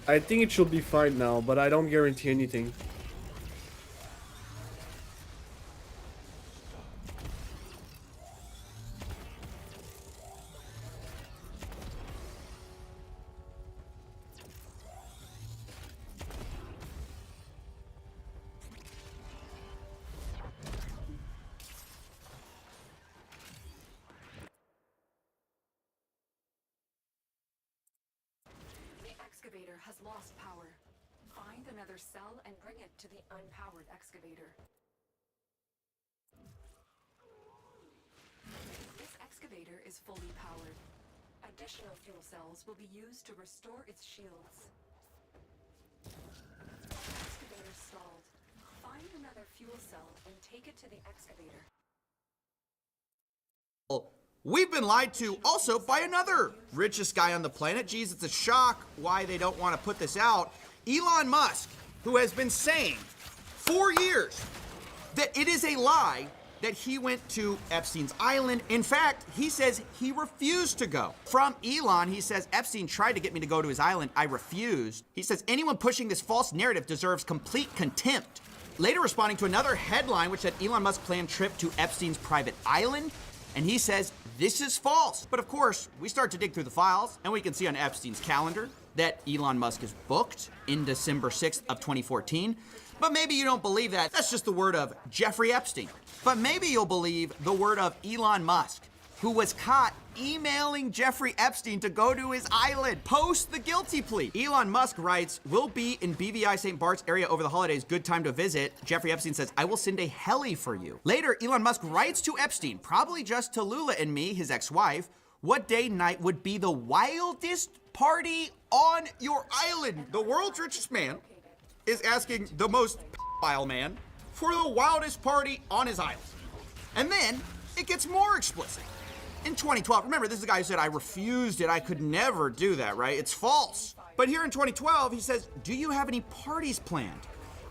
I think it should be fine now, but I don't guarantee anything. Excavator has lost power. Find another cell and bring it to the unpowered excavator. This excavator is fully powered. Additional fuel cells will be used to restore its shields. Excavator stalled. Find another fuel cell and take it to the excavator. We've been lied to also by another richest guy on the planet. Geez, it's a shock why they don't want to put this out. Elon Musk, who has been saying for years that it is a lie that he went to Epstein's island. In fact, he says he refused to go. From Elon, he says, Epstein tried to get me to go to his island. I refused. He says anyone pushing this false narrative deserves complete contempt. Later responding to another headline which said Elon Musk planned trip to Epstein's private island, and he says this is false. But of course, we start to dig through the files, and we can see on Epstein's calendar that Elon Musk is booked in December 6th of 2014. But maybe you don't believe that. That's just the word of Jeffrey Epstein. But maybe you'll believe the word of Elon Musk, who was caught emailing Jeffrey Epstein to go to his island post the guilty plea. Elon Musk writes, "Will be in BVI St. Bart's area over the holidays. Good time to visit." Jeffrey Epstein says, "I will send a heli for you." Later, Elon Musk writes to Epstein, probably just to Lula and me, his ex-wife, what day and night would be the wildest party on your island. The world's richest man is asking the most pedophile man for the wildest party on his island. And then it gets more explicit. In 2012, remember, this is the guy who said, I refused it, I could never do that, right? It's false. But here in 2012, he says, do you have any parties planned?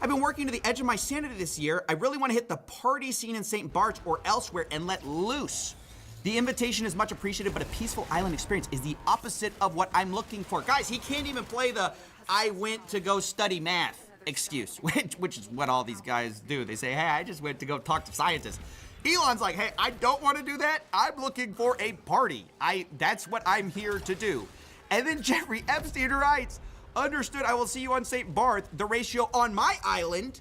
I've been working to the edge of my sanity this year. I really want to hit the party scene in St. Bart's or elsewhere and let loose. The invitation is much appreciated, but a peaceful island experience is the opposite of what I'm looking for. Guys, he can't even play the I went to go study math excuse, which is what all these guys do. They say, hey, I just went to go talk to scientists. Elon's like, hey, I don't want to do that. I'm looking for a party. That's what I'm here to do. And then Jeffrey Epstein writes, understood, I will see you on St. Barth. The ratio on my island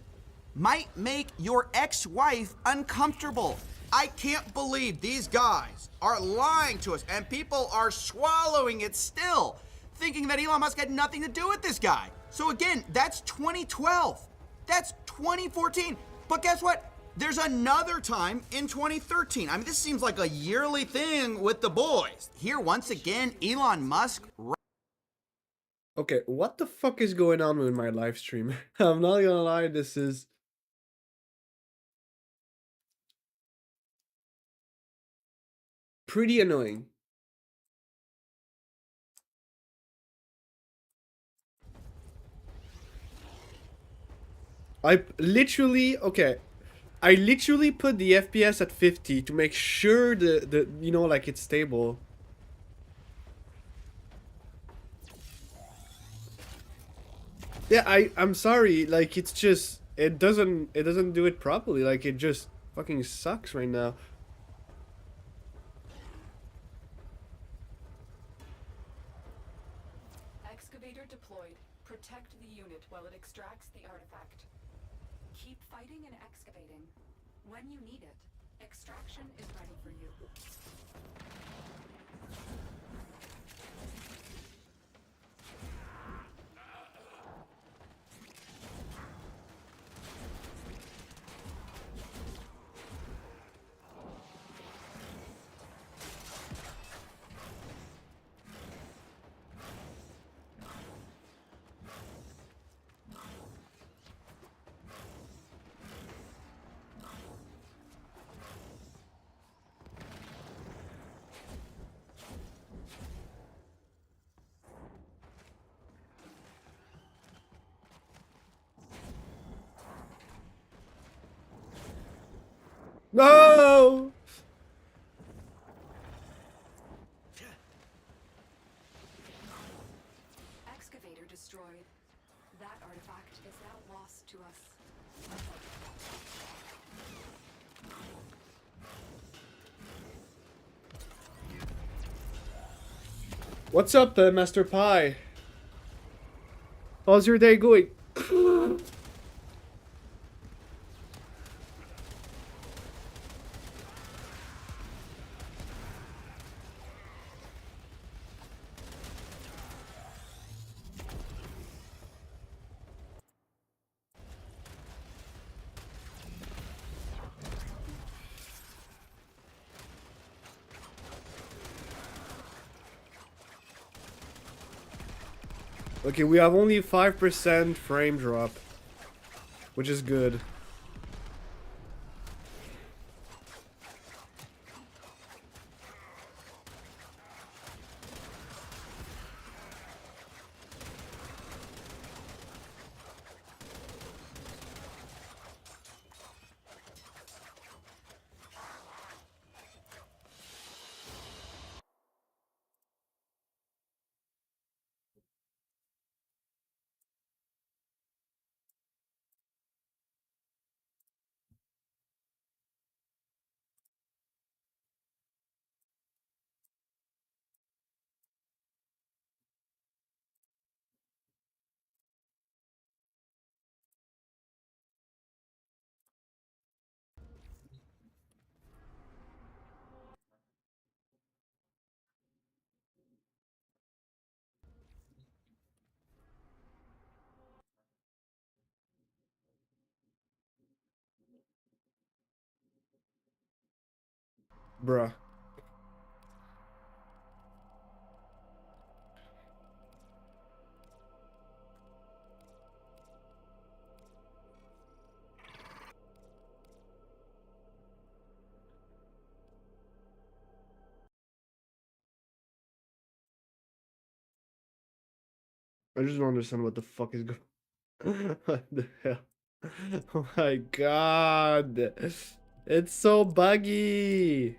might make your ex-wife uncomfortable. I can't believe these guys are lying to us and people are swallowing it still, thinking that Elon Musk had nothing to do with this guy. So again, that's 2012. That's 2014. But guess what? There's another time in 2013. I mean, this seems like a yearly thing with the boys. Here, once again, Elon Musk. Okay, what the fuck is going on with my live stream? I'm not gonna lie, this is pretty annoying. I literally put the FPS at 50 to make sure the you know, like, it's stable. Yeah, I'm sorry, like, it's just it doesn't do it properly. Like, it just fucking sucks right now. Excavator deployed. Protect the unit while it extracts the artifact. Keep fighting and excavating. When you need it, extraction is ready for you. No! destroyed. That artifact is now lost to us. What's up, Master Pie? How's your day going? Okay, we have only 5% frame drop, which is good. Bruh. I just don't understand what the fuck is going. What the hell? Oh my god. It's so buggy.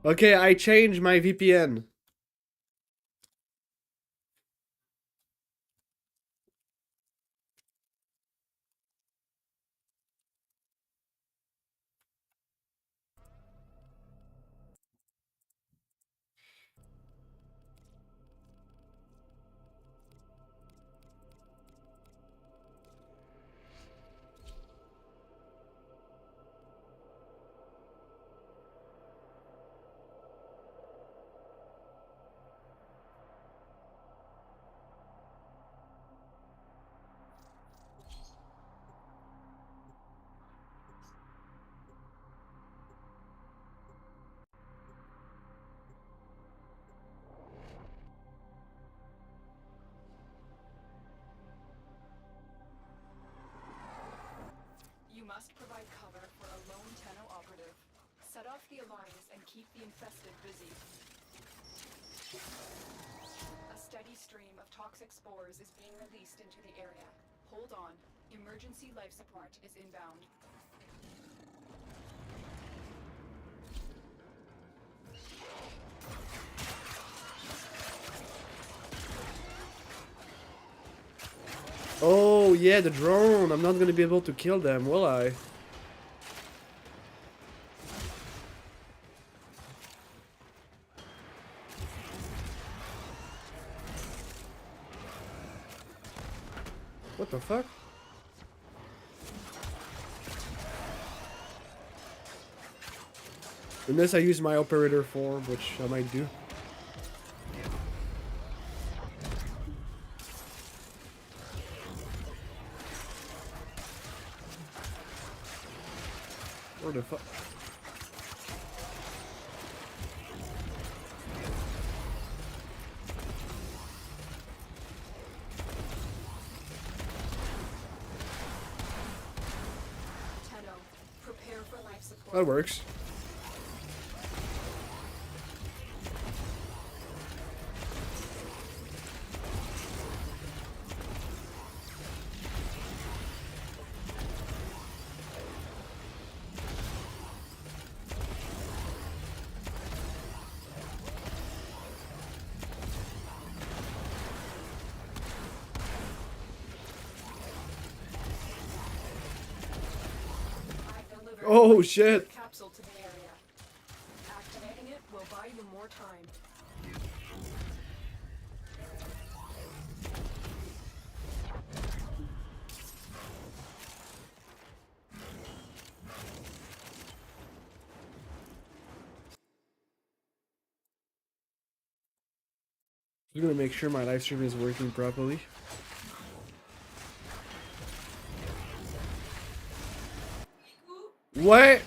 Okay, I changed my VPN. You must provide cover for a lone Tenno operative. Set off the alarms and keep the infested busy. A steady stream of toxic spores is being released into the area. Hold on. Emergency life support is inbound. Oh yeah, the drone. I'm not gonna be able to kill them, will I? What the fuck? Unless I use my operator form, which I might do. Where the fuck? That works. Oh shit! Capsule to the area. Activating it will buy you more time. I'm gonna make sure my live stream is working properly. Ouais!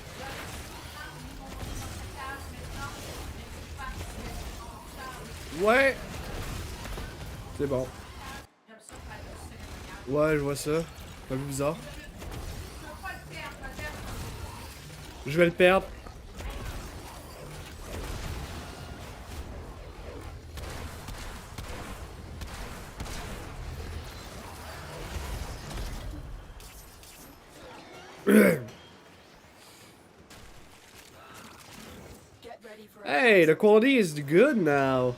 Ouais! C'est bon. Ouais, je vois ça. Pas plus bizarre. Je vais le perdre. Get ready for Hey, the quality is good now.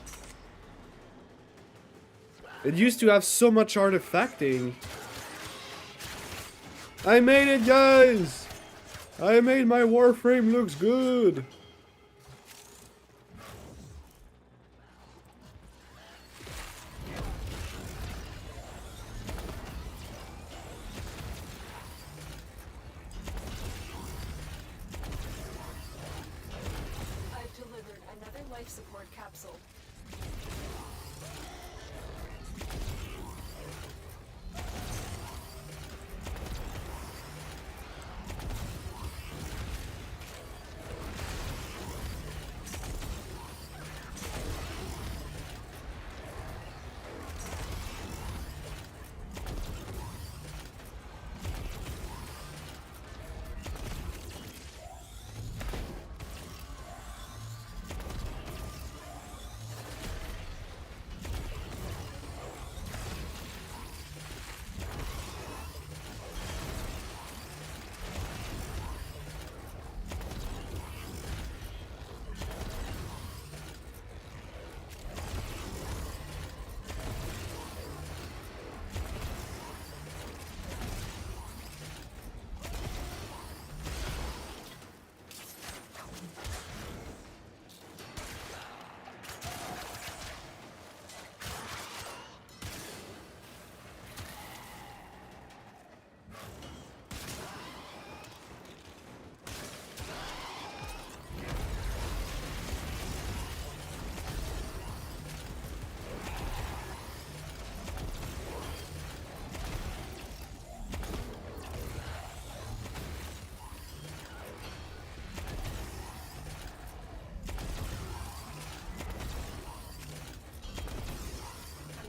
It used to have so much artifacting. I made it, guys! I made my Warframe looks good. I've delivered another life support capsule.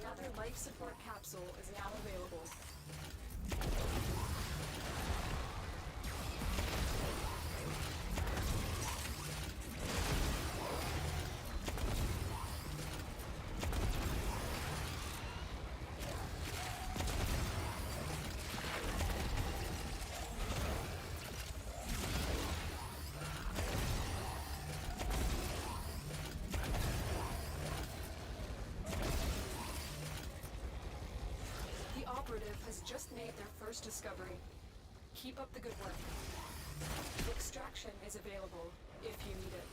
Another life support capsule is now available. The operative has just made their first discovery. Keep up the good work. Extraction is available if you need it.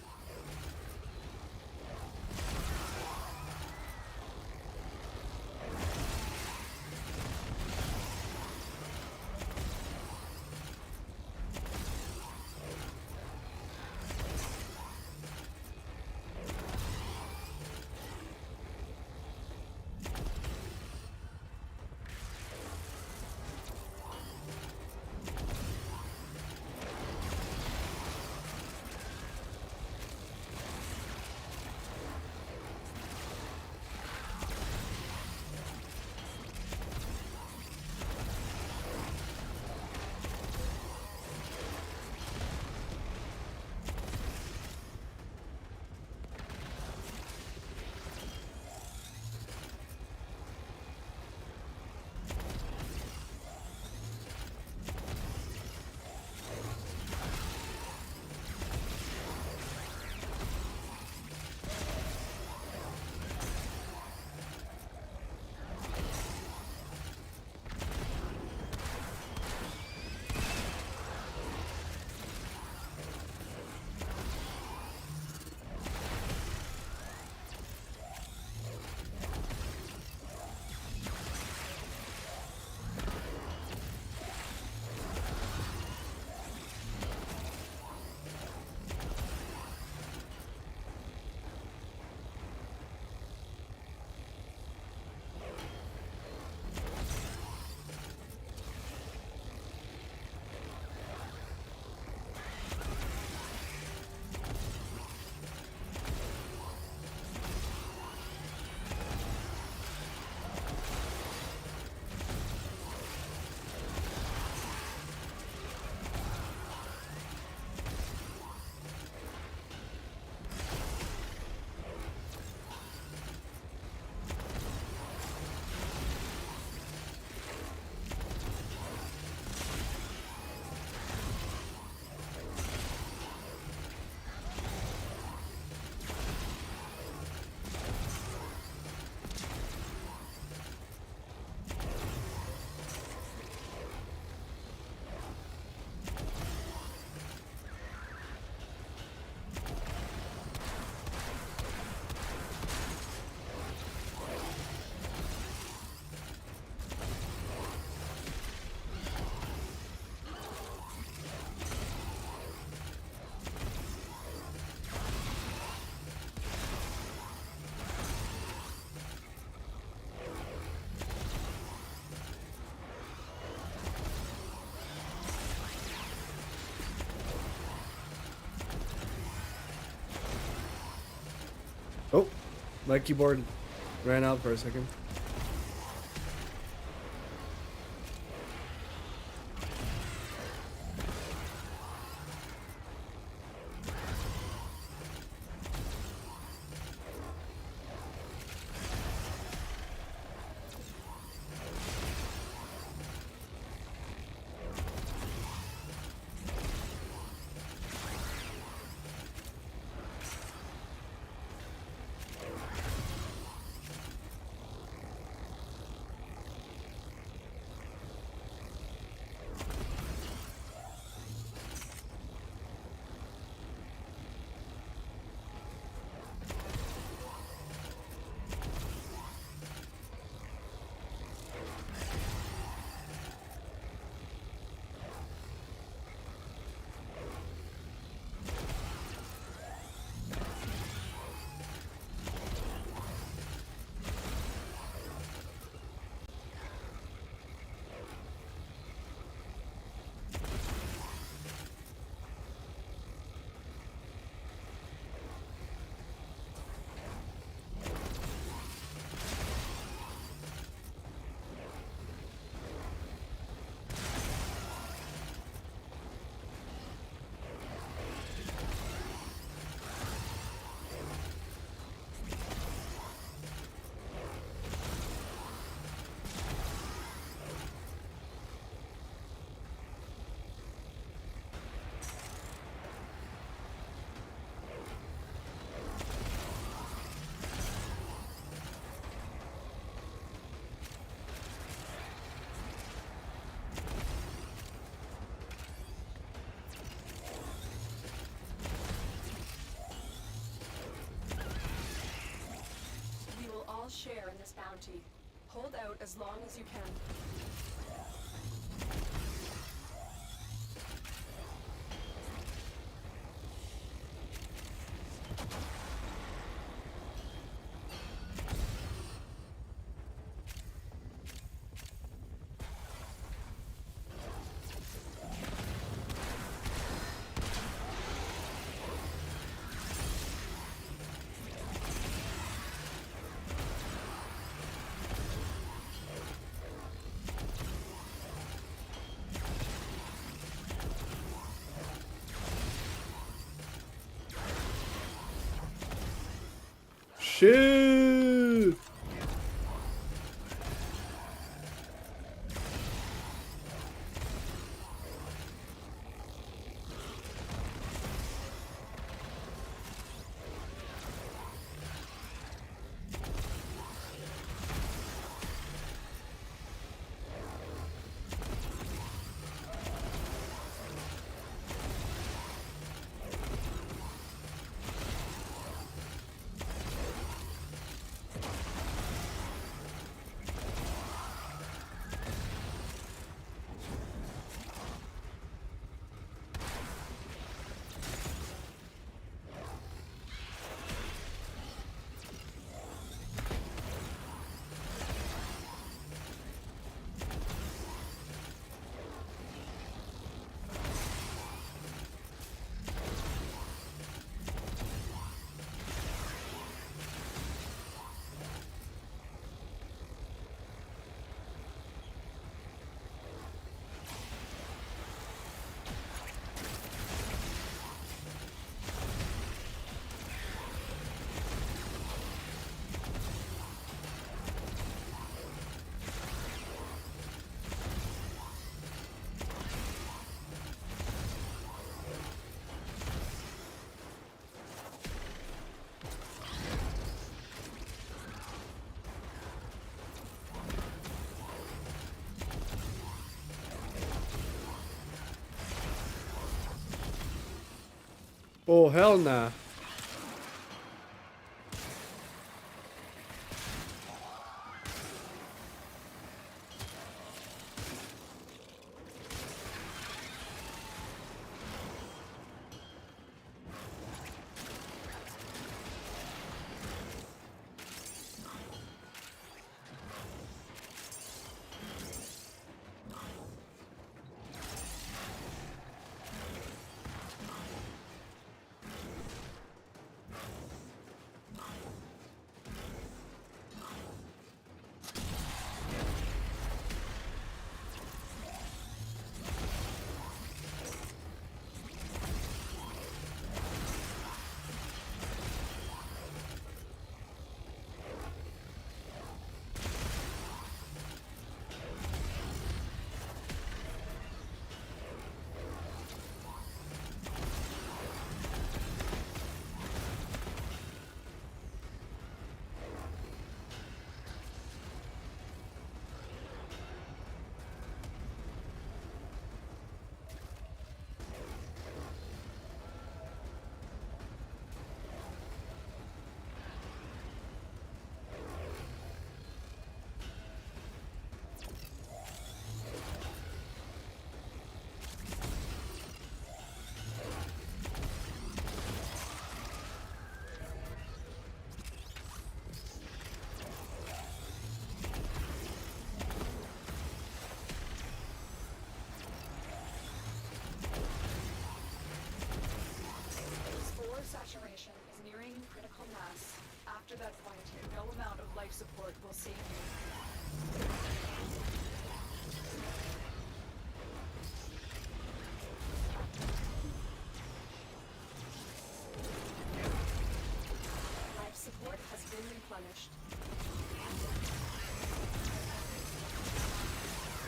My keyboard ran out for a second. We will all share in this bounty. Hold out as long as you can. Shit! Oh, hell nah.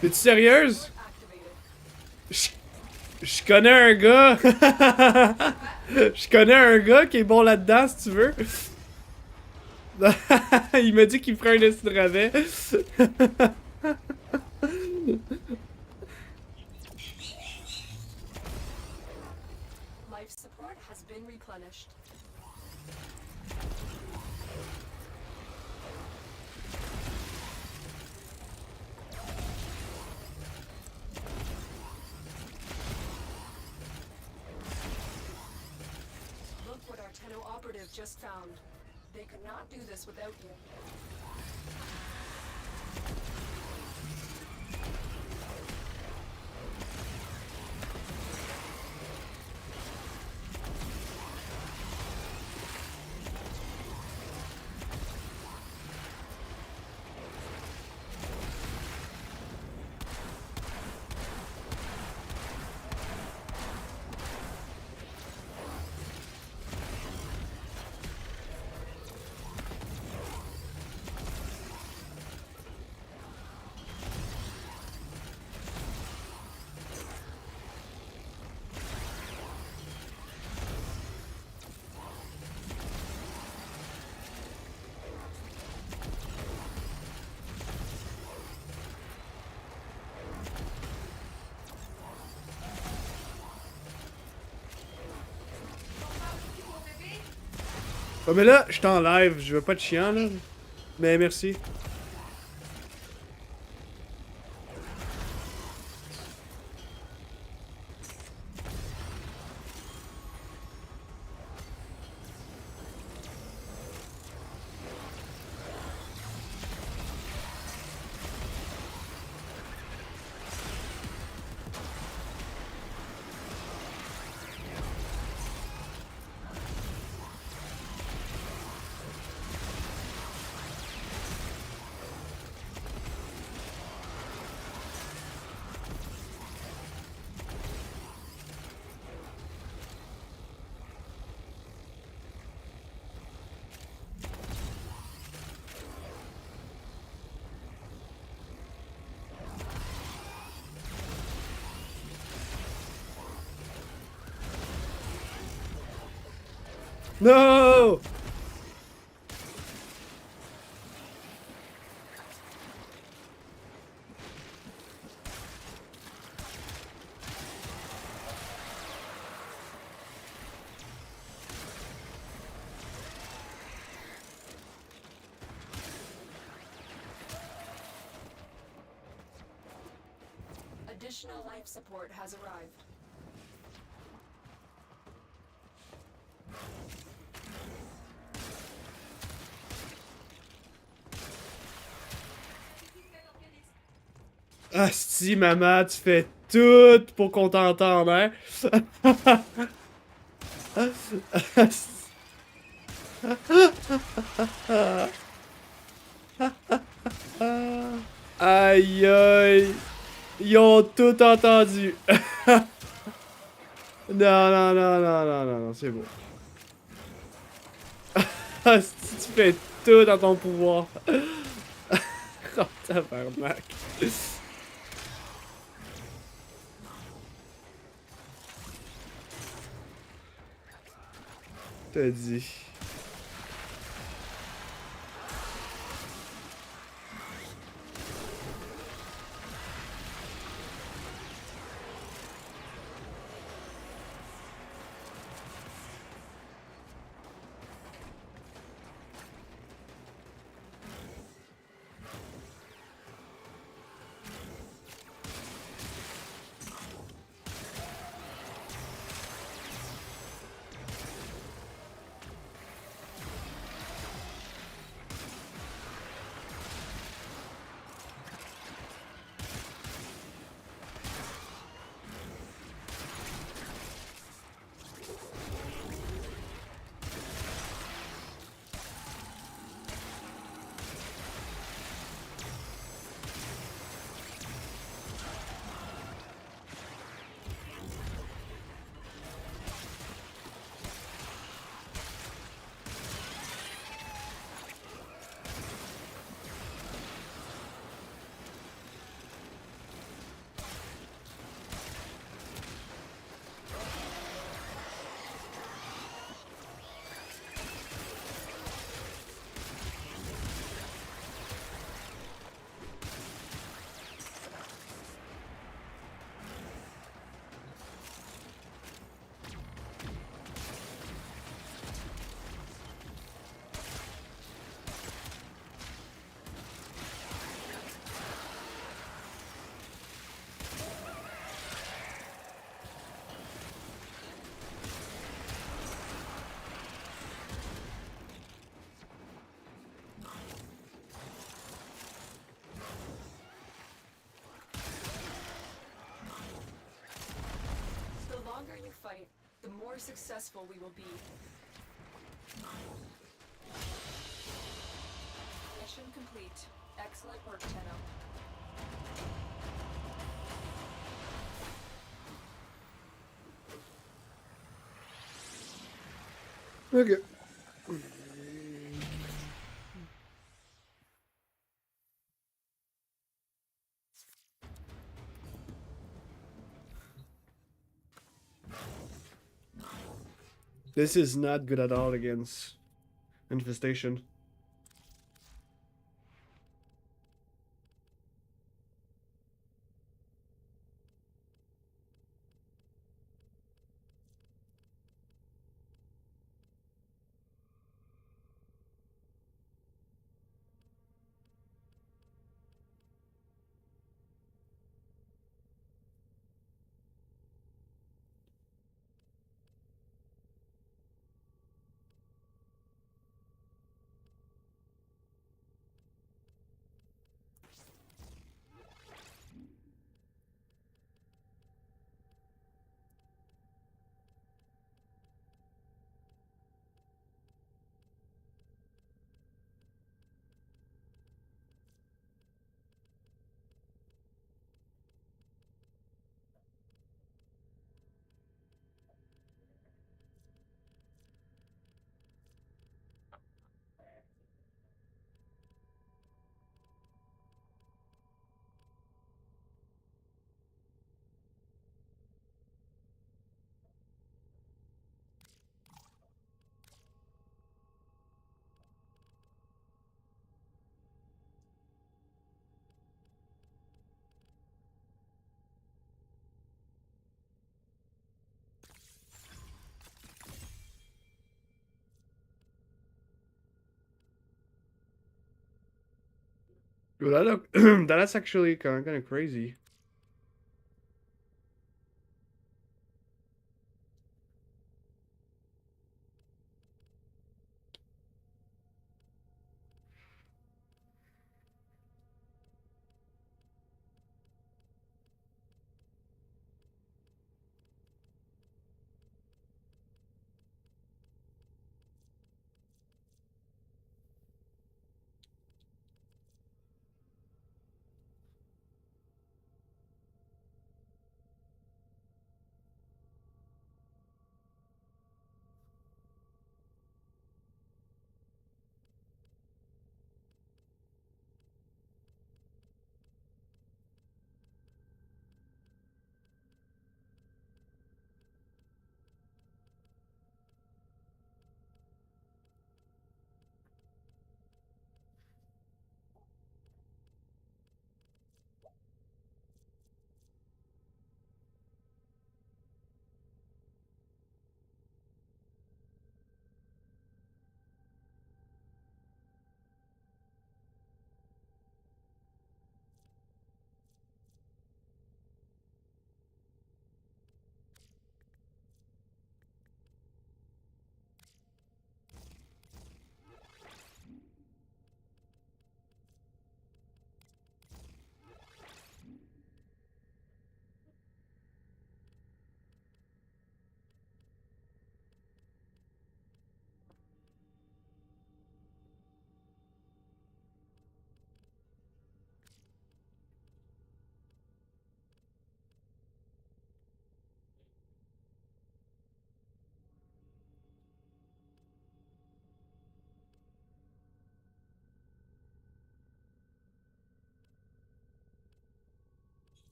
T'es-tu sérieuse? Activated. Je connais un gars. Je connais un gars qui est bon là-dedans, si tu veux. Il m'a dit qu'il ferait un esti de rabais. Life support has been replenished. Look what our Tenno operative just found. They could not do this without you. Oh, mais là, je suis en live, je veux pas de chiant là. Mais merci. No! Additional life support has arrived. Asti, maman, tu fais tout pour qu'on t'entende, hein? Aïe aïe! Ils ont tout entendu! Non, non, non, non, non, non, non, c'est beau. Asti, tu fais tout dans ton pouvoir. Oh, tabarnak. T'as dit. point, the more successful we will be. Mission complete. Excellent work, Tenno. Okay. This is not good at all against infestation. Dude, that look, that's actually kind of crazy.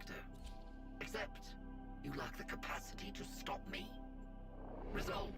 Director. Except you lack the capacity to stop me. Resolve.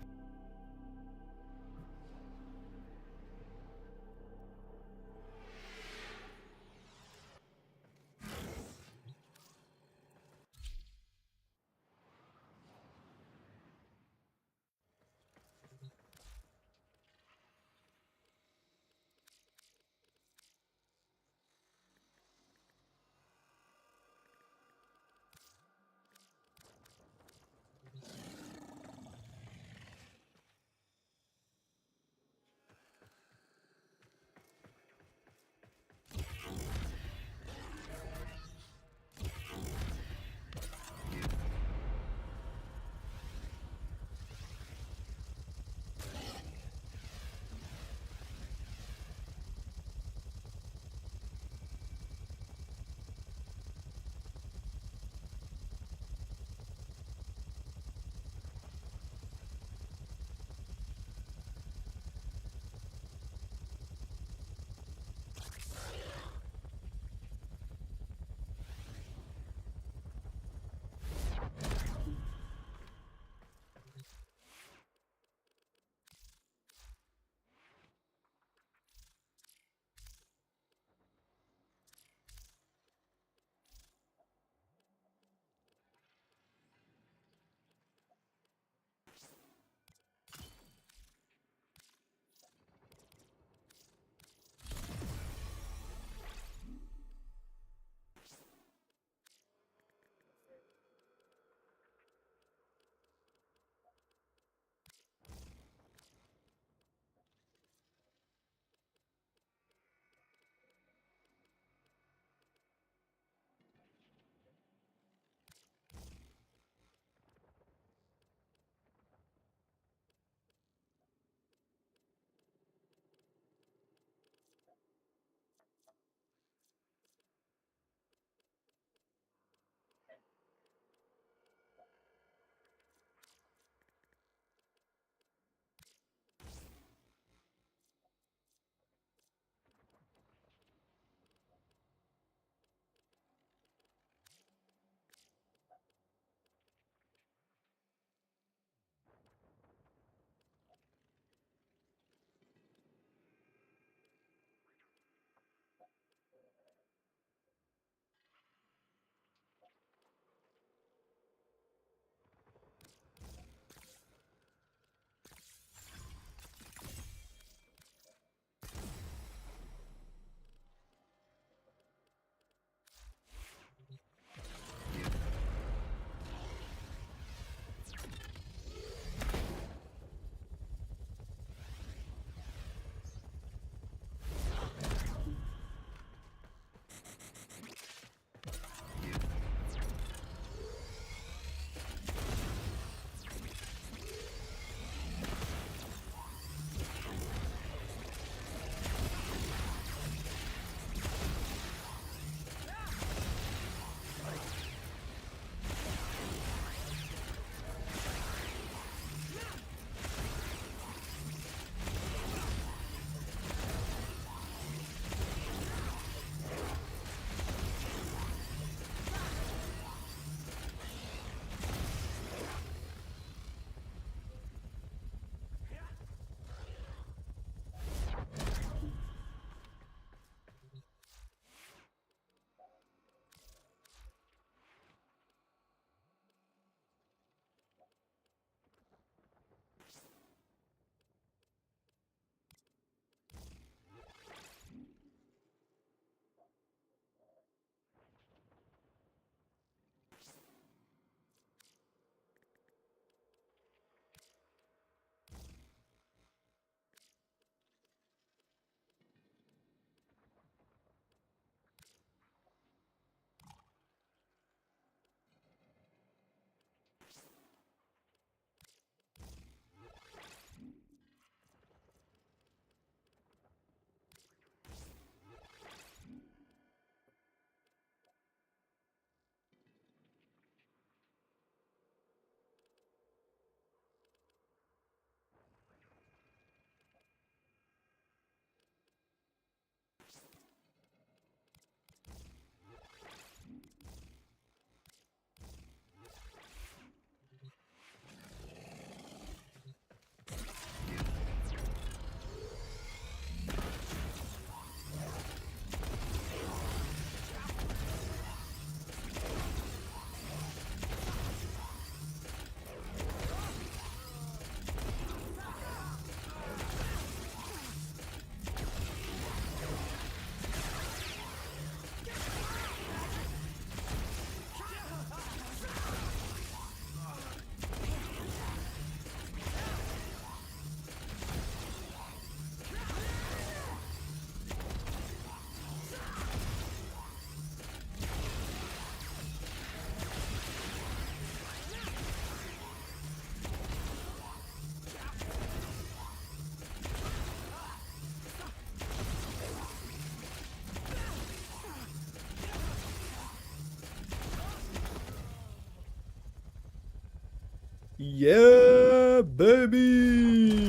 Yeah, baby.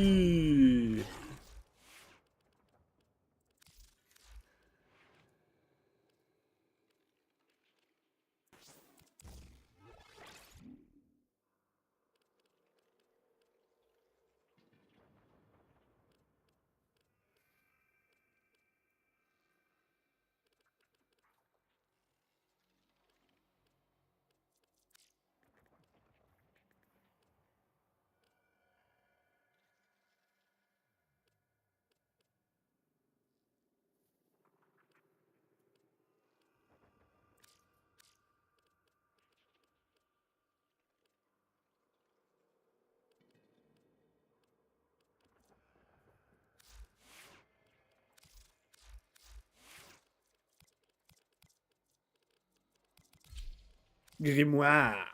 Grimoire.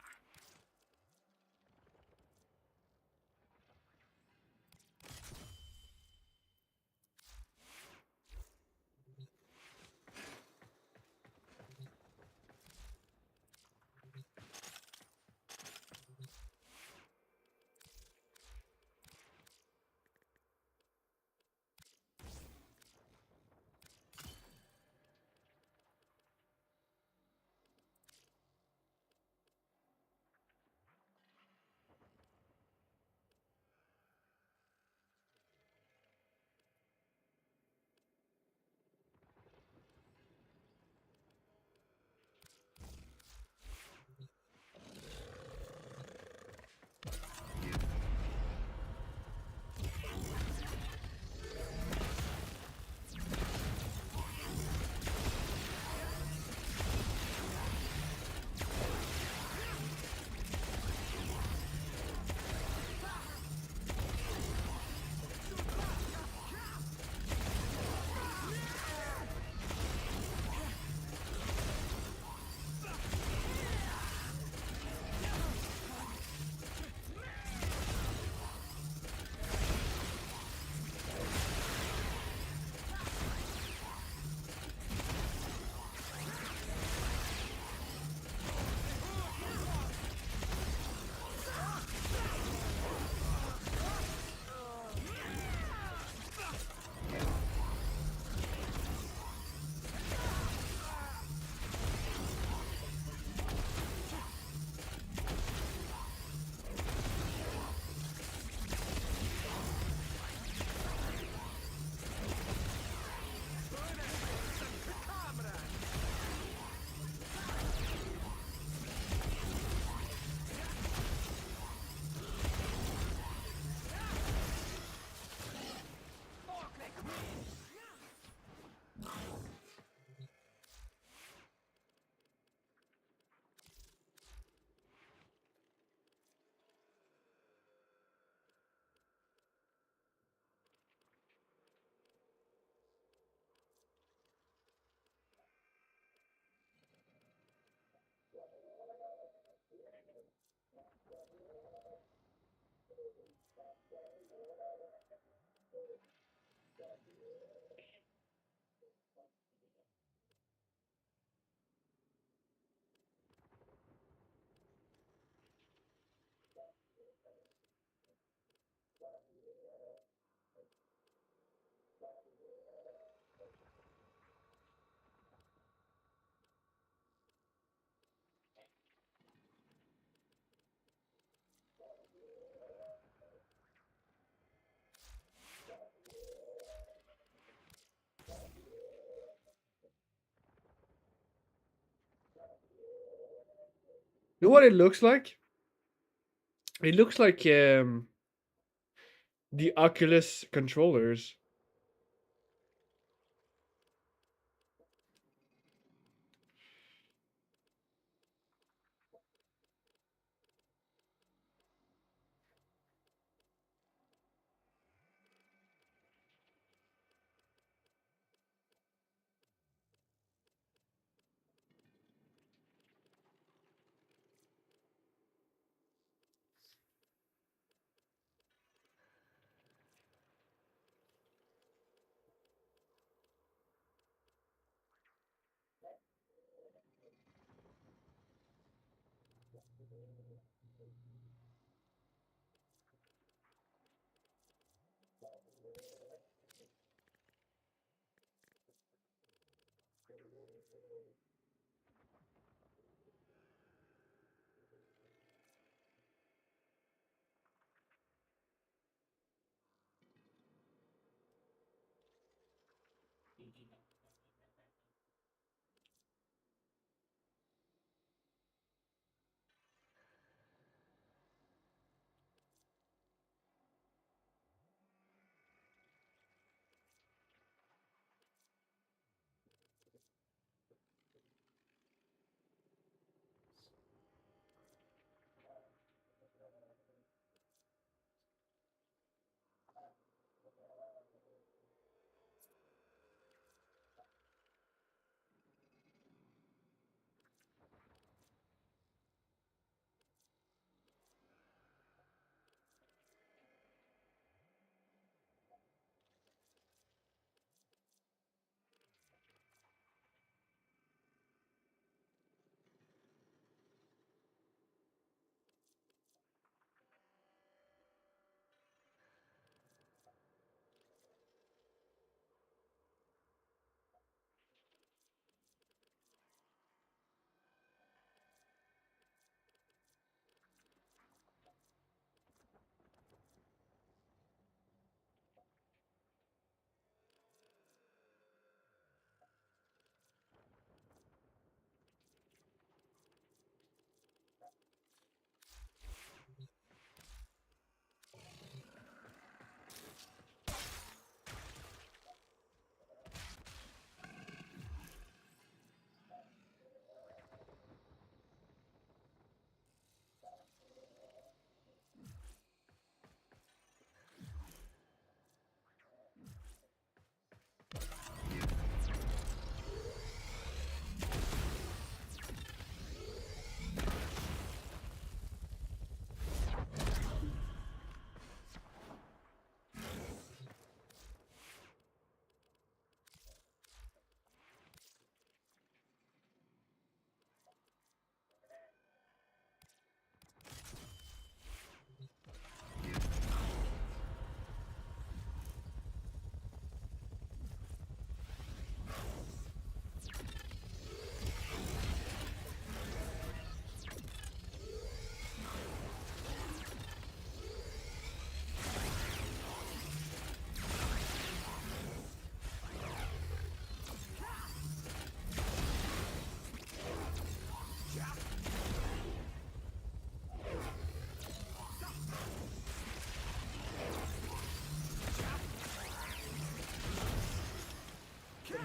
You know what it looks like? It looks like the Oculus controllers.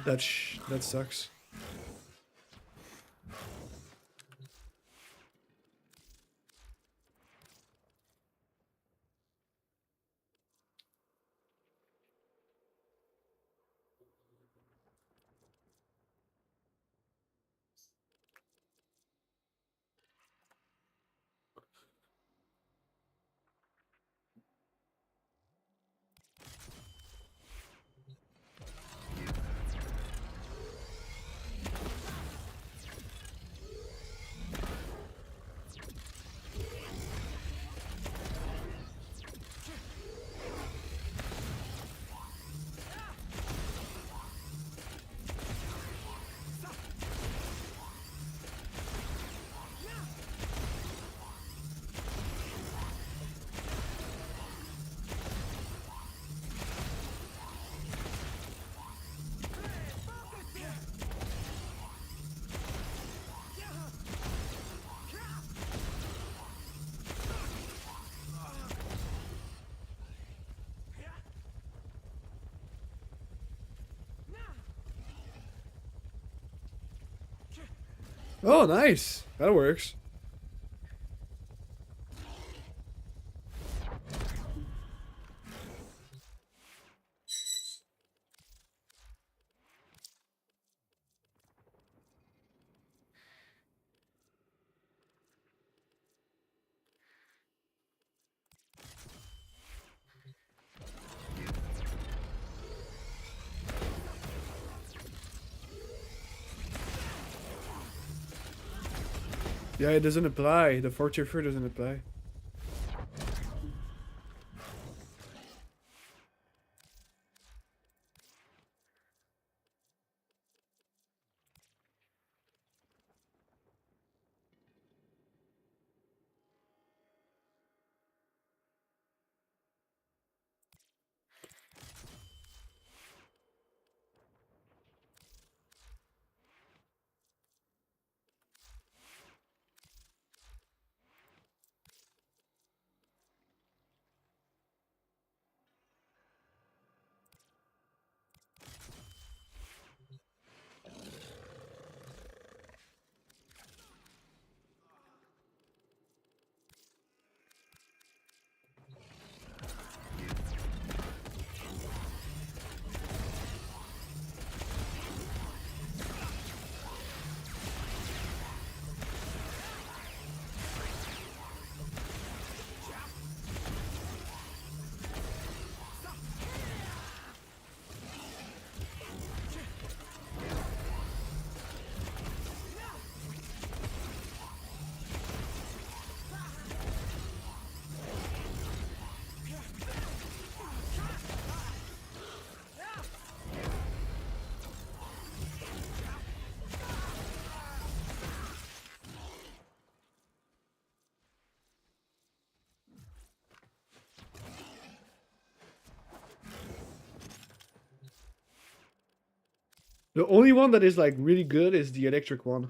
That sucks. Oh, nice. That works. Yeah, it doesn't apply. The 4-tier doesn't apply. The only one that is like really good is the electric one.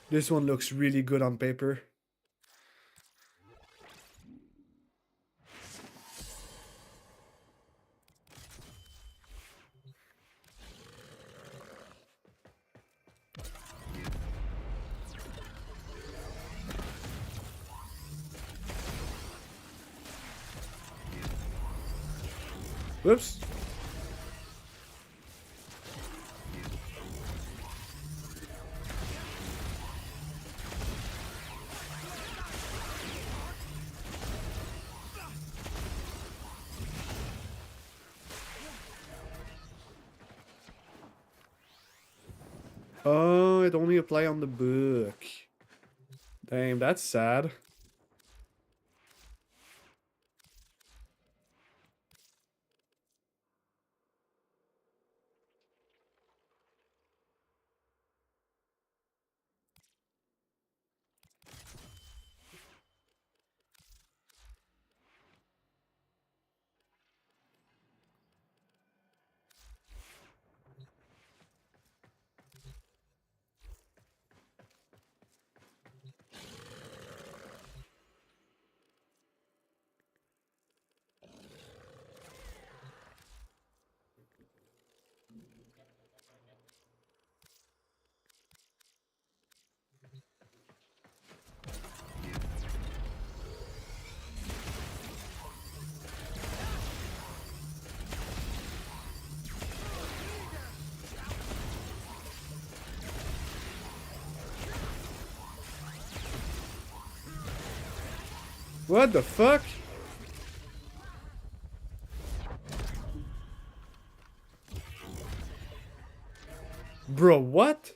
This one looks really good on paper. Whoops. Oh, it only apply on the book. Damn, that's sad. What the fuck? Bro, what?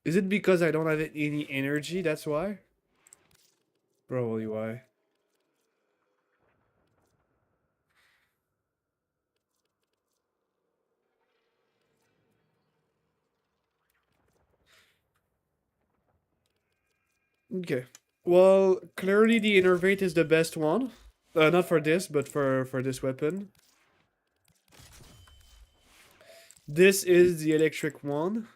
Is it because I don't have any energy? That's why? Probably why. Okay. Well, clearly the Innervate is the best one. Not for this, but for this weapon. This is the electric one.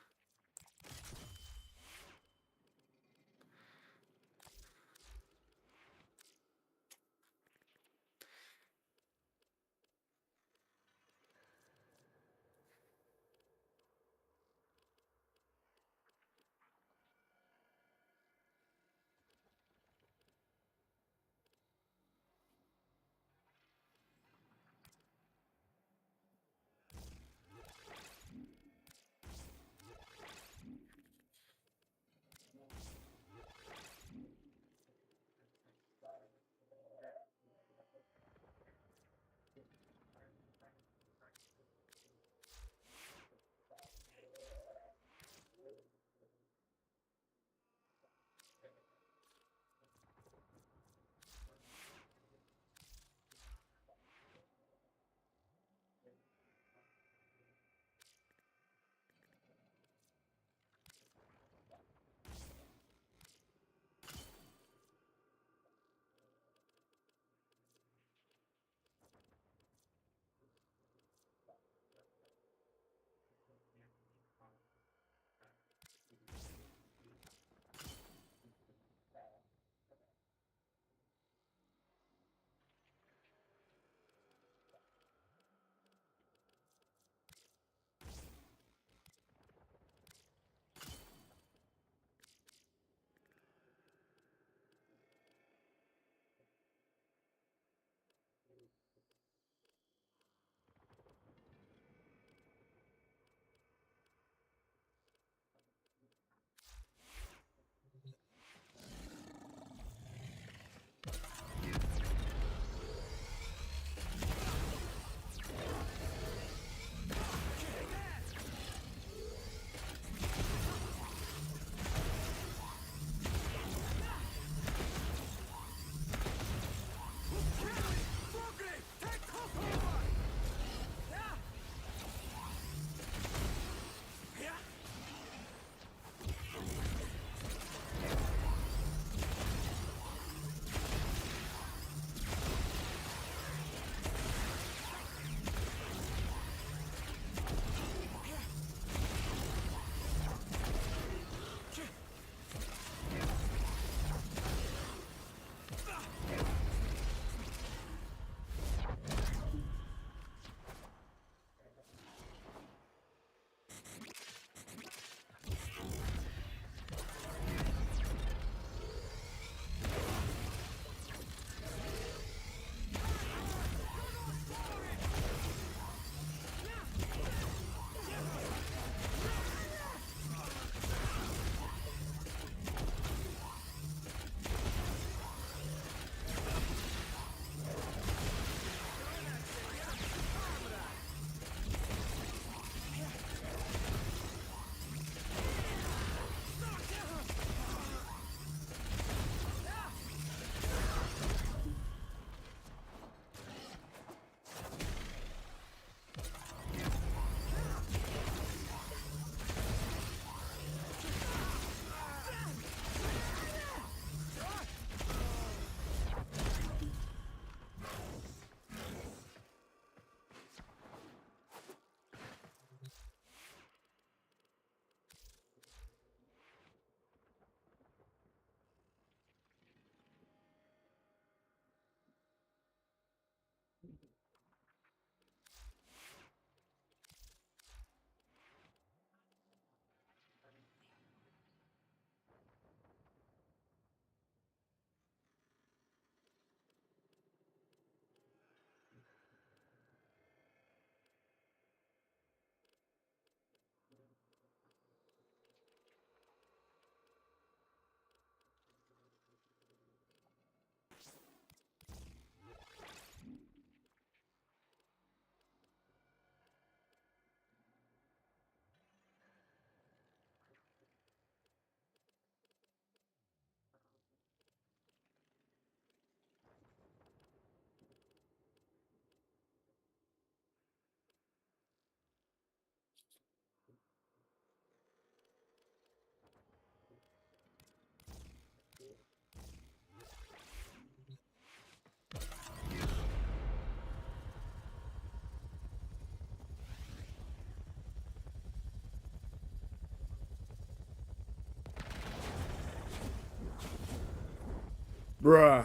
Bruh.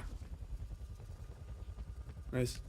Nice.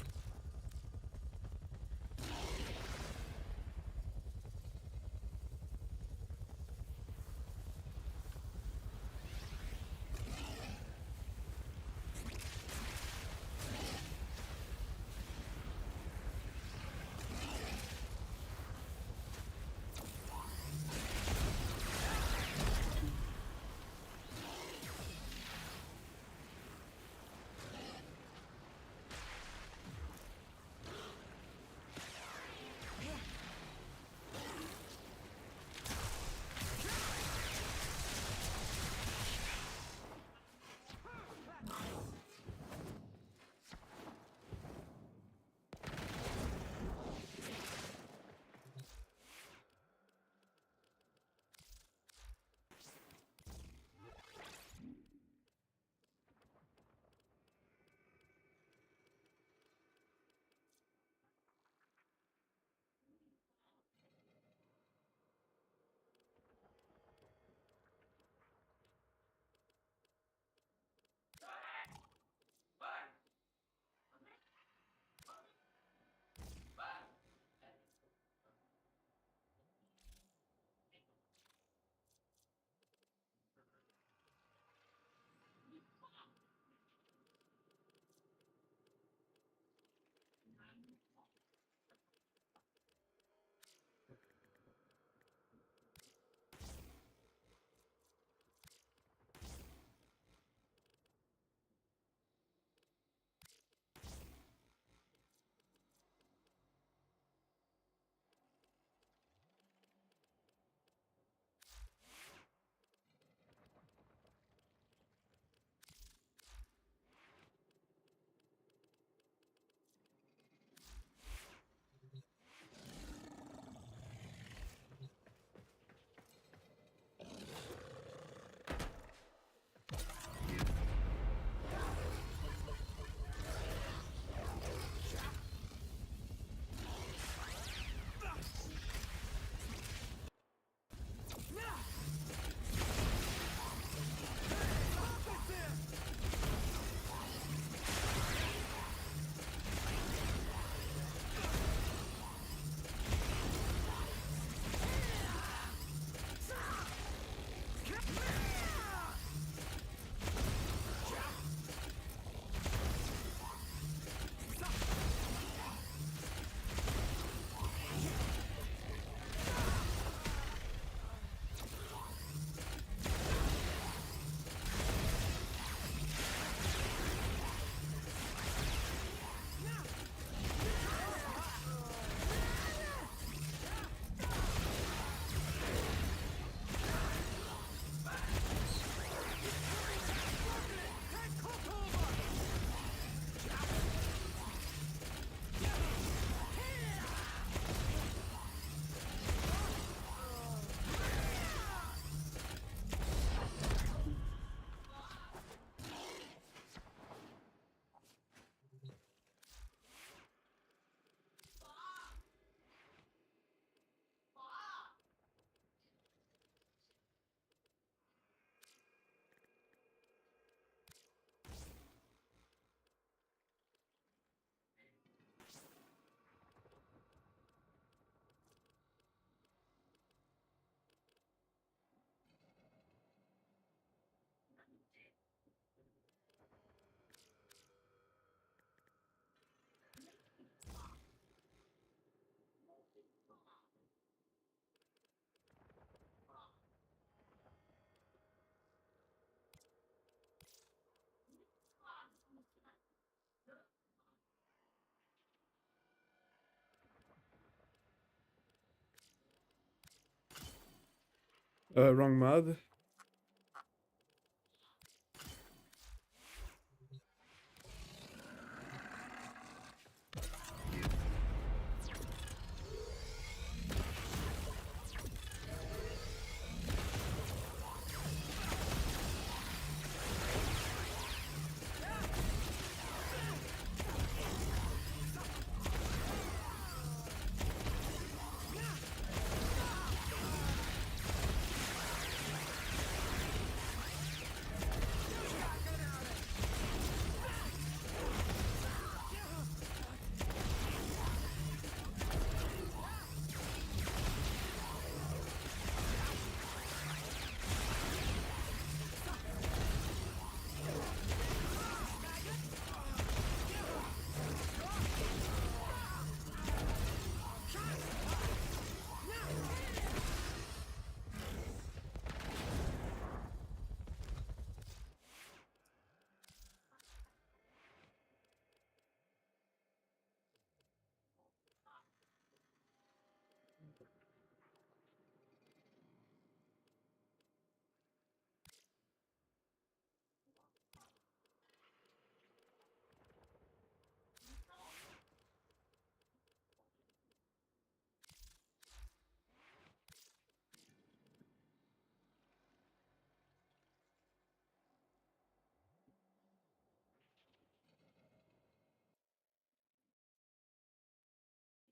Wrong mod.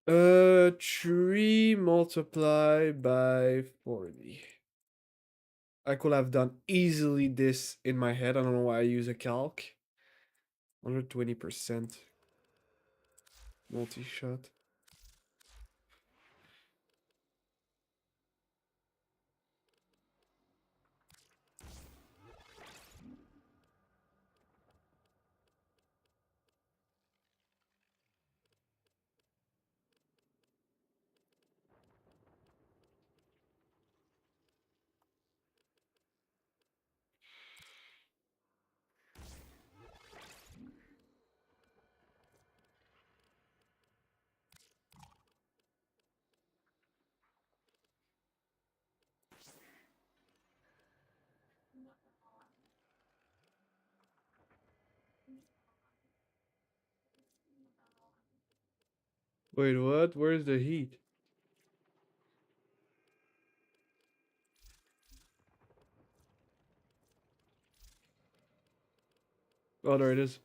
3 multiplied by 40. I could have done easily this in my head. I don't know why I use a calc. 120% multi-shot. Wait, what? Where's the heat? Oh, there it is.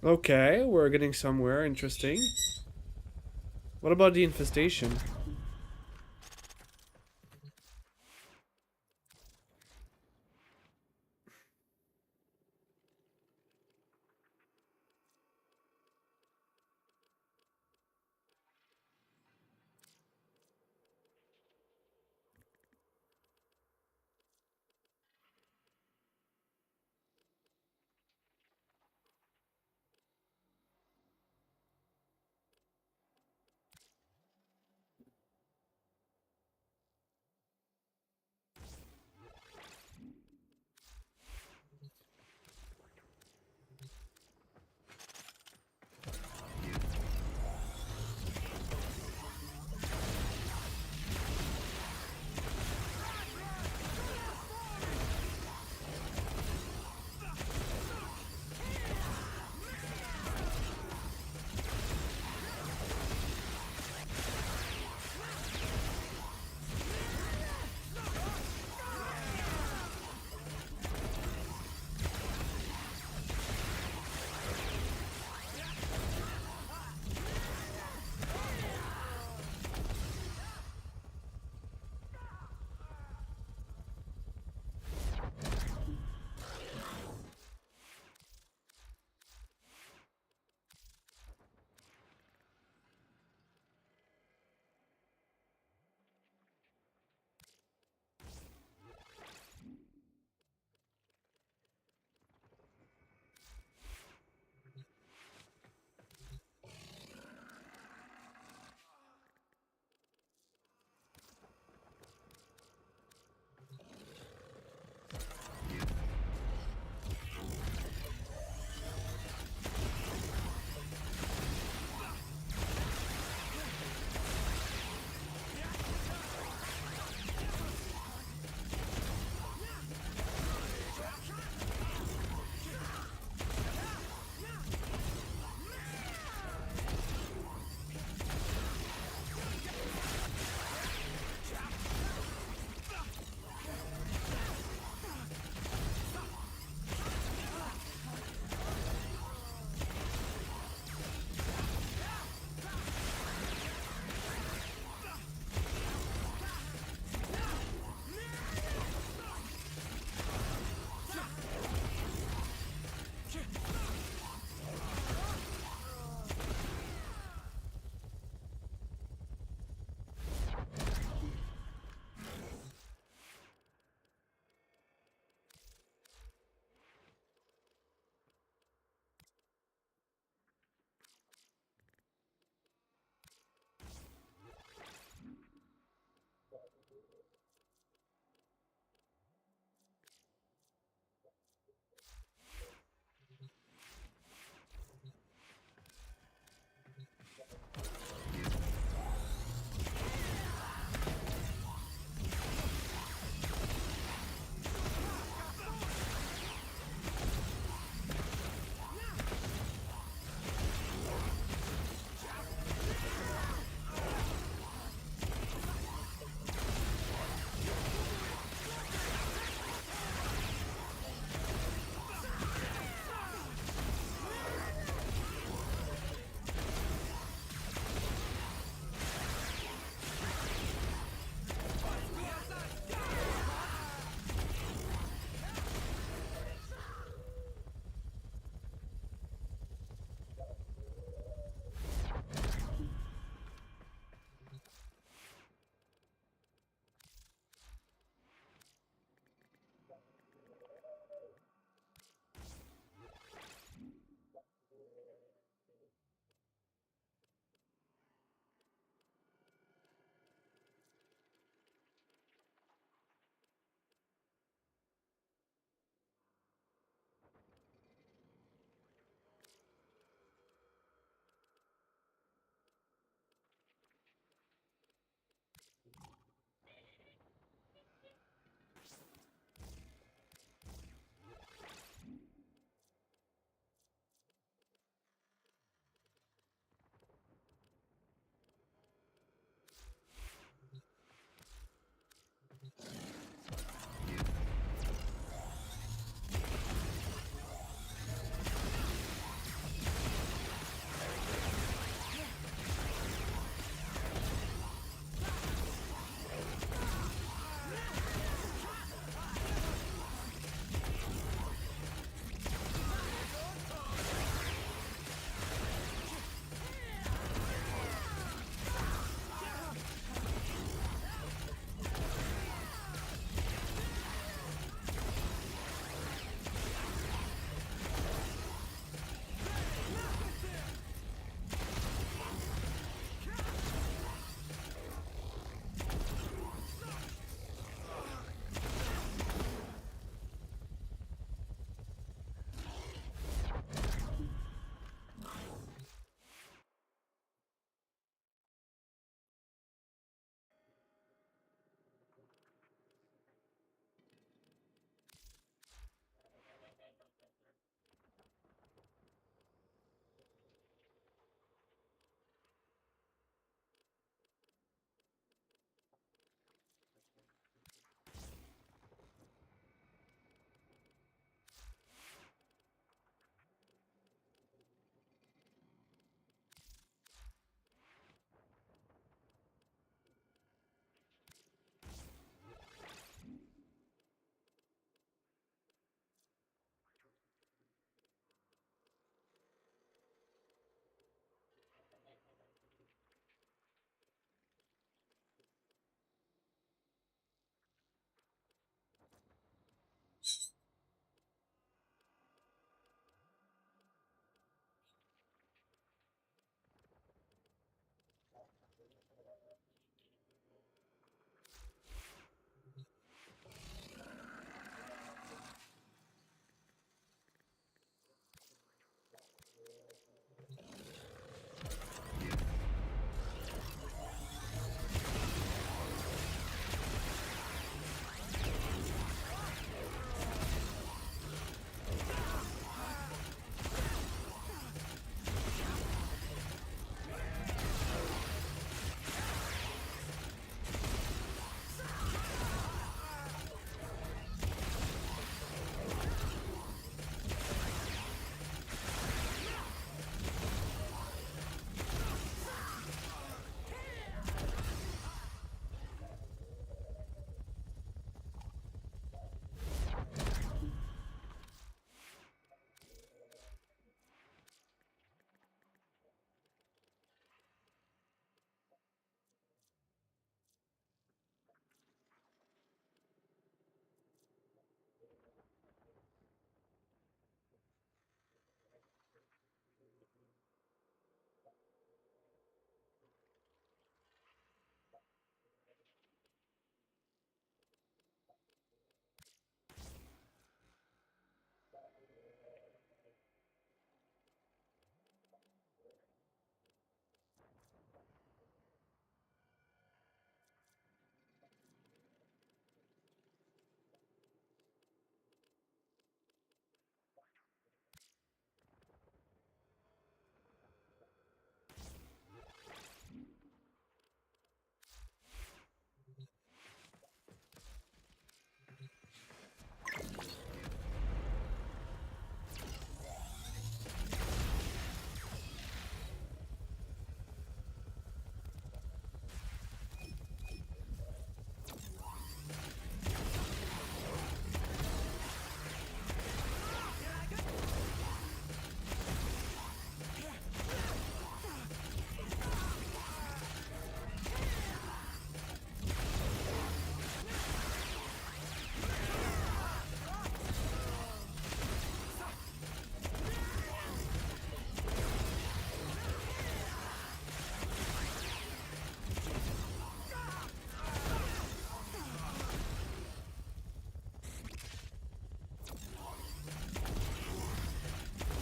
Okay, we're getting somewhere interesting. What about the infestation?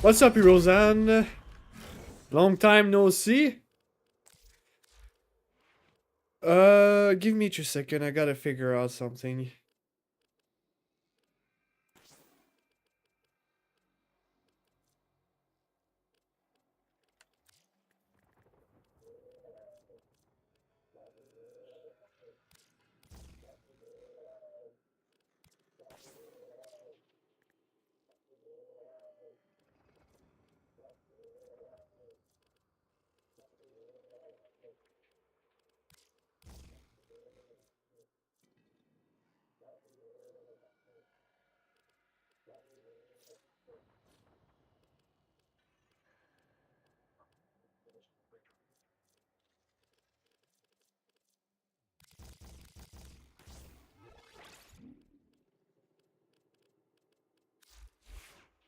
What's up, Roseanne? Long time no see. Give me just a second. I gotta figure out something.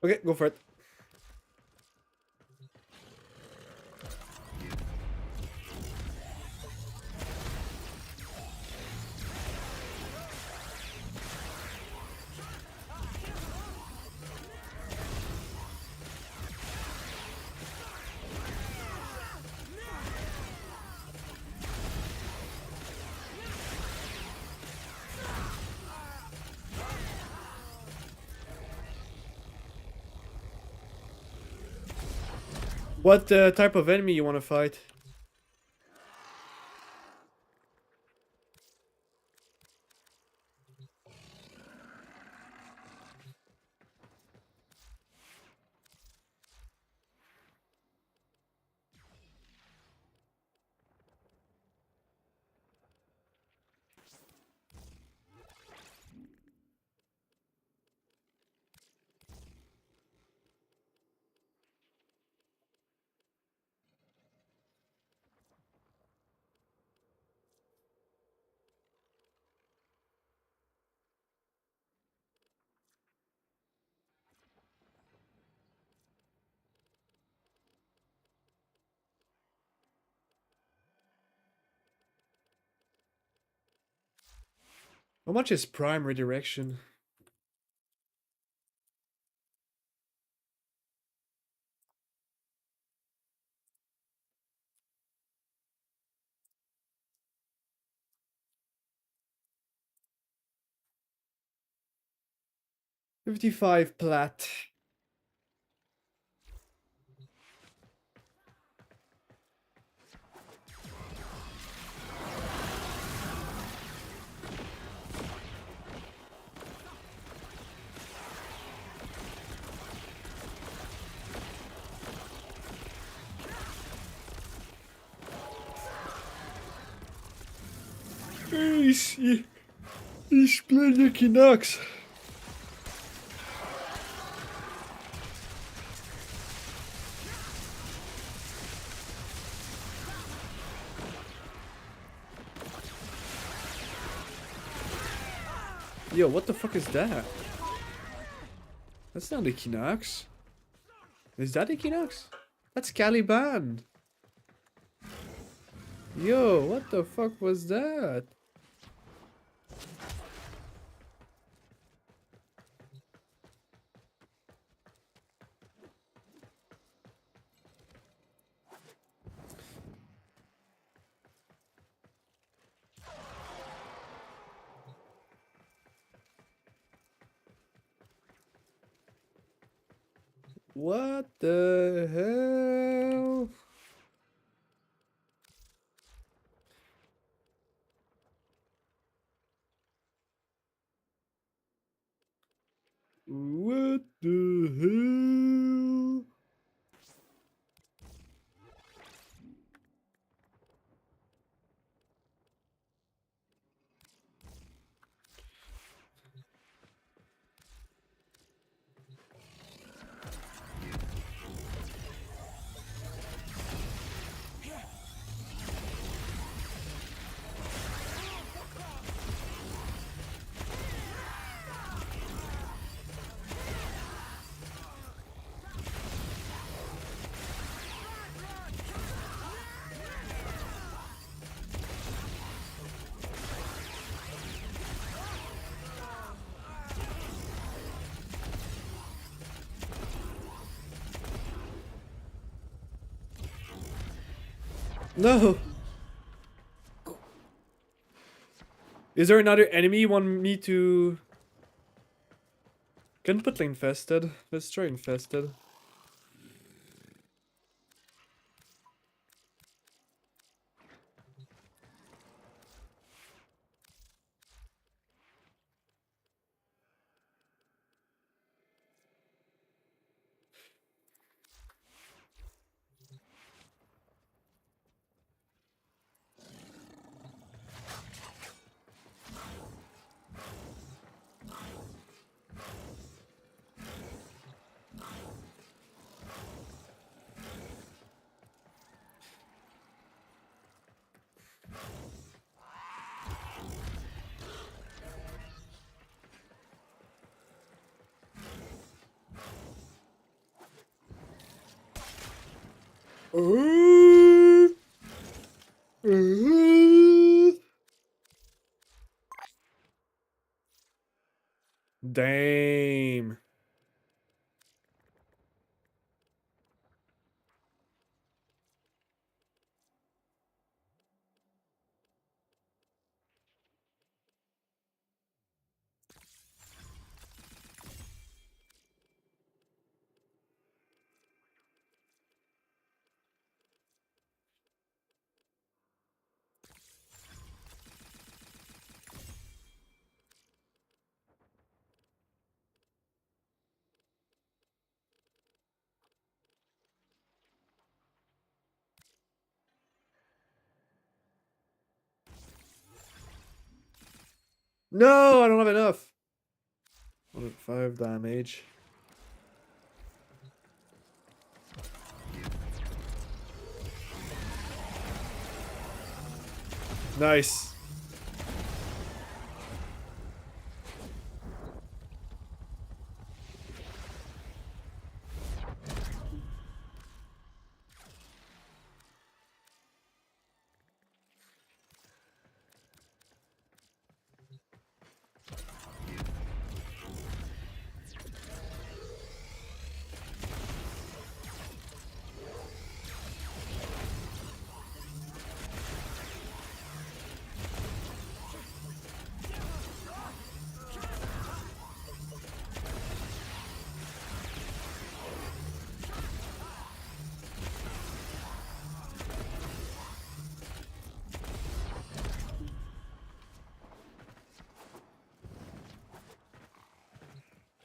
Okay, go for it. What type of enemy you want to fight? How much is prime redirection? $55 plat. Ich spiele Canucks. Yo, what the fuck is that? That's not the Canucks. Is that the Canucks? That's Caliban. Yo, what the fuck was that? What the hell? What the hell? No. Is there another enemy you want me to... Can put infested. Let's try infested. Damn. No, I don't have enough. 105 damage. Nice.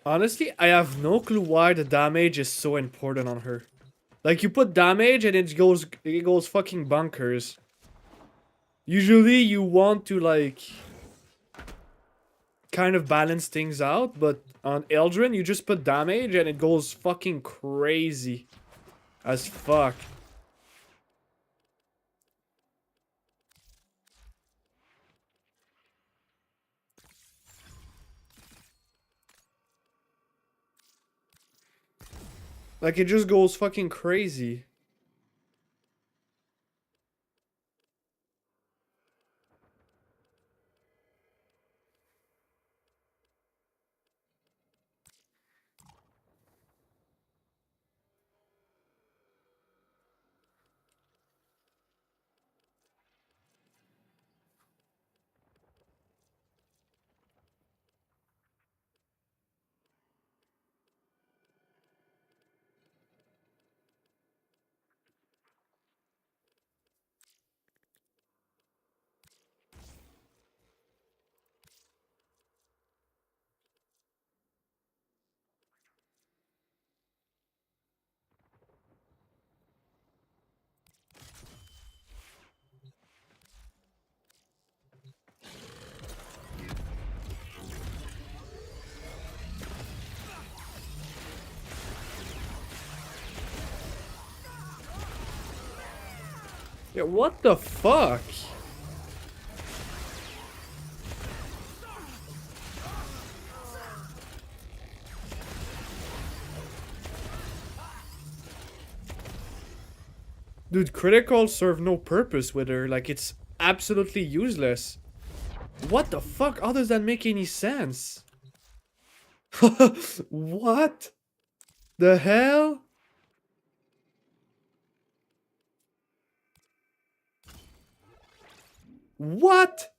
Honestly, I have no clue why the damage is so important on her. Like, you put damage and it goes fucking bonkers. Usually you want to, like, kind of balance things out, but on Eldrin you just put damage and it goes fucking crazy as fuck. Like, it just goes fucking crazy. Yeah, what the fuck? Dude, criticals serve no purpose with her. Like, it's absolutely useless. What the fuck? How does that make any sense? What the hell? What?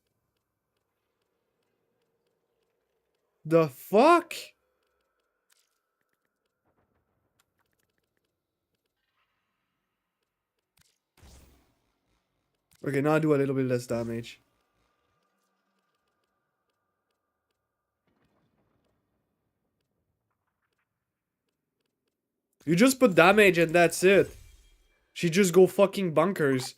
The fuck? Okay, now I do a little bit less damage. You just put damage and that's it. She just go fucking bunkers.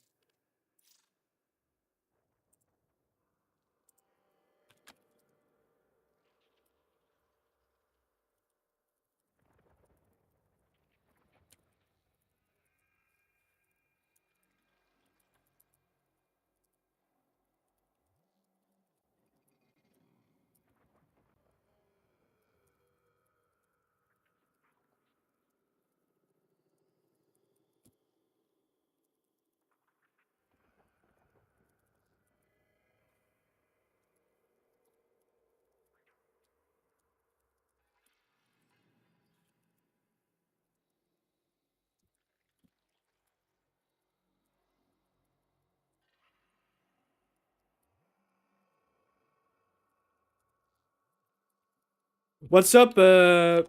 What's up, I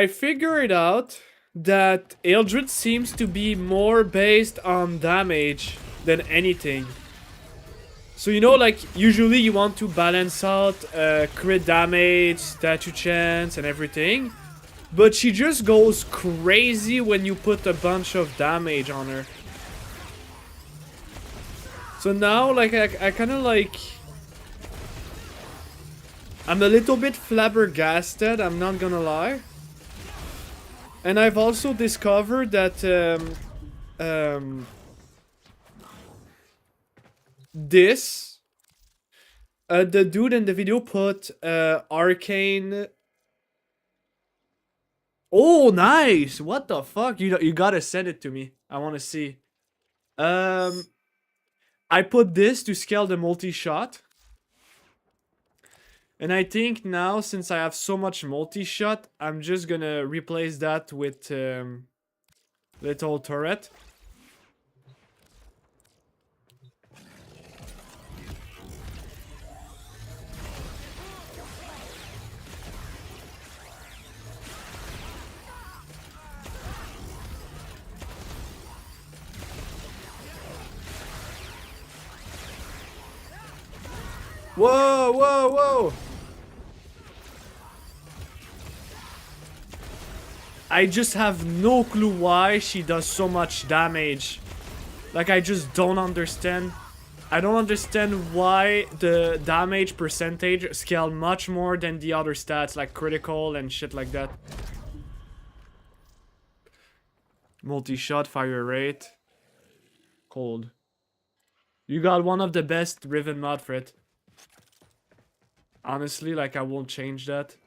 figured out that Eldritch seems to be more based on damage than anything. So you know, like, usually you want to balance out crit damage, statue chance, and everything. But she just goes crazy when you put a bunch of damage on her. So now, like, I kind of like... I'm a little bit flabbergasted, I'm not gonna lie. And I've also discovered that the dude in the video put arcane. Oh, nice! What the fuck? You gotta send it to me. I want to see. I put this to scale the multi-shot. And I think now, since I have so much multi-shot, I'm just gonna replace that with little turret. Whoa, whoa, whoa! I just have no clue why she does so much damage. Like, I just don't understand. I don't understand why the damage percentage scale much more than the other stats, like critical and shit like that. Multi-shot, fire rate. Cold. You got one of the best Riven mod for it. Honestly, like, I won't change that.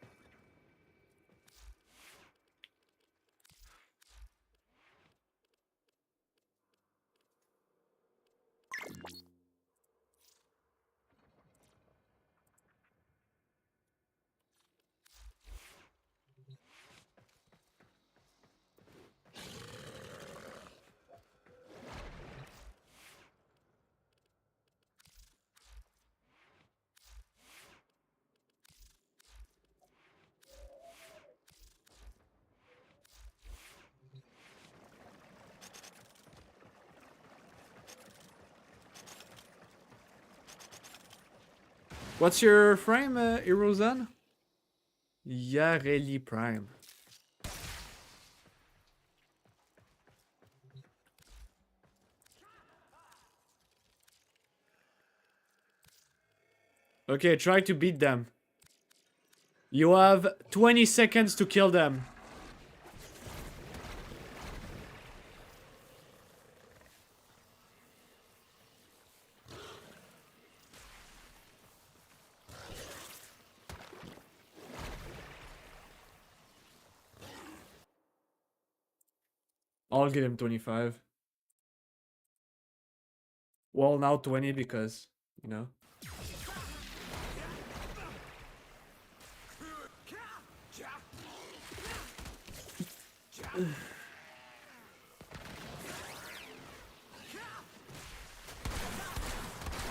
What's your frame, Irozan? Yareli Prime. Okay, try to beat them. You have 20 seconds to kill them. I'll give him 25. Well, now 20 because, you know.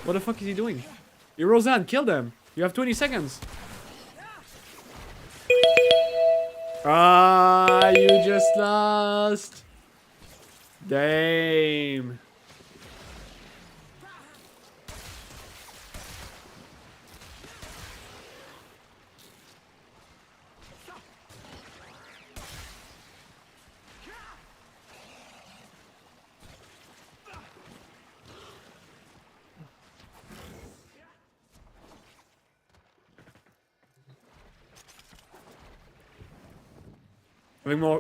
What the fuck is he doing? You Roseanne, kill them. You have 20 seconds. Ah, you just lost. Damn.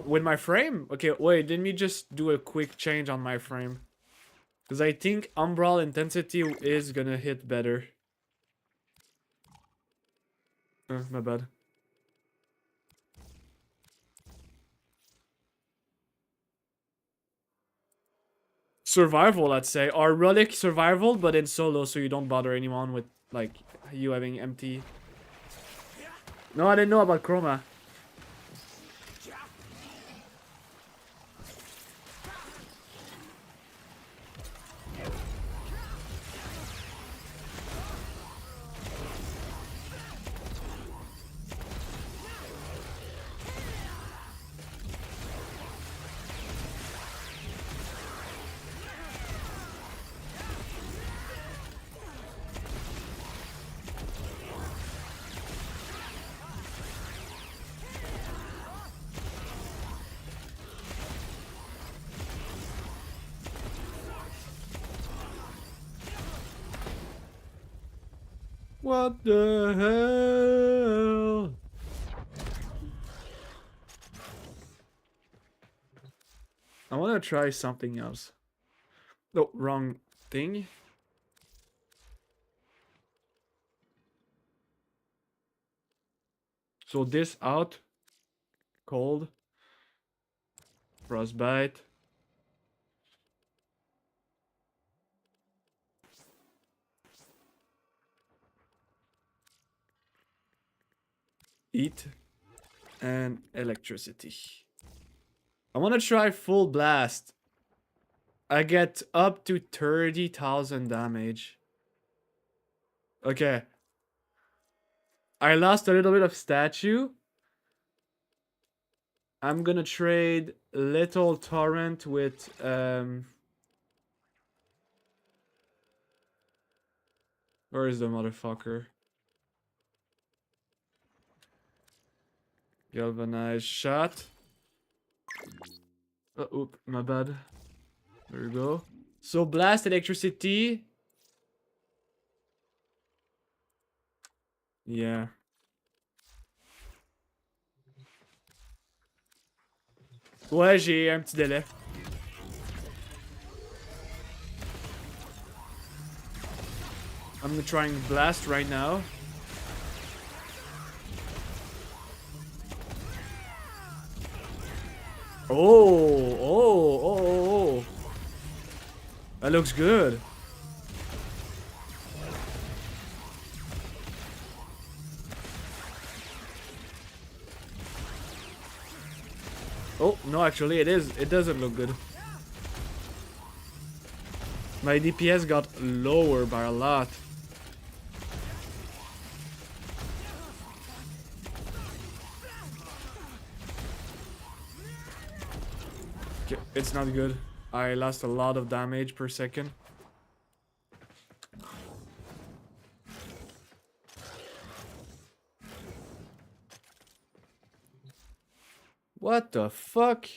With my frame? Okay, wait, let me just do a quick change on my frame. Because I think umbral intensity is gonna hit better. My bad. Survival, let's say. Or relic survival, but in solo, so you don't bother anyone with, like, you having empty. No, I didn't know about Chroma. What the hell? I want to try something else. No, wrong thing. So this out. Cold. Frostbite. Heat. And electricity. I want to try full blast. I get up to 30,000 damage. Okay. I lost a little bit of statue. I'm gonna trade Little Torrent with where is the motherfucker? Galvanized shot. Oh, oop, my bad. There we go. So blast electricity. Yeah. Ouais, j'ai un petit délai. I'm trying blast right now. Oh. That looks good. Oh, no, actually, it is. It doesn't look good. My DPS got lower by a lot. Okay, it's not good. I lost a lot of damage per second. What the fuck?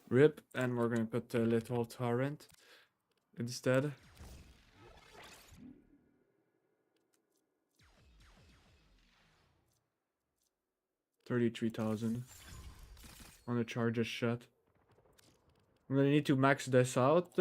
Rip, and we're gonna put a little torrent instead. $33,000 on a charge a shot. I'm gonna need to max this out.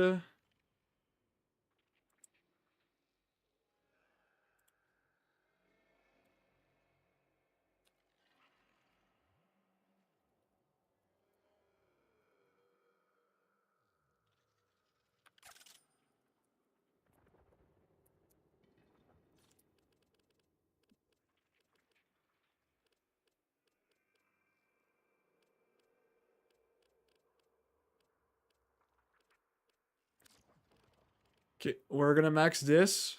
Okay, we're gonna max this.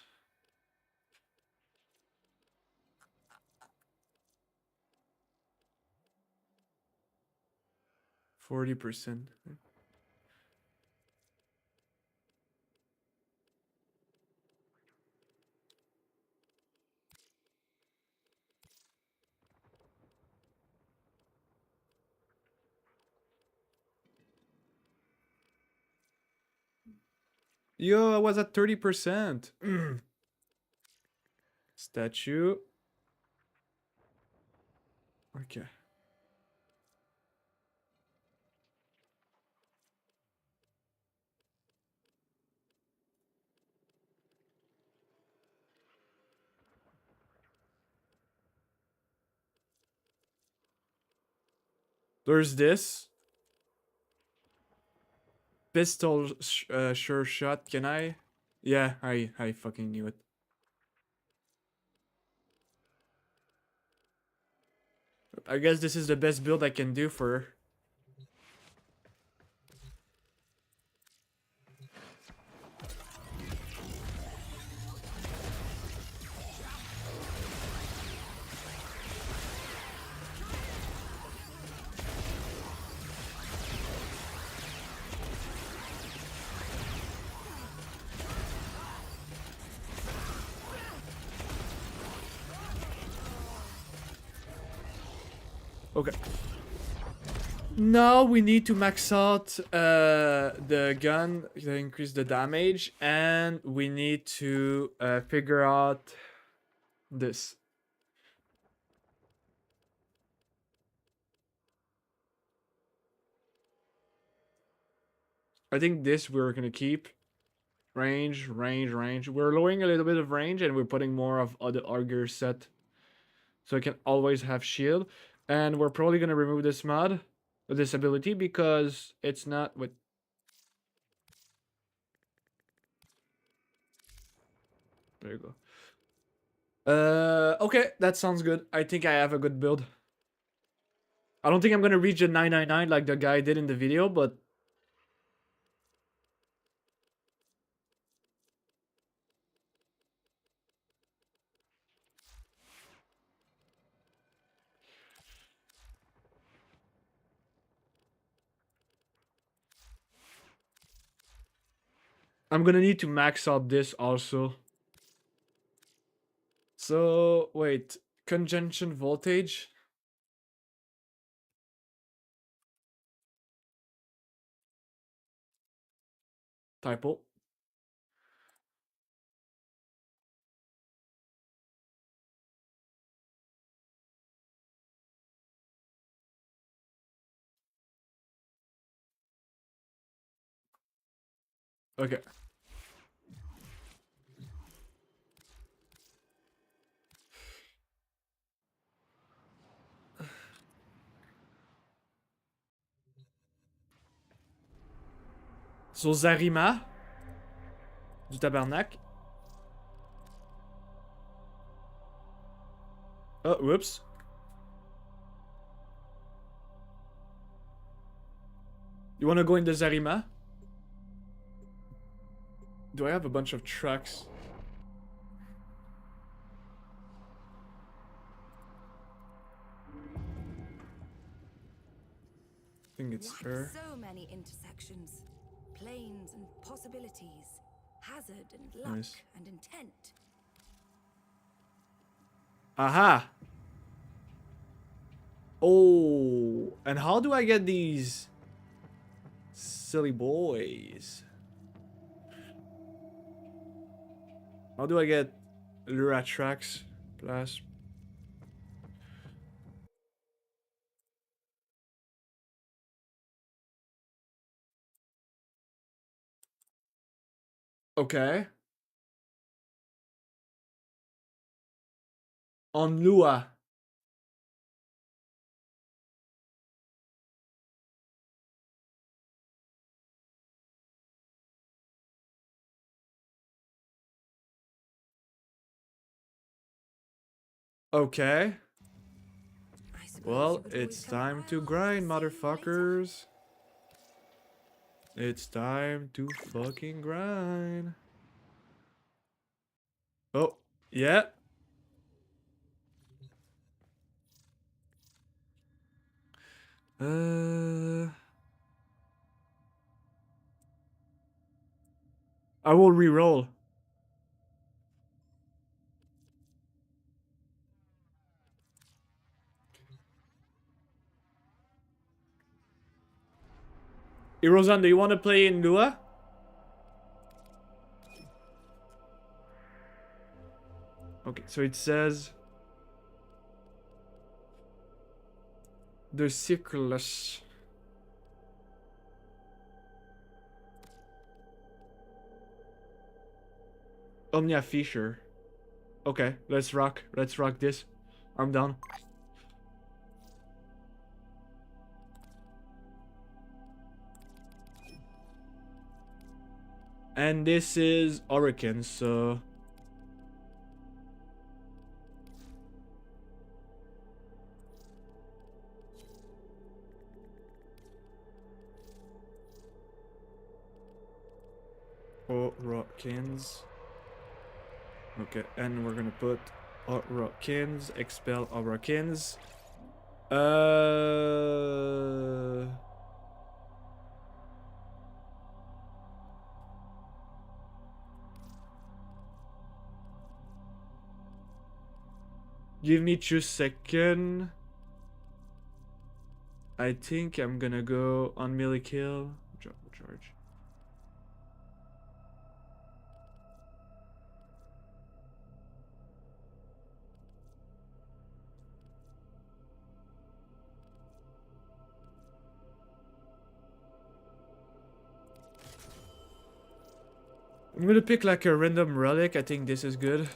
%40. Yo, I was at 30%. Statue. Okay. There's this. Pistol sure shot. Can I? Yeah, I fucking knew it. I guess this is the best build I can do for her. Okay. Now we need to max out the gun to increase the damage, and we need to figure out this. I think this we're gonna keep. Range. We're lowering a little bit of range, and we're putting more of the auger set, so I can always have shield. And we're probably gonna remove this mod, this ability, because it's not what. There you go. Okay, that sounds good. I think I have a good build. I don't think I'm gonna reach a 999 like the guy did in the video, but I'm gonna need to max out this also. So, wait. Conjunction voltage? Typo. Okay. So, Zarima. Du tabarnak. Oh, whoops. You wanna go in the Zarima? Do I have a bunch of trucks? I think it's her. So many intersections, planes and possibilities, hazard and luck Nice. and intent. Aha! Oh, and how do I get these silly boys? How do I get Lura tracks plus? Okay. On Lua. Okay. I suppose Well, you would always it's come time by to all grind, the same later. motherfuckers. It's time to fucking grind. Oh, yeah. I will re-roll. Irozan, do you want to play in Lua? Okay, so it says the Circulus. Omnia Fisher. Okay, let's rock. Let's rock this. I'm down. And this is Hurricane, so... Hurricanes. Okay, and we're gonna put Hurricanes, expel Hurricanes. Give me 2 seconds. I think I'm gonna go on melee kill. Drop the charge. I'm gonna pick like a random relic. I think this is good.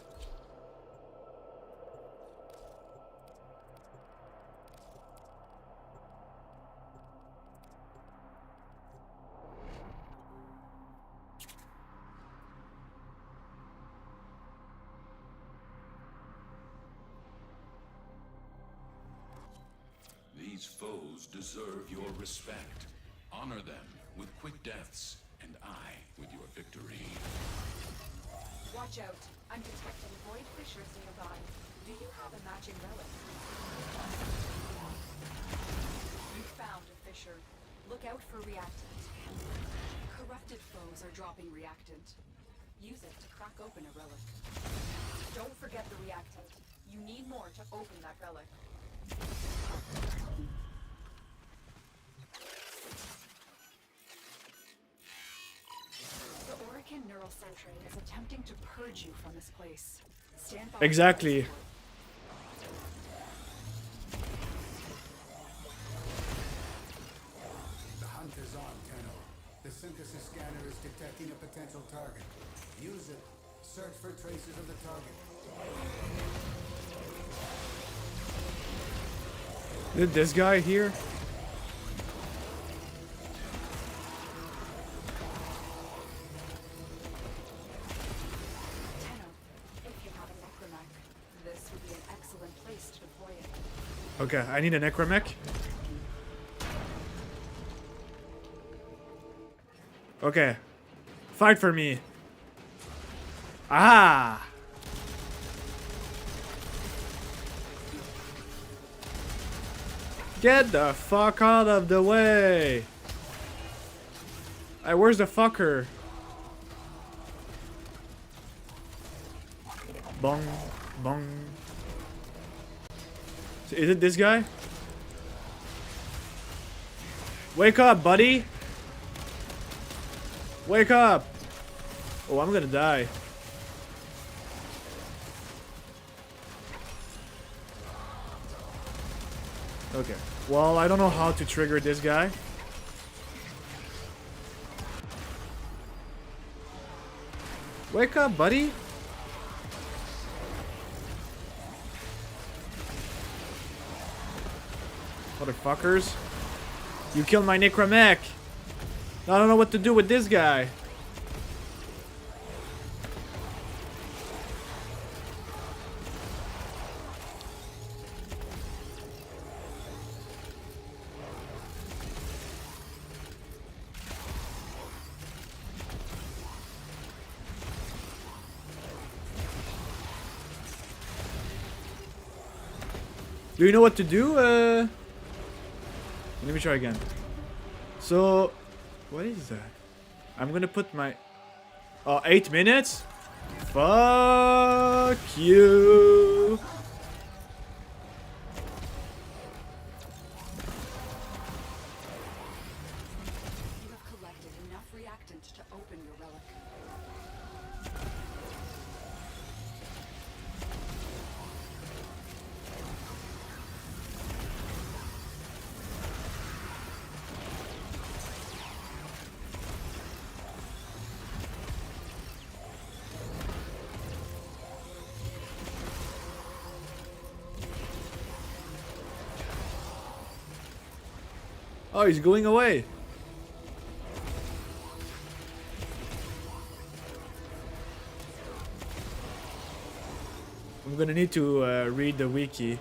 These foes deserve your respect. Honor them with quick deaths, and I with your victory. Watch out. I'm detecting void fissures nearby. Do you have a matching relic? You found a fissure. Look out for reactant. Corrupted foes are dropping reactant. Use it to crack open a relic. Don't forget the reactant. You need more to open that relic. The Orican Neural Centrate is attempting to purge you from this place. Stand by. Exactly. The hunt is on, Tenno. The synthesis scanner is detecting a potential target. Use it. Search for traces of the target. Did this guy here? Tenno, if you have a necromech, this would be an excellent place to deploy it. Okay, I need a necromech. Okay. Fight for me. Ah! Get the fuck out of the way! Hey, where's the fucker? Bong, bong. Is it this guy? Wake up, buddy! Wake up! Oh, I'm gonna die. Okay. Well, I don't know how to trigger this guy. Wake up, buddy! Motherfuckers. You killed my necromech! I don't know what to do with this guy. Do you know what to do? Let me try again. So, what is that? I'm gonna put my... Oh, 8 minutes? Fuck you. You have collected enough reactant to open your relic. Oh, he's going away. I'm gonna need to read the wiki.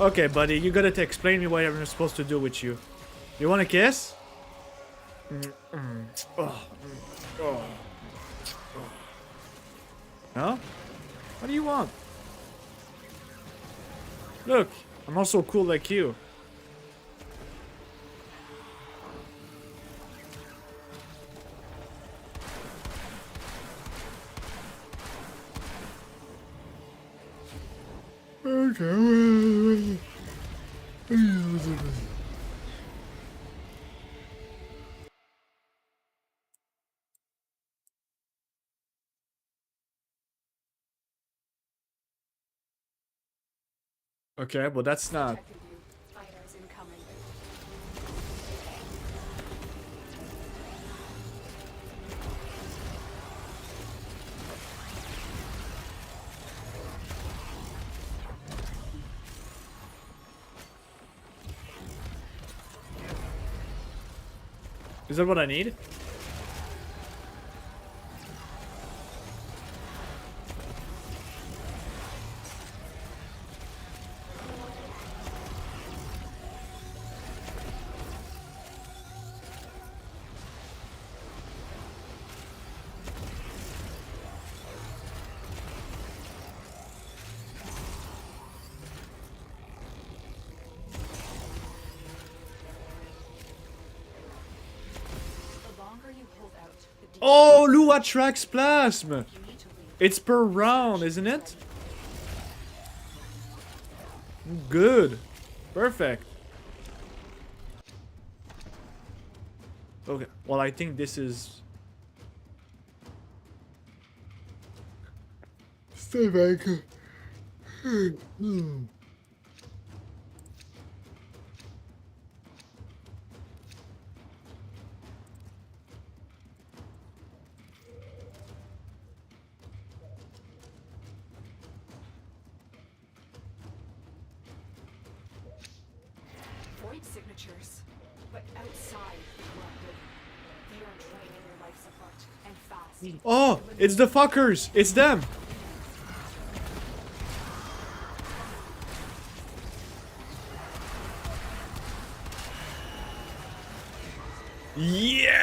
Okay, buddy, you gotta explain me what I'm supposed to do with you. You want a kiss? No? What do you want? Look, I'm also cool like you. Okay. Okay, but that's not... Detected you. Fighters incoming. Is that what I need? The longer you hold out, the deeper Oh, Lou attracts plasma. you need to leave. It's per round, isn't it? Good. Perfect. Okay, well, I think this is... Stay back. Void signatures, but outside the collective. They are draining your life support and fast. Oh, it's the fuckers. It's them. Yeah.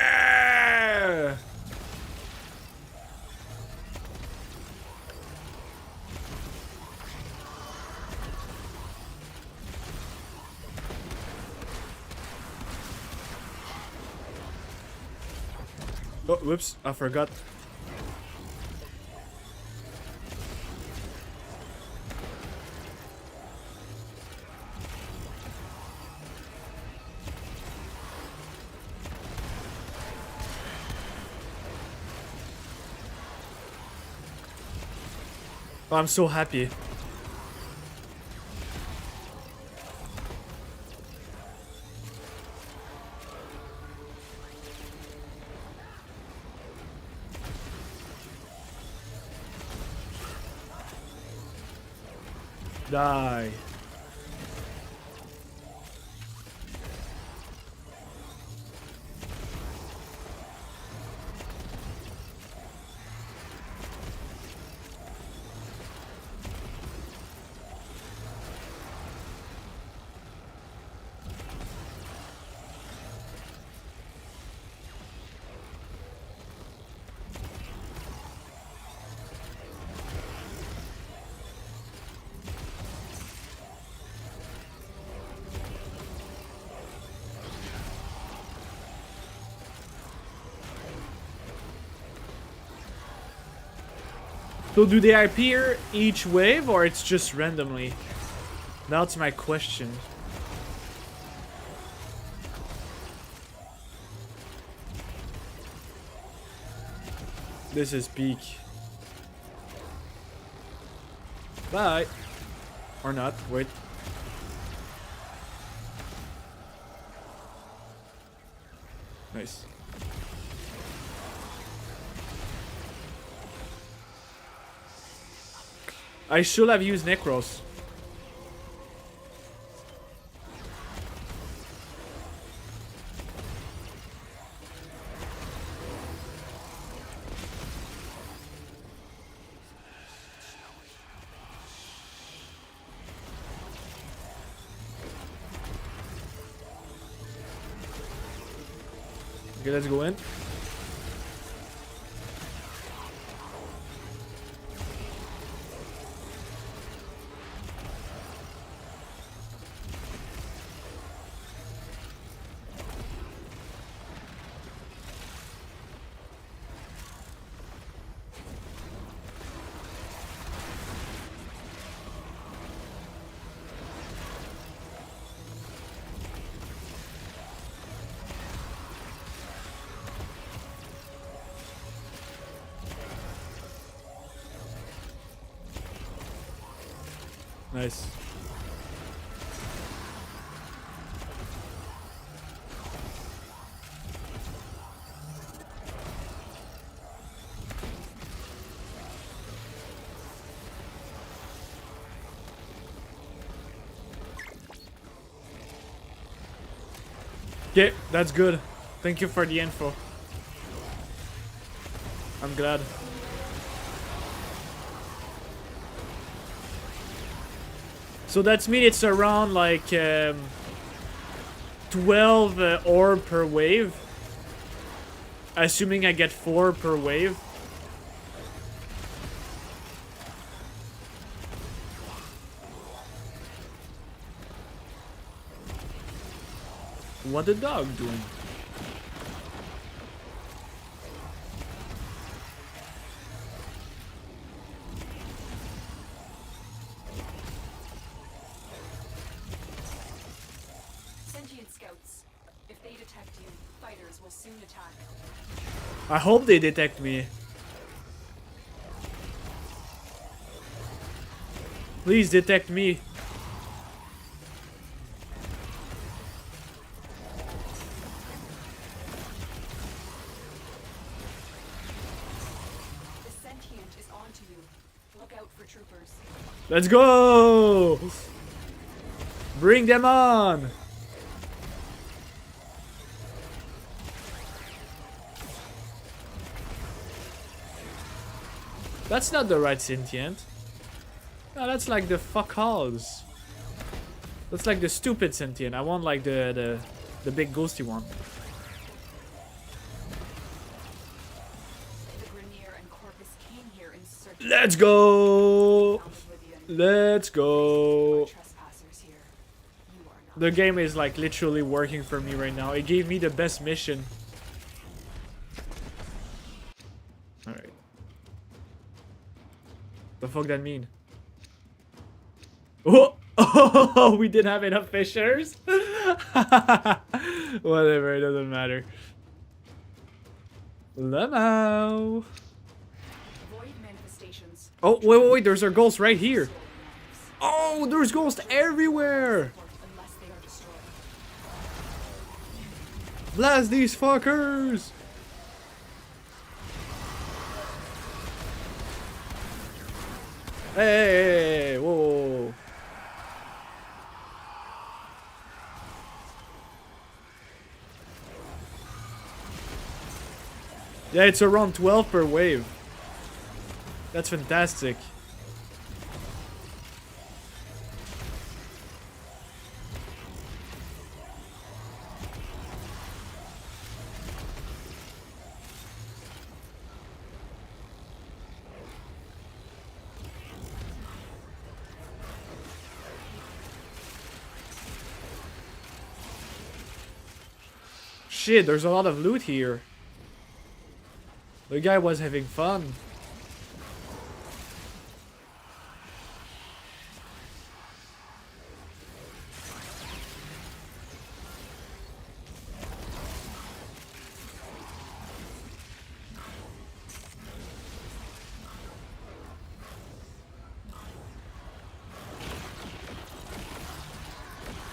Oh, whoops, I forgot. Oh, I'm so happy. Die. So do they appear each wave or it's just randomly? That's my question. This is peak. Bye. Or not, wait. Nice. I should have used Necros. Okay, let's go in. Nice. Okay, that's good. Thank you for the info. I'm glad. So that's mean it's around like 12 orb per wave. Assuming I get 4 per wave. What the dog doing? I hope they detect me. Please detect me. The sentient is onto you. Look out for troopers. Let's go! Bring them on! That's not the right sentient. No, that's like the fuckhogs. That's like the stupid sentient. I want like the big ghosty one. Let's go! Let's go! The game is like literally working for me right now. It gave me the best mission. Alright. The fuck that mean? Oh! Oh, we didn't have enough fishers? Whatever, it doesn't matter. Lemo! Oh, wait, there's our ghosts right here. Oh, there's ghosts everywhere! Blast these fuckers! Hey, whoa. Yeah, it's around 12 per wave. That's fantastic. Shit, there's a lot of loot here. The guy was having fun.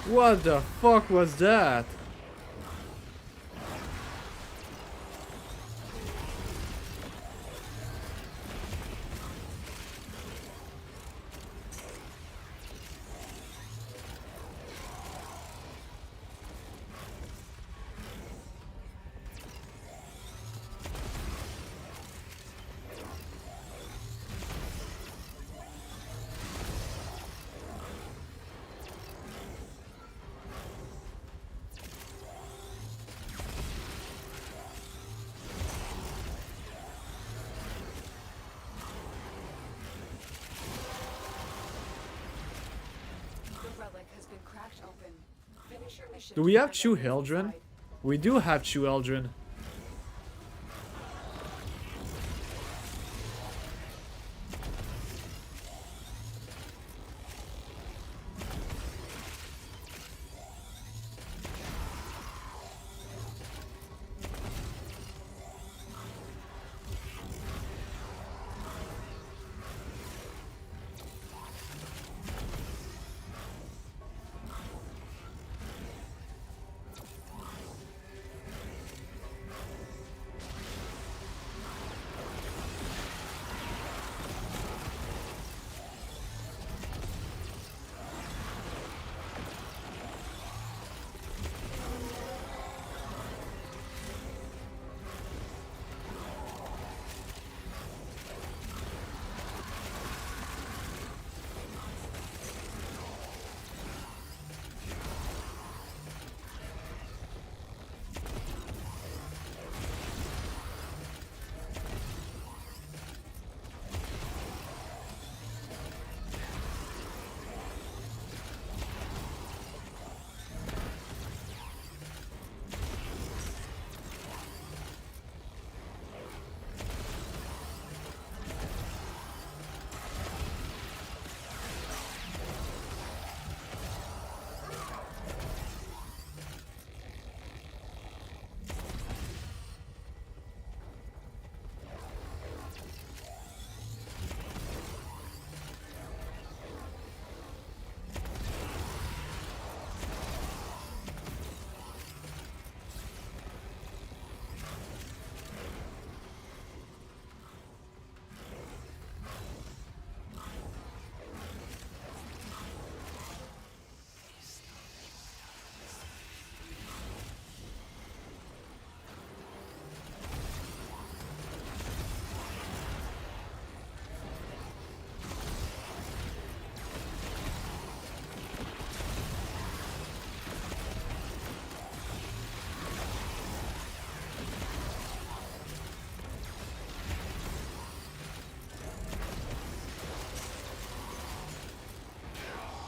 What the fuck was that? The relic has been cracked open. Finish your mission Do we have to two find out what's Eldrin? inside. We do have two Eldrin.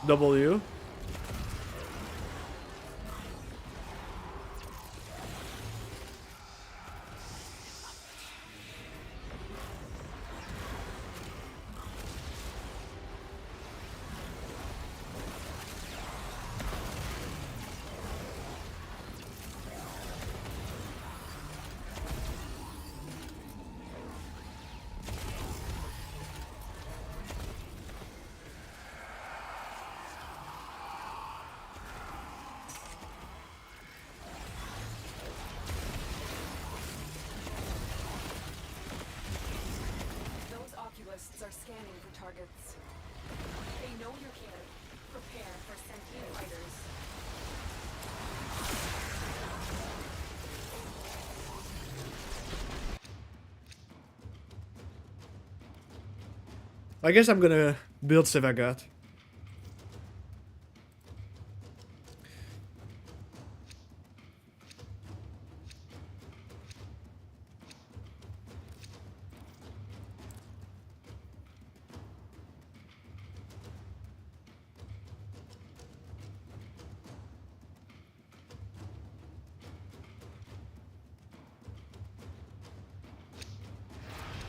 W. Those oculists are scanning for targets. They know you're here. Prepare for sentient fighters. I guess I'm gonna build Sevagot.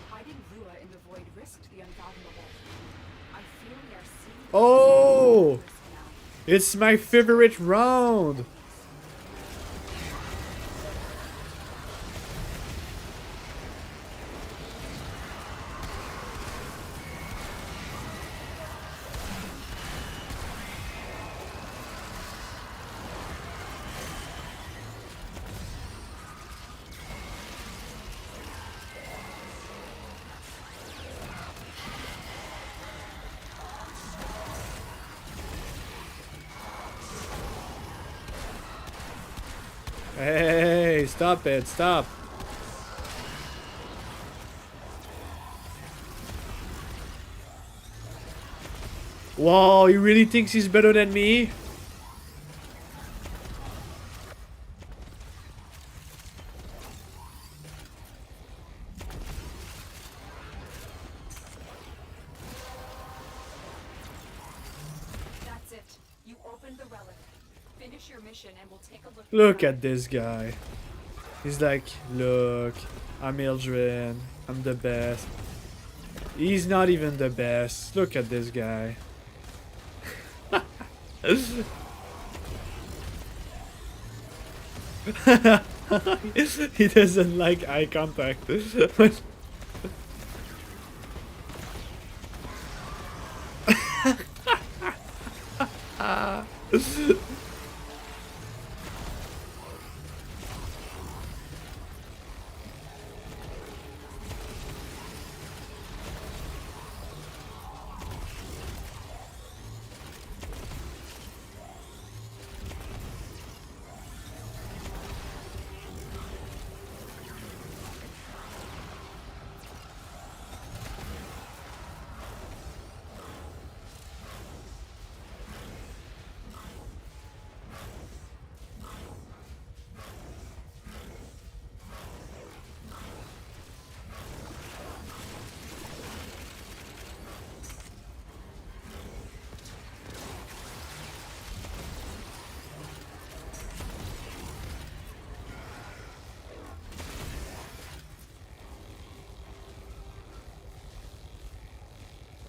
Hiding Lua in the void risked the unfathomable. I feel we are seeing Oh! risk now. It's my favorite round! Hey, stop it, stop. Wow, he really thinks he's better than me? That's it. You opened the relic. Finish your mission and we'll take a look. Look at this guy. He's like, look, I'm Ildren, I'm the best. He's not even the best. Look at this guy. He doesn't like eye contact.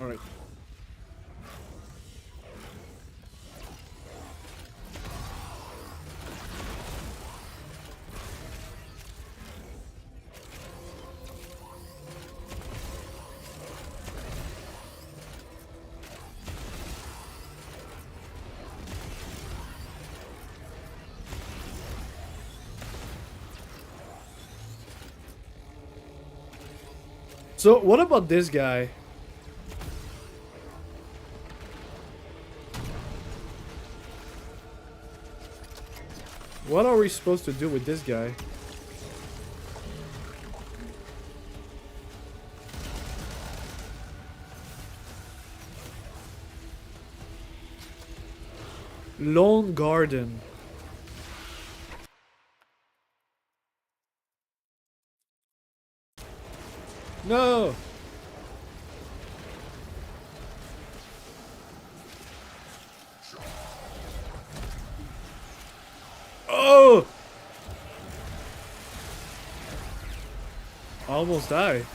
Alright. So, what about this guy? What are we supposed to do with this guy? Lone Garden. No! Oh! Almost died.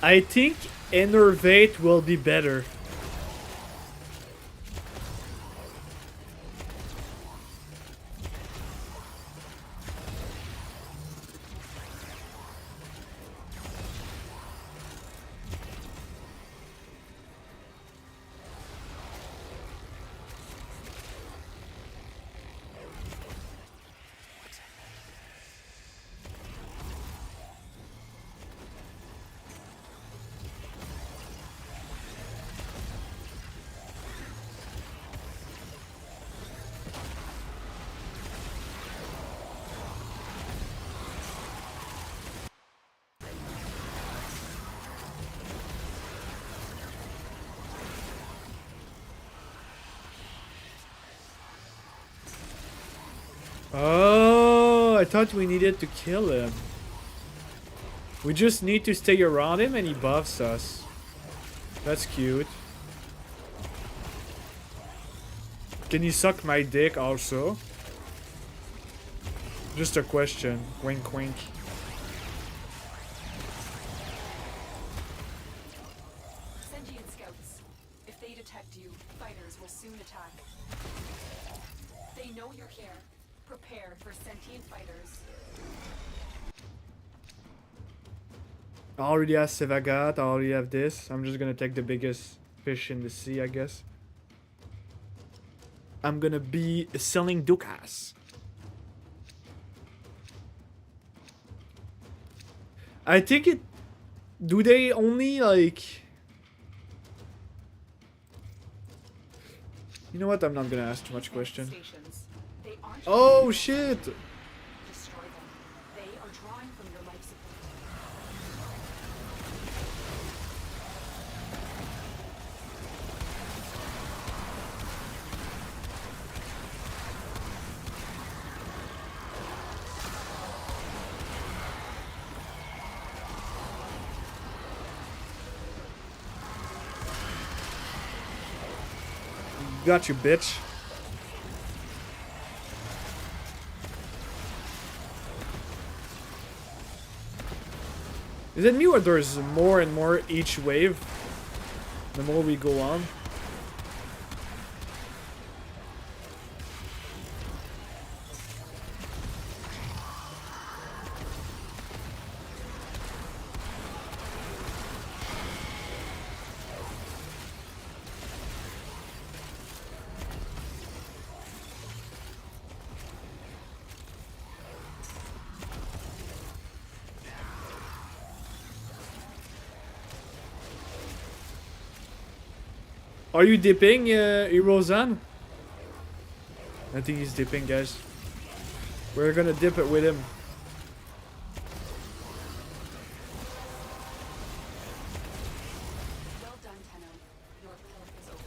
I think Enervate will be better. Oh, I thought we needed to kill him. We just need to stay around him and he buffs us. That's cute. Can you suck my dick also? Just a question. Wink wink. Sentient scouts. If they detect you, fighters will soon attack. They know you're here. Prepare for sentient fighters. I already have Sevagat, I already have this. I'm just gonna take the biggest fish in the sea, I guess. I'm gonna be selling Dukas. I think it... Do they only, like... You know what? I'm not gonna ask too much question. Stations. They aren't Oh, shit! destroy them. They are drawing from your life support. Got you, bitch. Is it me or there's more and more each wave? The more we go on. Are you dipping, Irozan? I think he's dipping, guys. We're gonna dip it with him. Well done, Tenno. Your path is opened.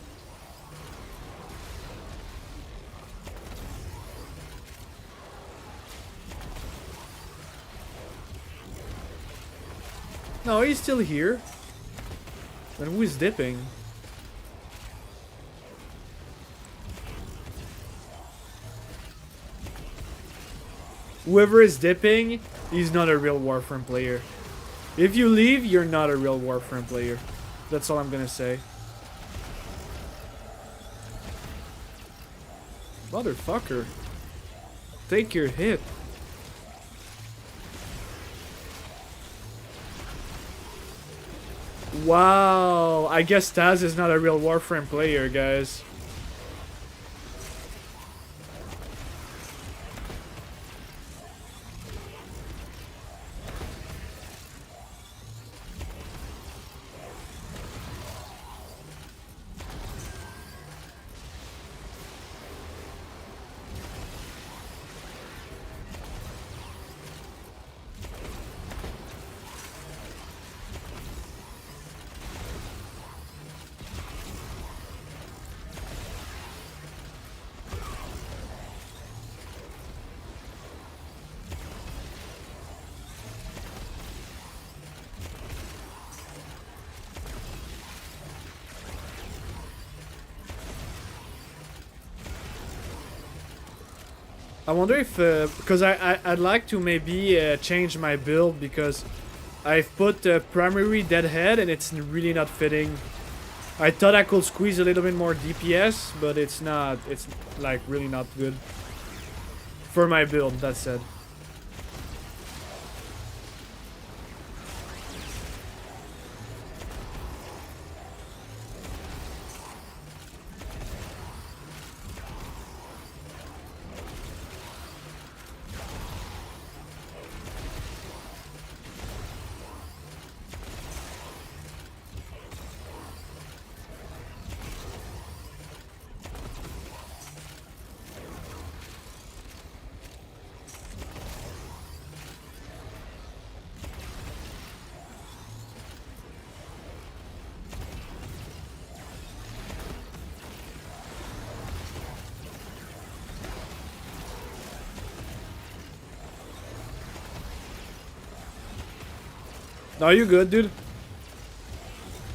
No, he's still here. Then who is dipping? Whoever is dipping, he's not a real Warframe player. If you leave, you're not a real Warframe player. That's all I'm gonna say. Motherfucker. Take your hit. Wow. I guess Taz is not a real Warframe player, guys. I wonder if, because I'd like to maybe change my build because I've put primary deadhead and it's really not fitting. I thought I could squeeze a little bit more DPS, but it's not, it's like really not good for my build, that said. No, you good, dude.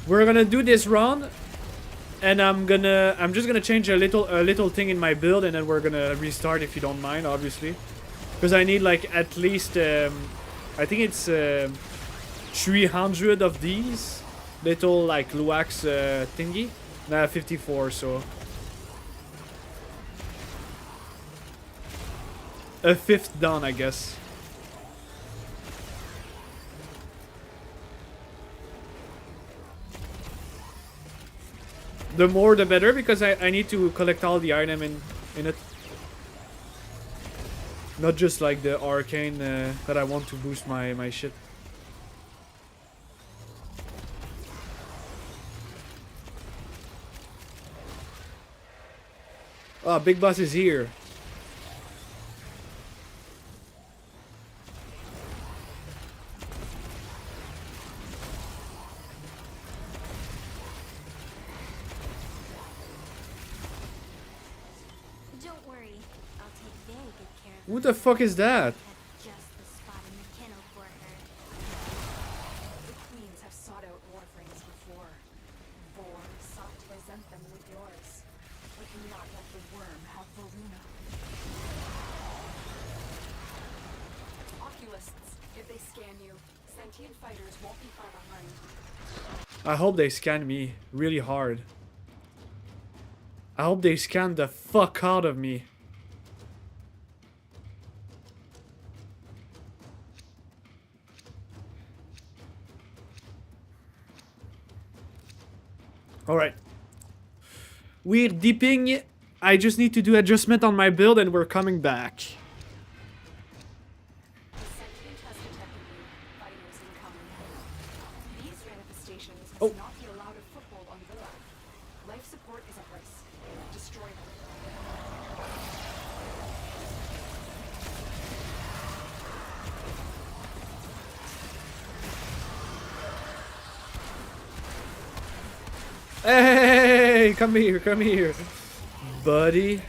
We're gonna do this run, and I'm just gonna change a little thing in my build, and then we're gonna restart if you don't mind, obviously, because I need like at least I think it's 300 of these little like Luax thingy. Nah, 54, so a fifth done, I guess. The more the better, because I need to collect all the item in it. Not just like the arcane that I want to boost my shit. Oh, Big Boss is here. Don't worry, I'll take very good care of Who the fuck is that? just the spot in the kennel for her. The queens have sought out Warframes before. Vor sought to present them with yours. But do not let the worm have Varuna. Oculists, if they scan you, sentient fighters won't be far behind. I hope they scan me really hard. I hope they scan the fuck out of me. Alright. We're dipping. I just need to do adjustment on my build and we're coming back. The sentient has detected you. Fighters incoming. These manifestations must not be allowed a foothold on Villa. Life support is a price. Destroy them. Hey, come here, buddy.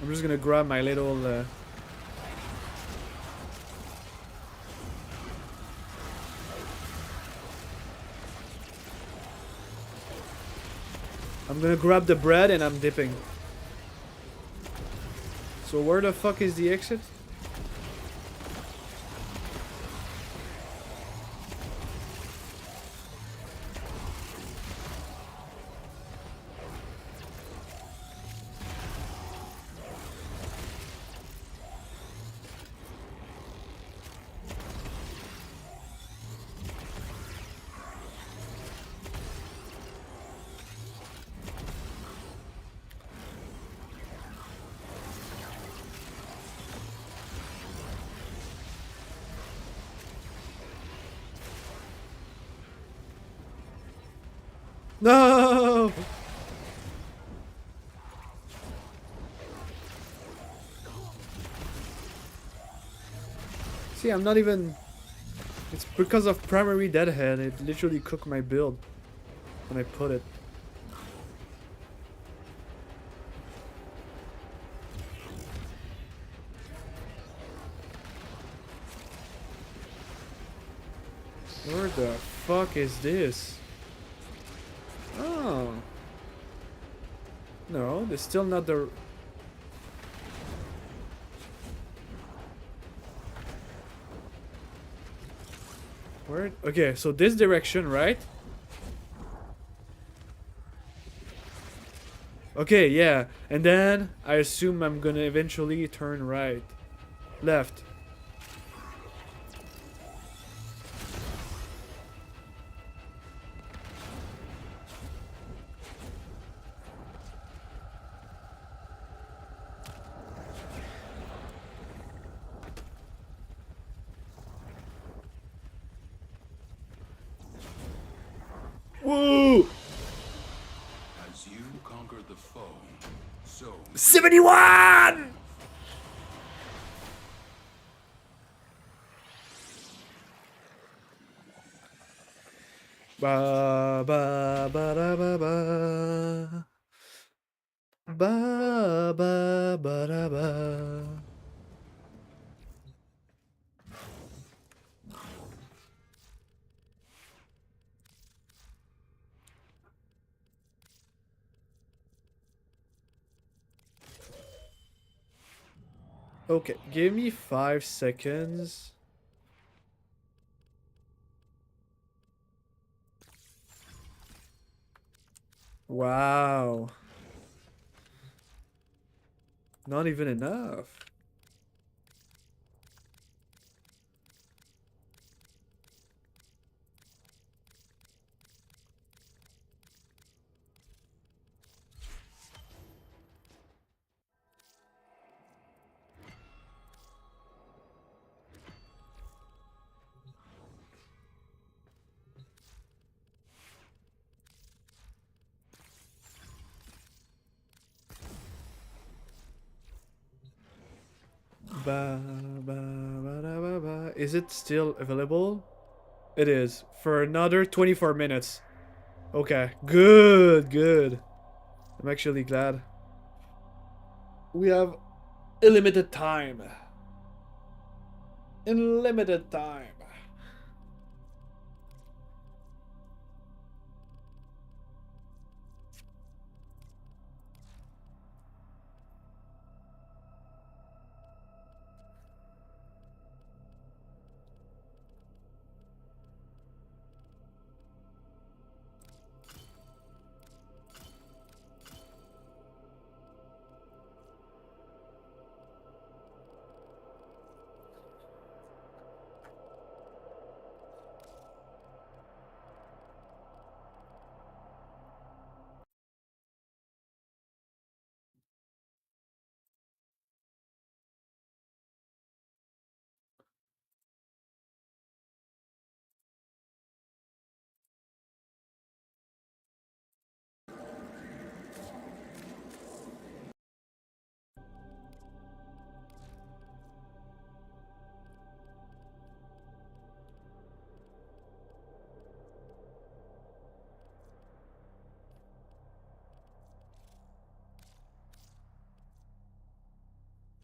I'm just gonna grab my little I'm gonna grab the bread and I'm dipping. So where the fuck is the exit? No! See, I'm not even... It's because of primary deadhead. It literally cooked my build when I put it. Where the fuck is this? Oh. No, there's still not the... Where? Okay, so this direction, right? Okay, yeah. And then I assume I'm gonna eventually turn right. Left. Woo! As you conquer the foe, so 71! Ba ba ba da ba ba. Ba ba ba da ba. Okay, give me 5 seconds. Wow. Not even enough. Ba, ba, ba, da, ba, ba. Is it still available? It is. For another 24 minutes. Okay. Good, good. I'm actually glad. We have limited time. In limited time.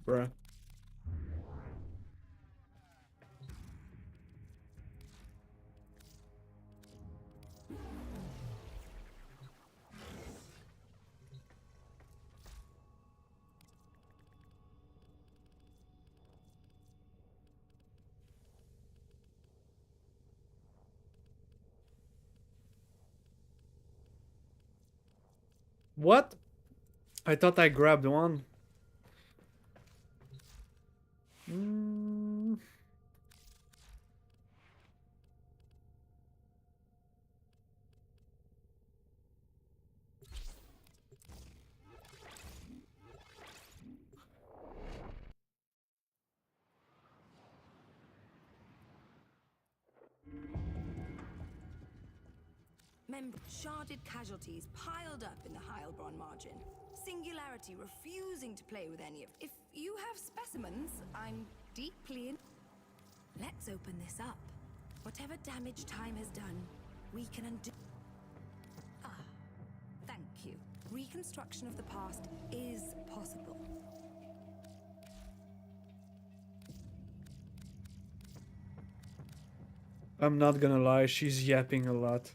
Bruh. What? I thought I grabbed one. Mm. Sharded casualties piled up in the Heilbronn margin. Singularity refusing to play with any of. If you have specimens, I'm deeply in. Let's open this up. Whatever damage time has done, we can undo. Ah, thank you. Reconstruction of the past is possible. I'm not gonna lie, she's yapping a lot.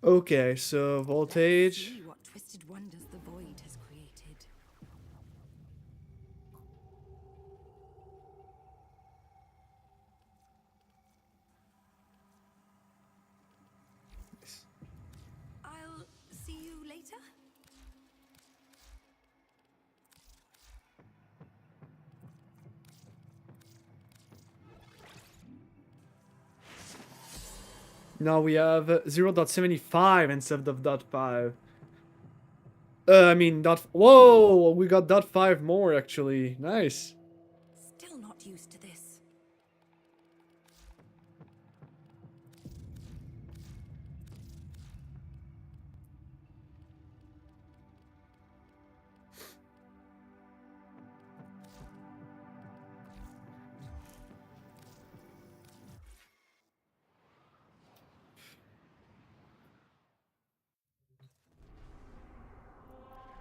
Okay, so voltage. See what twisted wonders the void has created. I'll see you later. Now we have 0.75 instead of .5. I mean, whoa, we got .5 more, actually. Nice. Still not used to this.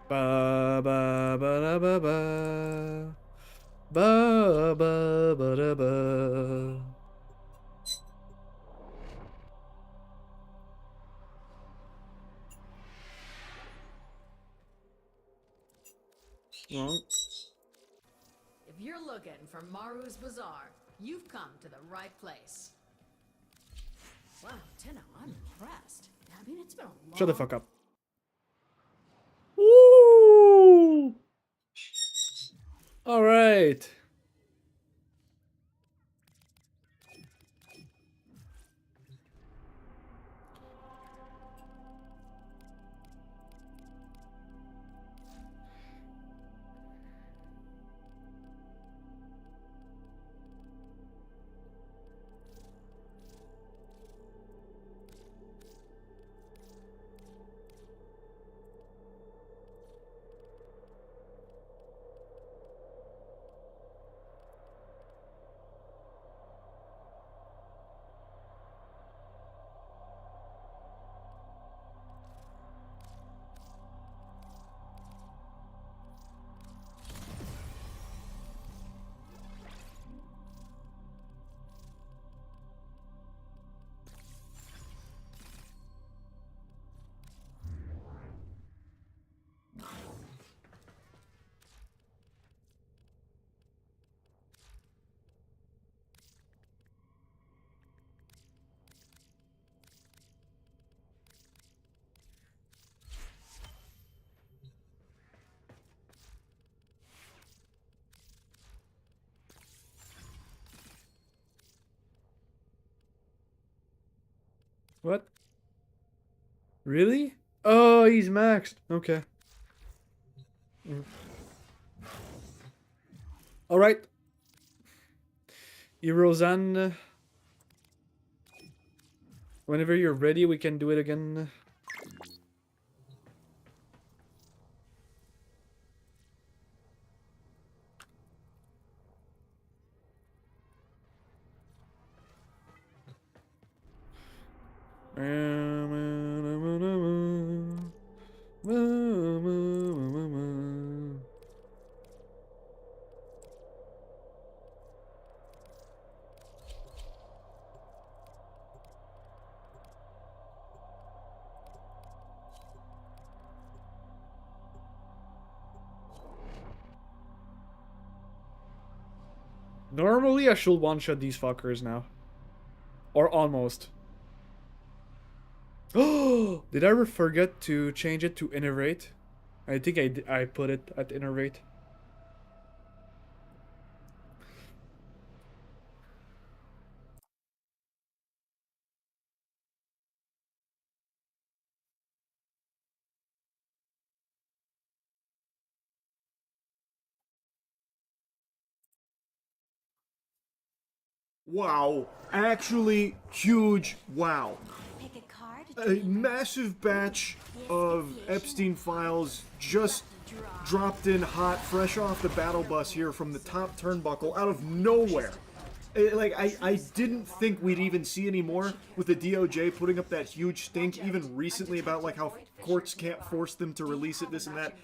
Ba ba ba da ba ba. Ba ba ba da ba. Wrong. If you're looking for Maru's Bazaar, you've come to the right place. Wow, Tenno, I'm impressed. I mean, it's been a long... Shut the fuck up. Woo! All right. What? Really? Oh, he's maxed. Okay. All right. Eurozan. Whenever you're ready, we can do it again. Normally, I should one-shot these fuckers now. Or almost. Oh, did I ever forget to change it to iterate? I think I put it at iterate. Wow. Actually, huge wow. Pick a card. A massive batch of Epstein files just dropped in hot, fresh off the battle bus here from the top turnbuckle out of nowhere. I didn't think we'd even see any more with the DOJ putting up that huge stink even recently about like how courts can't force them to release it, this and that.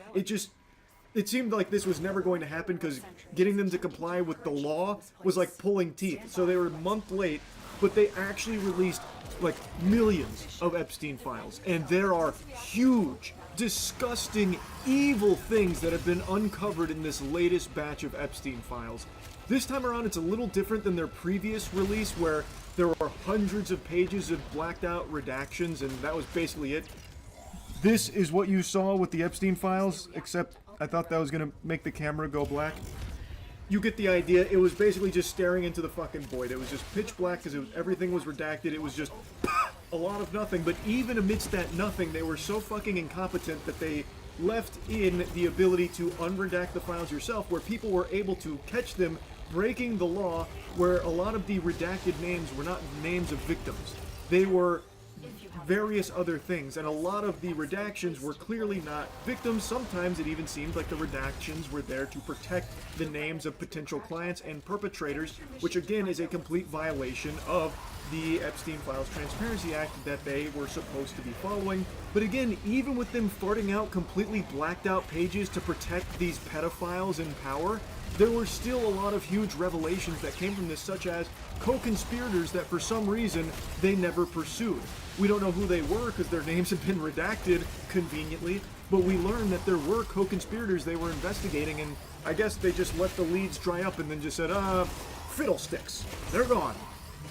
It seemed like this was never going to happen because getting them to comply with the law was like pulling teeth. So they were a month late, but they actually released like millions of Epstein files. And there are huge, disgusting, evil things that have been uncovered in this latest batch of Epstein files. This time around, it's a little different than their previous release where there were hundreds of pages of blacked out redactions and that was basically it. This is what you saw with the Epstein files, except I thought that was going to make the camera go black. You get the idea. It was basically just staring into the fucking void. It was just pitch black because everything was redacted. It was just a lot of nothing. But even amidst that nothing, they were so fucking incompetent that they left in the ability to unredact the files yourself, where people were able to catch them breaking the law, where a lot of the redacted names were not names of victims. They were various other things, and a lot of the redactions were clearly not victims. Sometimes it even seemed like the redactions were there to protect the names of potential clients and perpetrators, which again is a complete violation of the Epstein Files Transparency Act that they were supposed to be following. But again, even with them farting out completely blacked out pages to protect these pedophiles in power, there were still a lot of huge revelations that came from this, such as co-conspirators that for some reason they never pursued. We don't know who they were because their names have been redacted conveniently, but we learned that there were co-conspirators they were investigating, and I guess they just let the leads dry up and then just said, fiddlesticks, they're gone.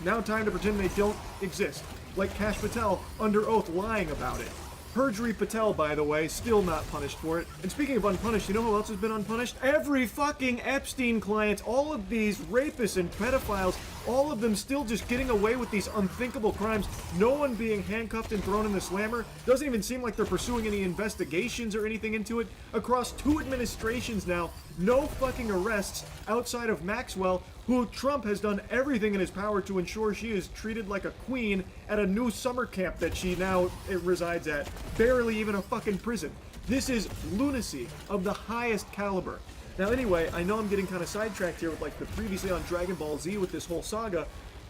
Now time to pretend they don't exist. Like Cash Patel under oath lying about it. Perjury Patel, by the way, still not punished for it. And speaking of unpunished, you know who else has been unpunished? Every fucking Epstein client, all of these rapists and pedophiles, all of them still just getting away with these unthinkable crimes. No one being handcuffed and thrown in the slammer. Doesn't even seem like they're pursuing any investigations or anything into it. Across 2 administrations now, no fucking arrests outside of Maxwell, who Trump has done everything in his power to ensure she is treated like a queen at a new summer camp that she now resides at. Barely even a fucking prison. This is lunacy of the highest caliber. Now anyway, I know I'm getting kind of sidetracked here with like the previously on Dragon Ball Z with this whole saga.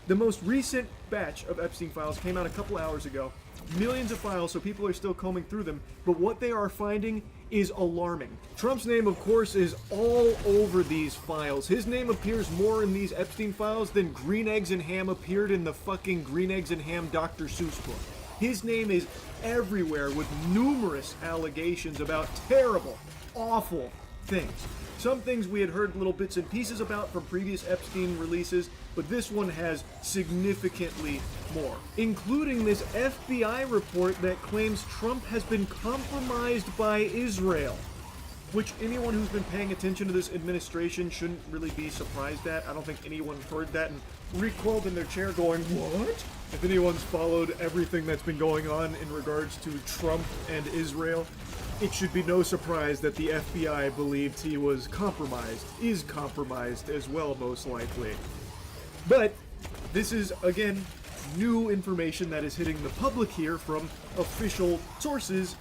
The most recent batch of Epstein files came out a couple hours ago. Millions of files, so people are still combing through them, but what they are finding is alarming. Trump's name, of course, is all over these files. His name appears more in these Epstein files than Green Eggs and Ham appeared in the fucking Green Eggs and Ham Dr. Seuss book. His name is everywhere with numerous allegations about terrible, awful things. Some things we had heard little bits and pieces about from previous Epstein releases, but this one has significantly more, including this FBI report that claims Trump has been compromised by Israel, which anyone who's been paying attention to this administration shouldn't really be surprised at. I don't think anyone heard that and recoiled in their chair going, what? If anyone's followed everything that's been going on in regards to Trump and Israel, it should be no surprise that the FBI believed he was compromised, is compromised as well, most likely. But this is, again, new information that is hitting the public here from official sources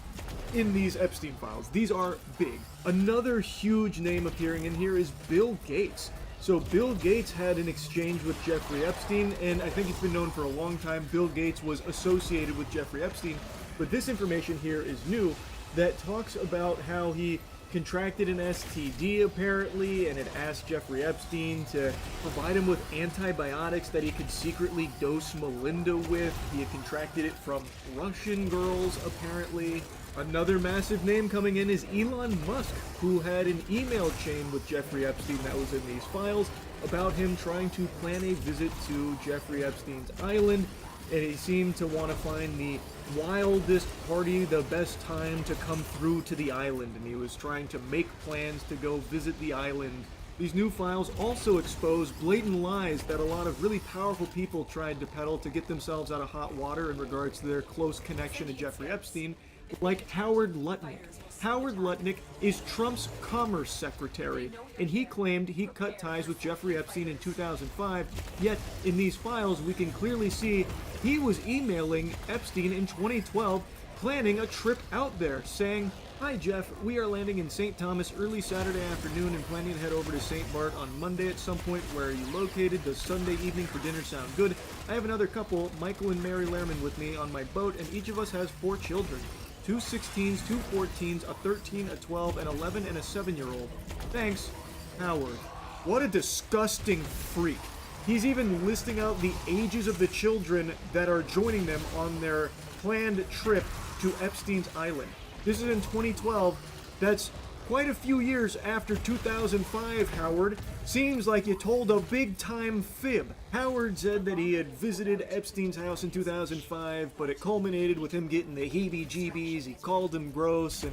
in these Epstein files. These are big. Another huge name appearing in here is Bill Gates. So Bill Gates had an exchange with Jeffrey Epstein, and I think it's been known for a long time Bill Gates was associated with Jeffrey Epstein, but this information here is new that talks about how he contracted an STD apparently and had asked Jeffrey Epstein to provide him with antibiotics that he could secretly dose Melinda with. He had contracted it from Russian girls apparently. Another massive name coming in is Elon Musk, who had an email chain with Jeffrey Epstein that was in these files about him trying to plan a visit to Jeffrey Epstein's island, and he seemed to want to find the wildest party, the best time to come through to the island, and he was trying to make plans to go visit the island. These new files also expose blatant lies that a lot of really powerful people tried to peddle to get themselves out of hot water in regards to their close connection to Jeffrey Epstein, like Howard Lutnick. Howard Lutnick is Trump's commerce secretary, and he claimed he cut ties with Jeffrey Epstein in 2005, yet in these files we can clearly see he was emailing Epstein in 2012, planning a trip out there, saying, "Hi Jeff, we are landing in St. Thomas early Saturday afternoon and planning to head over to St. Bart on Monday at some point. Where are you located? Does Sunday evening for dinner sound good? I have another couple, Michael and Mary Lehrman, with me on my boat, and each of us has 4 children. 2 16s, 2 14s, a 13, a 12, an 11, and a 7-year-old. Thanks, Howard." What a disgusting freak. He's even listing out the ages of the children that are joining them on their planned trip to Epstein's island. This is in 2012. That's quite a few years after 2005, Howard. Seems like you told a big-time fib. Howard said that he had visited Epstein's house in 2005, but it culminated with him getting the heebie-jeebies. He called him gross and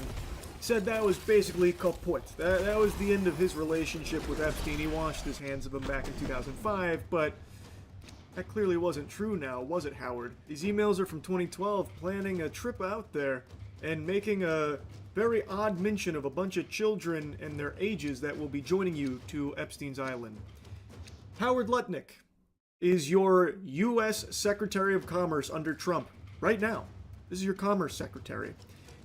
said that was basically kaput. That was the end of his relationship with Epstein. He washed his hands of him back in 2005, but that clearly wasn't true now, was it, Howard? These emails are from 2012, planning a trip out there and making a very odd mention of a bunch of children and their ages that will be joining you to Epstein's Island. Howard Lutnick is your U.S. Secretary of Commerce under Trump right now. This is your Commerce Secretary.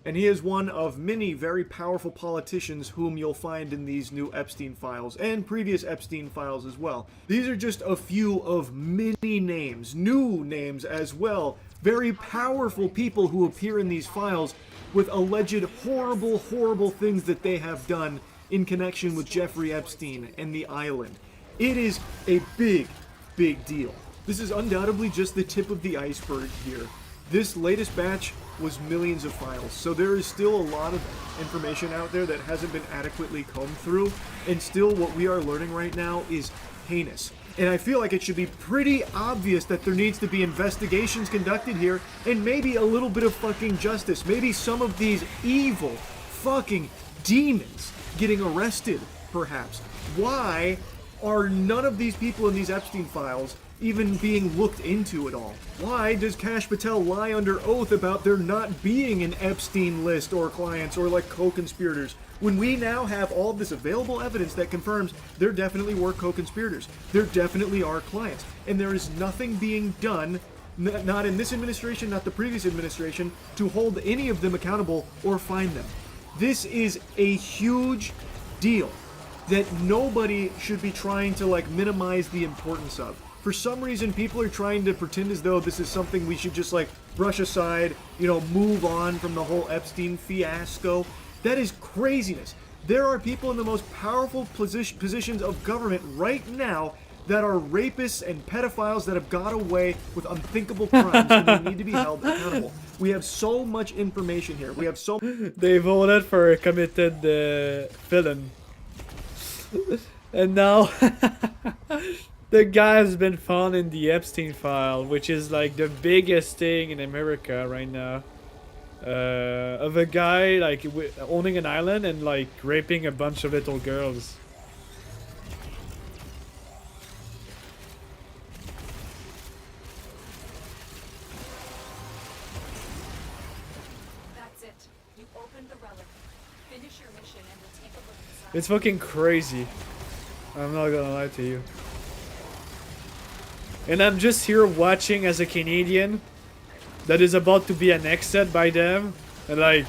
And he is one of many very powerful politicians whom you'll find in these new Epstein files, and previous Epstein files as well. These are just a few of many names, new names as well, very powerful people who appear in these files with alleged horrible, horrible things that they have done in connection with Jeffrey Epstein and the island. It is a big, big deal. This is undoubtedly just the tip of the iceberg here. This latest batch was millions of files, so there is still a lot of information out there that hasn't been adequately combed through, and still what we are learning right now is heinous. And I feel like it should be pretty obvious that there needs to be investigations conducted here, and maybe a little bit of fucking justice. Maybe some of these evil fucking demons getting arrested, perhaps. Why are none of these people in these Epstein files even being looked into at all? Why does Kash Patel lie under oath about there not being an Epstein list or clients or like co-conspirators when we now have all of this available evidence that confirms there definitely were co-conspirators, there definitely are clients, and there is nothing being done, not in this administration, not the previous administration, to hold any of them accountable or find them. This is a huge deal that nobody should be trying to like minimize the importance of. For some reason, people are trying to pretend as though this is something we should just like brush aside, you know, move on from the whole Epstein fiasco. That is craziness. There are people in the most powerful positions of government right now that are rapists and pedophiles that have got away with unthinkable crimes and they need to be held accountable. We have so much information here. We have so... They voted for a committed villain. And now... The guy has been found in the Epstein file, which is like the biggest thing in America right now. Of a guy like owning an island and like raping a bunch of little girls. That's it. You opened the relic. Finish your mission and we'll take a look inside. It's fucking crazy. I'm not gonna lie to you. And I'm just here watching as a Canadian that is about to be annexed by them. And like,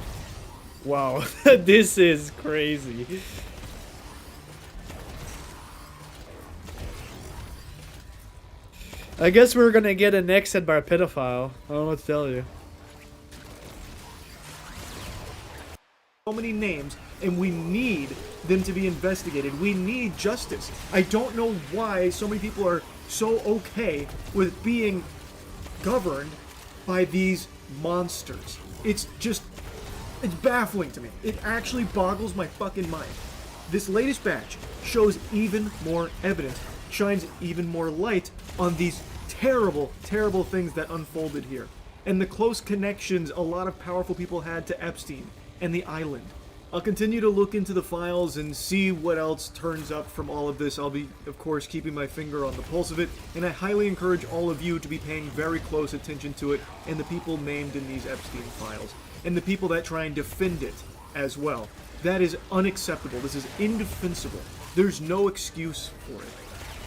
wow, this is crazy. I guess we're gonna get annexed by a pedophile. I don't know what to tell you. So many names, and we need them to be investigated. We need justice. I don't know why so many people are so okay with being governed by these monsters. It's baffling to me. It actually boggles my fucking mind. This latest batch shows even more evidence, shines even more light on these terrible, terrible things that unfolded here, and the close connections a lot of powerful people had to Epstein and the island. I'll continue to look into the files and see what else turns up from all of this. I'll be, of course, keeping my finger on the pulse of it, and I highly encourage all of you to be paying very close attention to it and the people named in these Epstein files, and the people that try and defend it as well. That is unacceptable. This is indefensible. There's no excuse for it.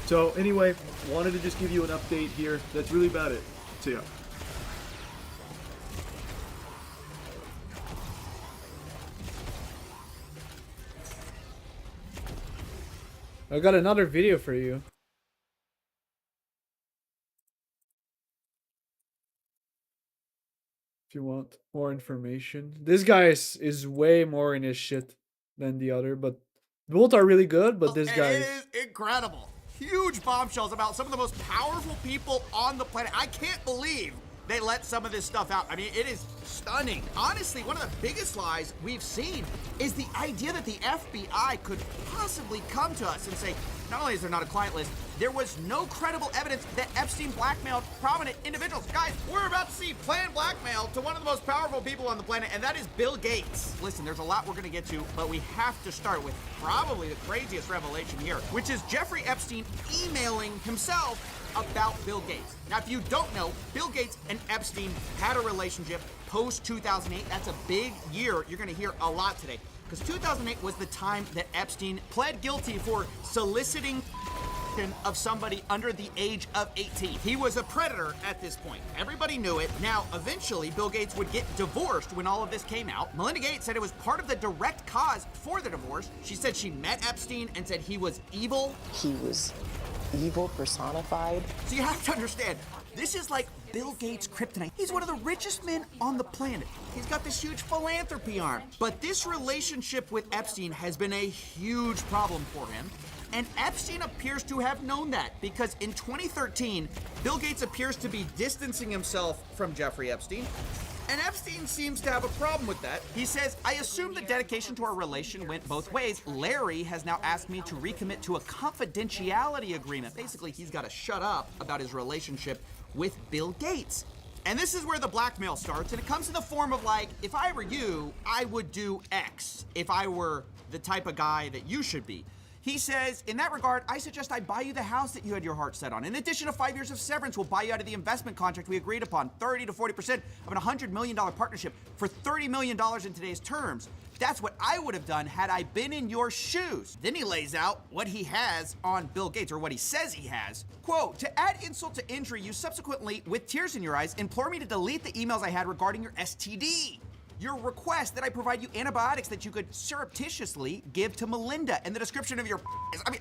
So anyway, wanted to just give you an update here. That's really about it. See ya. I got another video for you. If you want more information. This guy is way more in his shit than the other, but both are really good, but this guy is incredible. Huge bombshells about some of the most powerful people on the planet. I can't believe they let some of this stuff out. I mean, it is stunning. Honestly, one of the biggest lies we've seen is the idea that the FBI could possibly come to us and say, not only is there not a client list, there was no credible evidence that Epstein blackmailed prominent individuals. Guys, we're about to see planned blackmail to one of the most powerful people on the planet, and that is Bill Gates. Listen, there's a lot we're gonna get to, but we have to start with probably the craziest revelation here, which is Jeffrey Epstein emailing himself about Bill Gates. Now, if you don't know, Bill Gates and Epstein had a relationship post 2008. That's a big year. You're going to hear a lot today. Because 2008 was the time that Epstein pled guilty for soliciting of somebody under the age of 18. He was a predator at this point. Everybody knew it. Now, eventually, Bill Gates would get divorced when all of this came out. Melinda Gates said it was part of the direct cause for the divorce. She said she met Epstein and said he was evil. He was evil personified. So you have to understand, this is like Bill Gates' kryptonite. He's one of the richest men on the planet. He's got this huge philanthropy arm. But this relationship with Epstein has been a huge problem for him. And Epstein appears to have known that because in 2013, Bill Gates appears to be distancing himself from Jeffrey Epstein. And Epstein seems to have a problem with that. He says, I assume the dedication to our relation went both ways. Larry has now asked me to recommit to a confidentiality agreement. Basically, he's got to shut up about his relationship with Bill Gates. And this is where the blackmail starts, and it comes in the form of like, if I were you, I would do X if I were the type of guy that you should be. He says, in that regard, I suggest I buy you the house that you had your heart set on. In addition to 5 years of severance, we'll buy you out of the investment contract we agreed upon, 30 to 40% of an $100 million partnership for $30 million in today's terms. That's what I would have done had I been in your shoes. Then he lays out what he has on Bill Gates, or what he says he has. Quote, to add insult to injury, you subsequently, with tears in your eyes, implore me to delete the emails I had regarding your STD. Your request that I provide you antibiotics that you could surreptitiously give to Melinda, and the description of your I mean,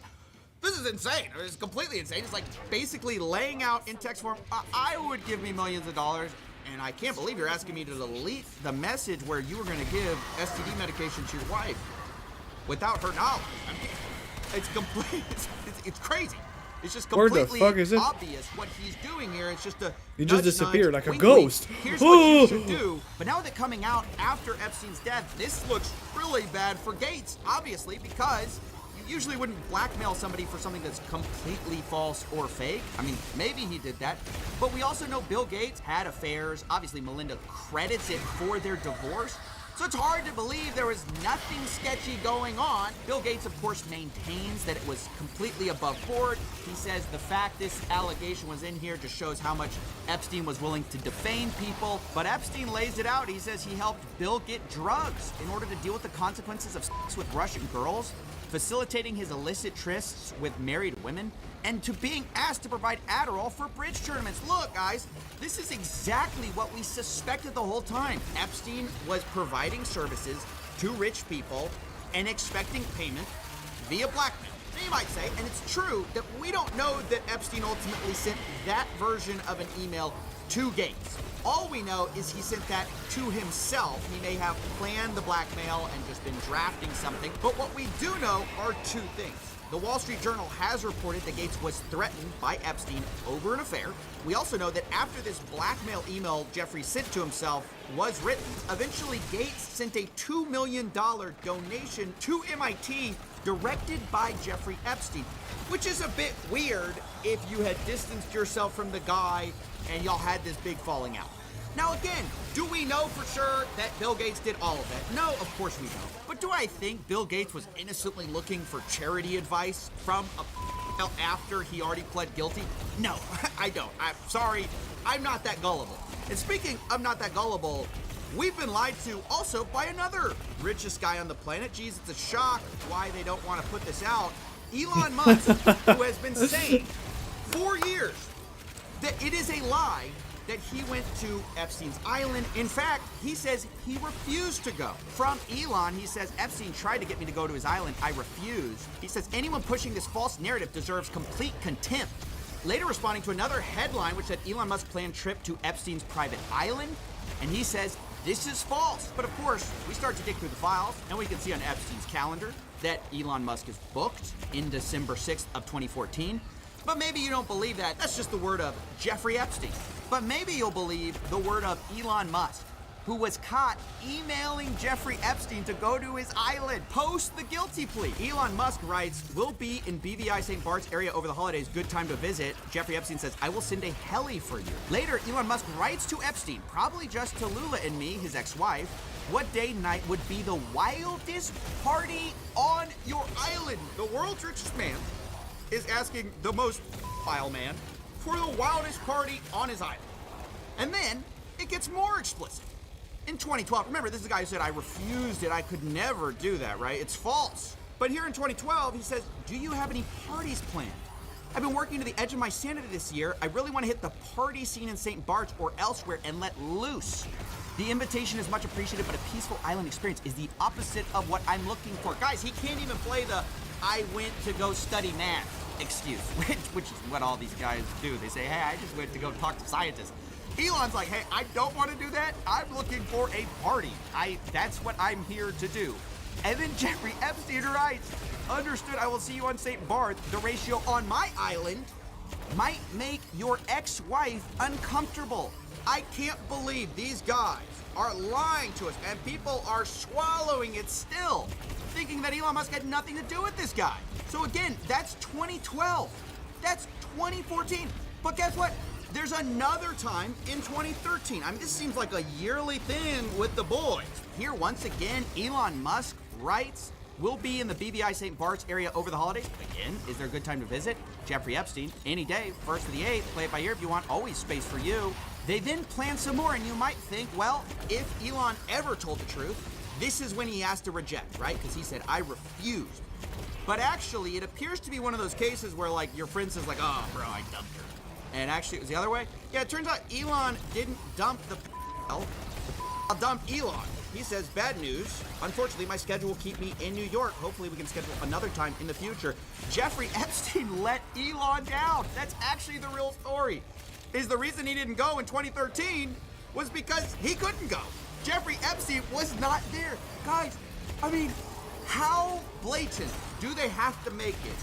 this is insane. It's completely insane. It's like basically laying out in text form, I would give me millions of dollars, and I can't believe you're asking me to delete the message where you were going to give STD medication to your wife without her knowledge. I mean, it's complete. It's crazy. It's just completely obvious what he's doing here. It's just a he just disappeared like a wink, ghost. Wink. Here's what you should do. But now that coming out after Epstein's death, this looks really bad for Gates, obviously, because you usually wouldn't blackmail somebody for something that's completely false or fake. I mean, maybe he did that. But we also know Bill Gates had affairs. Obviously, Melinda credits it for their divorce. So it's hard to believe there was nothing sketchy going on. Bill Gates, of course, maintains that it was completely above board. He says the fact this allegation was in here just shows how much Epstein was willing to defame people. But Epstein lays it out. He says he helped Bill get drugs in order to deal with the consequences of sex with Russian girls, facilitating his illicit trysts with married women, and to being asked to provide Adderall for bridge tournaments. Look, guys, this is exactly what we suspected the whole time. Epstein was providing services to rich people and expecting payment via blackmail. Now you might say, and it's true, that we don't know that Epstein ultimately sent that version of an email to Gates. All we know is he sent that to himself. He may have planned the blackmail and just been drafting something. But what we do know are two things. The Wall Street Journal has reported that Gates was threatened by Epstein over an affair. We also know that after this blackmail email Jeffrey sent to himself was written, eventually Gates sent a $2 million donation to MIT directed by Jeffrey Epstein, which is a bit weird if you had distanced yourself from the guy and y'all had this big falling out. Now again, do we know for sure that Bill Gates did all of that? No, of course we don't. But do I think Bill Gates was innocently looking for charity advice from a after he already pled guilty? No, I don't. I'm sorry, I'm not that gullible. And speaking of not that gullible, we've been lied to also by another richest guy on the planet. Geez, it's a shock why they don't want to put this out. Elon Musk, who has been saying for years that it is a lie that he went to Epstein's island. In fact, he says he refused to go. From Elon, he says, Epstein tried to get me to go to his island. I refused. He says, anyone pushing this false narrative deserves complete contempt. Later responding to another headline which said Elon Musk planned trip to Epstein's private island, and he says, this is false. But of course, we start to dig through the files, and we can see on Epstein's calendar that Elon Musk is booked in December 6th of 2014. But maybe you don't believe that. That's just the word of Jeffrey Epstein. But maybe you'll believe the word of Elon Musk, who was caught emailing Jeffrey Epstein to go to his island post the guilty plea. Elon Musk writes, we'll be in BVI St. Bart's area over the holidays. Good time to visit. Jeffrey Epstein says, I will send a heli for you. Later, Elon Musk writes to Epstein, probably just to Lula and me, his ex-wife, what day and night would be the wildest party on your island? The world's richest man is asking the most vile man for the wildest party on his island. And then it gets more explicit. in 2012. Remember, this is a guy who said, I refused it. I could never do that, right? It's false. But here in 2012, he says, do you have any parties planned? I've been working to the edge of my sanity this year. I really want to hit the party scene in St. Bart's or elsewhere and let loose. The invitation is much appreciated, but a peaceful island experience is the opposite of what I'm looking for. Guys, he can't even play the I went to go study math excuse, which is what all these guys do. They say, hey, I just went to go talk to scientists. Elon's like, hey, I don't want to do that. I'm looking for a party. That's what I'm here to do. And then Jeffrey Epstein writes, understood, I will see you on St. Barth. The ratio on my island might make your ex-wife uncomfortable. I can't believe these guys are lying to us, and people are swallowing it still, thinking that Elon Musk had nothing to do with this guy. So again, that's 2012. That's 2014. But guess what? There's another time in 2013. I mean, this seems like a yearly thing with the boys. Here, once again, Elon Musk writes, we'll be in the BVI St. Bart's area over the holidays. Again, is there a good time to visit? Jeffrey Epstein, any day, 1st to the 8th, play it by ear if you want, always space for you. They then plan some more, and you might think, well, if Elon ever told the truth, this is when he has to reject, right? Because he said, I refused. But actually, it appears to be one of those cases where, like, your friend says, like, oh, bro, I dumped her. And actually, it was the other way. Yeah, it turns out Elon didn't dump the dumped Elon. He says, bad news. Unfortunately, my schedule will keep me in New York. Hopefully, we can schedule another time in the future. Jeffrey Epstein let Elon down. That's actually the real story. Is the reason he didn't go in 2013 was because he couldn't go. Jeffrey Epstein was not there. Guys, I mean, how blatant do they have to make it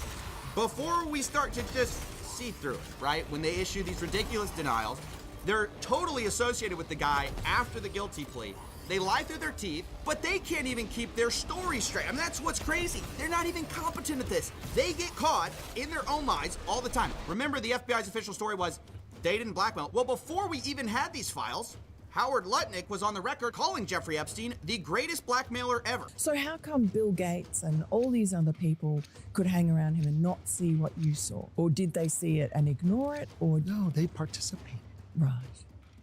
before we start to just see through it, right? When they issue these ridiculous denials, they're totally associated with the guy after the guilty plea. They lie through their teeth, but they can't even keep their story straight. I mean, that's what's crazy. They're not even competent at this. They get caught in their own lies all the time. Remember, the FBI's official story was they didn't blackmail. Well, before we even had these files, Howard Lutnick was on the record calling Jeffrey Epstein the greatest blackmailer ever. So how come Bill Gates and all these other people could hang around him and not see what you saw? Or did they see it and ignore it? Or no, they participated. Right.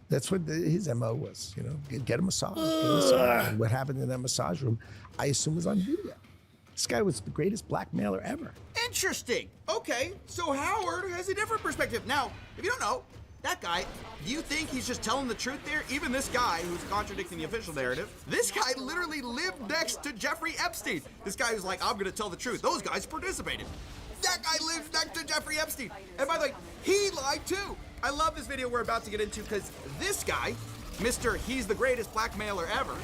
That's what his MO was, get a massage, get a massage. And what happened in that massage room, I assume was on video. This guy was the greatest blackmailer ever. Interesting. Okay, so Howard has a different perspective. Now, if you don't know, that guy, do you think he's just telling the truth there? Even this guy who's contradicting the official narrative, this guy literally lived next to Jeffrey Epstein. This guy who's like, I'm gonna tell the truth. Those guys participated. That guy lives next to Jeffrey Epstein. And by the way, he lied too. I love this video we're about to get into because this guy, Mr. He's the greatest blackmailer ever,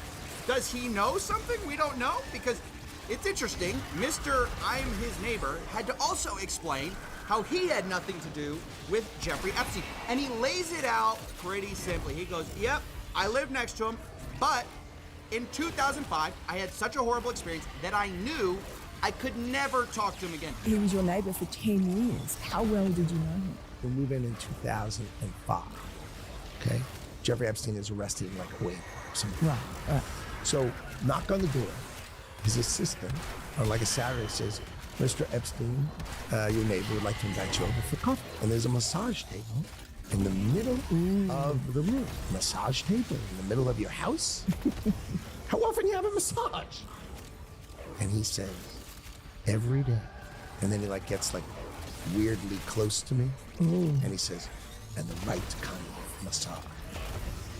does he know something we don't know? Because it's interesting, Mr. I'm his neighbor had to also explain how he had nothing to do with Jeffrey Epstein. And he lays it out pretty simply. He goes, yep, I live next to him, but in 2005, I had such a horrible experience that I knew I could never talk to him again. He was your neighbor for 10 years. How well did you know him? We move in 2005, okay? Jeffrey Epstein is arrested in like a week or something. Right. So, knock on the door. His assistant, on like a Saturday, says, Mr. Epstein, your neighbor would like to invite you over for coffee. And there's a massage table in the middle of the room. Massage table in the middle of your house? How often do you have a massage? And he says, every day. And then he gets weirdly close to me. And he says, and the right kind of massage.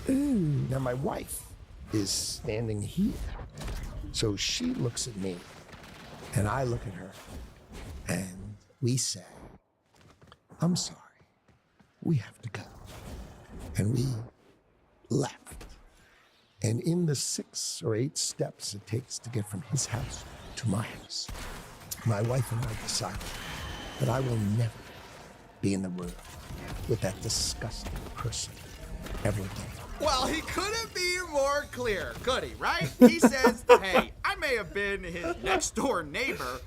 Now my wife is standing here. So she looks at me and I look at her and we say, I'm sorry, we have to go. And we left. And in the 6 or 8 steps it takes to get from his house to my house, my wife and I decided that I will never be in the room with that disgusting person ever again. Well, he couldn't be more clear, could he, right? He says, hey, I may have been his next door neighbor,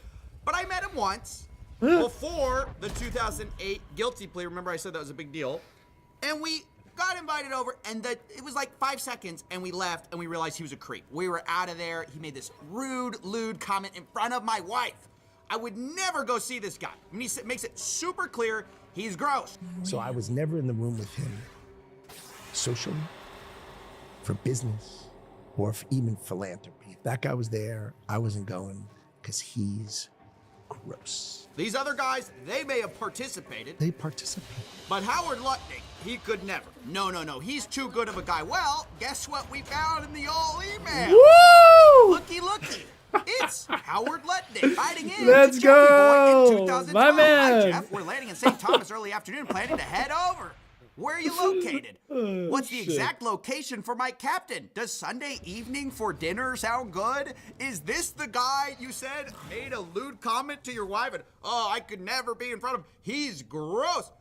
but I met him once before the 2008 guilty plea. Remember I said that was a big deal? And we got invited over, and it was 5 seconds, and we left, and we realized he was a creep. We were out of there. He made this rude, lewd comment in front of my wife. I would never go see this guy. I mean, he makes it super clear he's gross. So I was never in the room with him socially, for business, or even philanthropy. If that guy was there, I wasn't going because he's gross. These other guys, they may have participated. They participate. But Howard Lutnick, he could never. No, he's too good of a guy. Well, guess what we found in the old email? Woo! Looky. It's Howard Lutnick writing in Let's to Jeffy go! Boy in 2012. My man! Hi, Jeff. We're landing in St. Thomas early afternoon, planning to head over. Where are you located? What's the exact location for my captain? Does Sunday evening for dinner sound good? Is this the guy you said made a lewd comment to your wife and, oh, I could never be in front of him? He's gross.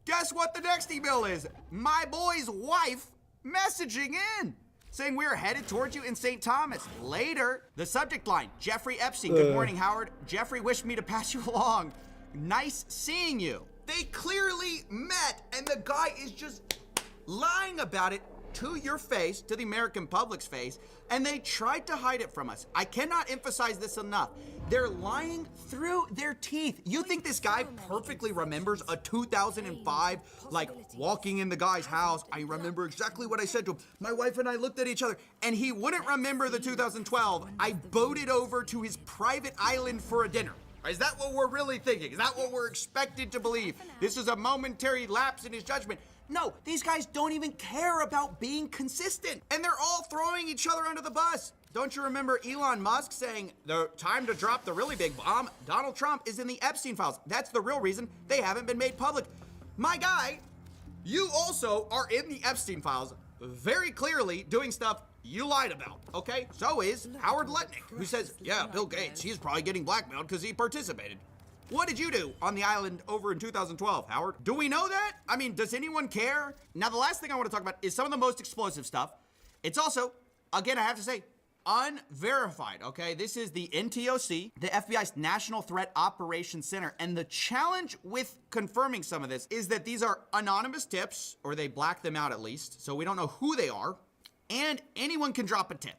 Guess what the next email is? My boy's wife messaging in, saying we're headed towards you in St. Thomas. Later, the subject line, Jeffrey Epstein. Good morning, Howard. Jeffrey wished me to pass you along. Nice seeing you. They clearly met, and the guy is just lying about it to your face, to the American public's face, and they tried to hide it from us. I cannot emphasize this enough. They're lying through their teeth. You think this guy perfectly remembers a 2005, like, walking in the guy's house? I remember exactly what I said to him. My wife and I looked at each other, and he wouldn't remember the 2012. I boated over to his private island for a dinner. Is that what we're really thinking? Is that what we're expected to believe? This is a momentary lapse in his judgment. No, these guys don't even care about being consistent. And they're all throwing each other under the bus. Don't you remember Elon Musk saying, the time to drop the really big bomb? Donald Trump is in the Epstein files. That's the real reason they haven't been made public. My guy, you also are in the Epstein files, very clearly doing stuff you lied about, okay? So is Howard Lutnick, who says, yeah, Bill Gates, he's probably getting blackmailed because he participated. What did you do on the island over in 2012, Howard? Do we know that? I mean, does anyone care? Now, the last thing I want to talk about is some of the most explosive stuff. It's also, again, I have to say, unverified, okay? This is the NTOC, the FBI's National Threat Operations Center, and the challenge with confirming some of this is that these are anonymous tips, or they black them out at least, so we don't know who they are, and anyone can drop a tip.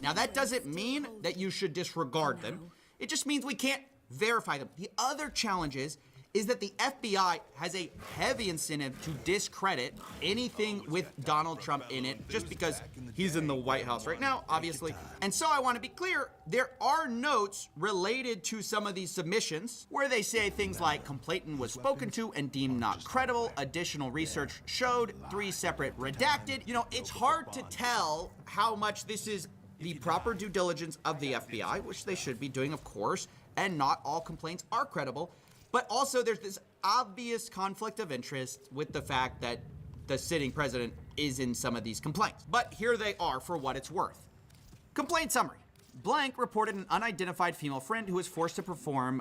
Now, that doesn't mean that you should disregard them. It just means we can't verify them. The other challenge is that the FBI has a heavy incentive to discredit anything with Donald Trump in it, just because he's in the White House right now, obviously. And so I want to be clear, there are notes related to some of these submissions where they say things like complainant was spoken to and deemed not credible, additional research showed, 3 separate redacted. You know, it's hard to tell how much this is the proper due diligence of the FBI, which they should be doing, of course, and not all complaints are credible. But also there's this obvious conflict of interest with the fact that the sitting president is in some of these complaints. But here they are for what it's worth. Complaint summary. Blank reported an unidentified female friend who was forced to perform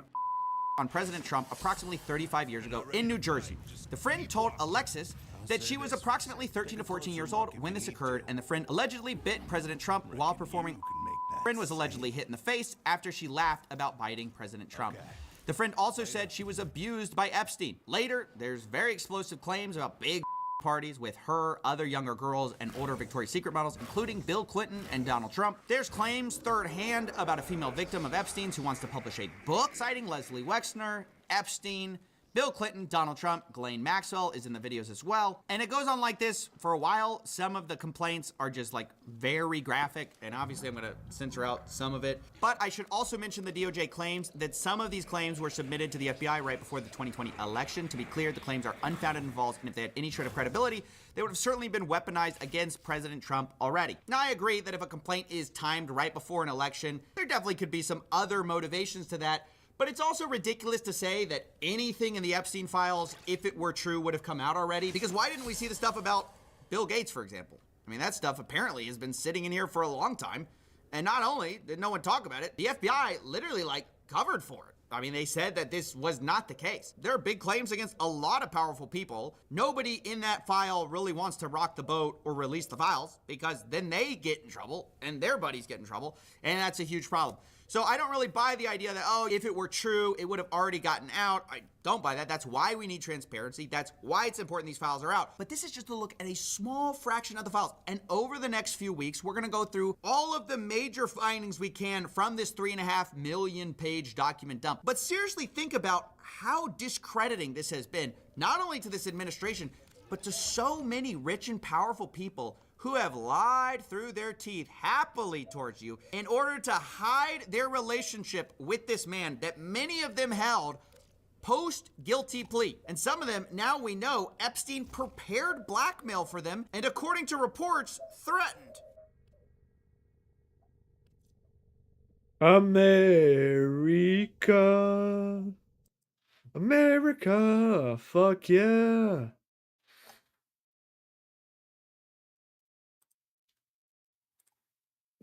on President Trump approximately 35 years ago in New Jersey. The friend told Alexis that she was approximately 13 to 14 years old when this occurred, and the friend allegedly bit President Trump while performing. The friend was allegedly hit in the face after she laughed about biting President Trump. The friend also said she was abused by Epstein. Later, there's very explosive claims about big parties with her, other younger girls, and older Victoria's Secret models, including Bill Clinton and Donald Trump. There's claims third hand about a female victim of Epstein's who wants to publish a book citing Leslie Wexner, Epstein, Bill Clinton, Donald Trump, Ghislaine Maxwell is in the videos as well. And it goes on like this for a while. Some of the complaints are just like very graphic, and obviously I'm gonna censor out some of it. But I should also mention the DOJ claims that some of these claims were submitted to the FBI right before the 2020 election. To be clear, the claims are unfounded and false, and if they had any shred of credibility, they would have certainly been weaponized against President Trump already. Now, I agree that if a complaint is timed right before an election, there definitely could be some other motivations to that. But it's also ridiculous to say that anything in the Epstein files, if it were true, would have come out already. Because why didn't we see the stuff about Bill Gates, for example? I mean, that stuff apparently has been sitting in here for a long time. And not only did no one talk about it, the FBI literally, covered for it. I mean, they said that this was not the case. There are big claims against a lot of powerful people. Nobody in that file really wants to rock the boat or release the files, because then they get in trouble and their buddies get in trouble. And that's a huge problem. So I don't really buy the idea that, oh, if it were true, it would have already gotten out. I don't buy that. That's why we need transparency. That's why it's important these files are out. But this is just a look at a small fraction of the files. And over the next few weeks, we're going to go through all of the major findings we can from this 3.5 million page document dump. But seriously, think about how discrediting this has been, not only to this administration, but to so many rich and powerful people who have lied through their teeth happily towards you in order to hide their relationship with this man that many of them held post-guilty plea. And some of them, now we know, Epstein prepared blackmail for them and, according to reports, threatened. America. America. Fuck yeah.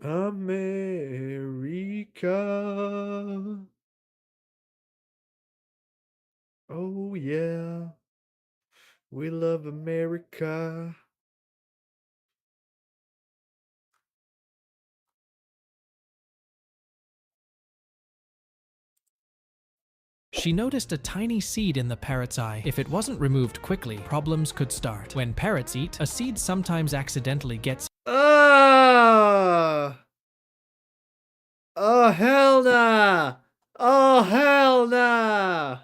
America. Oh yeah. We love America. She noticed a tiny seed in the parrot's eye. If it wasn't removed quickly, problems could start. When parrots eat, a seed sometimes accidentally gets... Oh hell nah! Oh hell nah!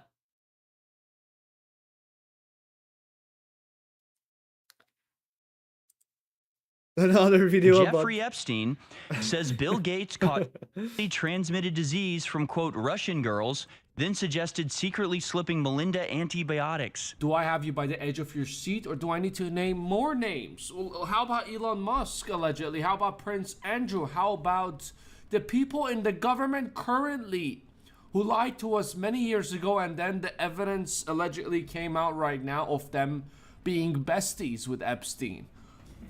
Another video Jeffrey Epstein says Bill Gates caught transmitted disease from, quote, Russian girls, then suggested secretly slipping Melinda antibiotics. Do I have you by the edge of your seat, or do I need to name more names? Well, how about Elon Musk, allegedly? How about Prince Andrew? How about the people in the government currently who lied to us many years ago, and then the evidence allegedly came out right now of them being besties with Epstein?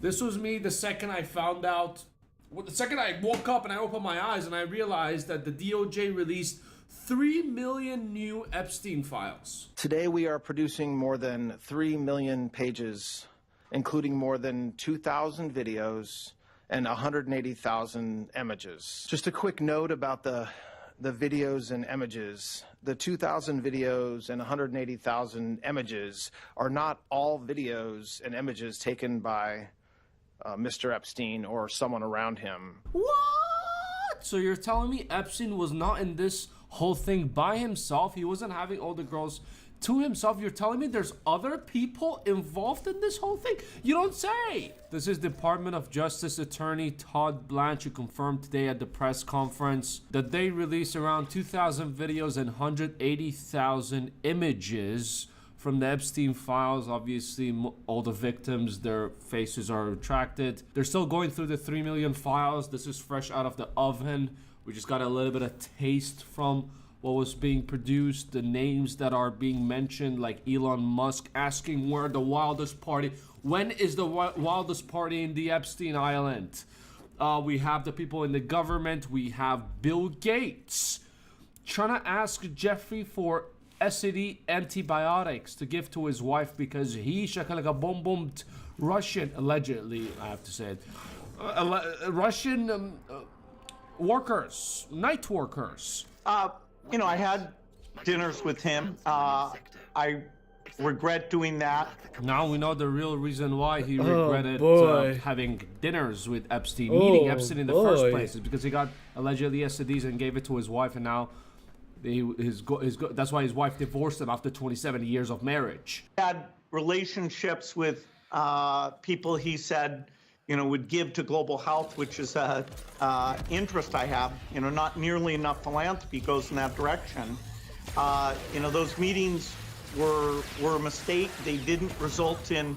This was me the second I found out, the second I woke up and I opened my eyes and I realized that the DOJ released 3 million new Epstein files. Today we are producing more than 3 million pages, including more than 2,000 videos and 180,000 images. Just a quick note about the videos and images. The 2,000 videos and 180,000 images are not all videos and images taken by Mr. Epstein or someone around him. What? So you're telling me Epstein was not in this whole thing by himself? He wasn't having all the girls to himself? You're telling me there's other people involved in this whole thing? You don't say! This is Department of Justice Attorney Todd Blanche, who confirmed today at the press conference that they released around 2,000 videos and 180,000 images from the Epstein files. Obviously, all the victims, their faces are retracted. They're still going through the 3 million files. This is fresh out of the oven. We just got a little bit of taste from what was being produced. The names that are being mentioned, like Elon Musk asking where the wildest party, when is the wildest party in the Epstein Island? We have the people in the government. We have Bill Gates trying to ask Jeffrey for STD antibiotics to give to his wife because he shakalaka boom boomed Russian, allegedly, I have to say it, Russian workers, night workers. You know, I had dinners with him. I regret doing that. Now we know the real reason why he regretted having dinners with Epstein, meeting Epstein in the first place, is because he got allegedly STDs and gave it to his wife, and now that's why his wife divorced him after 27 years of marriage. He had relationships with people he said, you know, would give to global health, which is a interest I have. You know, not nearly enough philanthropy goes in that direction. You know, those meetings were a mistake. They didn't result in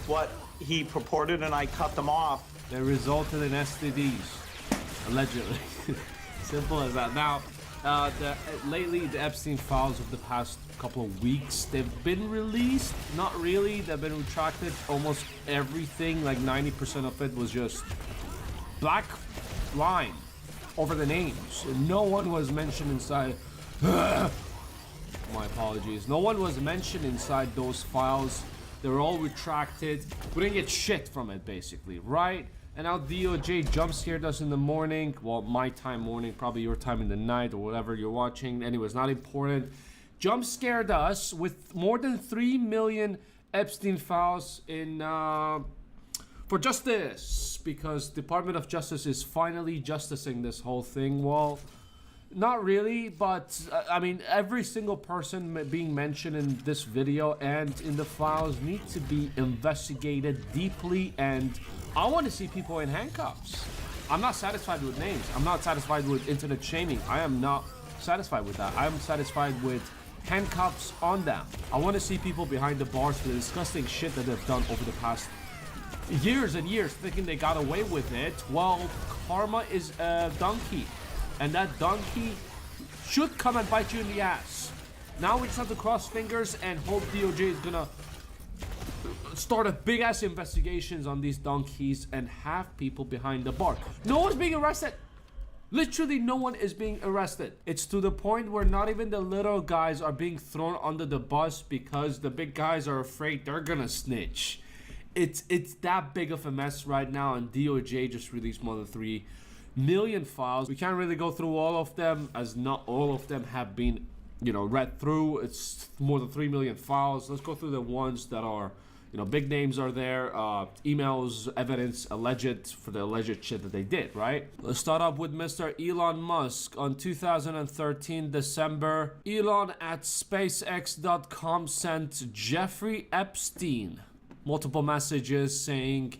what he purported, and I cut them off. They resulted in STDs, allegedly. Simple as that. Now, lately, the Epstein files of the past couple of weeks, they've been released. Not really. They've been retracted. Almost everything, like 90% of it, was just black line over the names. No one was mentioned inside. My apologies. No one was mentioned inside those files. They were all retracted. We didn't get shit from it, basically, right? And now DOJ jump scared us in the morning. Well, my time morning, probably your time in the night or whatever you're watching. Anyways, not important. Jump scared us with more than 3 million Epstein files in for justice, because Department of Justice is finally justicing this whole thing. Well, Not really, but I mean, every single person being mentioned in this video and in the files need to be investigated deeply, and I want to see people in handcuffs. I'm not satisfied with names. I'm not satisfied with internet shaming. I am not satisfied with that. I am satisfied with handcuffs on them. I want to see people behind the bars for the disgusting shit that they've done over the past years and years, thinking they got away with it. Well, karma is a donkey, and that donkey should come and bite you in the ass. Now we just have to cross fingers and hope DOJ is gonna start a big ass investigations on these donkeys and have people behind the bar. No one's being arrested. Literally no one is being arrested. It's to the point where not even the little guys are being thrown under the bus because the big guys are afraid they're gonna snitch. It's that big of a mess right now, and DOJ just released more than 3 million files. We can't really go through all of them, as not all of them have been, you know, read through. It's more than 3 million files. Let's go through the ones that are, you know, big names are there, emails, evidence, alleged, for the alleged shit that they did, right? Let's start up with Mr. Elon Musk. On 2013 December, Elon at SpaceX.com sent Jeffrey Epstein multiple messages saying,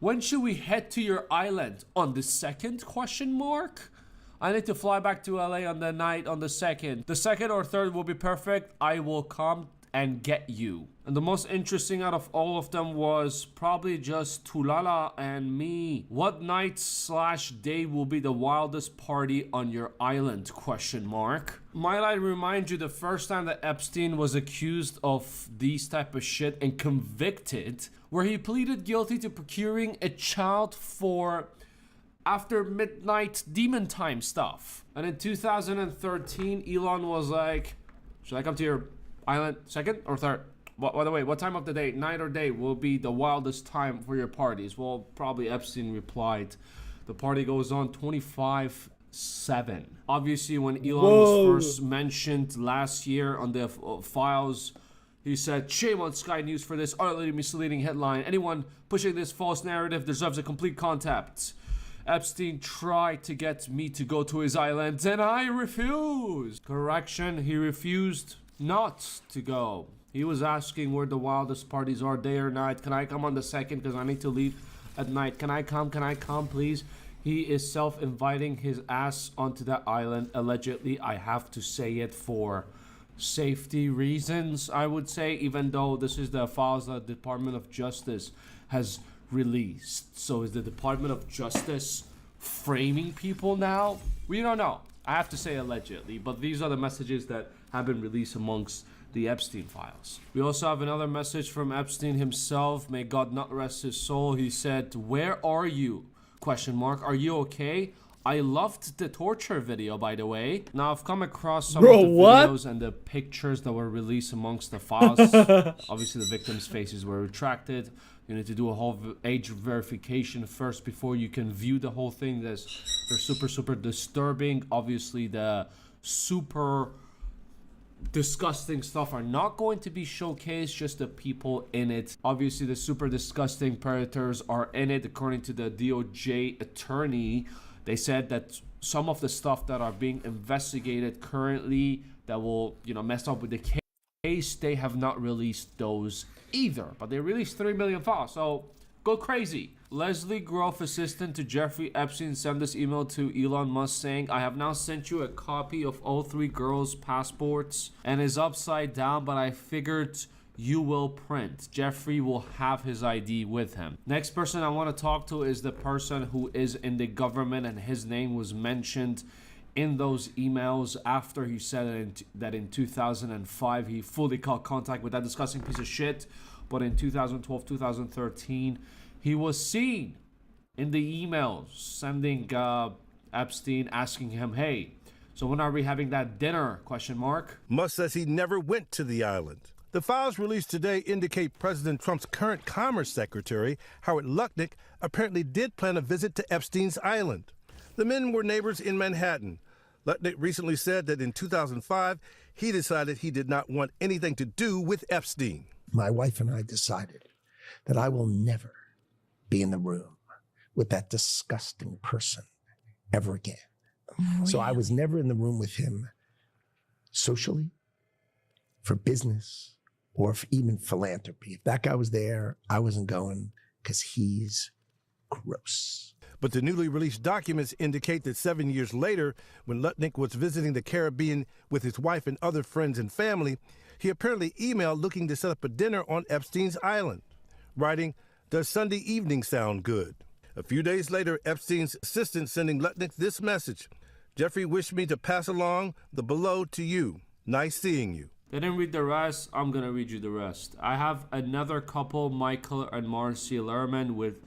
"When should we head to your island? On the 2nd? Question mark. I need to fly back to LA on the night on the 2nd. The 2nd or 3rd will be perfect. I will come and get you." And the most interesting out of all of them was probably just Tulala and me. "What night/day will be the wildest party on your island? Question mark. Might I remind you, the first time that Epstein was accused of these type of shit and convicted, where he pleaded guilty to procuring a child for after midnight demon time stuff. And in 2013, Elon was like, "Should I come to your island 2nd or 3rd? By the way, what time of the day, night or day, will be the wildest time for your parties?" Well, probably Epstein replied, "The party goes on 24/7. Obviously, when Elon was first mentioned last year on the files, he said, "Shame on Sky News for this utterly misleading headline. Anyone pushing this false narrative deserves a complete contact. Epstein tried to get me to go to his island and I refused." Correction, he refused not to go. He was asking where the wildest parties are, day or night. "Can I come on the 2nd because I need to leave at night? Can I come, please?" He is self-inviting his ass onto that island, allegedly. I have to say it for safety reasons, I would say, even though this is the files that the Department of Justice has released. So is the Department of Justice framing people now? We don't know. I have to say allegedly, but these are the messages that have been released amongst the Epstein files. We also have another message from Epstein himself. May God not rest his soul. He said, "Where are you? Question mark. Are you okay? I loved the torture video, by the way." Now, I've come across some of the videos and the pictures that were released amongst the files. Obviously, the victims' faces were retracted. You need to do a whole age verification first before you can view the whole thing. They're super, super disturbing. Obviously, the super disgusting stuff are not going to be showcased, just the people in it. Obviously, the super disgusting predators are in it. According to the DOJ attorney, they said that some of the stuff that are being investigated currently that will, you know, mess up with the case, they have not released those either. But they released 3 million files, so go crazy. Leslie Groff, assistant to Jeffrey Epstein, sent this email to Elon Musk saying, "I have now sent you a copy of all 3 girls' passports and is upside down, but I figured you will print. Jeffrey will have his ID with him." Next person I want to talk to is the person who is in the government, and his name was mentioned in those emails after he said that in 2005 he fully cut contact with that disgusting piece of shit. But in 2012, 2013, he was seen in the emails sending Epstein, asking him, "Hey, so when are we having that dinner? Question mark. Musk says he never went to the island. The files released today indicate President Trump's current Commerce Secretary, Howard Lutnick, apparently did plan a visit to Epstein's island. The men were neighbors in Manhattan. Lutnick recently said that in 2005, he decided he did not want anything to do with Epstein. My wife and I decided that I will never be in the room with that disgusting person ever again. So I was never in the room with him socially, for business, or for even philanthropy. If that guy was there, I wasn't going because he's gross. But the newly released documents indicate that 7 years later, when Lutnick was visiting the Caribbean with his wife and other friends and family, he apparently emailed looking to set up a dinner on Epstein's Island, writing, "Does Sunday evening sound good?" A few days later, Epstein's assistant sending Lutnick this message: "Jeffrey wished me to pass along the below to you. Nice seeing you." They didn't read the rest. I'm gonna read you the rest. I have another couple, Michael and Marcy Lerman, with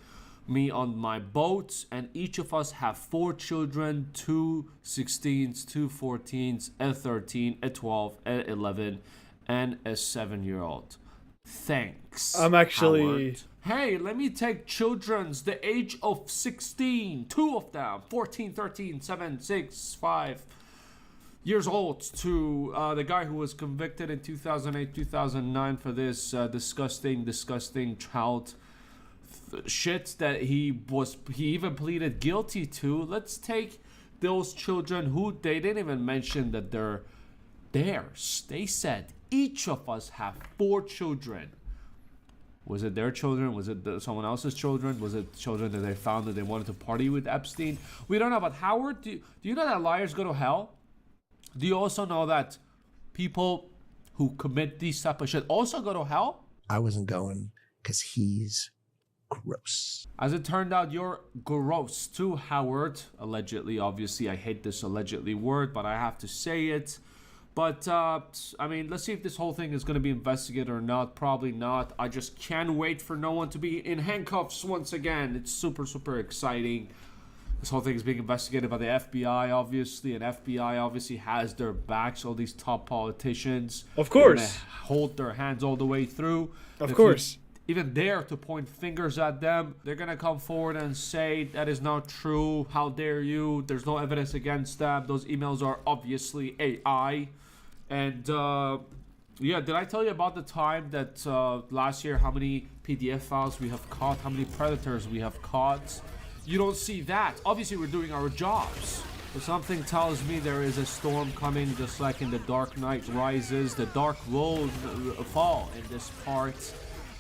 me on my boat, and each of us have 4 children, 2 16s, 2 14s, a 13, a 12, a 11, and a 7-year-old. Thanks. I'm actually... Howard. Hey, let me take children's the age of 16, 2 of them, 14, 13, 7, 6, 5 years old, to the guy who was convicted in 2008, 2009 for this disgusting child shit that he even pleaded guilty to. Let's take those children who they didn't even mention that they're theirs. They said each of us have 4 children. Was it their children? Was it someone else's children? Was it children that they found that they wanted to party with Epstein? We don't know. But Howard, do you know that liars go to hell? Do you also know that people who commit these type of shit also go to hell? I wasn't going because he's gross. As it turned out, you're gross too, Howard. Allegedly, obviously. I hate this allegedly word, but I have to say it. But, I mean, let's see if this whole thing is going to be investigated or not. Probably not. I just can't wait for no one to be in handcuffs once again. It's super, super exciting. This whole thing is being investigated by the FBI, obviously. And FBI obviously has their backs, all these top politicians. Of course. They're gonna hold their hands all the way through. Of course. Even dare to point fingers at them, they're gonna come forward and say that is not true. How dare you? There's no evidence against them. Those emails are obviously AI. And yeah, did I tell you about the time that last year, how many PDF files we have caught, how many predators we have caught? You don't see that. Obviously, we're doing our jobs. But something tells me there is a storm coming, just like in The Dark Knight Rises. The dark will fall in this part.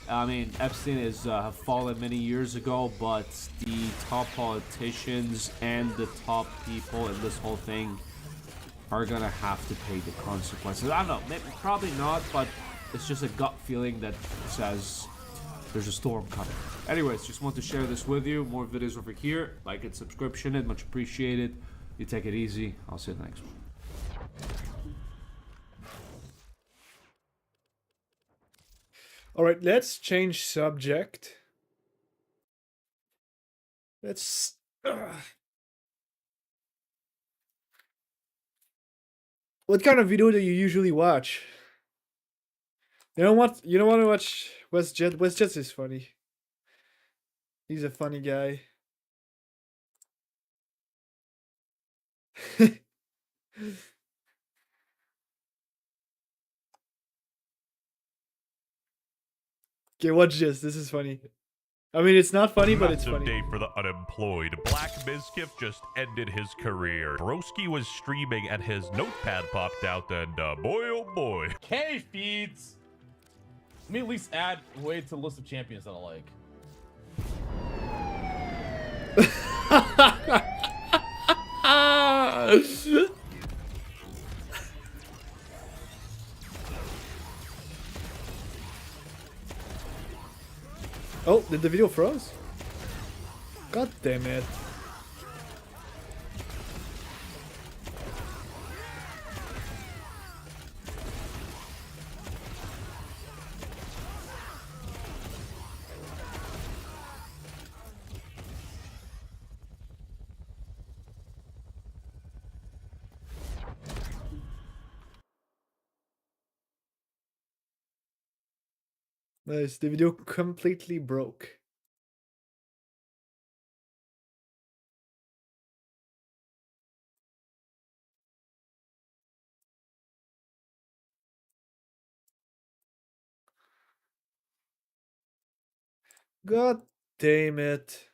I mean, Epstein is have fallen many years ago, but the top politicians and the top people in this whole thing are gonna have to pay the consequences. I don't know, maybe, probably not, but it's just a gut feeling that says there's a storm coming. Anyways, just want to share this with you. More videos over here. Like and subscription it, much appreciated. You take it easy. I'll see you in the next one. All right, let's change subject. Let's... What kind of video do you usually watch? You know what? You don't want to watch WestJet? WestJet is funny. He's a funny guy. Okay, watch this. This is funny. I mean, it's not funny, but it's funny. Massive day for the unemployed. Black Mizkif just ended his career. Broski was streaming and his notepad popped out, and boy oh boy. K feeds. Let me at least add way to the list of champions that I like. Oh, did the video froze? God damn it. Nice, the video completely broke. God damn it.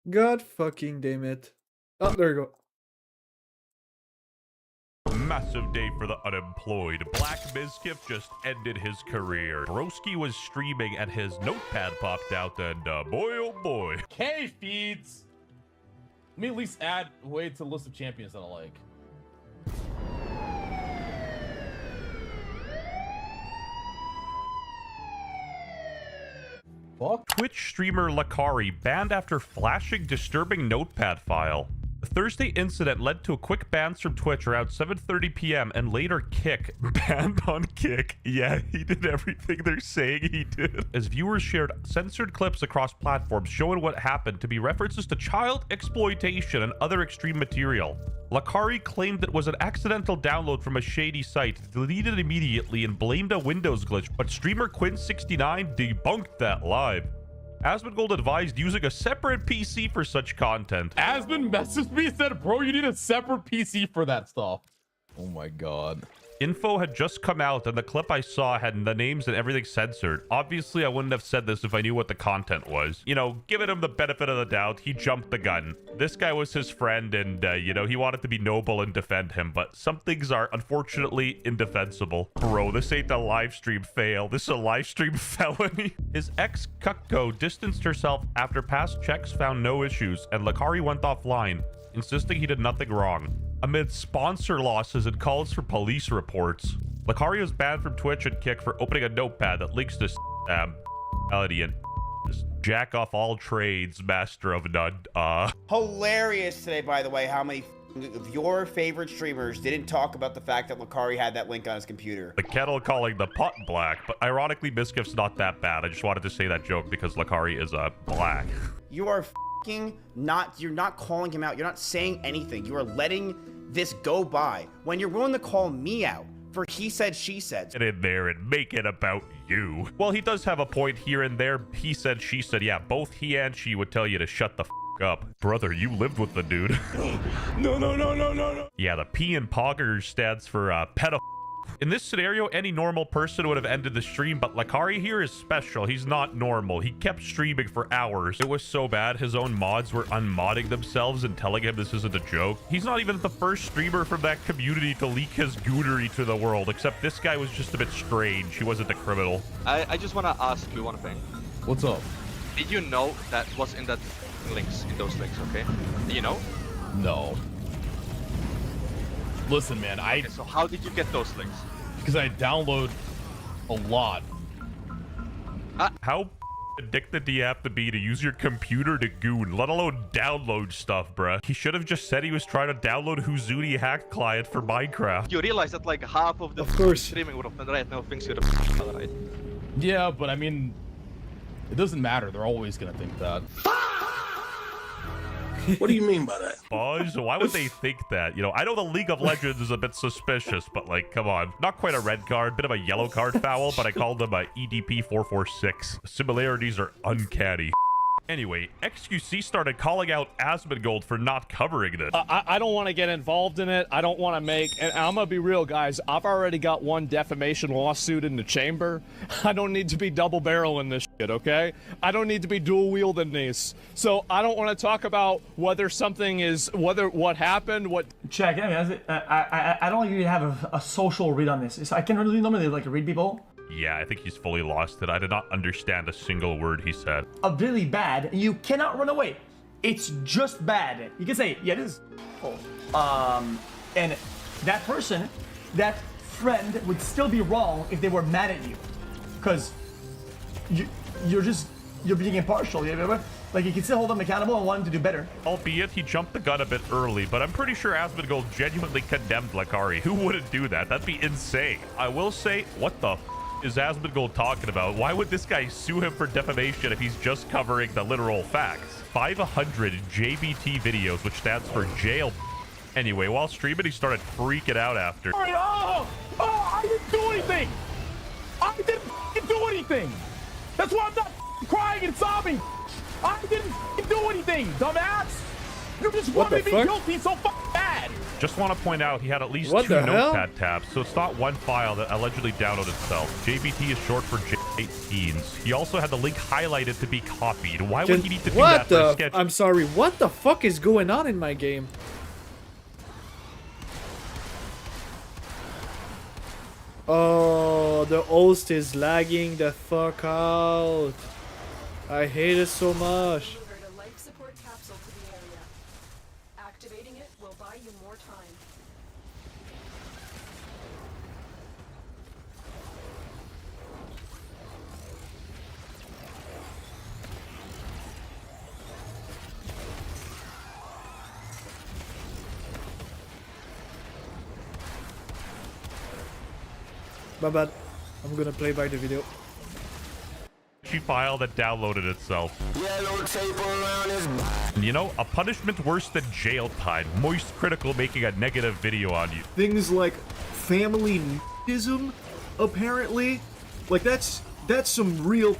God fucking damn it. Oh, there you go. Massive day for the unemployed. Black Mizkif just ended his career. Broski was streaming and his notepad popped out, and boy oh boy. K feeds. Let me at least add way to the list of champions that I like. Fuck. Twitch streamer Lakari banned after flashing disturbing notepad file. The Thursday incident led to a quick bans from Twitch around 7:30 p.m. and later Kick banned on Kick. Yeah, he did everything they're saying he did. As viewers shared censored clips across platforms showing what happened to be references to child exploitation and other extreme material. Lakari claimed it was an accidental download from a shady site, deleted immediately and blamed a Windows glitch, but streamer Quinn69 debunked that live. Asmongold advised using a separate PC for such content. Asmon messaged me and said, bro, you need a separate PC for that stuff. Oh my god. Info had just come out and the clip I saw had the names and everything censored. Obviously, I wouldn't have said this if I knew what the content was. You know, giving him the benefit of the doubt, he jumped the gun. This guy was his friend and, you know, he wanted to be noble and defend him, but some things are unfortunately indefensible. Bro, this ain't a live stream fail. This is a live stream felony. His ex-Cuckco distanced herself after past checks found no issues, and Lakari went offline, insisting he did nothing wrong. Amid sponsor losses and calls for police reports, Lakari was banned from Twitch and Kick for opening a notepad that links to reality and jack off all trades, master of none. Hilarious today, by the way, how many of your favorite streamers didn't talk about the fact that Lakari had that link on his computer. The kettle calling the pot black, but ironically, Mizkif's not that bad. I just wanted to say that joke because Lakari is black. You are you're not calling him out. You're not saying anything. You are letting this go by when you're willing to call me out for he said, she said. Get in there and make it about you. Well, he does have a point here and there. He said, she said. Yeah, both he and she would tell you to shut the up. Brother, you lived with the dude. No. Yeah, the P in Poggers stands for pedophile. In this scenario, any normal person would have ended the stream, but Lakari here is special. He's not normal. He kept streaming for hours. It was so bad, his own mods were unmodding themselves and telling him this isn't a joke. He's not even the first streamer from that community to leak his goonery to the world, except this guy was just a bit strange. He wasn't a criminal. I just want to ask you one thing. What's up? Did you know that was in that links, in those links, okay? Do you know? No. Listen, man, Okay, so how did you get those links? Because I download a lot. How addicted do you have to be to use your computer to goon, let alone download stuff, bruh? He should have just said he was trying to download Huzuni hack client for Minecraft. You realize that like half of the streaming would have been right now things would have done, right? Yeah, but I mean, it doesn't matter. They're always gonna think that. What do you mean by that? Buzz, why would they think that? You know, I know the League of Legends is a bit suspicious, but like, come on. Not quite a red card, bit of a yellow card foul, but I called them a EDP 446. Similarities are uncanny. Anyway, XQC started calling out Asmongold for not covering this. I don't want to get involved in it. I don't want to make... And I'm going to be real, guys. I've already got one defamation lawsuit in the chamber. I don't need to be double-barreling this shit, okay? I don't need to be dual-wielding these. So I don't want to talk about whether something is... what happened, what... Check, I mean, I don't really have a social read on this. I can really normally like read people. Yeah, I think he's fully lost it. I did not understand a single word he said. Really bad. You cannot run away. It's just bad. You can say, yeah, this is... and that person, that friend would still be wrong if they were mad at you. Because you're being impartial. Like, you can still hold them accountable and want them to do better. Albeit, he jumped the gun a bit early, but I'm pretty sure Asmongold genuinely condemned Lakari. Who wouldn't do that? That'd be insane. I will say, what the is Asmongold talking about? Why would this guy sue him for defamation if he's just covering the literal facts? 500 JBT videos, which stands for jail. Anyway, while streaming, he started freaking out after. Oh, I didn't do anything. I didn't do anything. That's why I'm not crying and sobbing. I didn't do anything, dumbass. You just want me to be guilty so bad. Just want to point out he had at least What 2 the hell? notepad tabs, so it's not one file that allegedly downloaded itself. JBT is short for J18s. He also had the link highlighted to be copied. Why would he need to do that for a sketch? I'm sorry, what the fuck is going on in my game? Oh, the host is lagging the fuck out. I hate it so much. Delivered a life support capsule to the area. Activating it will buy you more time. My bad. I'm gonna play by the video. File that downloaded itself. And you know, a punishment worse than jail time. Moist Critical making a negative video on you. Things like family nudism, apparently. Like, that's some real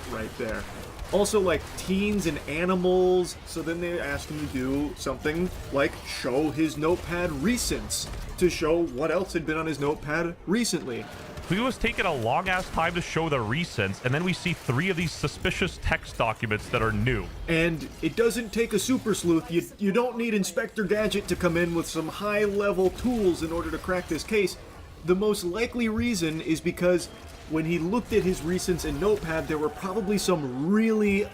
right there. Also, like, teens and animals. So then they asked him to do something like show his notepad recents to show what else had been on his notepad recently. He was taking a long-ass time to show the recents, and then we see 3 of these suspicious text documents that are new. And it doesn't take a super sleuth. You don't need Inspector Gadget to come in with some high-level tools in order to crack this case. The most likely reason is because when he looked at his recents in Notepad, there were probably some really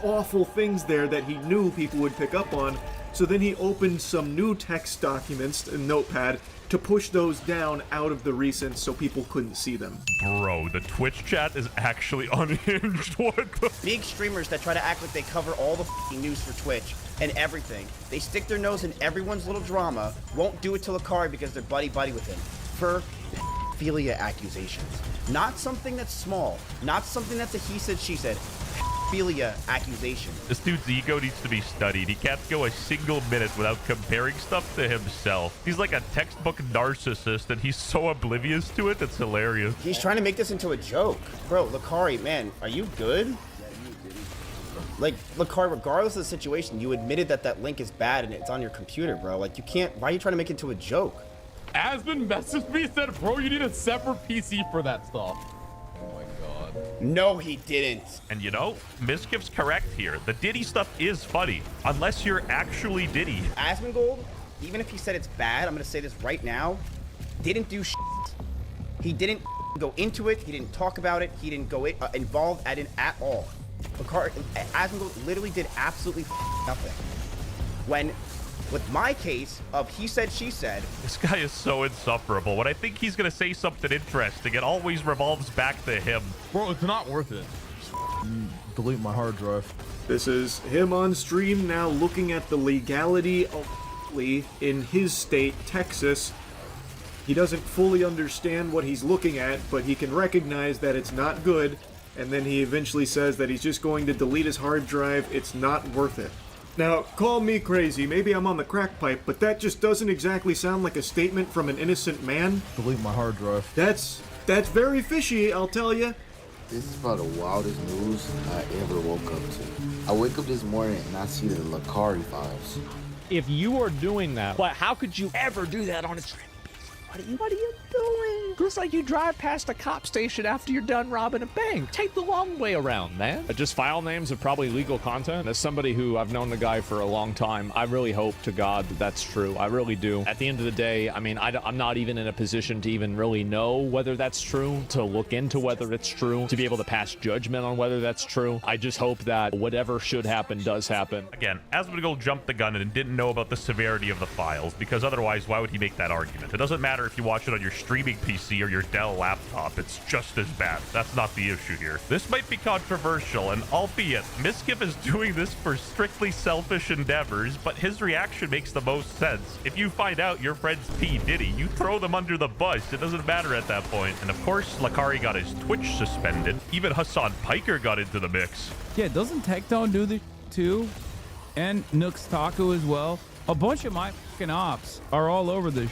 awful things there that he knew people would pick up on. So then he opened some new text documents in Notepad to push those down out of the recents so people couldn't see them. Bro, the Twitch chat is actually unhinged. What the? Big streamers that try to act like they cover all the news for Twitch and everything. They stick their nose in everyone's little drama, won't do it to Lakari because they're buddy-buddy with him. For pedophilia accusations. Not something that's small. Not something that's a he said, she said. Pedophilia accusation. This dude's ego needs to be studied. He can't go a single minute without comparing stuff to himself. He's like a textbook narcissist, and he's so oblivious to it, it's hilarious. He's trying to make this into a joke. Bro, Lakari, man, are you good? Like, Lakari, regardless of the situation, you admitted that that link is bad and it's on your computer, bro. Like, you can't... Why are you trying to make it into a joke? Asmon messaged me and said, bro, you need a separate PC for that stuff. Oh my god. No, he didn't. And you know, Miskiff's correct here. The Diddy stuff is funny, unless you're actually Diddy. Asmongold, even if he said it's bad, I'm gonna say this right now, didn't do shit. He didn't go into it, he didn't talk about it, he didn't go involved at all. Asmongold literally did absolutely nothing. When, with my case of he said, she said. This guy is so insufferable. When I think he's gonna say something interesting, it always revolves back to him. Bro, it's not worth it. Delete my hard drive. This is him on stream now looking at the legality of in his state, Texas. He doesn't fully understand what he's looking at, but he can recognize that it's not good, and then he eventually says that he's just going to delete his hard drive. It's not worth it. Now, call me crazy, maybe I'm on the crack pipe, but that just doesn't exactly sound like a statement from an innocent man. Delete my hard drive. That's very fishy, I'll tell you. This is about the wildest news I ever woke up to. I wake up this morning and I see the Lakari files. If you are doing that, but how could you ever do that on a stream? What are you doing? Looks like you drive past a cop station after you're done robbing a bank. Take the long way around, man. Just file names are probably legal content. As somebody who I've known the guy for a long time, I really hope to God that that's true. I really do. At the end of the day, I mean, I'm not even in a position to even really know whether that's true, to look into whether it's true, to be able to pass judgment on whether that's true. I just hope that whatever should happen does happen. Again, Asmongold jumped the gun and didn't know about the severity of the files, because otherwise, why would he make that argument? It doesn't matter if you watch it on your streaming PC or your Dell laptop, it's just as bad. That's not the issue here. This might be controversial, and albeit Miskiff is doing this for strictly selfish endeavors, but his reaction makes the most sense. If you find out your friend's P. Diddy, you throw them under the bus. It doesn't matter at that point. And of course, Lakari got his Twitch suspended. Even Hassan Piker got into the mix. Yeah, doesn't Tectone do this too? And Nooks Taco as well? A bunch of my fucking ops are all over this.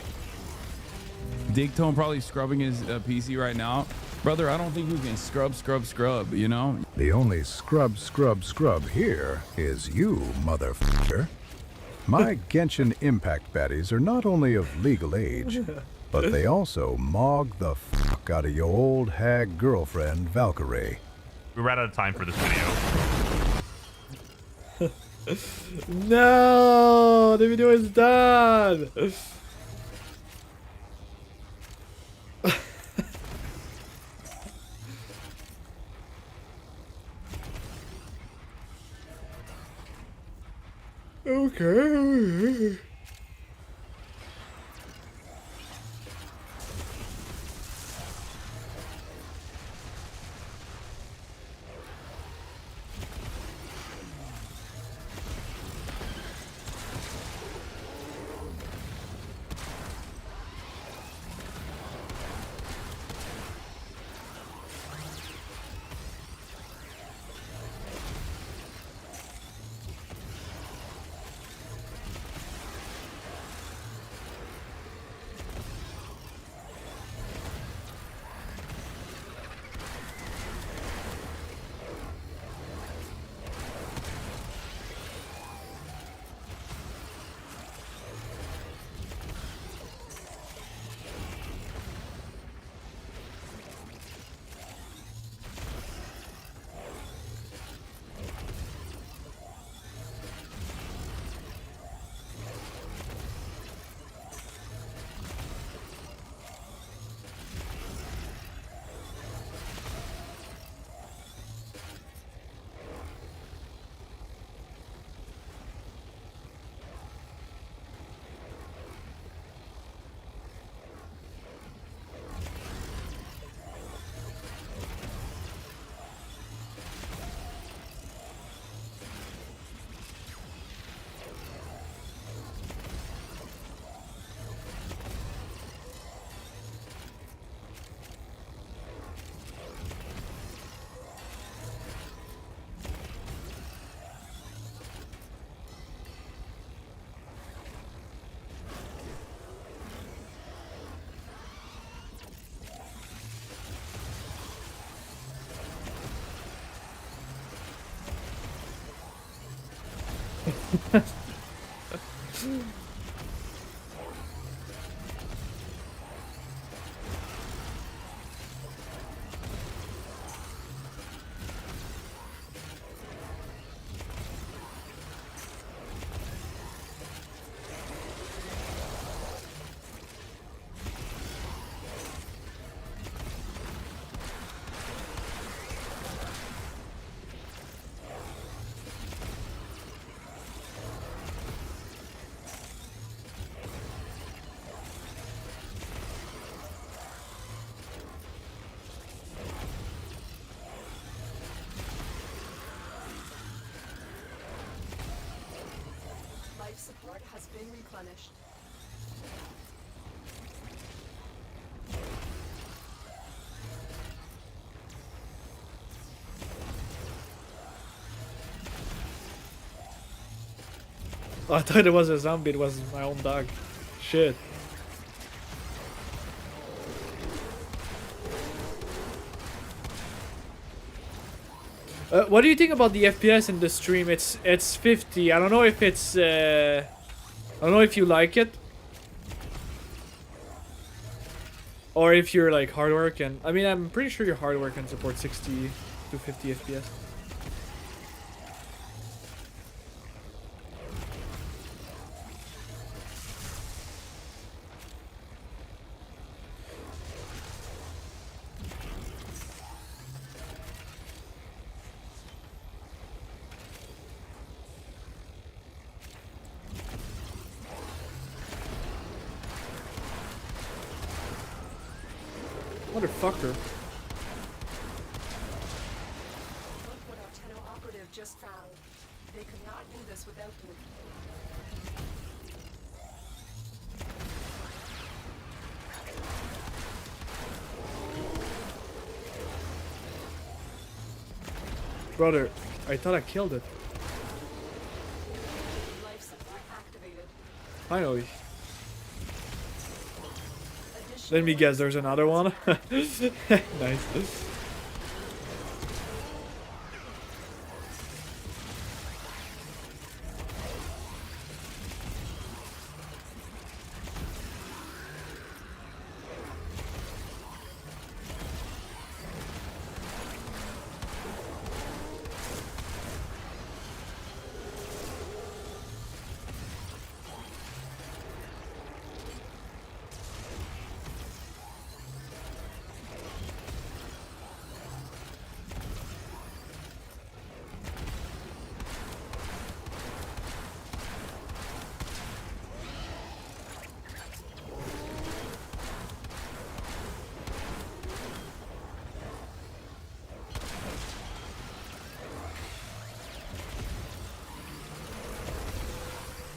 Digtone probably scrubbing his PC right now. Brother, I don't think we can scrub, you know? The only scrub here is you, motherfucker. My Genshin Impact baddies are not only of legal age, but they also mog the fuck out of your old hag girlfriend, Valkyrie. We ran out of time for this video. No, the video is done. Okay. Life support has been replenished. Oh, I thought it was a zombie, it was my own dog. Shit. What do you think about the FPS in the stream? It's 50. I don't know if it's I don't know if you like it. Or if you're like hardware can, I mean, I'm pretty sure your hardware can support 60 to 50 FPS. Motherfucker. Look what our Tenno operative just found. They could not do this without you. Brother, I thought I killed it. Life support activated. Finally. Let me guess, there's another one. Nice.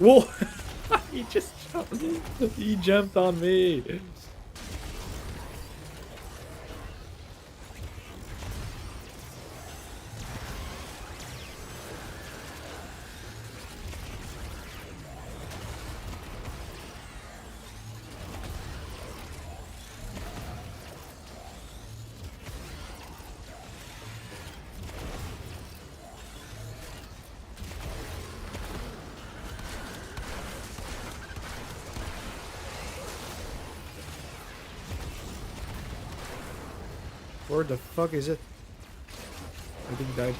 Whoa! He just jumped. He jumped on me. Where the fuck is it? I think he died.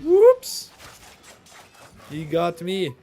Whoops! He got me.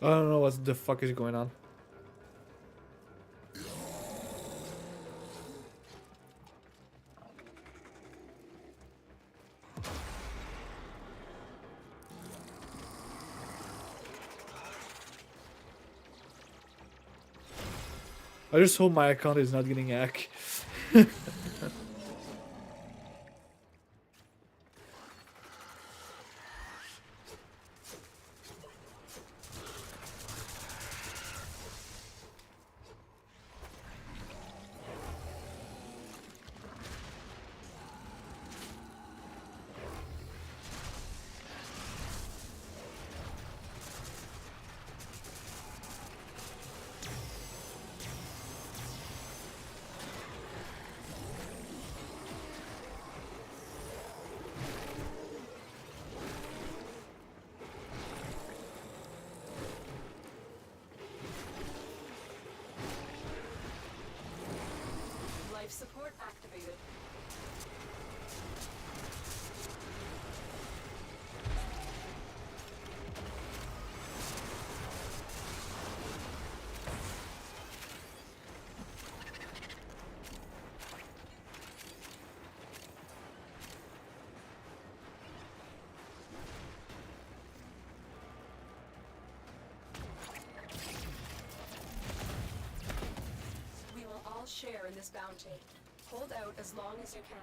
I don't know what the fuck is going on. I just hope my account is not getting hacked. Life support activated. We will all share in this bounty. Hold out as long as you can.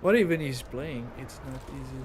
What even he's playing? It's not easy.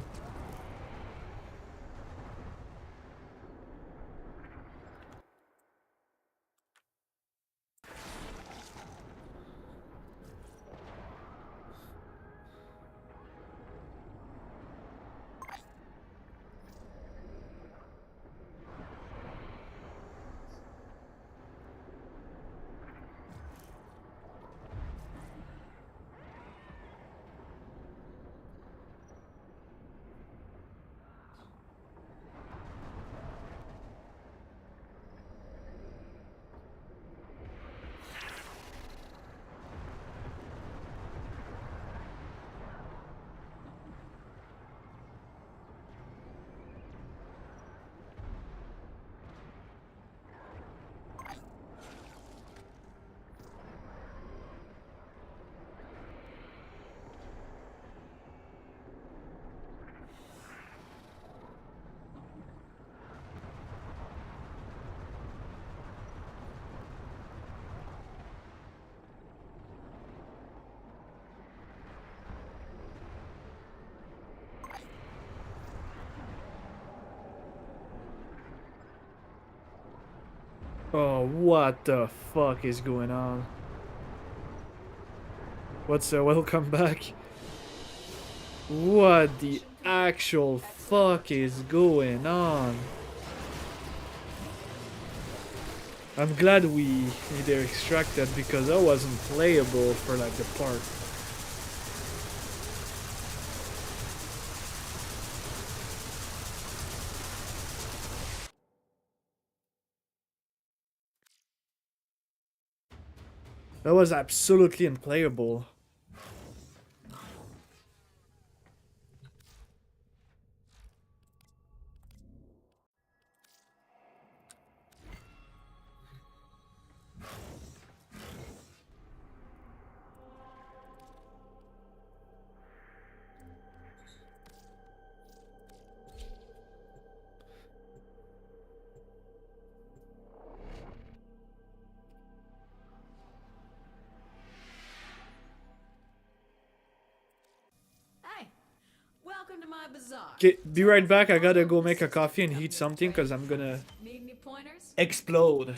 Oh, what the fuck is going on? What's welcome back? What the actual fuck is going on? I'm glad we either extracted because that wasn't playable for like the part. That was absolutely unplayable. Hey, welcome to my bazaar. Okay, be right back. I gotta go make a coffee and heat something because I'm gonna Need any pointers? explode.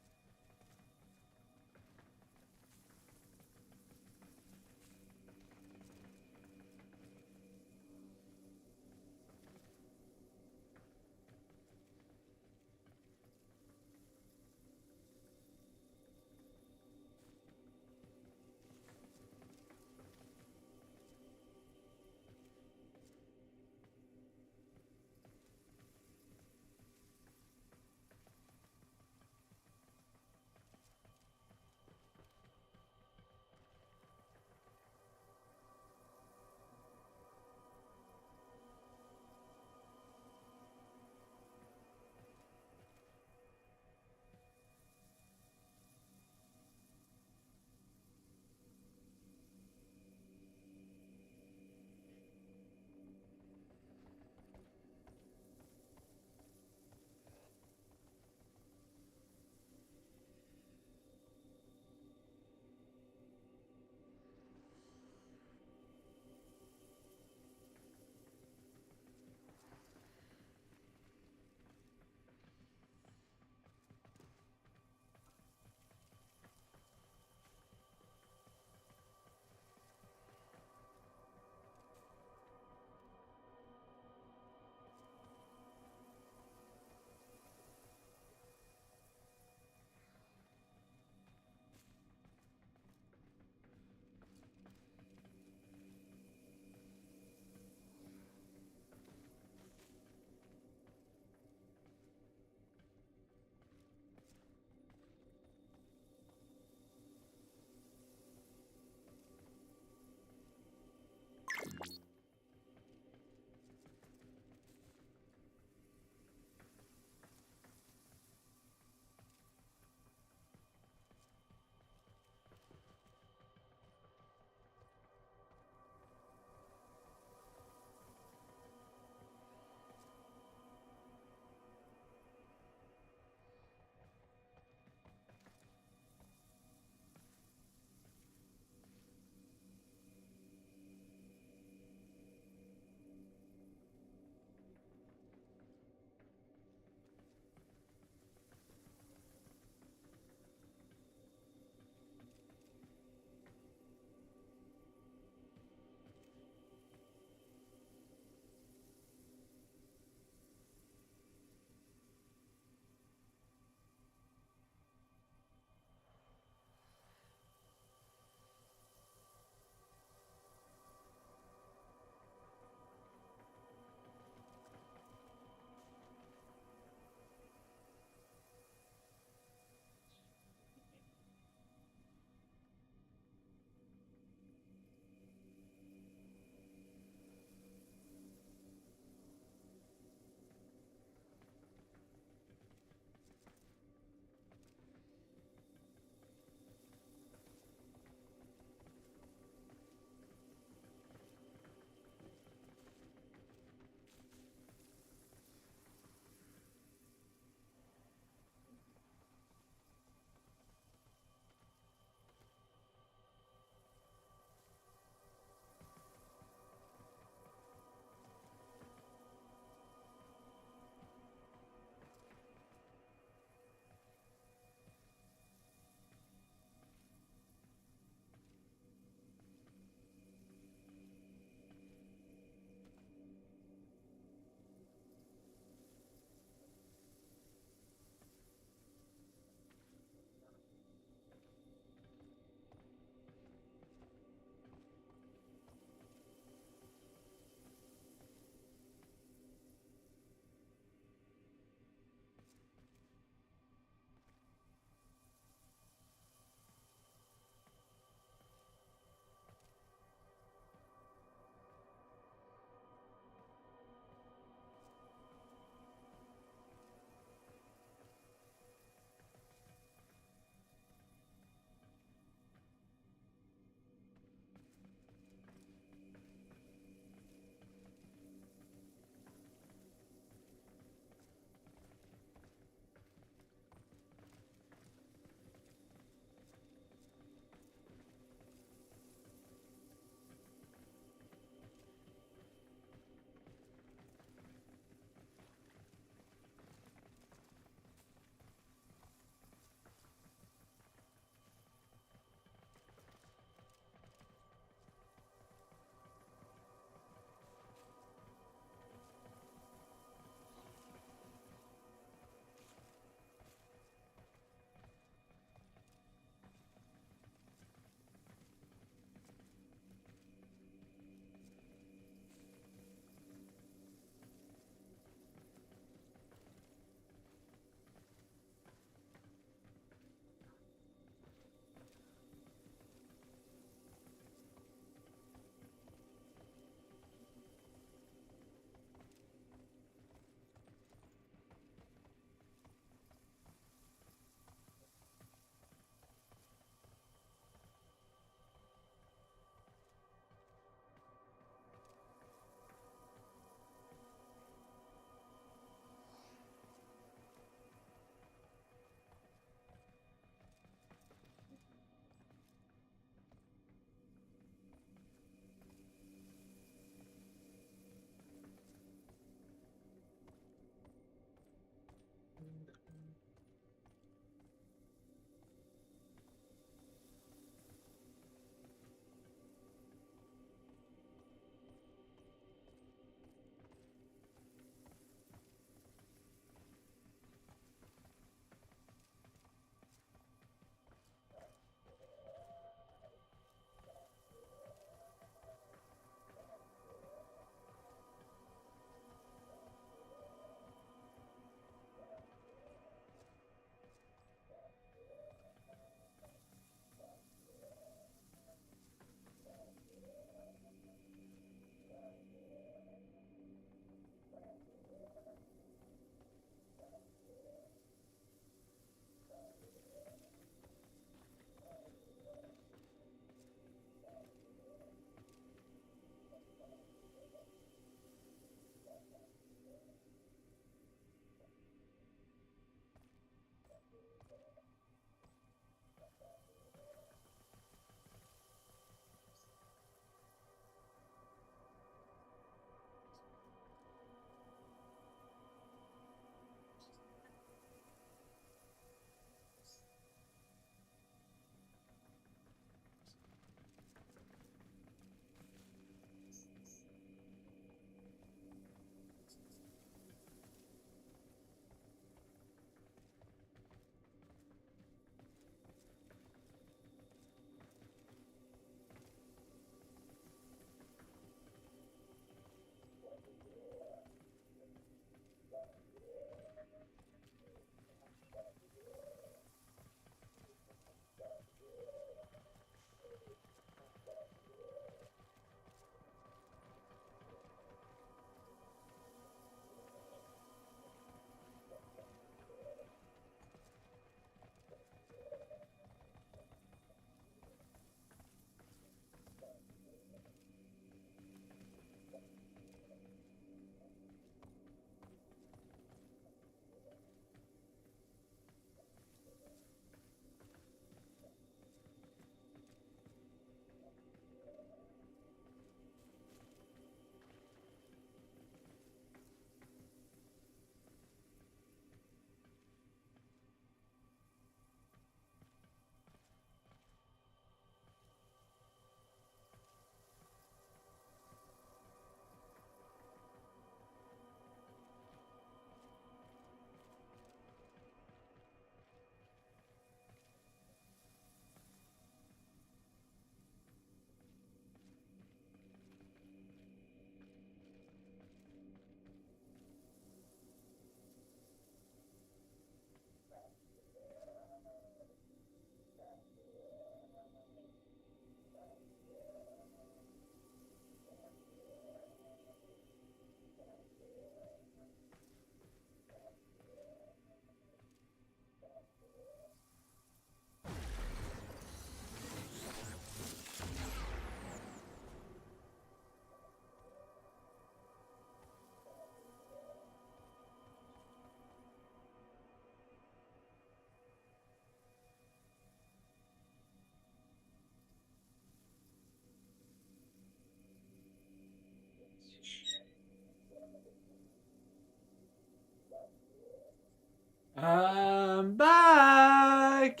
I'm back.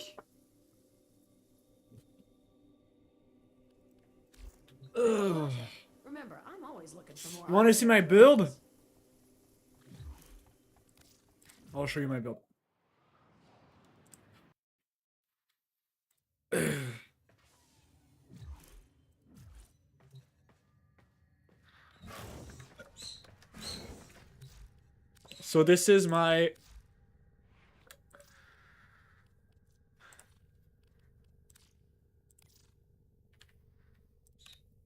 Ugh. Remember, I'm always looking for more. You want to see my build? I'll show you my build. So this is my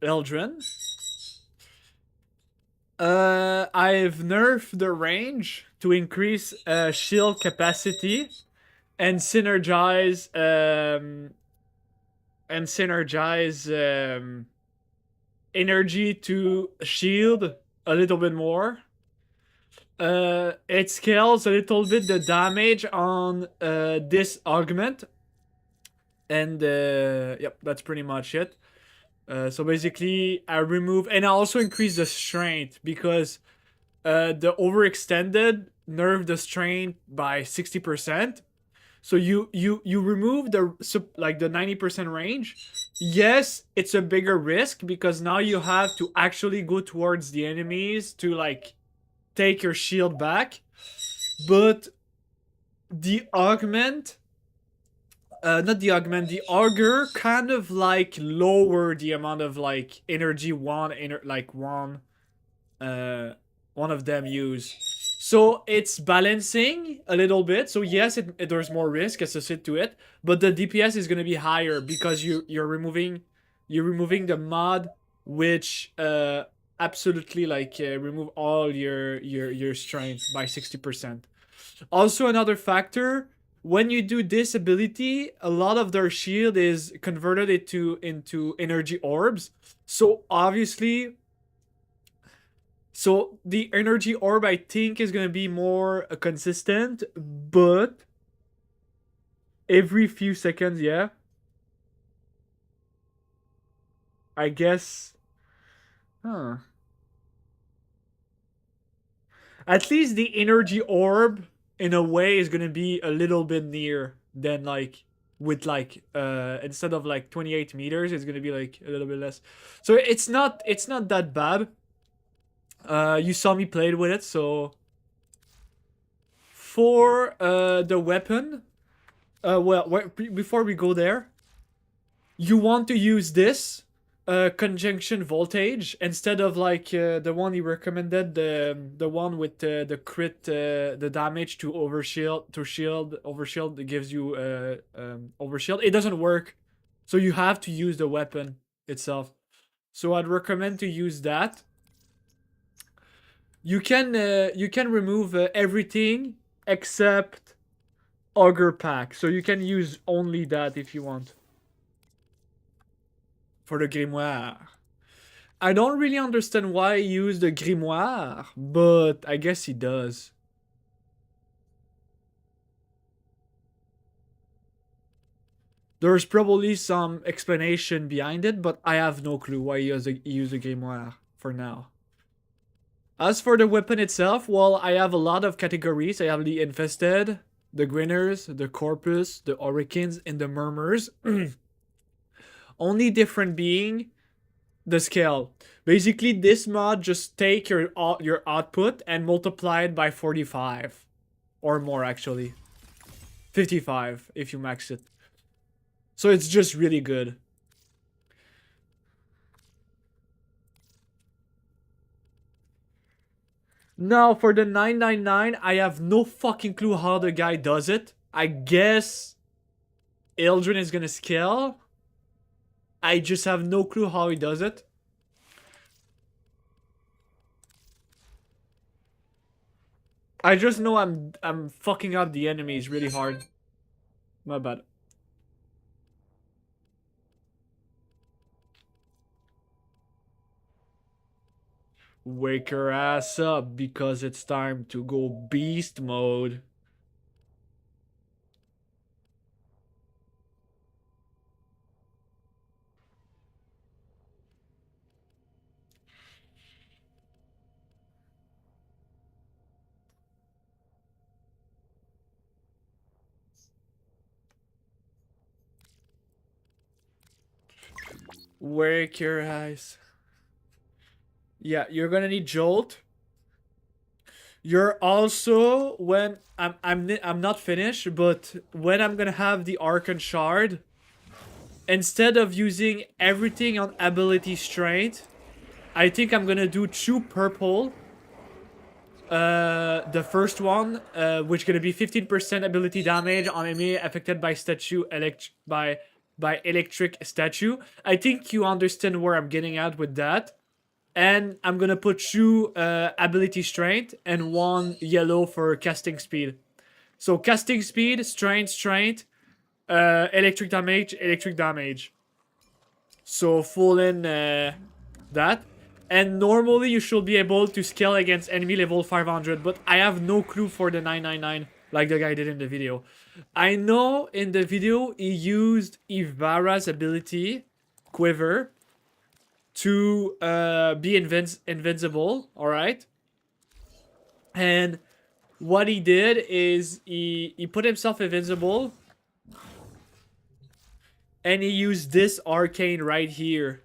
Eldrin. I've nerfed the range to increase shield capacity and synergize energy to shield a little bit more. It scales a little bit the damage on this augment. And yep, that's pretty much it. So basically, I remove, and I also increase the strength because the overextended nerfed the strength by 60%. So you remove the like the 90% range. Yes, it's a bigger risk because now you have to actually go towards the enemies to like take your shield back. But the augment, not the augment, the auger kind of like lower the amount of like energy one of them use. So it's balancing a little bit. So yes, there's more risk associated to it, but the DPS is gonna be higher because you're removing the mod, which absolutely like remove all your strength by 60%. Also another factor, when you do this ability, a lot of their shield is converted into energy orbs. So obviously, so the energy orb I think is gonna be more consistent, but every few seconds, yeah. I guess. Huh. At least the energy orb, in a way, is gonna be a little bit near than like with like instead of like 28 meters, it's gonna be like a little bit less. So it's not that bad. You saw me played with it, so for the weapon, before we go there, you want to use this conjunction voltage instead of like the one he recommended, the one with the crit, the damage to overshield that gives you overshield. It doesn't work, so you have to use the weapon itself. So I'd recommend to use that. You can remove everything except Augur Pack, so you can use only that if you want. For the grimoire. I don't really understand why he used the grimoire, but I guess he does. There's probably some explanation behind it, but I have no clue why he used the grimoire for now. As for the weapon itself, well, I have a lot of categories. I have the Infested, the Grinners, the Corpus, the Hurricanes, and the Murmurs. Only different being the scale. Basically, this mod just take your output and multiply it by 45. Or more, actually. 55, if you max it. So it's just really good. Now, for the 999, I have no fucking clue how the guy does it. I guess Ildren is gonna scale. I just have no clue how he does it. I just know I'm fucking up the enemies really hard. My bad. Wake her ass up because it's time to go beast mode. Work your eyes. Yeah, you're gonna need Jolt. You're also when I'm not finished, but when I'm gonna have the Archon Shard, instead of using everything on ability strength, I think I'm gonna do 2 purple. The first one, which gonna be 15% ability damage on enemy affected by by electric statue. I think you understand where I'm getting at with that. And I'm gonna put 2 ability strength and 1 yellow for casting speed. So casting speed, strength, electric damage. So full in that. And normally you should be able to scale against enemy level 500, but I have no clue for the 999 like the guy did in the video. I know in the video he used Ivara's ability, Quiver, to be invincible, alright? And what he did is he put himself invincible and he used this arcane right here.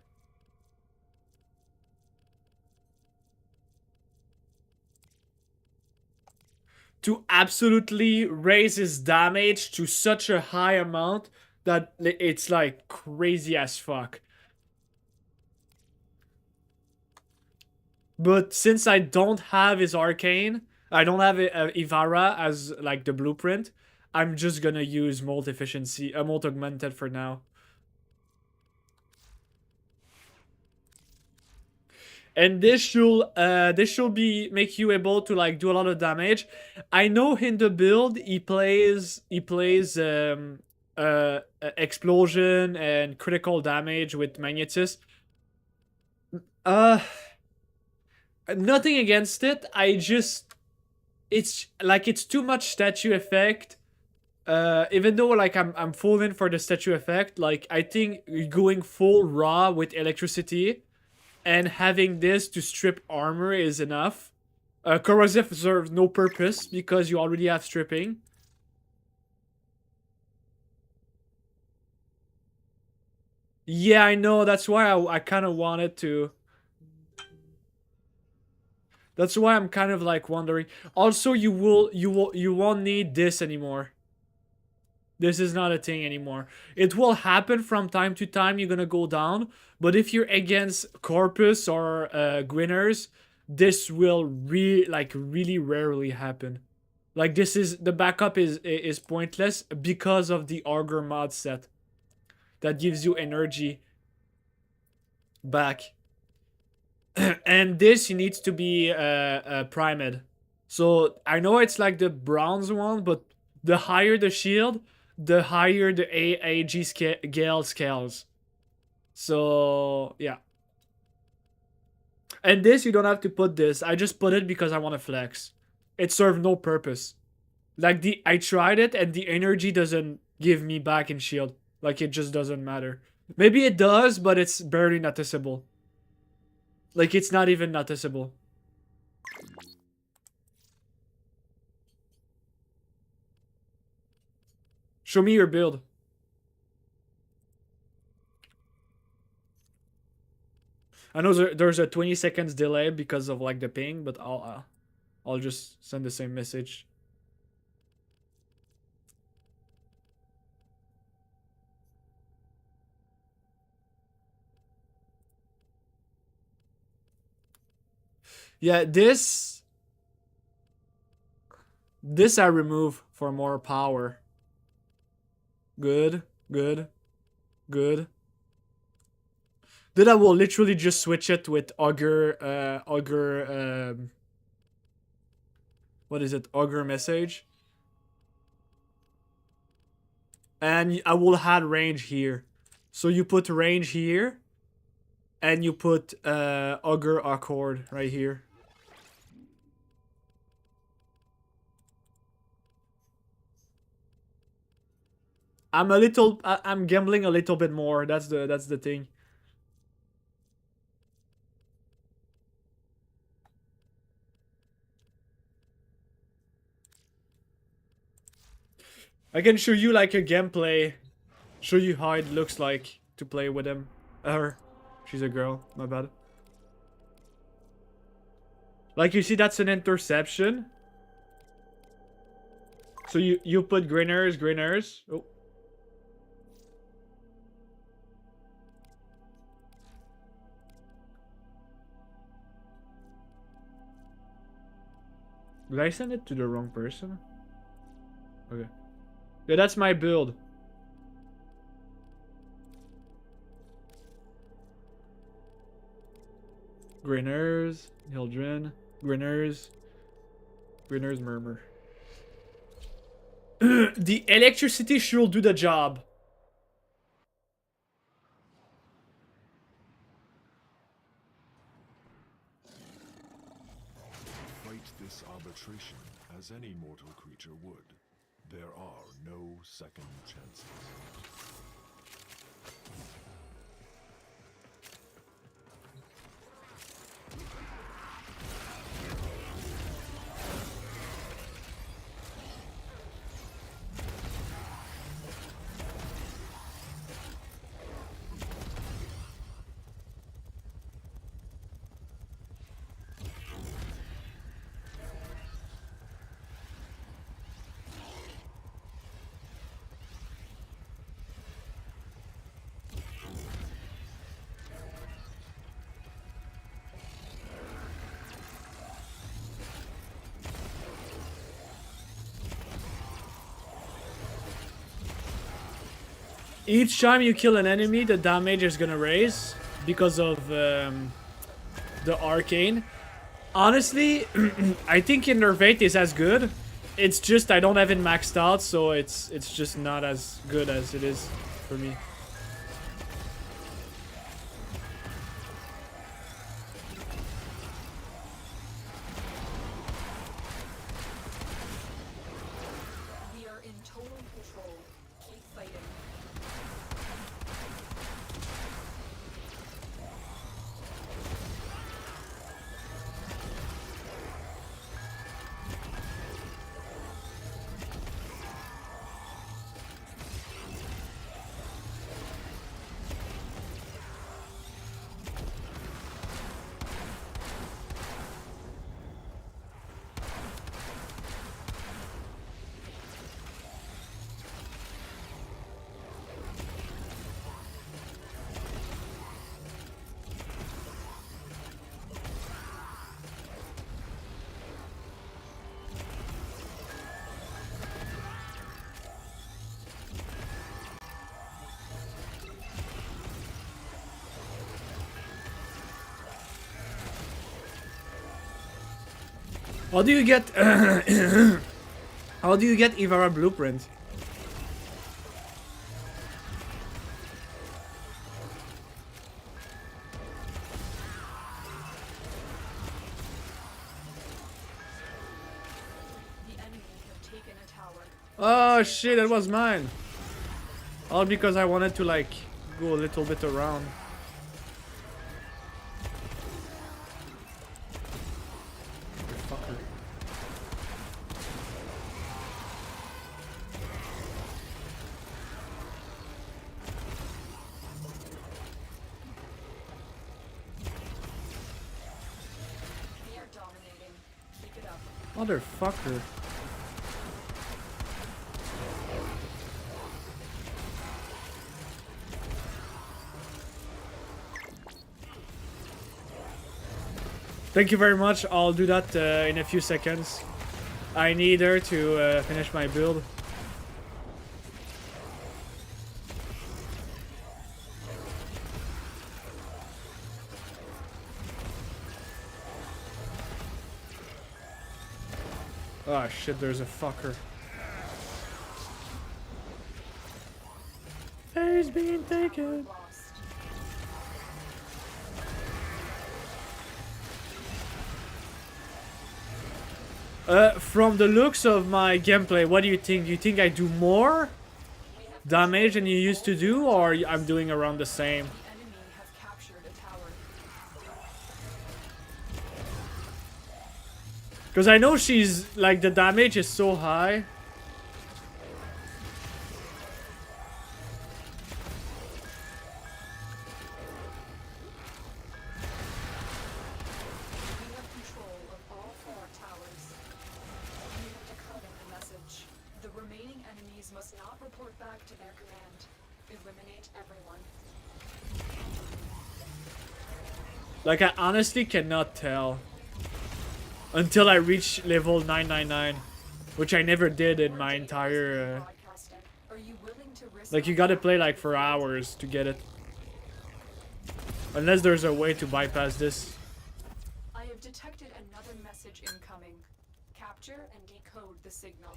To absolutely raise his damage to such a high amount that it's like crazy as fuck. But since I don't have his arcane, I don't have Ivara as like the blueprint, I'm just gonna use molt efficiency, molt augmented for now. And this should be make you able to like do a lot of damage. I know in the build he plays explosion and critical damage with Magnetus. Nothing against it. It's like it's too much statue effect. Even though like I'm full in for the statue effect, like I think going full raw with electricity and having this to strip armor is enough. Corrosive serves no purpose because you already have stripping. Yeah, I know. That's why I kind of wanted to. That's why I'm kind of like wondering. Also, you won't need this anymore. This is not a thing anymore. It will happen from time to time. You're gonna go down, but if you're against Corpus or Gwinners, this will really rarely happen. Like this is the backup is pointless because of the Augur mod set that gives you energy back. And this needs to be primed. So I know it's like the bronze one, but the higher the shield, the higher the AAG Gale scales. So yeah. And this you don't have to put this. I just put it because I want to flex. It served no purpose. Like I tried it and the energy doesn't give me back in shield. Like it just doesn't matter. Maybe it does, but it's barely noticeable. Like it's not even noticeable. Show me your build. I know there's a 20 seconds delay because of like the ping, but I'll just send the same message. Yeah, this I remove for more power. Good. Then I will literally just switch it with Augur, what is it? Augur message. And I will add range here. So you put range here. And you put Augur Accord right here. I'm gambling a little bit more. That's the thing. I can show you like a gameplay. Show you how it looks like to play with him. Her. She's a girl. My bad. Like, you see, that's an interception. So you put Grinners. Oh. Did I send it to the wrong person? Okay. Yeah, that's my build. Grinners, Hildren, Grinners, Murmur. The electricity should do the job. Fight this arbitration as any mortal creature would. There are no second chances. Each time you kill an enemy, the damage is gonna raise because of the arcane. Honestly, I think Innervate is as good. It's just I don't have it maxed out, so it's just not as good as it is for me. We are in total control. Keep fighting. How do you get how do you get Ivara blueprint? Oh shit, that was mine. All because I wanted to like go a little bit around. Fucker. We are dominating. Keep it up. Motherfucker. Thank you very much. I'll do that in a few seconds. I need her to finish my build. Oh shit, there's a fucker. He's being taken. From the looks of my gameplay, what do you think? Do you think I do more damage than you used to do, or I'm doing around the same? Because I know she's, like, the damage is so high. eliminate everyone. Like, I honestly cannot tell until I reach level 999, which I never did in my entire. Like, you gotta play like for hours to get it, unless there's a way to bypass this. I have detected another message incoming. Capture and decode the signal.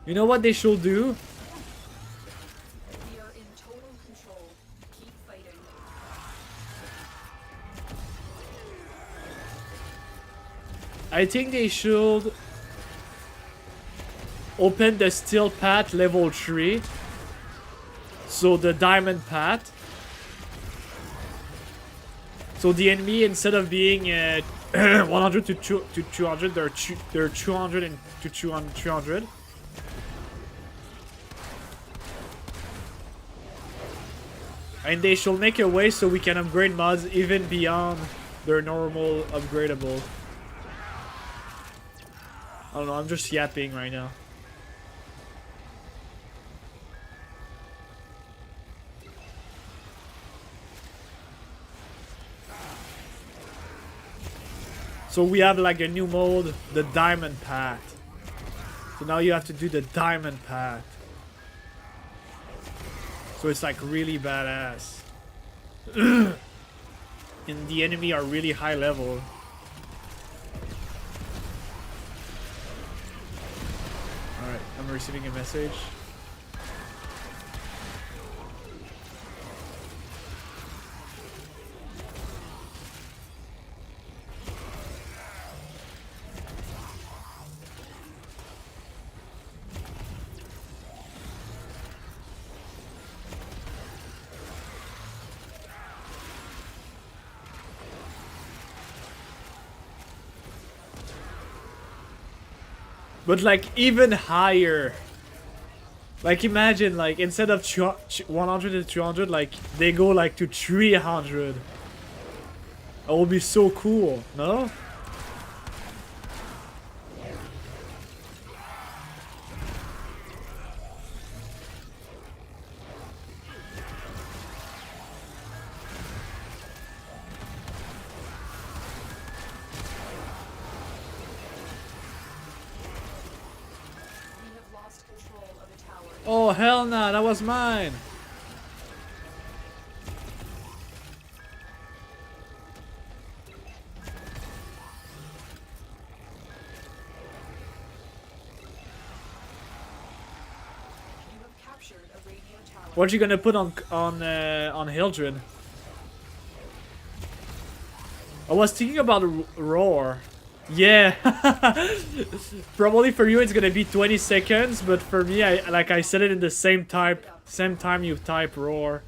You know what they should do? We are in total control. Keep fighting. I think they should open the steel path level 3. So the diamond path. So the enemy, instead of being 100 to 200, they're 200 and to 300. And they should make a way so we can upgrade mods even beyond their normal upgradable. I don't know, I'm just yapping right now. So we have like a new mode, the diamond path. So now you have to do the diamond path. So it's like really badass. And the enemy are really high level. Alright, I'm receiving a message. But like even higher. Like imagine like instead of 100 to 200, like they go like to 300. That would be so cool, no? Oh hell nah, that was mine. What you gonna put on Hildred? I was thinking about Roar. Yeah. Probably for you it's gonna be 20 seconds, but for me, I said it in the same time you type Roar.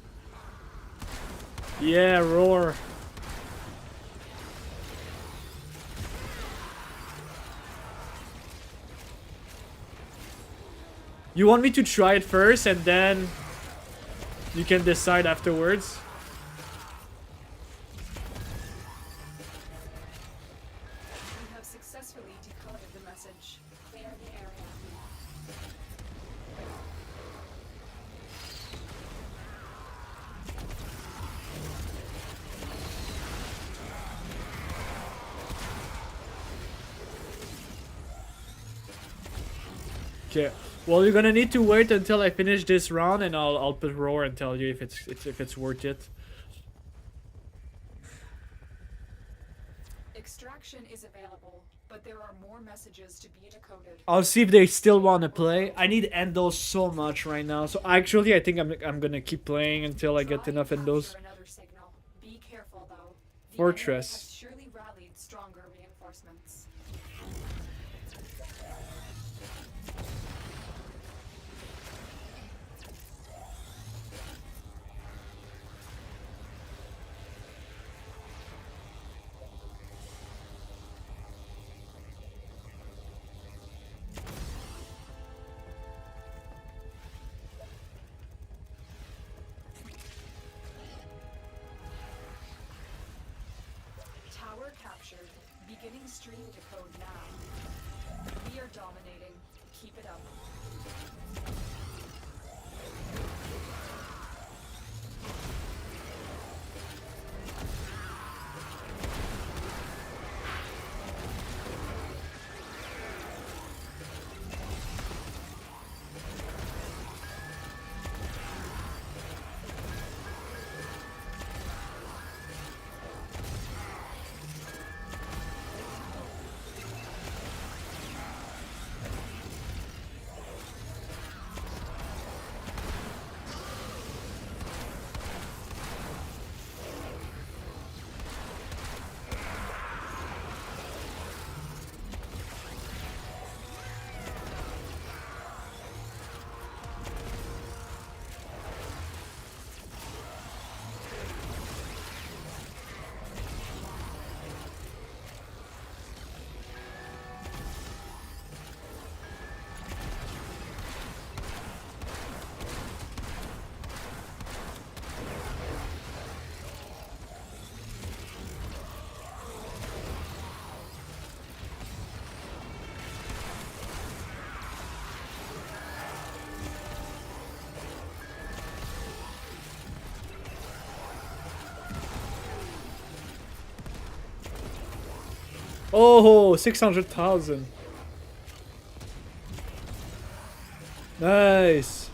Yeah, Roar. You want me to try it first and then you can decide afterwards? We have successfully decoded the message. Clear the area. Okay. Well, you're gonna need to wait until I finish this round, and I'll put Roar and tell you if it's worth it. Extraction is available, but there are more messages to be decoded. I'll see if they still want to play. I need endos so much right now, so actually I think I'm gonna keep playing until I get enough endos. Be careful though. Fortress. Surely rallied stronger reinforcements. Beginning stream decode now. We are dominating. Keep it up. Oh, 600,000. Nice.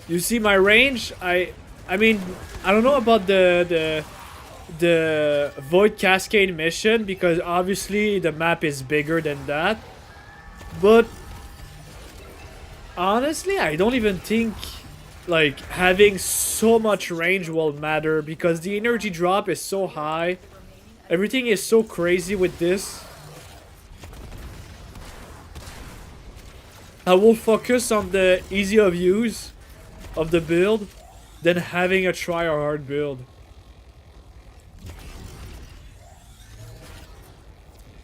You see my range? I mean, I don't know about the Void Cascade mission because obviously the map is bigger than that. But honestly, I don't even think like having so much range will matter because the energy drop is so high. Everything is so crazy with this. I will focus on the easy of use of the build than having a try or hard build.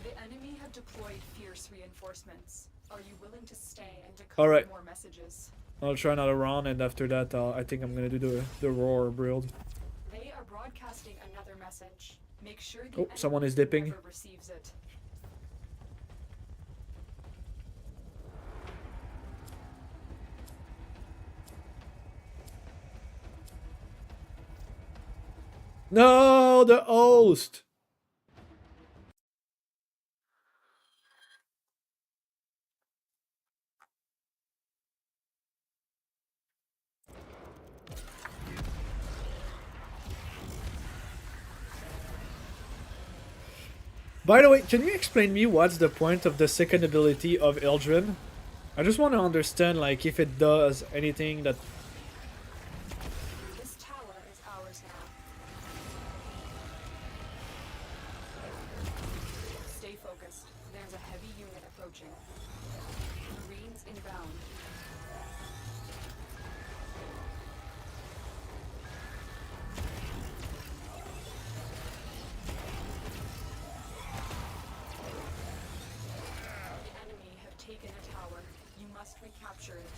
The enemy have deployed fierce reinforcements. Are you willing to stay and decode All right. more messages? I'll try another round, and after that, I think I'm gonna do the roar build. They are broadcasting another message. Make sure the Oh, someone is dipping. enemy never receives it. No, the host. By the way, can you explain me what's the point of the second ability of Eldrin? I just want to understand, like, if it does anything that... This tower is ours now. Stay focused. There's a heavy unit approaching. Marines inbound. The enemy have taken a tower. You must recapture it.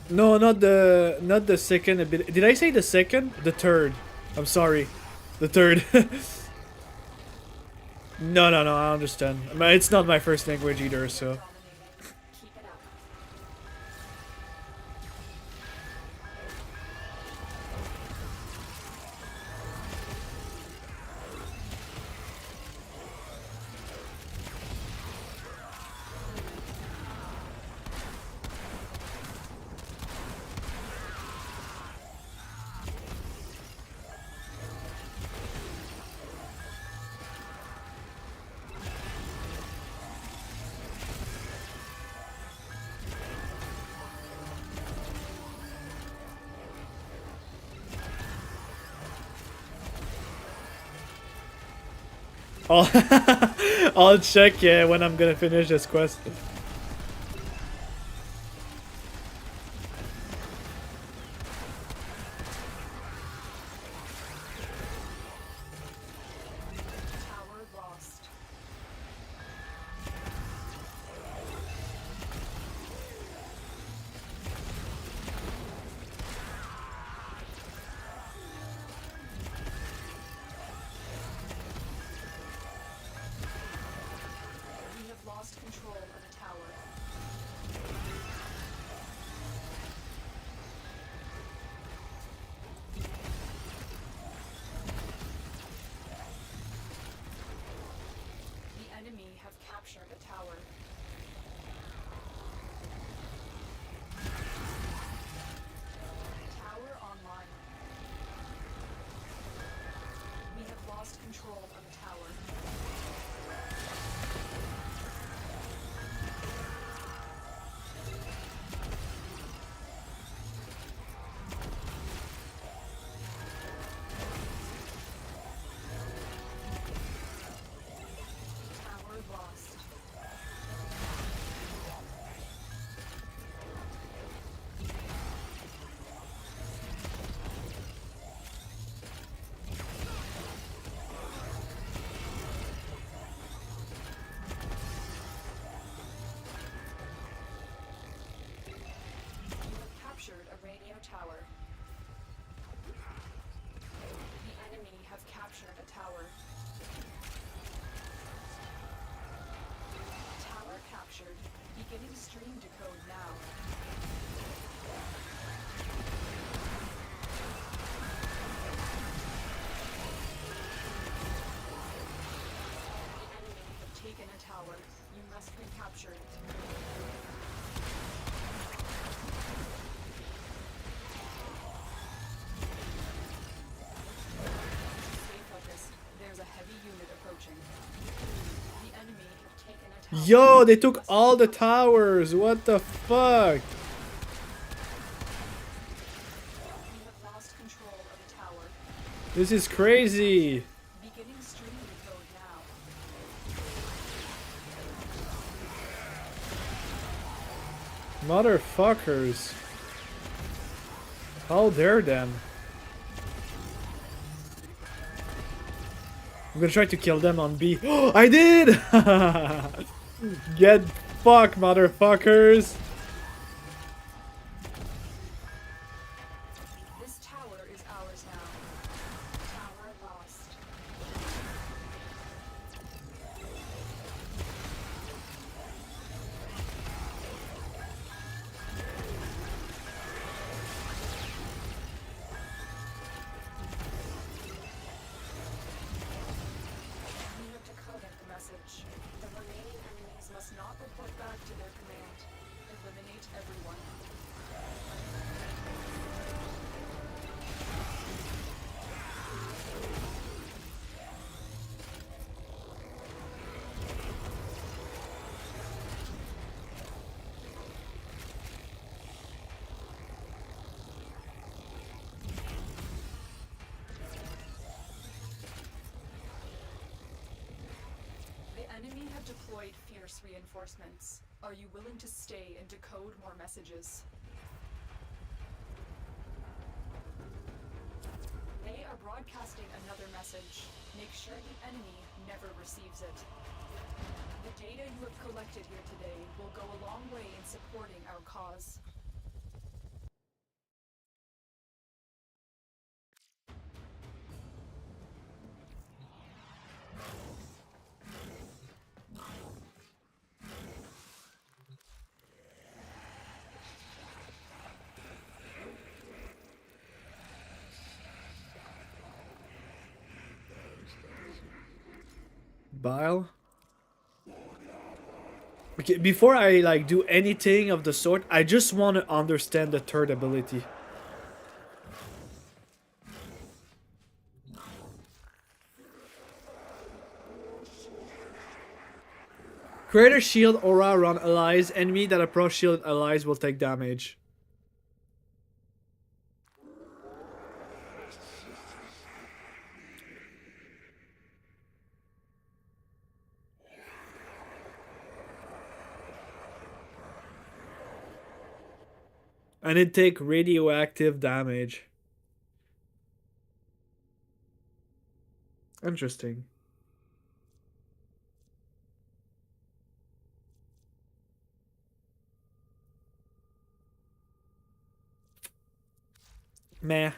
No, not the second ability. Did I say the second? The third. I'm sorry. The third. No, I understand. I mean, it's not my first language either, so. I'll check, yeah, when I'm gonna finish this quest. We have lost control of a tower. The enemy have captured a tower. Tower online. We have lost control of a tower. Tower lost. You have captured a radio tower. The enemy have captured a tower. Tower captured. Beginning stream decode now. The enemy have taken a tower. You must recapture it. Stay focused. There's a heavy unit approaching. The enemy have taken a tower. Yo, they took all the towers. What the fuck? We have lost control of a tower. This is crazy. Beginning stream decode now. Motherfuckers. How dare them? I'm gonna try to kill them on B. I did! Get fucked, motherfuckers! This tower is ours now. Tower lost. We have decoded the message. The remaining enemies must not report back to their command. Eliminate everyone. The enemy have deployed fierce reinforcements. Are you willing to stay and decode more messages? They are broadcasting another message. Make sure the enemy never receives it. The data you have collected here today will go a long way in supporting our cause. Bile. Okay, before I like do anything of the sort, I just want to understand the third ability. Create a shield aura around allies. Enemy that approach shielded allies will take damage. And it take radioactive damage. Interesting. Meh.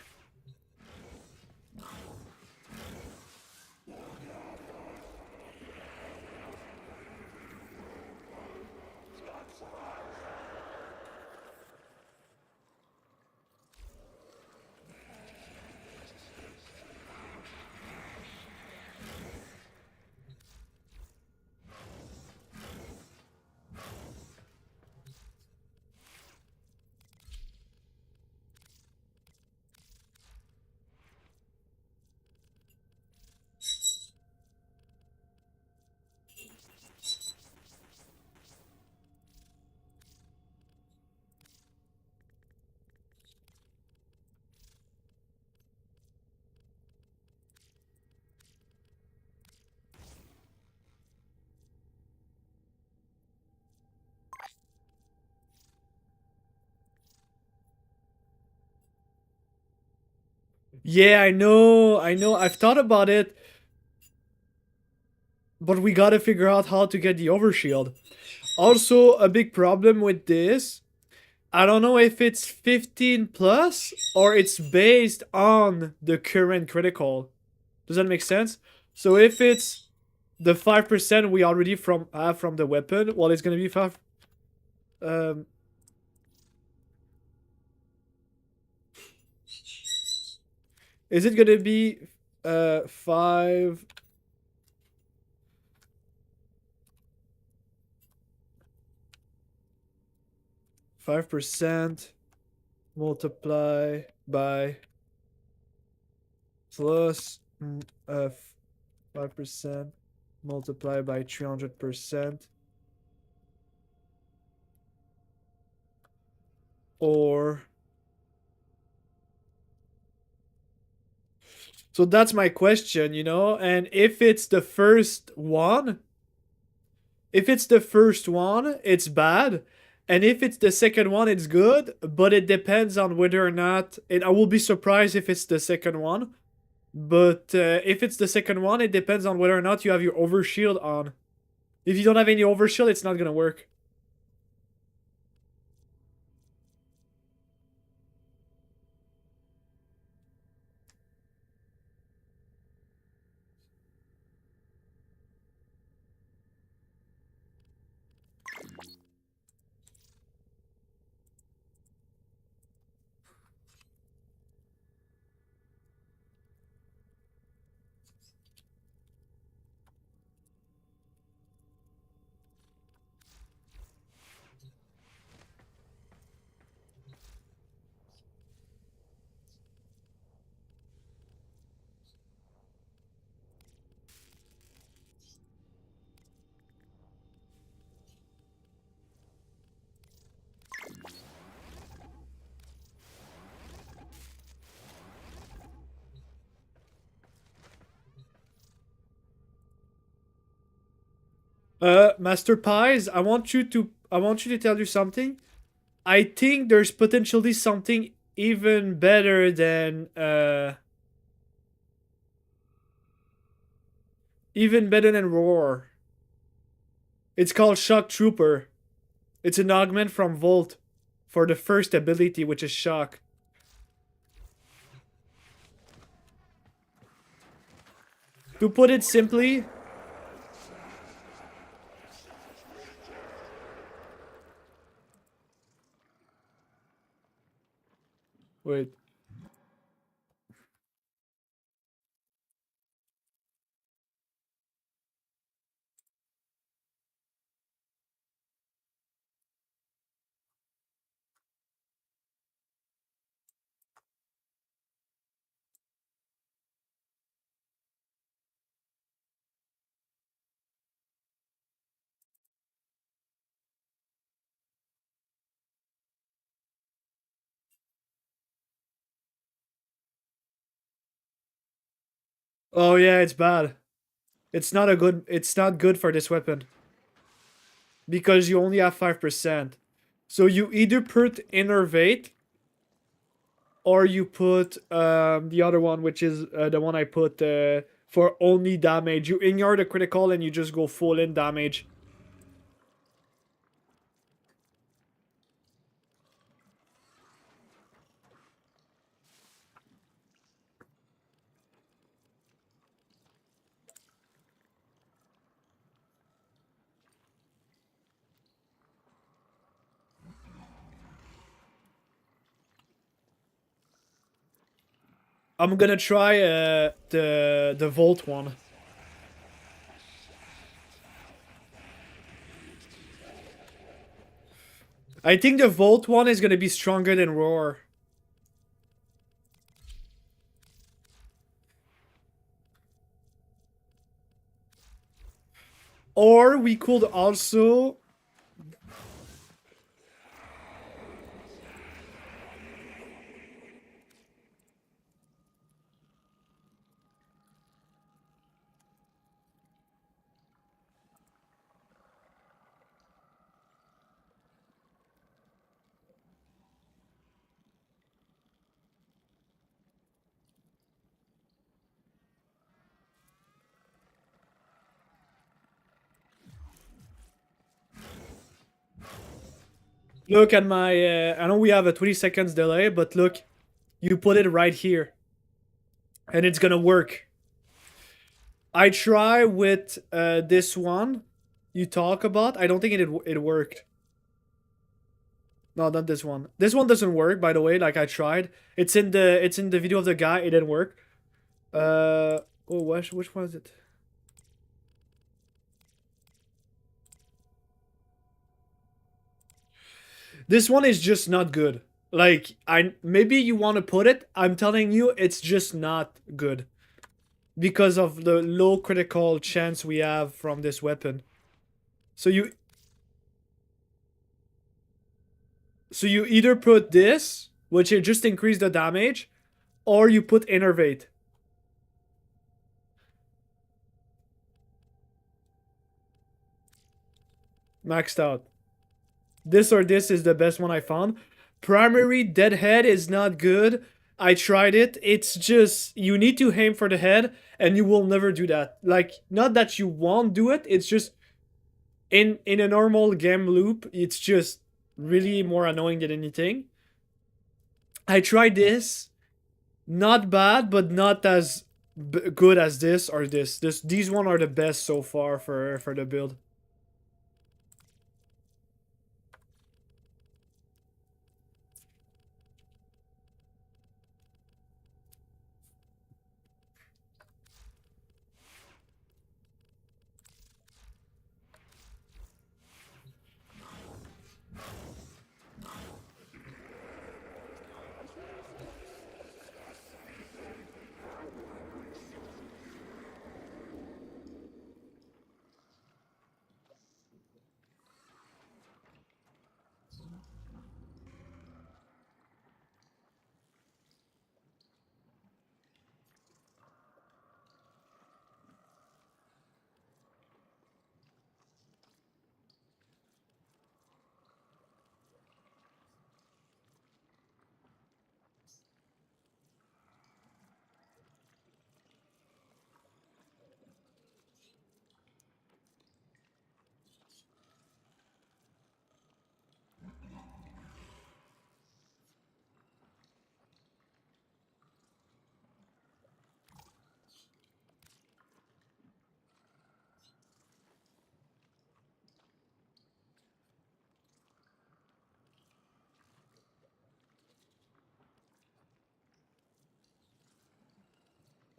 Yeah, I know. I've thought about it. But we gotta figure out how to get the overshield. Also, a big problem with this, I don't know if it's 15 plus or it's based on the current critical. Does that make sense? So if it's the 5% we already have from the weapon, well, it's gonna be 5. Is it gonna be 5? 5% multiply by plus 5% multiply by 300%, or so that's my question, you know. And if it's the first one, it's bad. And if it's the second one, it's good, but it depends on whether or not... And I will be surprised if it's the second one. But if it's the second one, it depends on whether or not you have your overshield on. If you don't have any overshield, it's not going to work. Master Pies, I want you to tell you something. I think there's potentially something even better than Roar. It's called Shock Trooper. It's an augment from Volt for the first ability, which is Shock. To put it simply, wait. Oh yeah, it's bad. It's not good for this weapon. Because you only have 5%. So you either put Innervate or you put the other one, which is the one I put for only damage. You ignore the critical and you just go full in damage. I'm gonna try the Volt one. I think the Volt one is gonna be stronger than Roar. Or we could also... Look at my... I know we have a 20 seconds delay, but look. You put it right here. And it's gonna work. I try with this one you talk about. I don't think it worked. No, not this one. This one doesn't work, by the way. Like I tried. It's in the video of the guy. It didn't work. Oh, which one is it? This one is just not good. Like maybe you want to put it. I'm telling you, it's just not good. Because of the low critical chance we have from this weapon. So you either put this, which will just increase the damage, or you put Innervate. Maxed out. This or this is the best one I found. Primary Deadhead is not good. I tried it. It's just, you need to aim for the head, and you will never do that. Like, not that you won't do it, it's just, in a normal game loop, it's just really more annoying than anything. I tried this. Not bad, but not as good as this or this. These one are the best so far for the build.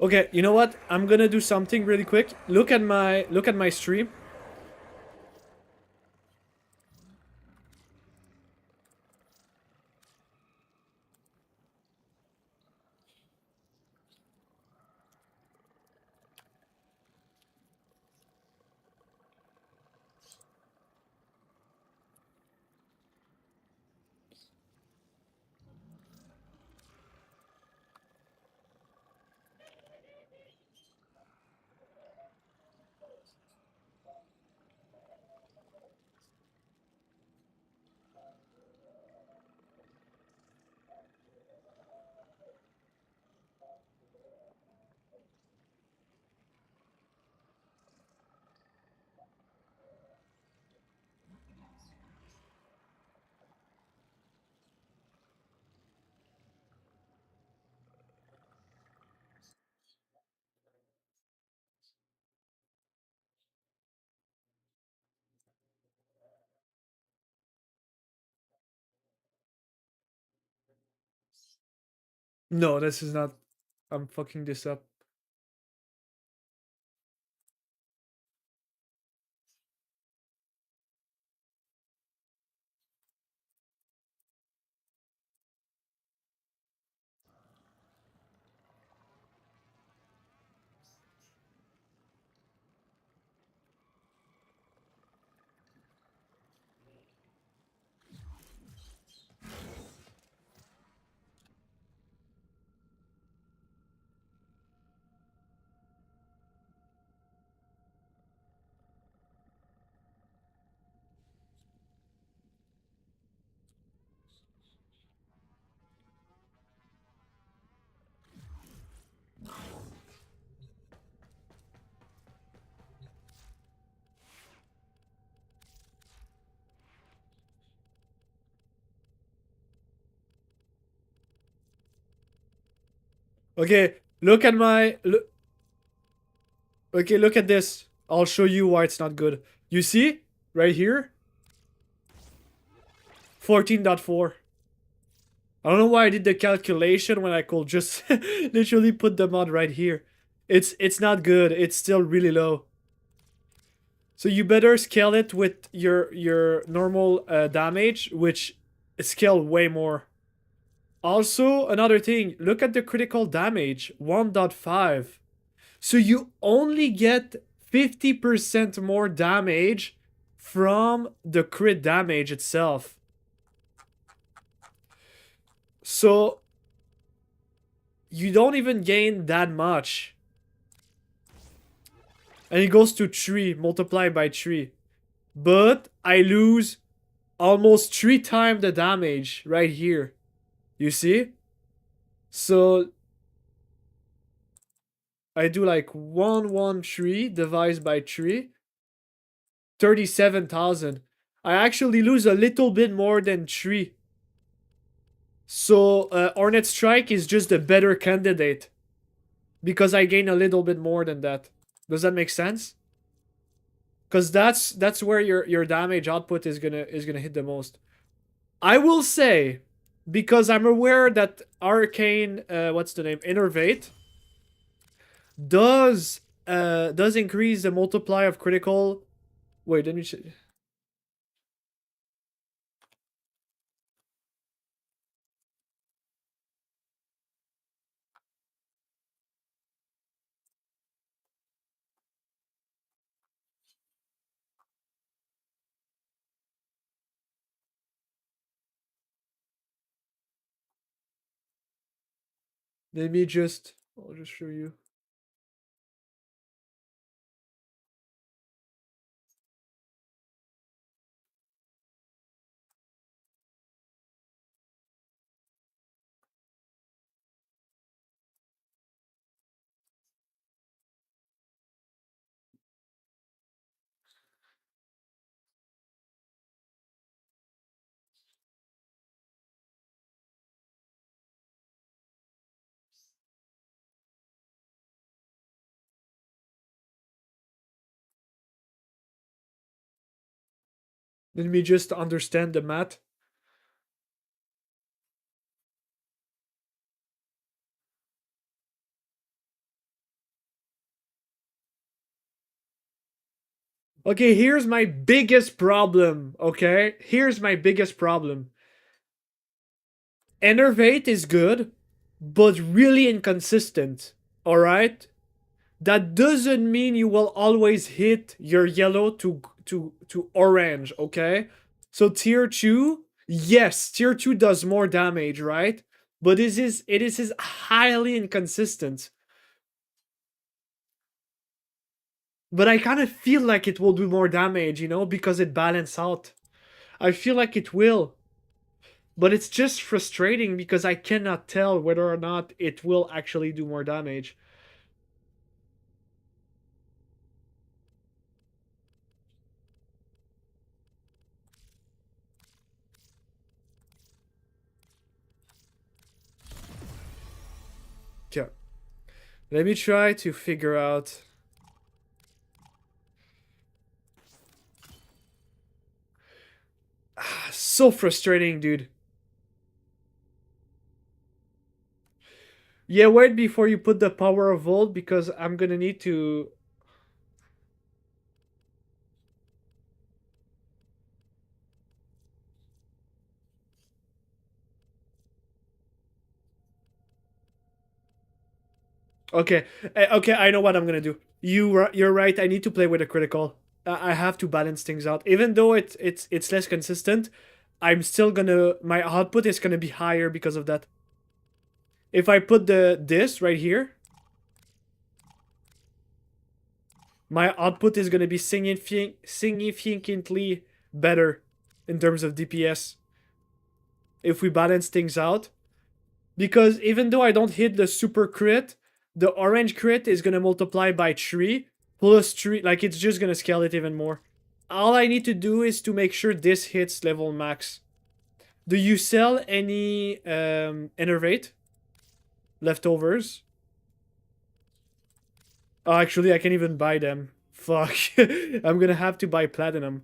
Okay, you know what? I'm gonna do something really quick. Look at my stream. No, this is not. I'm fucking this up. Okay, look at my look. Okay, look at this. I'll show you why it's not good. You see? Right here? 14.4. I don't know why I did the calculation when I could just literally put the mod right here. It's not good. It's still really low. So you better scale it with your normal damage, which scale way more. Also, another thing, look at the critical damage, 1.5. So you only get 50% more damage from the crit damage itself. So you don't even gain that much. And it goes to 3, multiplied by 3. But I lose almost 3 times the damage right here. You see? So I do like 113 divided by 3. 37,000. I actually lose a little bit more than 3. So Hornet Strike is just a better candidate. Because I gain a little bit more than that. Does that make sense? Because that's where your damage output is gonna hit the most. I will say, because I'm aware that Arcane, what's the name, Innervate, does increase the multiply of critical. Wait, let me check. Let me just. I'll just show you. Let me just understand the math. Okay, here's my biggest problem, okay? Here's my biggest problem. Enervate is good, but really inconsistent, alright? That doesn't mean you will always hit your yellow to orange, okay? So tier 2, yes, tier 2 does more damage, right? But it is highly inconsistent. But I kind of feel like it will do more damage, you know, because it balances out. I feel like it will. But it's just frustrating because I cannot tell whether or not it will actually do more damage. Okay. Let me try to figure out. So frustrating, dude. Yeah, wait before you put the power of Volt because I'm gonna need to... Okay, okay, I know what I'm gonna do. You're right. I need to play with a critical. I have to balance things out. Even though it's less consistent, I'm still gonna... My output is gonna be higher because of that. If I put this right here, my output is gonna be significantly better in terms of DPS. If we balance things out. Because even though I don't hit the super crit, the orange crit is gonna multiply by 3 plus 3. Like, it's just gonna scale it even more. All I need to do is to make sure this hits level max. Do you sell any Enervate? Leftovers? Oh, actually, I can't even buy them. Fuck. I'm gonna have to buy platinum.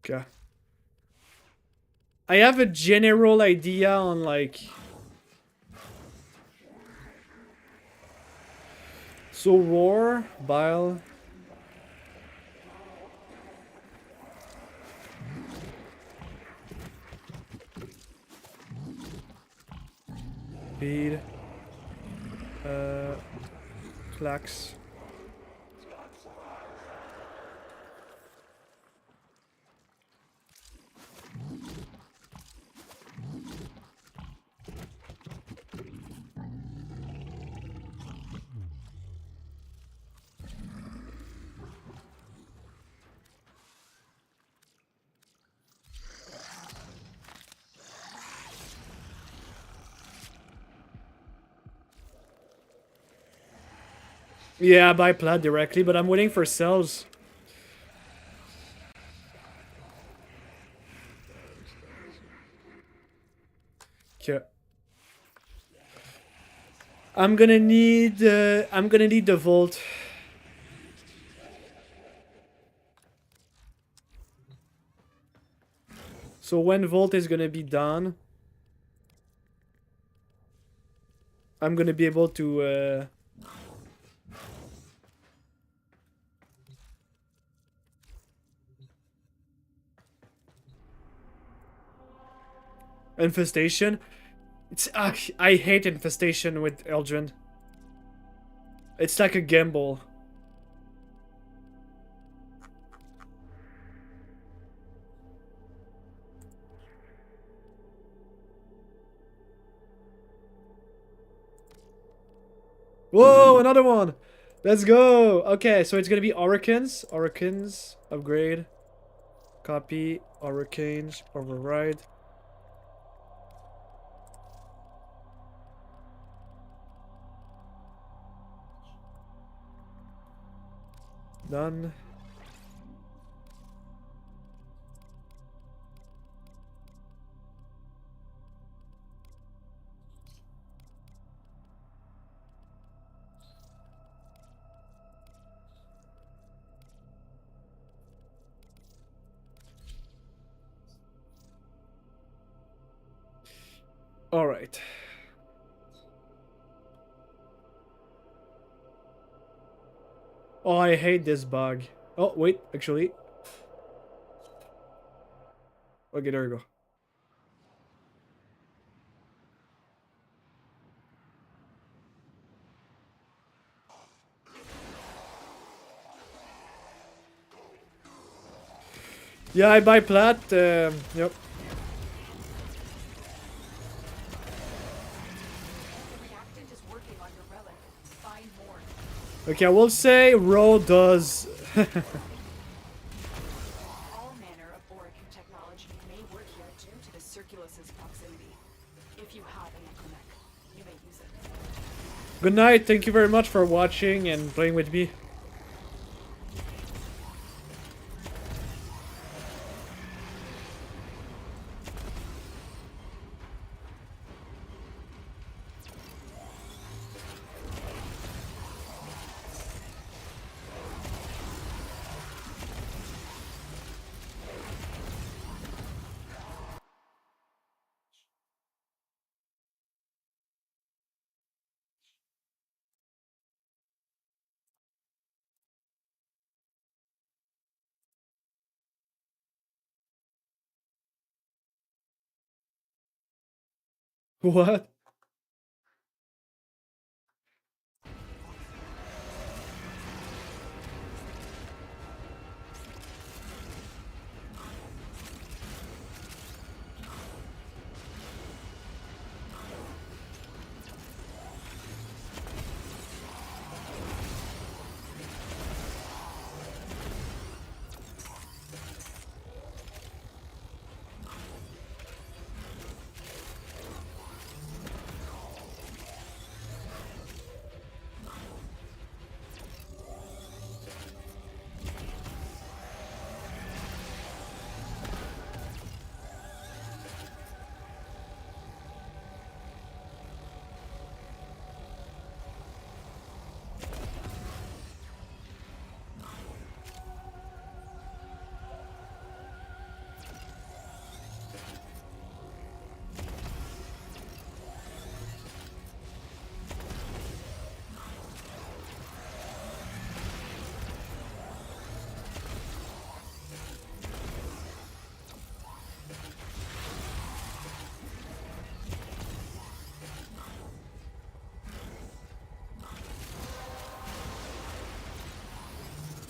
Okay. I have a general idea on, like... So, Roar, Bile... Speed... Flax... Yeah, I buy plat directly, but I'm waiting for cells. Okay. I'm gonna need the Volt. So when Volt is gonna be done, I'm gonna be able to Infestation. It's I hate Infestation with Eldrin. It's like a gamble. Whoa, another one! Let's go! Okay, so it's gonna be Oricans. Oricans, upgrade. Copy, Oricans, override. Done. All right. Oh, I hate this bug. Oh, wait, actually. Okay, there we go. Yeah, I buy plat. Yep. Okay, I will say Ro does. All manner of Orican technology may work here due to the Circulus's proximity. If you have an Equinec, you may use it. Good night. Thank you very much for watching and playing with me. What?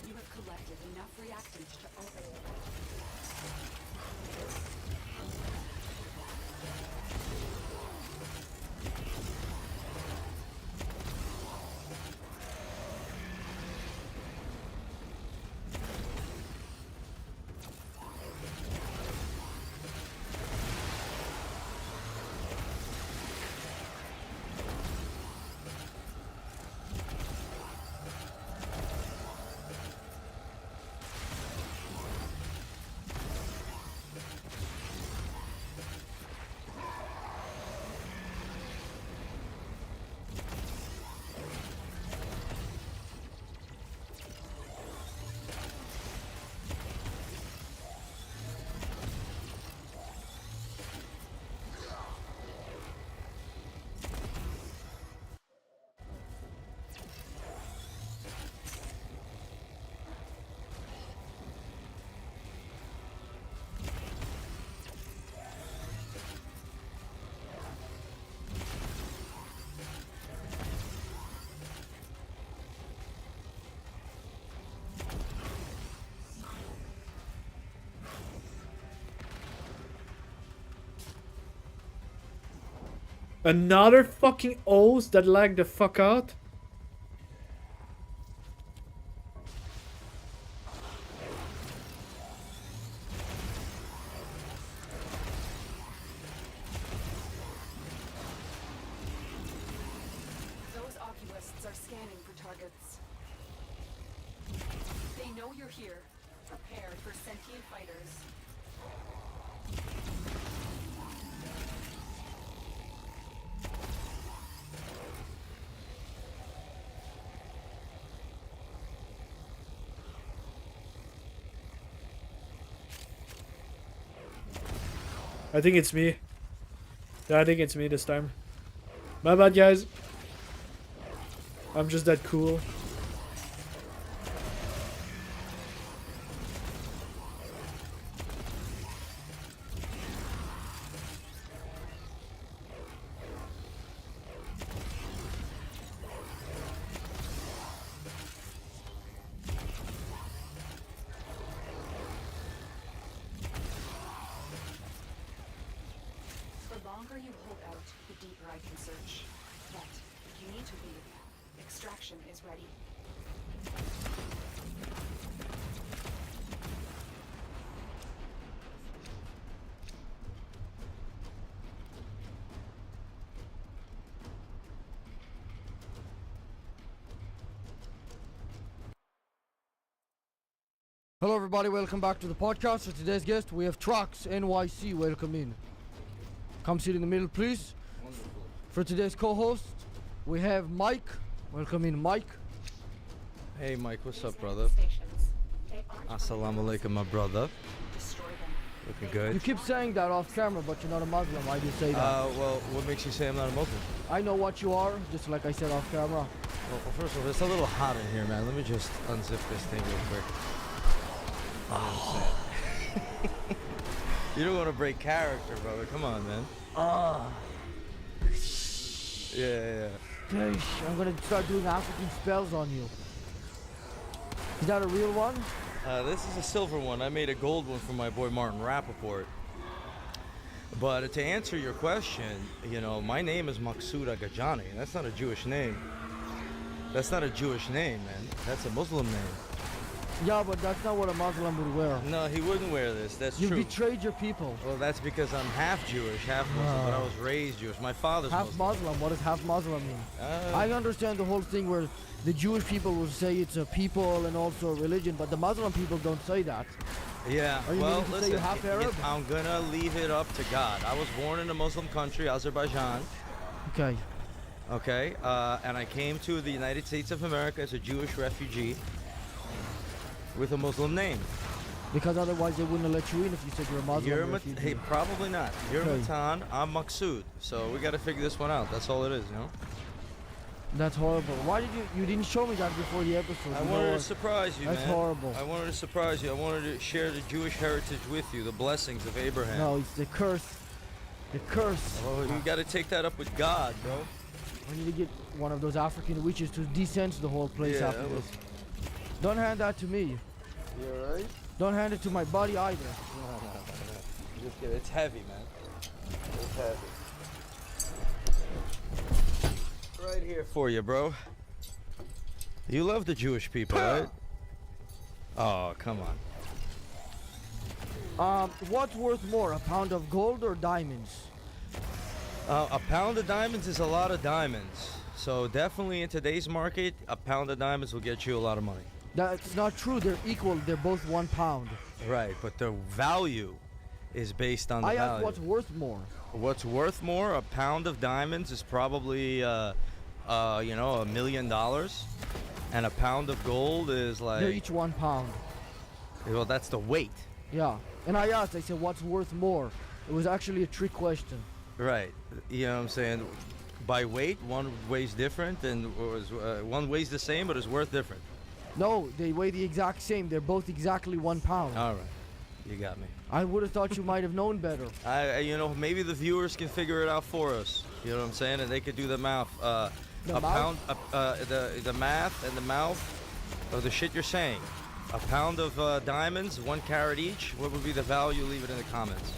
You have collected enough reactants to open. Another fucking O's that lag the fuck out? Those oculists are scanning for targets. They know you're here, prepared for sentient fighters. I think it's me. Yeah, I think it's me this time. My bad, guys. I'm just that cool. The longer you hold out, the deeper I can search. But you need to leave. Extraction is ready. Hello everybody, welcome back to the podcast. For today's guest, we have Trox NYC. Welcome in. Come sit in the middle, please. Wonderful. For today's co-host, we have Mike. Welcome in, Mike. Hey Mike, what's up, brother? Assalamu alaikum, my brother. Looking good. You keep saying that off camera, but you're not a Muslim. Why do you say that? Well, what makes you say I'm not a Muslim? I know what you are, just like I said off camera. Well, first of all, it's a little hot in here, man. Let me just unzip this thing real quick. Oh. You don't want to break character, brother. Come on, man. Yeah. Gosh, I'm gonna start doing African spells on you. Is that a real one? This is a silver one. I made a gold one for my boy Martin Rappaport. But to answer your question, you know, my name is Maksud Agajani. That's not a Jewish name. That's not a Jewish name, man. That's a Muslim name. Yeah, but that's not what a Muslim would wear. No, he wouldn't wear this. That's You true. betrayed your people. Well, that's because I'm half Jewish, half Muslim, but I was raised Jewish. My father's Half Muslim. What does half Muslim mean? I understand the whole thing where the Jewish people will say it's a people and also a religion, but the Muslim people don't say that. Yeah, Are you well, meaning to say listen, you're half Arab? I'm gonna leave it up to God. I was born in a Muslim country, Azerbaijan. Okay. Okay, and I came to the United States of America as a Jewish refugee with a Muslim name. Because otherwise they wouldn't have let you in if you said you're a Muslim. Hey, probably not. You're Okay. Matan, I'm Maksud. So we gotta figure this one out. That's all it is, you know? That's horrible. Why did you didn't show me that before the episode? I You know wanted to what? surprise you, That's man. horrible. I wanted to surprise you. I wanted to share the Jewish heritage with you, the blessings of Abraham. No, it's the curse. The curse. Oh, you gotta take that up with God, bro. I need to get one of those African witches to decense the whole place Yeah, after that this. Don't hand that to me. You alright? Don't hand it to my buddy either. No. Just kidding. It's heavy, man. It's heavy. Right here for you, bro. You love the Jewish people, right? Oh, come on. What's worth more, a pound of gold or diamonds? A pound of diamonds is a lot of diamonds. So definitely in today's market, a pound of diamonds will get you a lot of money. That's not true. They're equal. They're both 1 pound. Right, but the value is based on the I value. asked what's worth more. What's worth more? A pound of diamonds is probably, you know, $1 million, and a pound of gold is like. They're each 1 pound. Well, that's the weight. Yeah. And I asked, I said, what's worth more? It was actually a trick question. Right. You know what I'm saying? By weight, one weighs different, and one weighs the same, but is worth different. No, they weigh the exact same. They're both exactly 1 pound. All right. You got me. I would have thought you might have known better. You know, maybe the viewers can figure it out for us. You know what I'm saying? And they could do the math. The Pound, the math and the mouth of the shit you're saying. A pound of diamonds, 1 carat each. What would be the value? Leave it in the comments.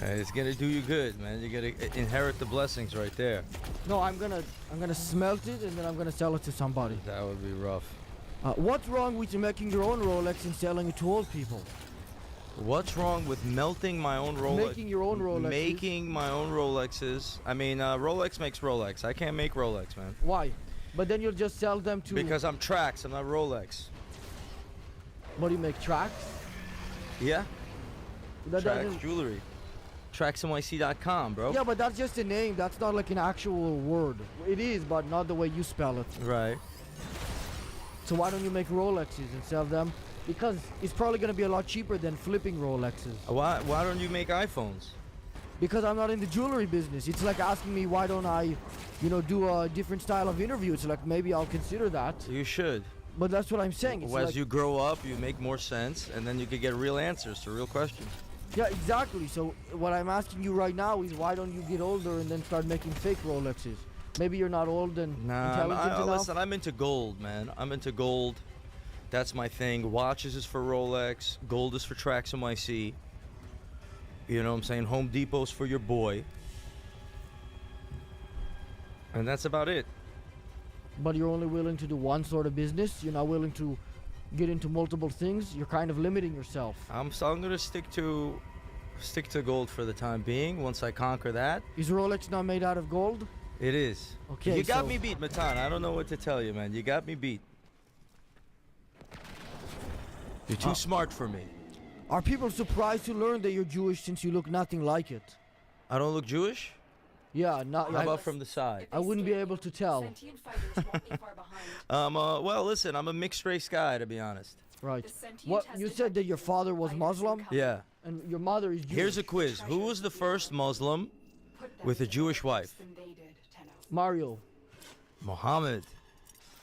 It's gonna do you good, man. You're gonna inherit the blessings right there. No, I'm gonna smelt it and then I'm gonna sell it to somebody. That would be rough. What's wrong with you making your own Rolex and selling it to old people? What's wrong with melting my own Rolex? Making your own Rolexes. Making my own Rolexes. I mean, Rolex makes Rolex. I can't make Rolex, man. Why? But then you'll just sell them to. Because I'm Trax. I'm not Rolex. What do you make, tracks? Yeah. That Trax doesn't- jewelry. TraxNYC.com, bro. Yeah, but that's just a name. That's not like an actual word. It is, but not the way you spell it. Right. So why don't you make Rolexes and sell them? Because it's probably gonna be a lot cheaper than flipping Rolexes. Why don't you make iPhones? Because I'm not in the jewelry business. It's like asking me why don't I, do a different style of interview. It's like maybe I'll consider that. You should. But that's what I'm saying. It's As like, you grow up, you make more sense, and then you could get real answers to real questions. yeah, exactly. So what I'm asking you right now is why don't you get older and then start making fake Rolexes? Maybe you're not old and intelligent enough. Listen, I'm into gold, man. I'm into gold. That's my thing. Watches is for Rolex. Gold is for Trax NYC. You know what I'm saying? Home Depot's for your boy. And that's about it. But you're only willing to do one sort of business. You're not willing to get into multiple things. You're kind of limiting yourself. I'm gonna stick to gold for the time being. Once I conquer that, Is Rolex not made out of gold? it is. Okay, You got so- me beat, Matan. I don't know what to tell you, man. You got me beat. You're too smart for me. Are people surprised to learn that you're Jewish since you look nothing like it? I don't look Jewish? Yeah, not. How about from the side? I wouldn't be able to tell. Well, listen, I'm a mixed race guy, to be honest. Right. What you said that your father was Muslim? Yeah. And your mother is Jewish. Here's a quiz. Who was the first Muslim with a Jewish wife? Mario. Muhammad.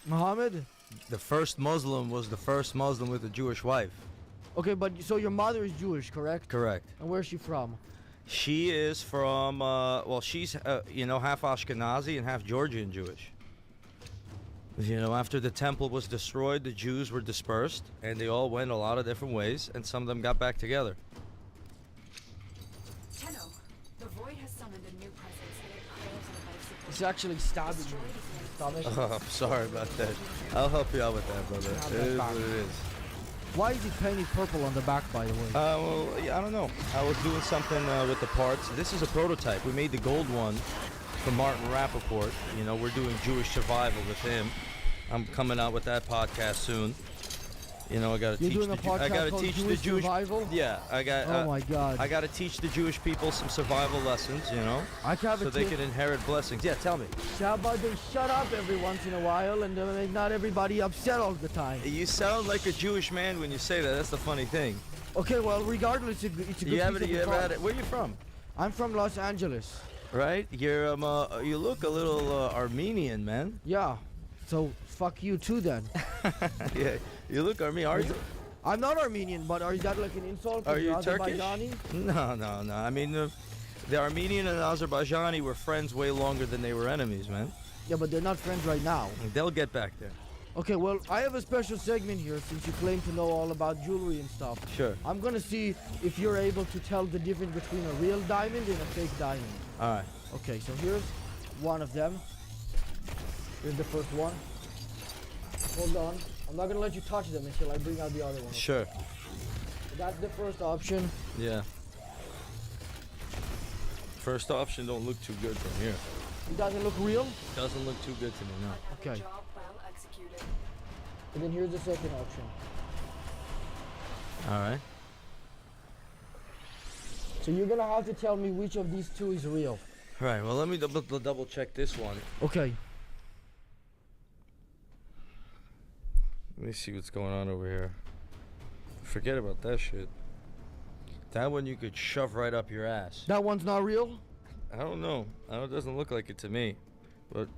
Muhammad? The first Muslim was the first Muslim with a Jewish wife. Okay, but so your mother is Jewish, correct? Correct. And where's she from? She is from, well, she's, half Ashkenazi and half Georgian Jewish. After the temple was destroyed, the Jews were dispersed, and they all went a lot of different ways, and some of them got back together. Tenno, the Void has summoned a new presence and it craves our life support. It's actually stabbing me. Stomach. Oh, I'm sorry about that. I'll help you out with that, brother. It is what it is. Why is it painted purple on the back, by the way? Well, yeah, I don't know. I was doing something with the parts. This is a prototype. We made the gold one for Martin Rappaport. We're doing Jewish survival with him. I'm coming out with that podcast soon. I gotta You're teach doing a podcast I gotta called teach Jewish the Jewish survival? Yeah, I got. Oh my God. I gotta teach the Jewish people some survival lessons. I can have so a they tip. can inherit blessings. Yeah, tell me. How about they shut up every once in a while and make not everybody upset all the time? You sound like a Jewish man when you say that. That's the funny thing. Okay, well, regardless, it's a good You piece of ever had advice. it? Where you from? I'm from Los Angeles. Right? You're you look a little Armenian, man. Yeah. So fuck you too then. Yeah. You look Armenian. Are you? I'm not Armenian, but is that like an insult? Are you You're Turkish? Azerbaijani? No. I mean, the Armenian and Azerbaijani were friends way longer than they were enemies, man. Yeah, but they're not friends right now. They'll get back there. Okay, well, I have a special segment here since you claim to know all about jewelry and stuff. Sure. I'm gonna see if you're able to tell the difference between a real diamond and a fake diamond. All right. Okay, so here's one of them. Here's the first one. Hold on. I'm not gonna let you touch them until I bring out the other one. Okay? Sure. That's the first option. Yeah. First option don't look too good from here. It doesn't look real? Doesn't look too good to me, no. Okay. Job well executed. And then here's the second option. All right. So you're gonna have to tell me which of these two is real. All right. Well, let me double check this one. Okay. Let me see what's going on over here. Forget about that shit. That one you could shove right up your ass. That one's not real? I don't know. It doesn't look like it to me. But,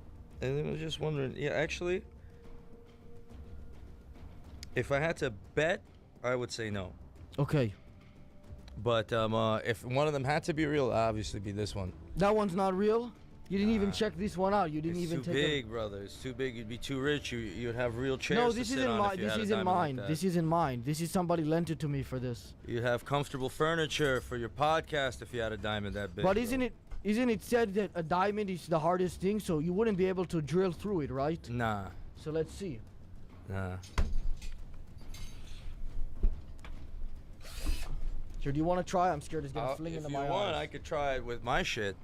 and then I was just wondering, yeah, actually, if I had to bet, I would say no. Okay. But if one of them had to be real, it'd obviously be this one. That one's not real? You didn't even check this one out. You didn't It's even too take big, brother. It's too big. You'd be too rich. You'd have real chairs No, to this sit isn't on mine. if you This had a isn't diamond mine. like that. This isn't mine. This is somebody lent it to me for this. You'd have comfortable furniture for your podcast if you had a diamond that big. But isn't it said that a diamond is the hardest thing, so you wouldn't be able to drill through it, right? Nah. So let's see. Nah. Sure, do you want to try? I'm scared it's gonna fling If into you my want, eyes. I could try it with my shit.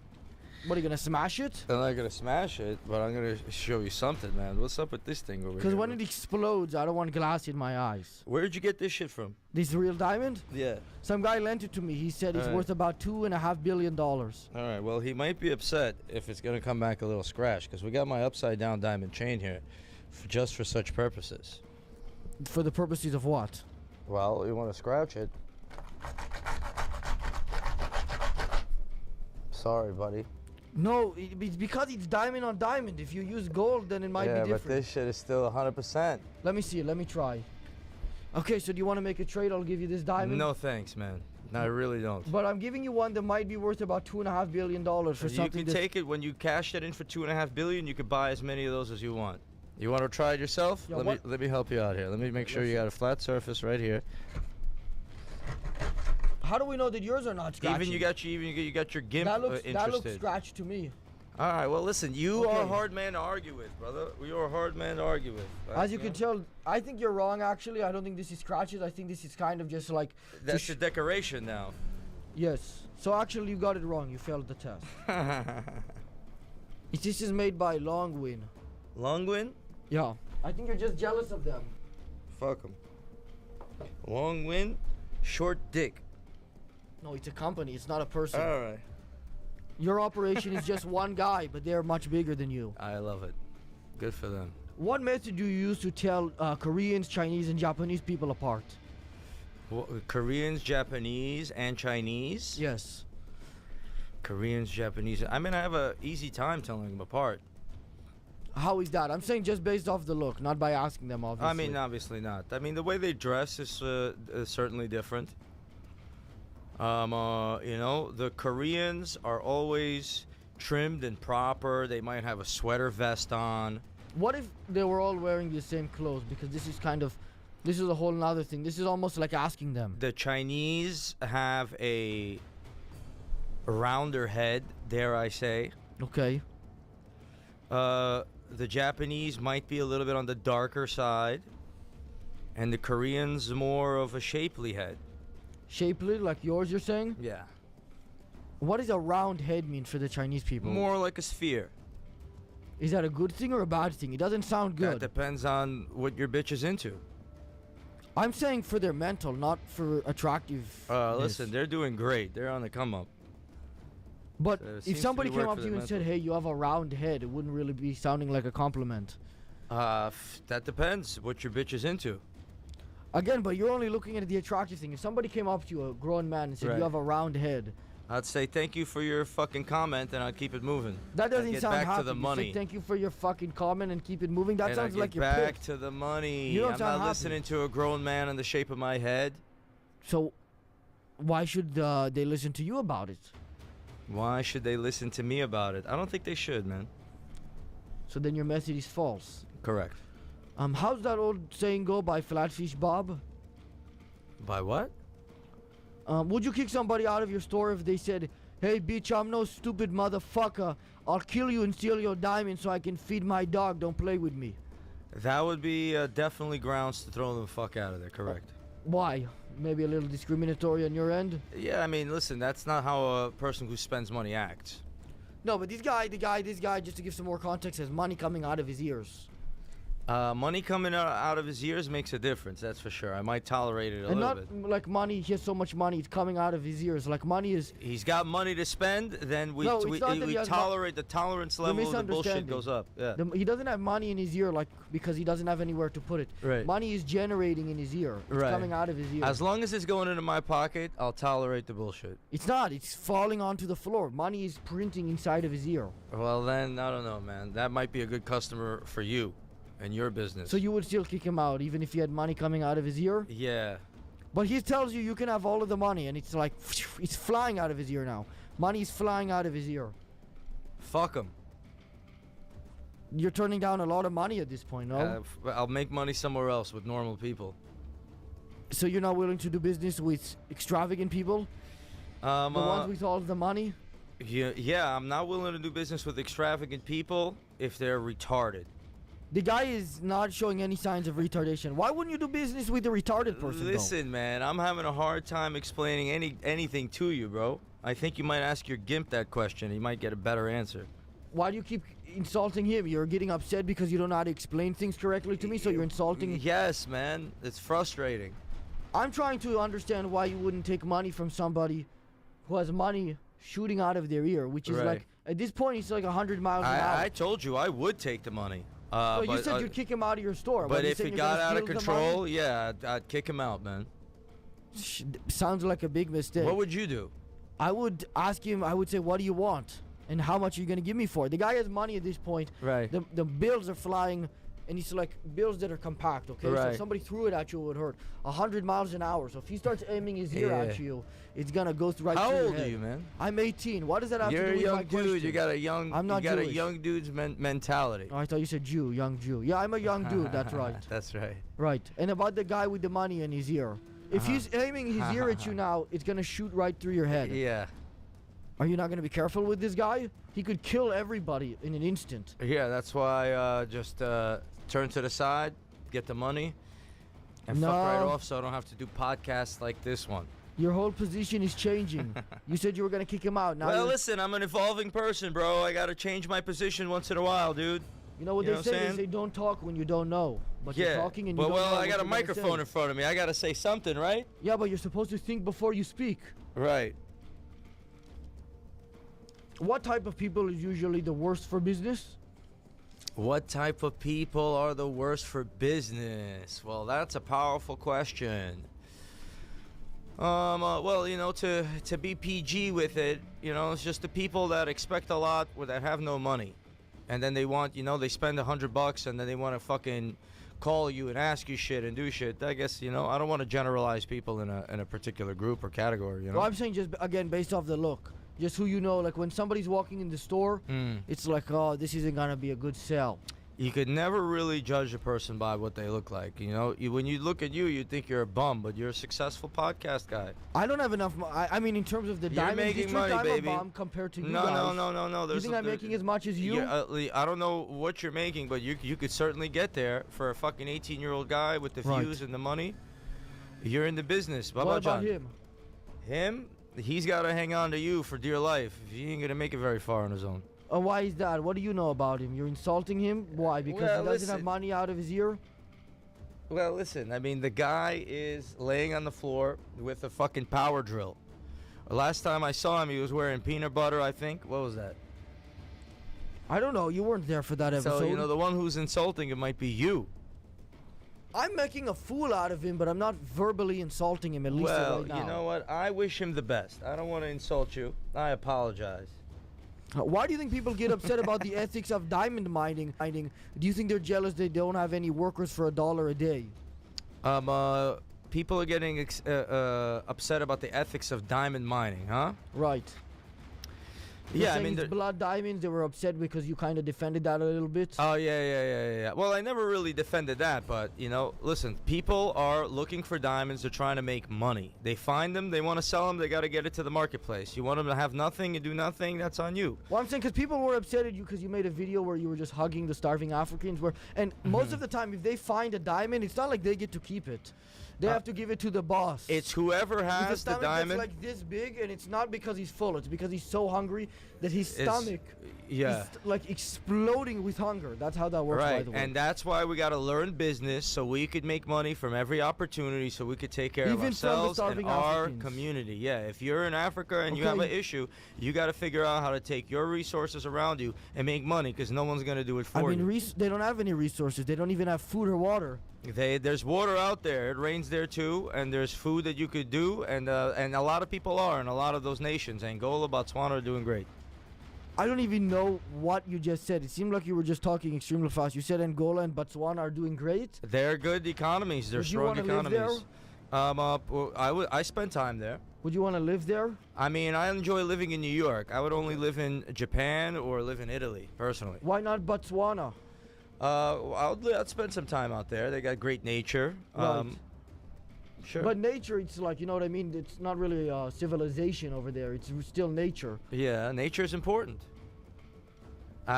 What, are you gonna smash it? I'm not gonna smash it, but I'm gonna show you something, man. What's up with this thing over here? Because when it explodes, I don't want glass in my eyes. Where'd you get this shit from? This real diamond? Yeah. Some guy lent it to me. He said it's Alright. worth about $2.5 billion. All right. Well, he might be upset if it's gonna come back a little scratched, because we got my upside down diamond chain here, just for such purposes. For the purposes of what? Well, you want to scratch it? Sorry, buddy. No, it's because it's diamond on diamond. If you use gold, then it might yeah, be different. but this shit is still 100%. Let me see it. Let me try. Okay, so do you want to make a trade? I'll give you this diamond. No thanks, man. No, I really don't. But I'm giving you one that might be worth about $2.5 billion for You something. can take it when you cash that in for $2.5 billion. You could buy as many of those as you want. You want to try it yourself? Yeah, let me help you out here. Let me make sure you got a flat surface right here. How do we know that yours are not scratchy? You got your gimp that looks interested. scratched to me. All right, well, listen, you Okay. are a hard man to argue with, brother. You're a hard man to argue with. right? As you can tell, I think you're wrong, actually. I don't think this is scratches. I think this is kind of just like... That's the decoration now. Yes. So actually, you got it wrong. You failed the test. This is made by Longwin. Longwin? Yeah. I think you're just jealous of them. Fuck them. Longwin, short dick. No, it's a company. It's not a person. All right. Your operation is just one guy, but they're much bigger than you. I love it. Good for them. What method do you use to tell Koreans, Chinese, and Japanese people apart? Koreans, Japanese, and Chinese? Yes. Koreans, Japanese. I mean, I have a easy time telling them apart. How is that? I'm saying just based off the look, not by asking them, obviously. I mean, obviously not. I mean, the way they dress is certainly different. You know, the Koreans are always trimmed and proper. They might have a sweater vest on. What if they were all wearing the same clothes? Because this is a whole nother thing. This is almost like asking them. The Chinese have a rounder head, dare I say. Okay. The Japanese might be a little bit on the darker side, and the Koreans more of a shapely head. Shapely, like yours, you're saying? Yeah. What does a round head mean for the Chinese people? More like a sphere. Is that a good thing or a bad thing? It doesn't sound good. That depends on what your bitch is into. I'm saying for their mental, not for attractive. Listen, they're doing great. They're on the come up. But So it if seems somebody to be came work up for to you their and said, mental. "Hey, you have a round head," it wouldn't really be sounding like a compliment. That depends what your bitch is into. Again, but you're only looking at the attractive thing. If somebody came up to you, a grown man, and said, Right. "You have a round head," I'd say thank you for your fucking comment, and I'd keep it moving. that doesn't I'd get sound back happy. to the You money. say, "Thank you for your fucking comment and keep it moving." That And sounds I'd like get you're back pissed. to the money. You don't I'm sound not happy. listening to a grown man in the shape of my head. So, why should they listen to you about it? Why should they listen to me about it? I don't think they should, man. So then your message is false. Correct. How's that old saying go by Flatfish Bob? By what? Would you kick somebody out of your store if they said, "Hey, bitch, I'm no stupid motherfucker. I'll kill you and steal your diamond so I can feed my dog. Don't play with me." That would be definitely grounds to throw them the fuck out of there. Correct. Why? Maybe a little discriminatory on your end? Yeah, I mean, listen, that's not how a person who spends money acts. No, but this guy, just to give some more context, has money coming out of his ears. Money coming out of his ears makes a difference, that's for sure. I might tolerate it a And little not bit. like money, he has so much money, it's coming out of his ears. Like money is... He's got money to spend, then we No, it's not that he has tolerate the tolerance level of the bullshit misunderstanding. goes up. Yeah. He doesn't have money in his ear like because he doesn't have anywhere to put it. Right. Money is generating in his ear. It's Right. coming out of his ear. As long as it's going into my pocket, I'll tolerate the bullshit. It's not. It's falling onto the floor. Money is printing inside of his ear. Well, then, I don't know, man. That might be a good customer for you and your business. So you would still kick him out even if he had money coming out of his ear? Yeah. But he tells you you can have all of the money and it's like, it's flying out of his ear now. Money is flying out of his ear. Fuck him. You're turning down a lot of money at this point, no? I'll make money somewhere else with normal people. So you're not willing to do business with extravagant people? The ones with all the money? Yeah, I'm not willing to do business with extravagant people if they're retarded. The guy is not showing any signs of retardation. Why wouldn't you do business with a retarded person, Listen, man, I'm having a hard time explaining anything to you, bro. I think you might ask your gimp that question. He might get a better answer. Why do you keep insulting him? You're getting upset because you don't know how to explain things correctly to me, so you're insulting... Yes, man. It's frustrating. I'm trying to understand why you wouldn't take money from somebody who has money shooting out of their ear, which is Right. like, at this point, it's like 100 miles an hour. I told you I would take the money. Well, you but, said you'd kick him out of your store. But you if said it you're got gonna out of steal the control, money? yeah, I'd kick him out, man. Sounds like a big mistake. What would you do? I would ask him, I would say, what do you want? And how much are you going to give me for it? The guy has money at this point. Right. The bills are flying, and it's like bills that are compact, okay? So Right. if somebody threw it at you, it would hurt. 100 miles an hour. So if he starts aiming his ear at Yeah. you, it's going to go right How through your old are head. you, man? I'm 18. What does that have You're to do a with my young dude. question? You got a young. I'm not You got Jewish. a young dude's mentality. Oh, I thought you said Jew, young Jew. Yeah, I'm a young dude. That's right. That's right. Right. And about the guy with the money in his ear. If he's aiming his ear at you now, it's going to shoot right through your head. Yeah. Are you not going to be careful with this guy? He could kill everybody in an instant. Yeah, that's why just turn to the side, get the money, and fuck right No. off so I don't have to do podcasts like this one. Your whole position is changing. You said you were going to kick him out. Now Well, you're- listen, I'm an evolving person, bro. I gotta change my position once in a while, dude. You know what You they know what say? I'm They saying? say don't talk when you don't know. But Yeah. you're talking and you well, don't know. I what got a you're gonna microphone say. in front of me. I gotta say something, right? Yeah, but you're supposed to think before you speak. Right. What type of people is usually the worst for business? What type of people are the worst for business? Well, that's a powerful question. Well, you know, to be PG with it, you know, it's just the people that expect a lot or that have no money. And then they want, they spend $100 and then they want to fucking call you and ask you shit and do shit. I guess, I don't want to generalize people in a particular group or category, Well, I'm saying just, again, based off the look. Just who you know. Like, when somebody's walking in the store, it's like, oh, this isn't going to be a good sell. You could never really judge a person by what they look like. When you look at you, you think you're a bum, but you're a successful podcast guy. I don't have enough. I mean, in terms of the diamond making district, money, I'm baby. a bum compared to you No, guys. no. You think I'm making as much as you? Yeah, I don't know what you're making, but you could certainly get there for a fucking 18-year-old guy with the views and the money. You're in the business. What about John? him? Him? He's got to hang on to you for dear life. He ain't going to make it very far on his own. Why is that? What do you know about him? You're insulting him? Why? Because Well, he doesn't listen. have money out of his ear? Well, listen, I mean, the guy is laying on the floor with a fucking power drill. Last time I saw him, he was wearing peanut butter, I think. What was that? I don't know. You weren't there for that episode. So, the one who's insulting it might be you. I'm making a fool out of him, but I'm not verbally insulting him, at least Well, right now. you know what? I wish him the best. I don't want to insult you. I apologize. Why do you think people get upset about the ethics of diamond mining? Do you think they're jealous they don't have any workers for $1 a day? People are getting upset about the ethics of diamond mining, huh? Right. Yeah, I saying mean, it's blood diamonds. They were upset because you kind of defended that a little bit. Oh, yeah. Well, I never really defended that, but, listen, people are looking for diamonds. They're trying to make money. They find them. They want to sell them. They got to get it to the marketplace. You want them to have nothing and do nothing, that's on you. Well, I'm saying because people were upset at you because you made a video where you were just hugging the starving Africans. And most of the time, if they find a diamond, it's not like they get to keep it. They have to give it to the boss. It's whoever has the diamond. It's like this big, and it's not because he's full. It's because he's so hungry that his stomach is like exploding with hunger. That's how that works, by the way. And that's why we got to learn business so we could make money from every opportunity so we could take care of Even from the ourselves and starving our Africans. community. Yeah, if you're in Africa and you have an issue, you got to figure out how to take your resources around you and make money because no one's going to do it for you. They don't have any resources. They don't even have food or water. There's water out there. It rains there too, and there's food that you could do, and a lot of people are in a lot of those nations. Angola, Botswana are doing great. I don't even know what you just said. It seemed like you were just talking extremely fast. You said Angola and Botswana are doing great. They're good economies. They're Would you strong wanna live economies. I spent time there. Would you want to live there? I mean, I enjoy living in New York. I would only live in Japan or live in Italy, personally. Why not Botswana? I'd spend some time out there. They got great nature. Right. Sure. But nature, it's like, you know what I mean? It's not really civilization over there. It's still nature. Yeah, nature's important.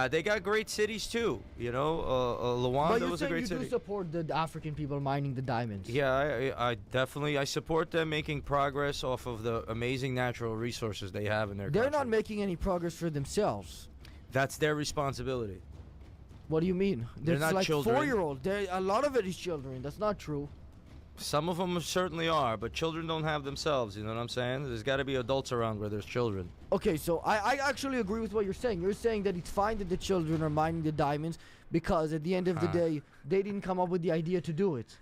They got great cities too. Luanda was a great you city. do support the African people mining the diamonds. Yeah, I definitely support them making progress off of the amazing natural resources they have in their They're country. not making any progress for themselves. That's their responsibility. What do you mean? They're There's not like children. 4-year-old. A lot of it is children. That's not true. Some of them certainly are, but children don't have themselves. You know what I'm saying? There's got to be adults around where there's children. Okay, so I actually agree with what you're saying. You're saying that it's fine that the children are mining the diamonds because at the end of the day, they didn't come up with the idea to do it.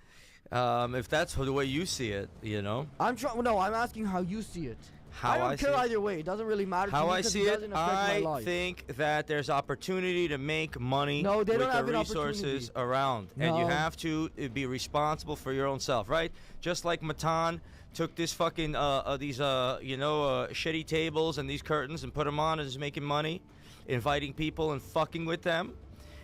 If that's the way you see it, I'm asking how you see it. How I don't I care see it? either way. It doesn't really matter to How me I because see it it, doesn't affect my I life. think that there's opportunity to make money No, they with don't have the an resources opportunity. around. And you No. have to be responsible for your own self, right? Just like Matan took this fucking, shitty tables and these curtains and put them on and is making money, inviting people and fucking with them.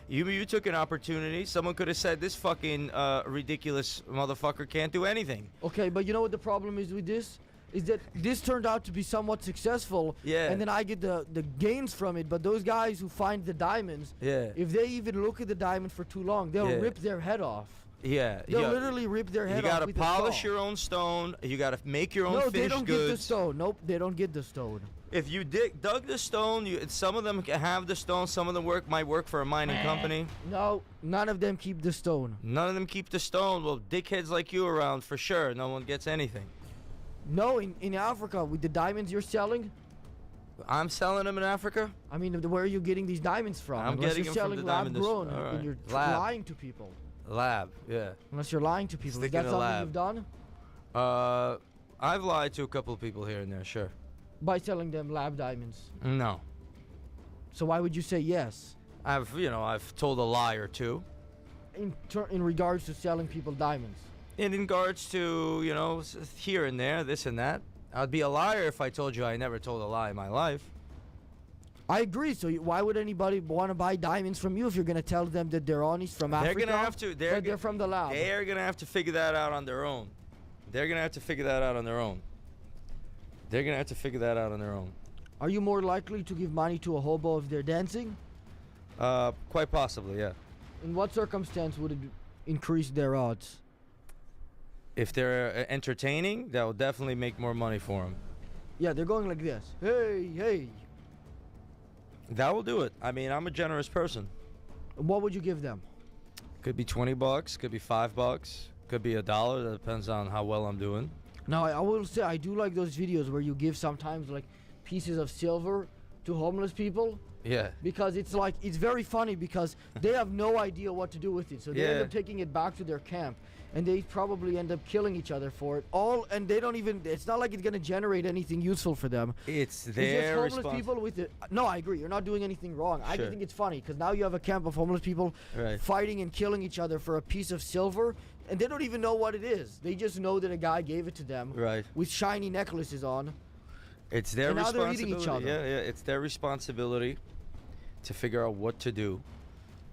You took an opportunity. Someone could have said, this fucking ridiculous motherfucker can't do anything. Okay, but you know what the problem is with this? Is that this turned out to be somewhat successful, Yeah. and then I get the gains from it. But those guys who find the diamonds, Yeah. if they even look at the diamond for too long, they'll Yeah. rip their head off. Yeah. They'll literally rip their head You off gotta with a polish saw. your own stone. You gotta make your own No, finished they don't get the goods. stone. Nope, they don't get the stone. If you dug the stone, some of them have the stone. Some of them might work for a mining company. No, none of them keep the stone. None of them keep the stone. Well, dickheads like you around for sure. No one gets anything. No, in Africa, with the diamonds you're selling, I'm selling them in Africa. I mean, where are you getting these diamonds from? I'm Unless getting you're them from selling the diamond lab-grown, all right. and you're Lab. lying to people. Lab, yeah. Unless you're lying to people. Sticking Is that a something lab. you've done? I've lied to a couple of people here and there, sure. By selling them lab diamonds. No. So why would you say yes? I've told a lie or two. In regards to selling people diamonds. And in regards to, here and there, this and that. I'd be a liar if I told you I never told a lie in my life. I agree. So why would anybody want to buy diamonds from you if you're going to tell them that they're honest from Africa? They're going to have to. They're from the lab. They're going to have to figure that out on their own. They're going to have to figure that out on their own. They're going to have to figure that out on their own. Are you more likely to give money to a hobo if they're dancing? Quite possibly, yeah. In what circumstance would it increase their odds? If they're entertaining, that will definitely make more money for them. Yeah, they're going like this. Hey, hey. That will do it. I mean, I'm a generous person. What would you give them? Could be $20, could be $5, could be $1. That depends on how well I'm doing. Now, I will say I do like those videos where you give sometimes like pieces of silver to homeless people. Yeah. Because it's very funny because they have no idea what to do with it. So they end up taking it back to their camp. And they probably end up killing each other for it. And they don't even, it's not like it's going to generate anything useful for them. It's just their homeless people with it. No, I agree. You're not doing anything wrong. I just think it's funny because now you have a camp of homeless people fighting and killing each other for a piece of silver. And they don't even know what it is. They just know that a guy gave it to them with shiny necklaces on. It's their responsibility. Now they're eating each other. Yeah, it's their responsibility to figure out what to do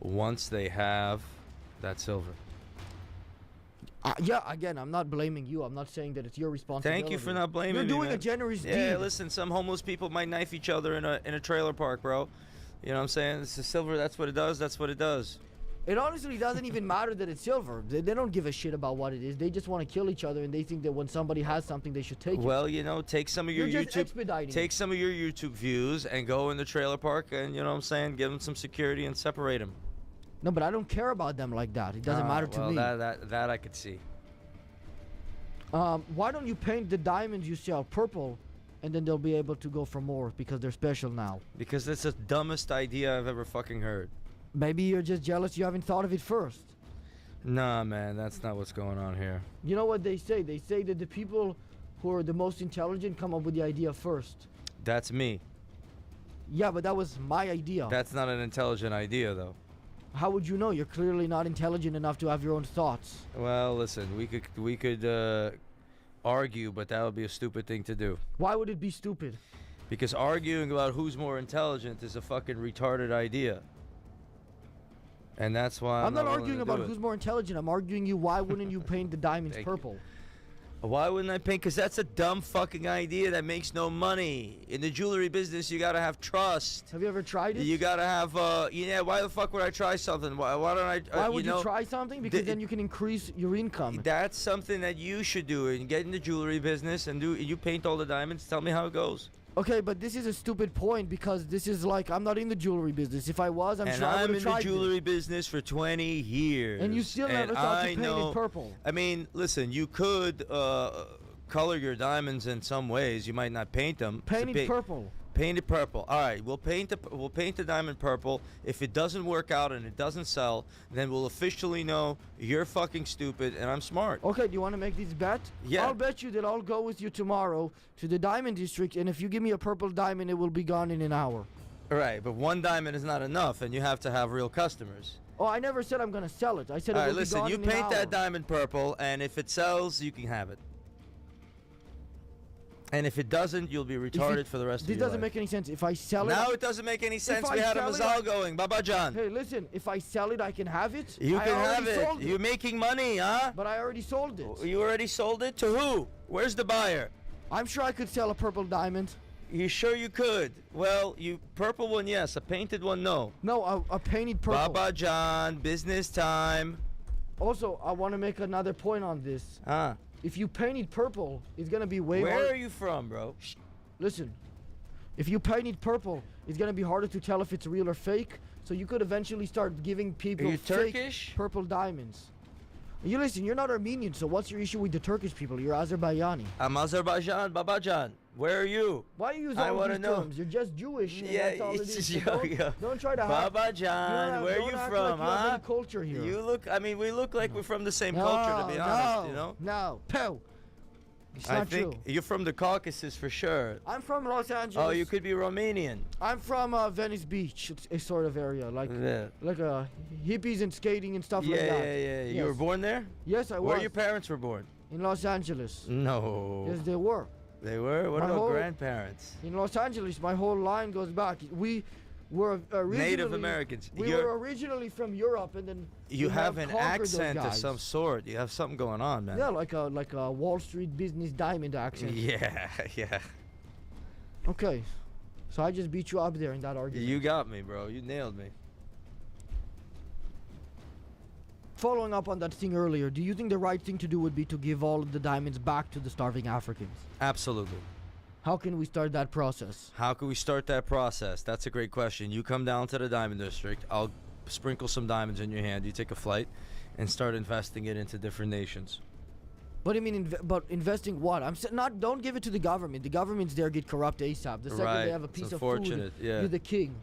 once they have that silver. Yeah, again, I'm not blaming you. I'm not saying that it's your responsibility. Thank you for not blaming me. You're doing man. a generous deed. Yeah, listen, some homeless people might knife each other in a trailer park, bro. You know what I'm saying? It's a silver. That's what it does. That's what it does. It honestly doesn't even matter that it's silver. They don't give a shit about what it is. They just want to kill each other, and they think that when somebody has something, they should take it. Well, take some of your You're just YouTube, expediting take some of your YouTube views and go in the trailer park, and you know what I'm saying, give them some security and separate them. No, but I don't care about them like that. It doesn't matter to me. That I could see. Why don't you paint the diamonds you sell purple, and then they'll be able to go for more because they're special now? Because that's the dumbest idea I've ever fucking heard. Maybe you're just jealous you haven't thought of it first. Nah, man, that's not what's going on here. You know what they say? They say that the people who are the most intelligent come up with the idea first. That's me. Yeah, but that was my idea. That's not an intelligent idea, though. How would you know? You're clearly not intelligent enough to have your own thoughts. Well, listen, we could argue, but that would be a stupid thing to do. Why would it be stupid? Because arguing about who's more intelligent is a fucking retarded idea. And that's why I'm not arguing about who's more intelligent. I'm arguing why wouldn't you paint the diamonds purple? Why wouldn't I paint? Because that's a dumb fucking idea that makes no money. In the jewelry business, you gotta have trust. Have you ever tried it? You gotta have, why the fuck would I try something? Why don't I, why would you try something? Because then you can increase your income. That's something that you should do and get in the jewelry business and you paint all the diamonds. Tell me how it goes. Okay, but this is a stupid point because this is like, I'm not in the jewelry business. If I was, I'm sure I would have tried in the jewelry business for 20 years. And you still never thought to paint it purple. I mean, listen, you could color your diamonds in some ways. You might not paint them. Paint it purple. Paint it purple. All right, we'll paint the diamond purple. If it doesn't work out and it doesn't sell, then we'll officially know you're fucking stupid and I'm smart. Okay, do you want to make this bet? Yeah. I'll bet you that I'll go with you tomorrow to the diamond district, and if you give me a purple diamond, it will be gone in an hour. All right, but one diamond is not enough, and you have to have real customers. Oh, I never said I'm gonna sell it. I said it will be listen, gone you in an hour. paint that diamond purple, and if it sells, you can have it. And if it doesn't, you'll be retarded for the rest of your life. This doesn't make any sense. If I sell it... Now it doesn't make any sense. We had a Mazal going. Baba John. Hey, listen. If I sell it, I can have it. You can have it. You're making money, huh? But I already sold it. You already sold it? To who? Where's the buyer? I'm sure I could sell a purple diamond. You sure you could? Well, purple one, yes. A painted one, no. No, a painted purple. Baba John, business time. Also, I want to make another point on this. If you paint it purple, it's gonna be way harder. Where are you from, bro? Shh. Listen, if you paint it purple, it's gonna be harder to tell if it's real or fake. So you could eventually start giving people fake Turkish? Purple diamonds. You listen, you're not Armenian, so what's your issue with the Turkish people? You're Azerbaijani. I'm Azerbaijan, Babajan. Where are you? Why do you use all these terms? You're just Jewish. And Yeah, that's all it it's is. just So don't try to hide. Babajan, where are you from, like you have any culture here. You look, we look like we're from the same culture, to be honest, you know? No, Pow. It's I not think true. you're from the Caucasus for sure. I'm from Los Angeles. Oh, you could be Romanian. I'm from Venice Beach. It's a sort of area, like Yeah. hippies and skating and stuff like Yeah, that. yeah. Yes. You were born there? Yes, I was. Where your parents were born? In Los Angeles. No. Yes, they were. They were? What My about whole- grandparents? In Los Angeles, my whole line goes back. We were originally Native Americans. We were originally from Europe, and then You we have an conquered those accent of guys. some sort. You have something going on, man. Yeah, like a Wall Street business diamond accent. Yeah, yeah. Okay, so I just beat you up there in that argument. You got me, bro. You nailed me. Following up on that thing earlier, do you think the right thing to do would be to give all of the diamonds back to the starving Africans? Absolutely. How can we start that process? How can we start that process? That's a great question. You come down to the Diamond District. I'll sprinkle some diamonds in your hand. You take a flight and start investing it into different nations. But I mean, but investing what? Not. Don't give it to the government. The government's there get corrupt ASAP. The second Right. they have a It's piece of food, unfortunate, yeah. you're the king.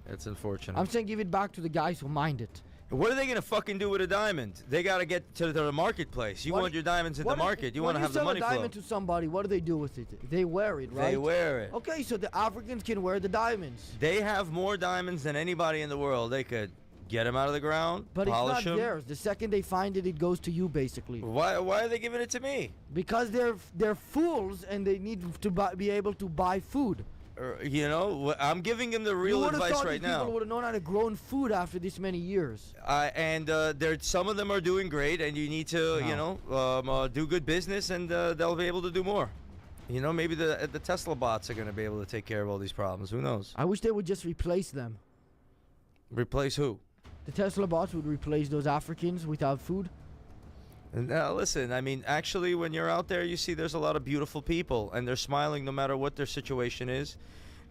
It's unfortunate. I'm saying give it back to the guys who mined it. What are they gonna fucking do with a diamond? They gotta get to the marketplace. You want your diamonds in the market. You want to have the money When you sell a flow. diamond to somebody, what do they do with it? They wear it, right? They wear it. Okay, so the Africans can wear the diamonds. They have more diamonds than anybody in the world. They could get them out of the ground, But it's polish not them. theirs. The second they find it, it goes to you, basically. Why are they giving it to me? Because they're fools and they need to be able to buy food. You know, I'm giving them the real you would have advice thought right these now. people would have known how to grow food after this many years. And some of them are doing great, and you need to, you know, do good business, and they'll be able to do more. You know, maybe the Tesla bots are going to be able to take care of all these problems. Who knows? I wish they would just replace them. Replace who? The Tesla bots would replace those Africans without food. Now, listen, I mean, actually, when you're out there, you see there's a lot of beautiful people, and they're smiling no matter what their situation is,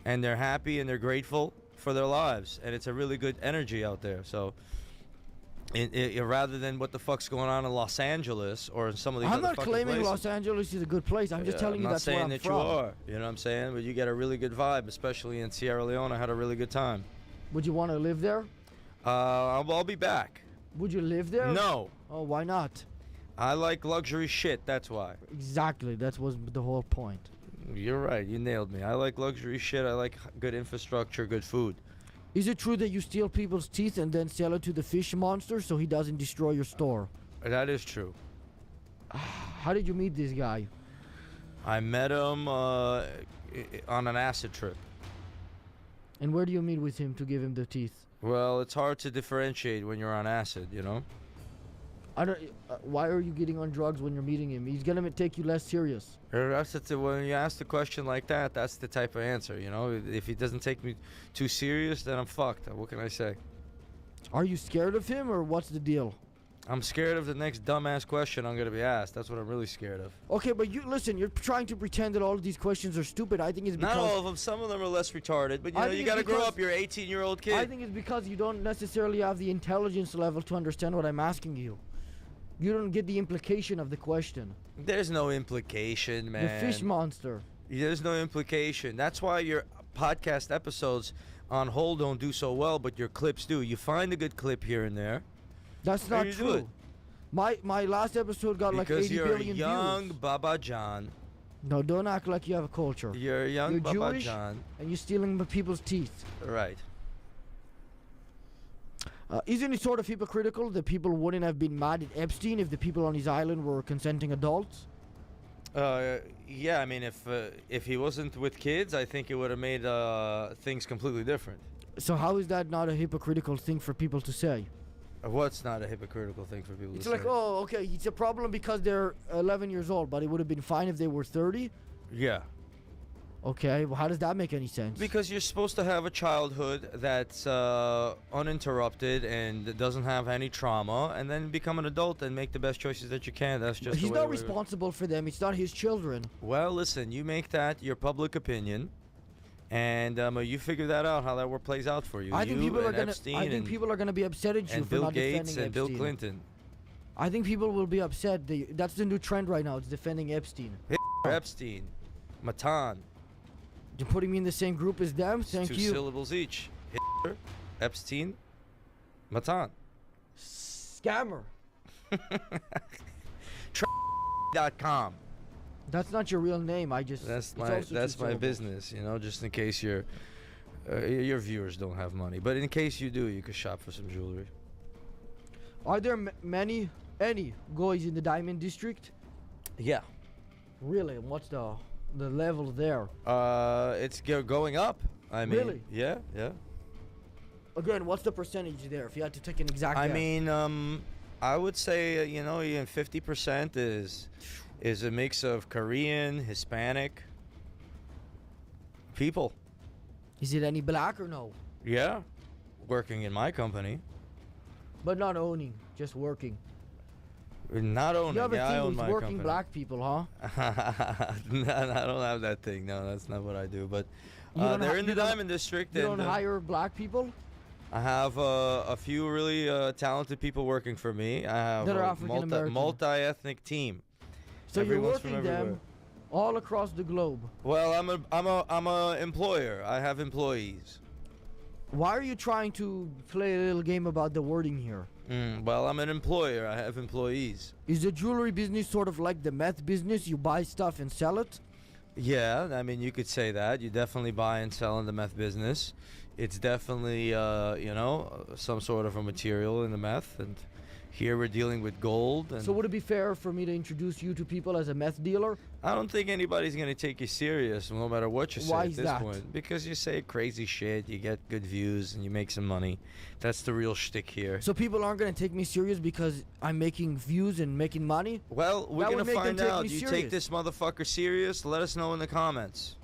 and they're happy and they're grateful for their lives, and it's a really good energy out there. So, rather than what the fuck's going on in Los Angeles or in some of these I'm other not fucking claiming places. Los Angeles is a good place. I'm just telling you that's where I'm I'm not saying that from. you are. You know what I'm saying? But you get a really good vibe, especially in Sierra Leone. I had a really good time. Would you want to live there? I'll be back. Would you live there? No. Oh, why not? I like luxury shit, that's why. Exactly, that was the whole point. You're right, you nailed me. I like luxury shit, I like good infrastructure, good food. Is it true that you steal people's teeth and then sell it to the fish monster so he doesn't destroy your store? That is true. How did you meet this guy? I met him on an acid trip. And where do you meet with him to give him the teeth? Well, it's hard to differentiate when you're on acid, you know? I don't. Why are you getting on drugs when you're meeting him? He's gonna take you less serious. When you ask the question like that, that's the type of answer, you know? If he doesn't take me too serious, then I'm fucked. What can I say? Are you scared of him or what's the deal? I'm scared of the next dumbass question I'm gonna be asked. That's what I'm really scared of. Okay, but you listen. You're trying to pretend that all of these questions are stupid. I think it's because Not all of them. Some of them are less retarded, but you I know, think you it's gotta grow because- up. You're an 18-year-old kid. I think it's because you don't necessarily have the intelligence level to understand what I'm asking you. You don't get the implication of the question. There's no implication, man. The fish monster. There's no implication. That's why your podcast episodes on hold don't do so well, but your clips do. You find a good clip here and there. That's and not you do true. it. My last episode got like Because 80 you're billion a young views. Baba John. No, don't act like you have a culture. You're a young You're Baba Jewish John. and you're stealing people's teeth. Right. Isn't it sort of hypocritical that people wouldn't have been mad at Epstein if the people on his island were consenting adults? Yeah, I mean, if he wasn't with kids, I think it would have made things completely different. So how is that not a hypocritical thing for people to say? What's not a hypocritical thing for people It's to like, say? oh, okay, it's a problem because they're 11 years old, but it would have been fine if they were 30? Yeah. Okay, well, how does that make any sense? Because you're supposed to have a childhood that's uninterrupted and doesn't have any trauma, and then become an adult and make the best choices that you can. That's just He's the way not we- responsible for them. It's not his children. Well, listen, you make that your public opinion, and you figure that out how that plays out for you. I think You people are and gonna. Epstein I think and, people are gonna be upset at you and for Bill not Gates defending and Bill Epstein. Clinton. I think people will be upset. That's the new trend right now. It's defending Epstein. Epstein, Matan. You're putting me in the same group as them. Thank Two you. syllables each. Hitler, Epstein, Matan. Scammer. .com. That's not your real name. I just. That's it's my also that's two my syllables. business, you know, just in case your viewers don't have money. But in case you do, you could shop for some jewelry. Are there any guys in the Diamond District? Yeah. Really? And what's the level there? It's going up. I mean, Really? Yeah. Again, what's the percentage there? If you had to take an exact. I guess? mean, I would say you know, even 50% is a mix of Korean, Hispanic people. Is it any black or no? Yeah, working in my company. But not owning, just working. Not owning. You have a Yeah, I thing own with my working company. black people, huh? No, I don't have that thing. No, that's not what I do. But You don't they're ha- in you the don't- Diamond District. You and, don't hire black people? I have a few really talented people working for me. I have That are a African-American. multi-ethnic team. So Everyone's you're from working everywhere. them all across the globe. Well, I'm a employer. I have employees. Why are you trying to play a little game about the wording here? Well, I'm an employer. I have employees. Is the jewelry business sort of like the meth business? You buy stuff and sell it? Yeah, I mean, you could say that. You definitely buy and sell in the meth business. It's definitely, you know, some sort of a material in the meth. And here we're dealing with gold. And So would it be fair for me to introduce you to people as a meth dealer? I don't think anybody's going to take you serious no matter what you say Why at is this that? point. Because you say crazy shit, you get good views, and you make some money. That's the real shtick here. So people aren't going to take me serious because I'm making views and making money? Well, we're That going would to make them find take out. me You serious. take this motherfucker serious? Let us know in the comments.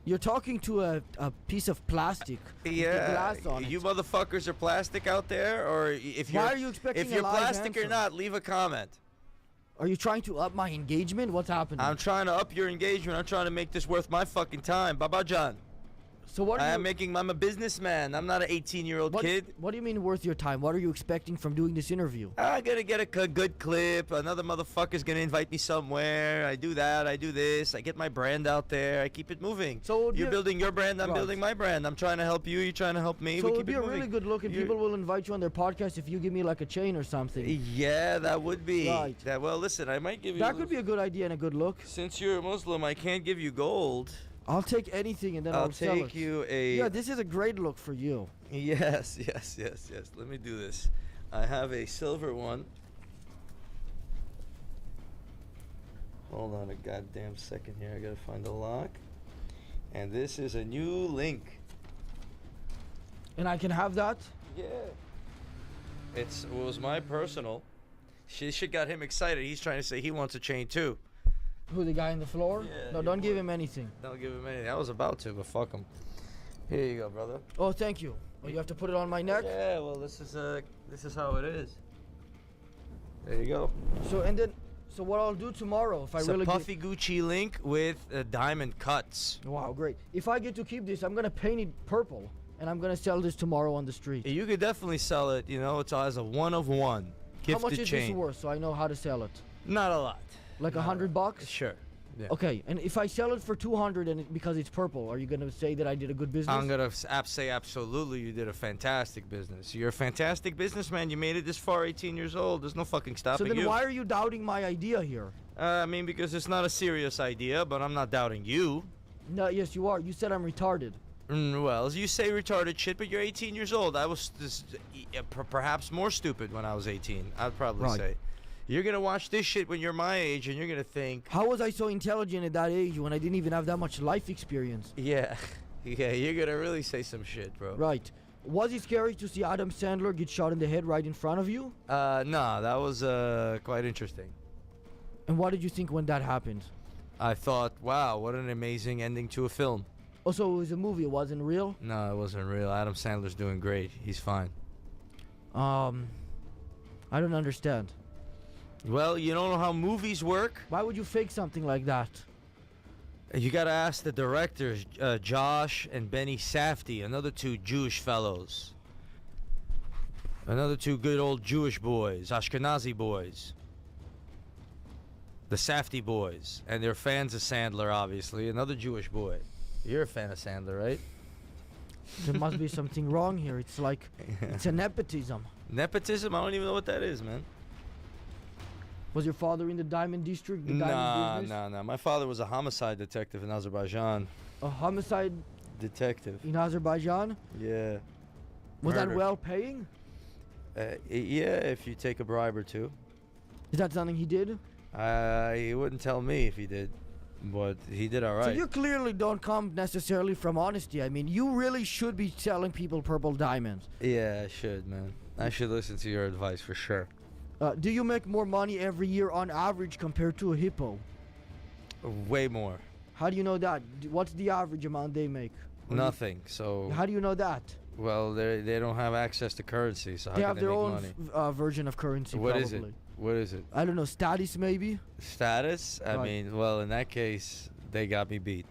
You're talking to a piece of plastic with the Yeah, glass on you it. motherfuckers are plastic out there, or if you're Why are you expecting if you're a live plastic or answer? not, leave a comment. Are you trying to up my engagement? What's happening? I'm trying to up your engagement. I'm trying to make this worth my fucking time. Baba John. So what are I'm a businessman. I'm not an 18-year-old kid. What do you mean worth your time? What are you expecting from doing this interview? I gotta get a good clip. Another motherfucker's gonna invite me somewhere. I do that. I do this. I get my brand out there. I keep it moving. So you're building your brand. I'm Right. building my brand. I'm trying to help you. You're trying to help me. So we it keep would be it a moving. really good look, and You're- people will invite you on their podcast if you give me like a chain or something. Yeah, that would be. Right. Well, listen, I might give you. That could be a good idea and a good look. Since you're a Muslim, I can't give you gold. I'll take anything and then I'll sell take it. you a. Yeah, this is a great look for you. Yes. Let me do this. I have a silver one. Hold on a goddamn second here. I gotta find the lock. And this is a new link. And I can have that? Yeah. It was my personal. Shit got him excited. He's trying to say he wants a chain too. Who, the guy on the floor? Yeah, No, your don't give boy. him anything. Don't give him anything. I was about to, but fuck him. Here you go, brother. Oh, thank you. Oh, you have to put it on my neck? Yeah, well, this is how it is. There you go. So what I'll do tomorrow if I It's really a puffy Gucci link with diamond cuts. Wow, great. If I get to keep this, I'm gonna paint it purple, and I'm gonna sell this tomorrow on the street. You could definitely sell it. You know, it's as a one of one How gifted much is chain. this worth so I know how to sell it? Not a lot. Like $100? Sure. Yeah. Okay, and if I sell it for 200 and because it's purple, are you gonna say that I did a good business? I'm gonna say absolutely you did a fantastic business. You're a fantastic businessman. You made it this far, 18 years old. There's no fucking So stopping then you. why are you doubting my idea here? I mean, because it's not a serious idea, but I'm not doubting you. No, yes, you are. You said I'm retarded. Well, you say retarded shit, but you're 18 years old. I was perhaps more stupid when I was 18. I'd probably Right. say. You're gonna watch this shit when you're my age, and you're gonna think, How was I so intelligent at that age when I didn't even have that much life experience? yeah, you're gonna really say some shit, bro. Right. Was it scary to see Adam Sandler get shot in the head right in front of you? No, that was quite interesting. And what did you think when that happened? I thought, wow, what an amazing ending to a film. Oh, so it was a movie, it wasn't real? No, it wasn't real. Adam Sandler's doing great. He's fine. I don't understand. Well, you don't know how movies work? Why would you fake something like that? You gotta ask the directors, Josh and Benny Safdie, another two Jewish fellows. Another two good old Jewish boys, Ashkenazi boys. The Safdie boys. And they're fans of Sandler, obviously. Another Jewish boy. You're a fan of Sandler, right? There must be something wrong here. It's like, it's a nepotism. Nepotism? I don't even know what that is, man. Was your father in the diamond district, the diamond business? Nah. My father was a homicide detective in Azerbaijan. A homicide Detective. in Azerbaijan? Yeah. Was that Murder. well paying? Yeah, if you take a bribe or two. Is that something he did? He wouldn't tell me if he did, but he did all right. So you clearly don't come necessarily from honesty. I mean, you really should be telling people purple diamonds. Yeah, I should, man. I should listen to your advice for sure. Do you make more money every year on average compared to a hippo? Way more. How do you know that? What's the average amount they make? Nothing. So. How do you know that? Well, they don't have access to currency, so how They can have they their make own money? version of currency. What probably. is it? What is it? I don't know. Status maybe. Status? I Right. mean, well, in that case, they got me beat.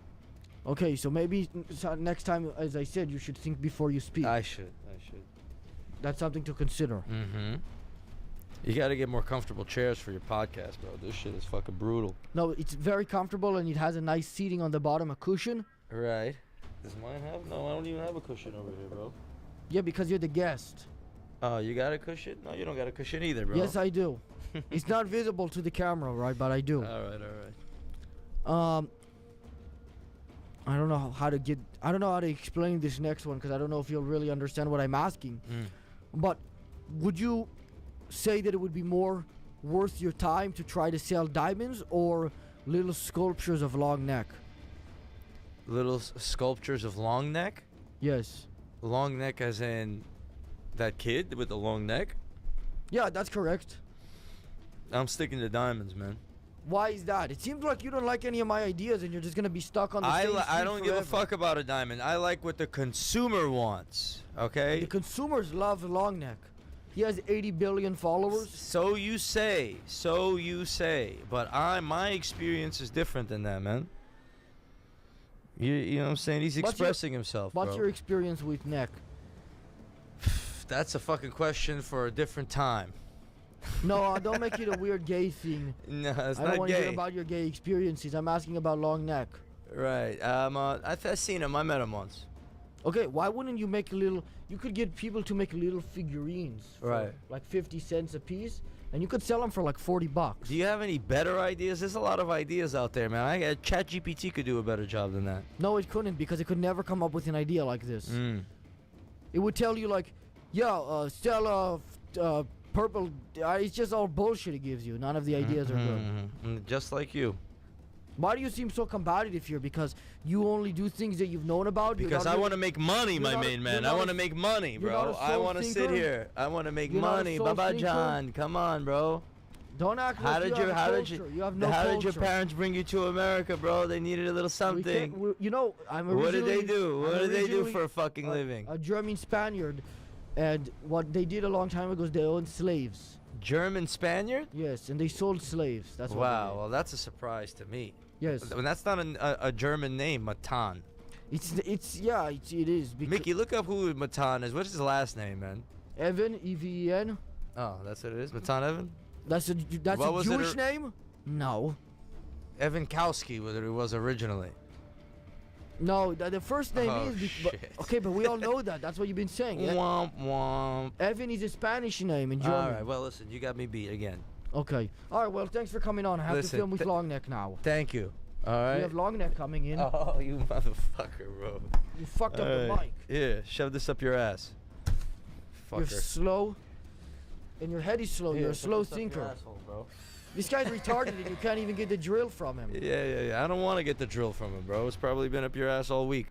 Okay, so maybe next time, as I said, you should think before you speak. I should. That's something to consider. Mm-hmm. You got to get more comfortable chairs for your podcast, bro. This shit is fucking brutal. No, it's very comfortable and it has a nice seating on the bottom, a cushion. Right. Does mine have? No, I don't even have a cushion over here, bro. Yeah, because you're the guest. Oh, you got a cushion? No, you don't got a cushion either, bro. Yes, I do. It's not visible to the camera, right? But I do. All right. I don't know how to explain this next one because I don't know if you'll really understand what I'm asking. But would you say that it would be more worth your time to try to sell diamonds or little sculptures of long neck? Little sculptures of long neck? Yes. Long neck as in that kid with the long neck? Yeah, that's correct. I'm sticking to diamonds, man. Why is that? It seems like you don't like any of my ideas and you're just going to be stuck on the same I don't give a forever. fuck about a diamond. I like what the consumer wants, okay? The consumers love long neck. He has 80 billion followers. So you say. But my experience is different than that, man. You know what I'm saying? He's expressing himself, What's bro. your experience with neck? That's a fucking question for a different time. No, don't make it a weird gay thing. No, it's I not don't want to hear gay. about your gay experiences. I'm asking about long neck. Right. I've seen him. I met him once. Okay, why wouldn't you make a little... You could get people to make little figurines for Right. like 50 cents a piece, and you could sell them for like 40 bucks. Do you have any better ideas? There's a lot of ideas out there, man. ChatGPT could do a better job than that. No, it couldn't, because it could never come up with an idea like this. It would tell you like, yeah, sell purple... it's just all bullshit it gives you. None of the ideas are good. Just like you. Why do you seem so combative here? Because you only do things that you've known about? Because I want to make money, my main man. I want to make money, bro. I want to sit here. I want to make money. Baba John, come on, bro. Don't act like you have no How did your culture. parents bring you to America, bro? They needed a little something. You know, I'm What originally... did they do? What I'm did they do originally for a fucking living? A German Spaniard, and what they did a long time ago is they owned slaves. German Spaniard? Yes, and they sold slaves. That's what Wow, well, that's a surprise to me. Yes. And that's not a German name, Matan. It is. Mickey, look up who Matan is. What's his last name, man? Evan, E-V-E-N. Oh, that's what it is? Matan Evan? That's a What was it Jewish name? No. Evan Kowski, what it was originally. No, the first name Oh, is... shit. Okay, but we all know that. That's what you've been saying. Womp womp. Evan is a Spanish name in German. All right, well, listen, you got me beat again. Okay. All right, well, thanks for coming on. I have Listen, to film with long neck now. Thank you. All right. We have long neck coming in. Oh, you motherfucker, bro. You fucked up the All right. mic. Yeah, shove this up your ass. You're Fucker. slow, and your head is slow. Yeah, You're a shove slow this up your thinker. asshole, bro. This guy's retarded, and you can't even get the drill from him. Yeah. I don't want to get the drill from him, bro. It's probably been up your ass all week.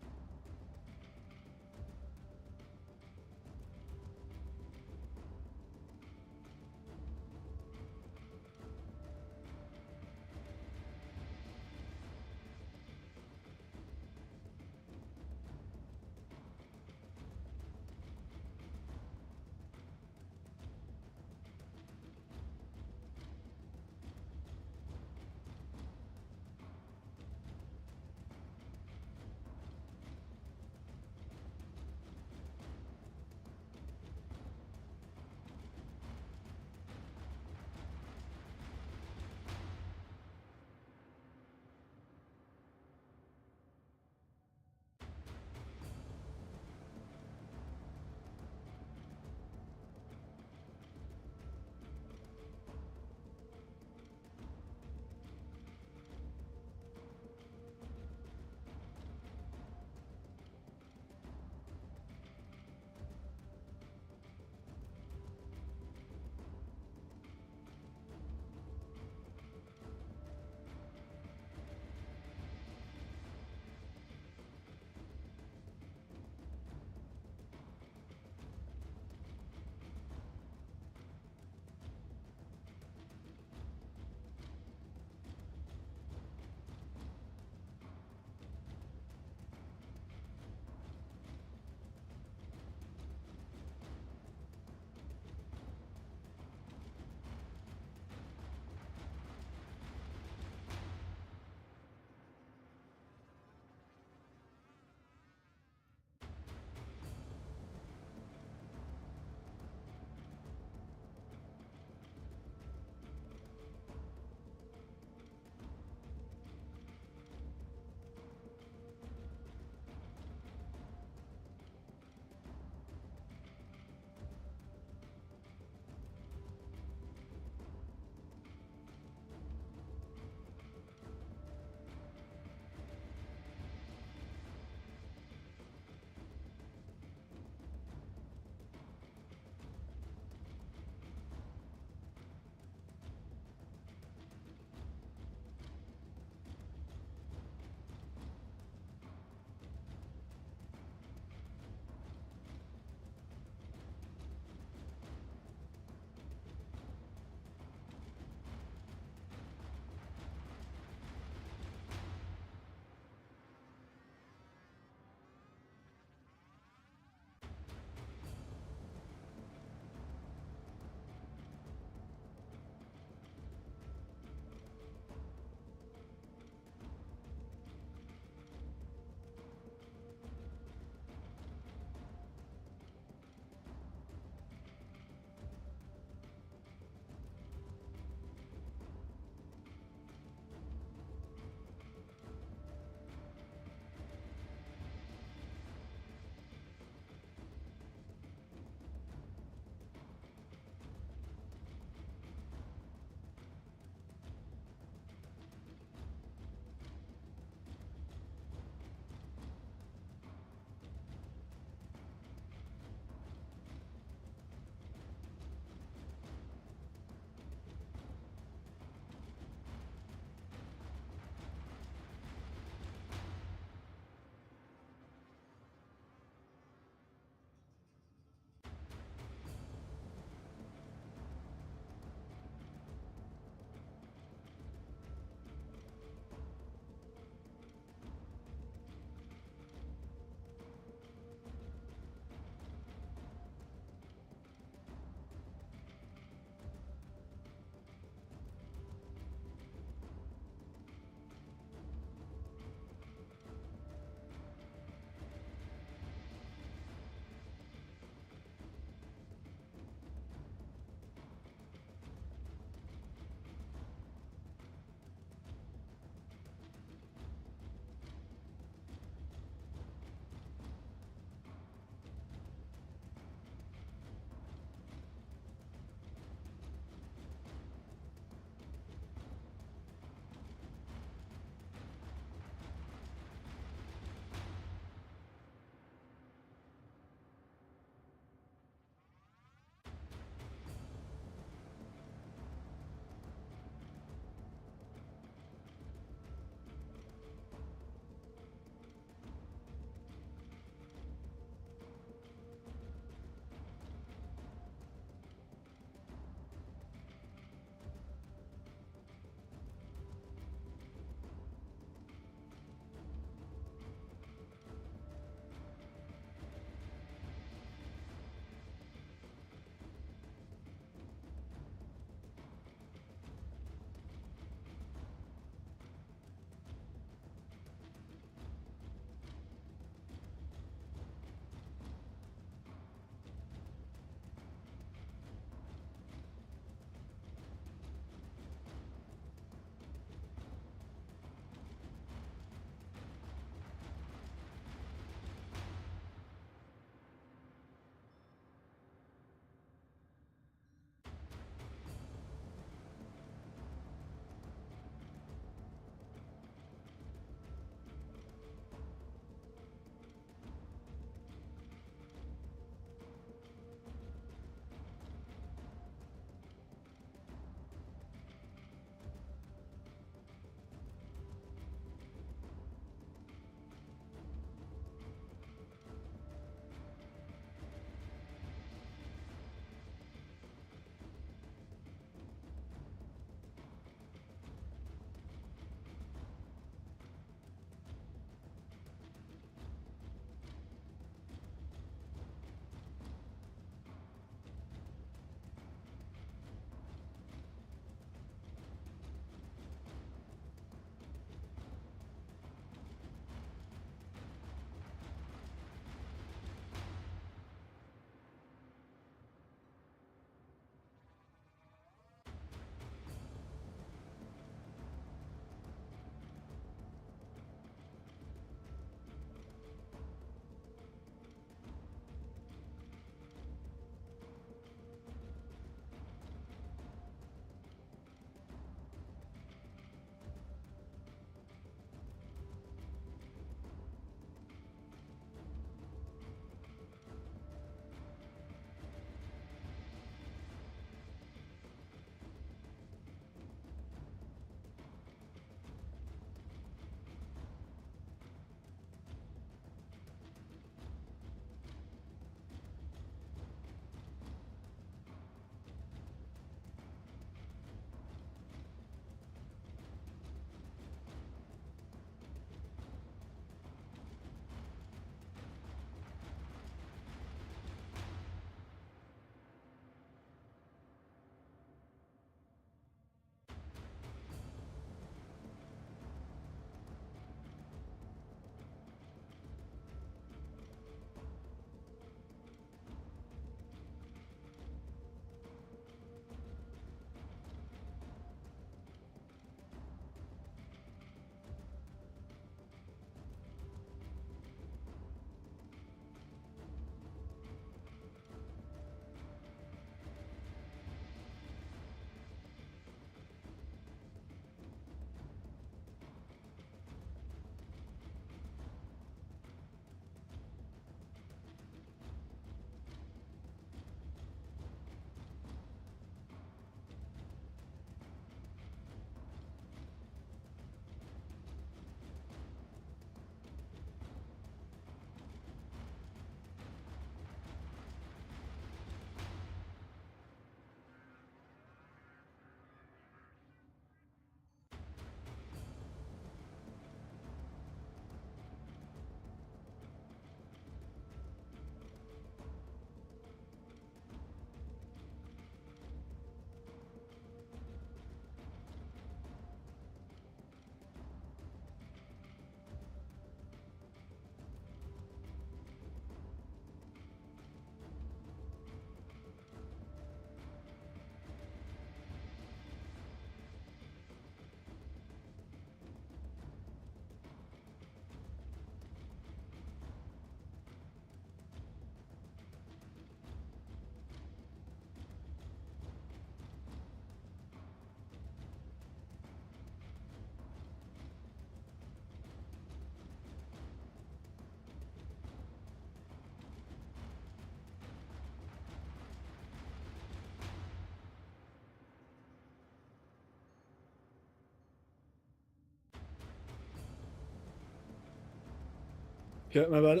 Okay, my bad.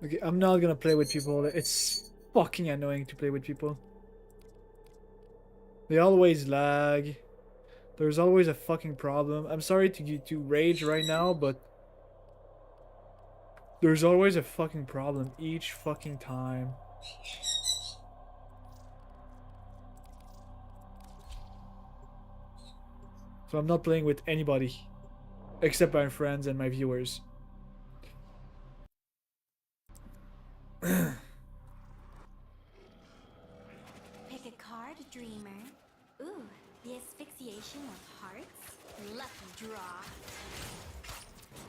Okay, I'm not gonna play with people. It's fucking annoying to play with people. They always lag. There's always a fucking problem. I'm sorry to rage right now, but there's always a fucking problem each fucking time. So I'm not playing with anybody except my friends and my viewers. Pick a card, dreamer. Ooh, the asphyxiation of hearts? Lucky draw.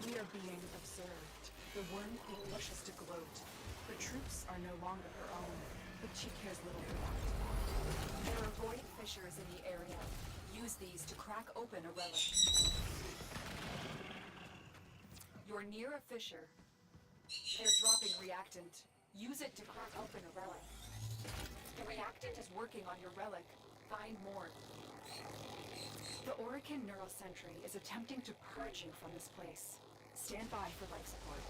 We are being observed. The worm queen wishes to gloat. Her troops are no longer her own, but she cares little for that. There are void fissures in the area. Use these to crack open a relic. You're near a fissure. They're dropping reactant. Use it to crack open a relic. The reactant is working on your relic. Find more. The Orican Neural Sentry is attempting to purge you from this place. Stand by for life support.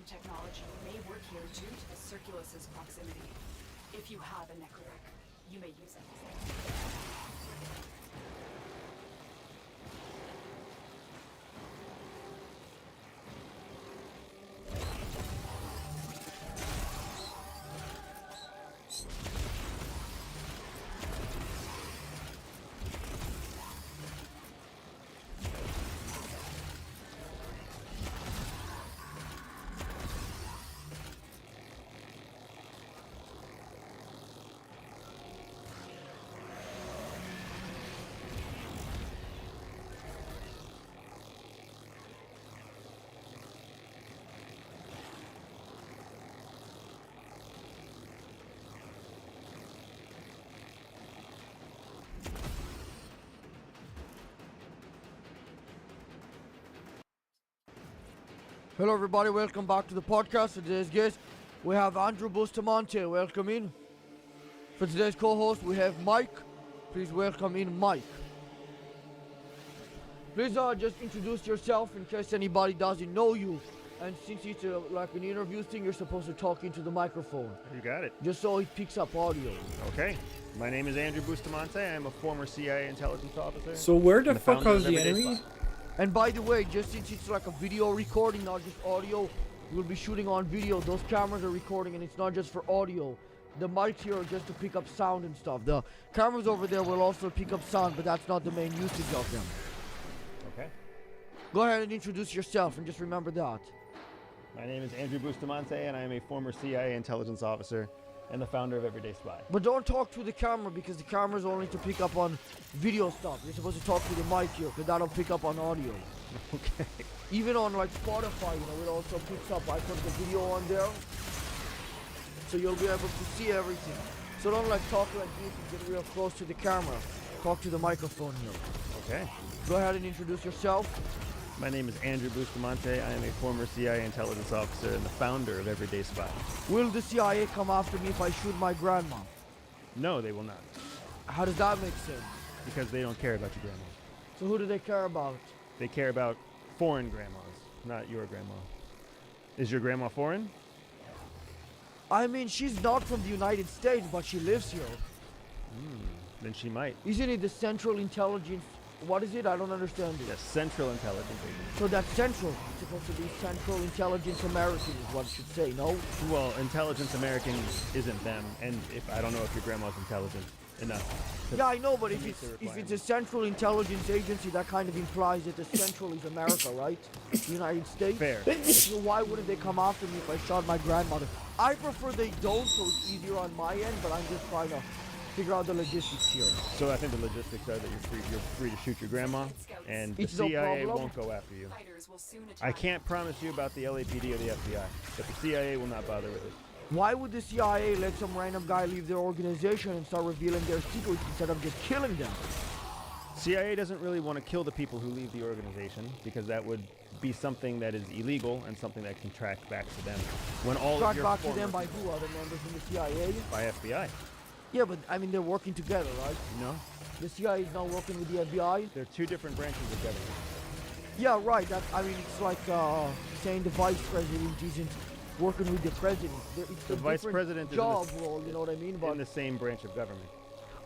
Technology may work here due to the Circulus's proximity. If you have a necrotic, you may use it. Hello everybody, welcome back to the podcast. For today's guest, we have Andrew Bustamante. Welcome in. For today's co-host, we have Mike. Please welcome in Mike. Please just introduce yourself in case anybody doesn't know you. And since it's like an interview thing, you're supposed to talk into the microphone. You got it. Just so it picks up audio. Okay. My name is Andrew Bustamante. I'm a former CIA intelligence officer. So where the fuck are the enemy? And by the way, just since it's like a video recording, not just audio, we'll be shooting on video. Those cameras are recording and it's not just for audio. The mics here are just to pick up sound and stuff. The cameras over there will also pick up sound, but that's not the main usage of them. Okay. Go ahead and introduce yourself and just remember that. My name is Andrew Bustamante and I am a former CIA intelligence officer and the founder of Everyday Spy. But don't talk to the camera because the camera's only to pick up on video stuff. You're supposed to talk to the mic here because that'll pick up on audio. Okay. Even on like Spotify, it also picks up. I put the video on there, so you'll be able to see everything. So don't like talk like this and get real close to the camera. Talk to the microphone here. Okay. Go ahead and introduce yourself. My name is Andrew Bustamante. I am a former CIA intelligence officer and the founder of Everyday Spy. Will the CIA come after me if I shoot my grandma? No, they will not. How does that make sense? Because they don't care about your grandma. So who do they care about? They care about foreign grandmas, not your grandma. Is your grandma foreign? I mean, she's not from the United States, but she lives here. Then she might. Isn't it the Central Intelligence? What is it? I don't understand it. Yes, Central Intelligence Agency. So that's Central. It's supposed to be Central Intelligence American is what it should say, no? Well, Intelligence American isn't them, and if I don't know if your grandma's intelligent enough. Yeah, I know, but if it's a Central Intelligence Agency, that kind of implies that the Central is America, right? The United States. Fair. So why wouldn't they come after me if I shot my grandmother? I prefer they don't, so it's easier on my end, but I'm just trying to figure out the logistics here. So I think the logistics are that you're free to shoot your grandma, and the It's no CIA problem. won't go after you. I can't promise you about the LAPD or the FBI, but the CIA will not bother with it. Why would the CIA let some random guy leave their organization and start revealing their secrets instead of just killing them? CIA doesn't really want to kill the people who leave the organization because that would be something that is illegal and something that can track back to them. When all Track of your back to former them by who? Other members in the CIA? by FBI. Yeah, but I mean, they're working together, right? No, The CIA is not working with the FBI? they're two different branches of government. Yeah, right. I mean, it's like saying the vice president isn't working with the president. It's The a vice different president is job role, you know what I mean? But in the same branch of government.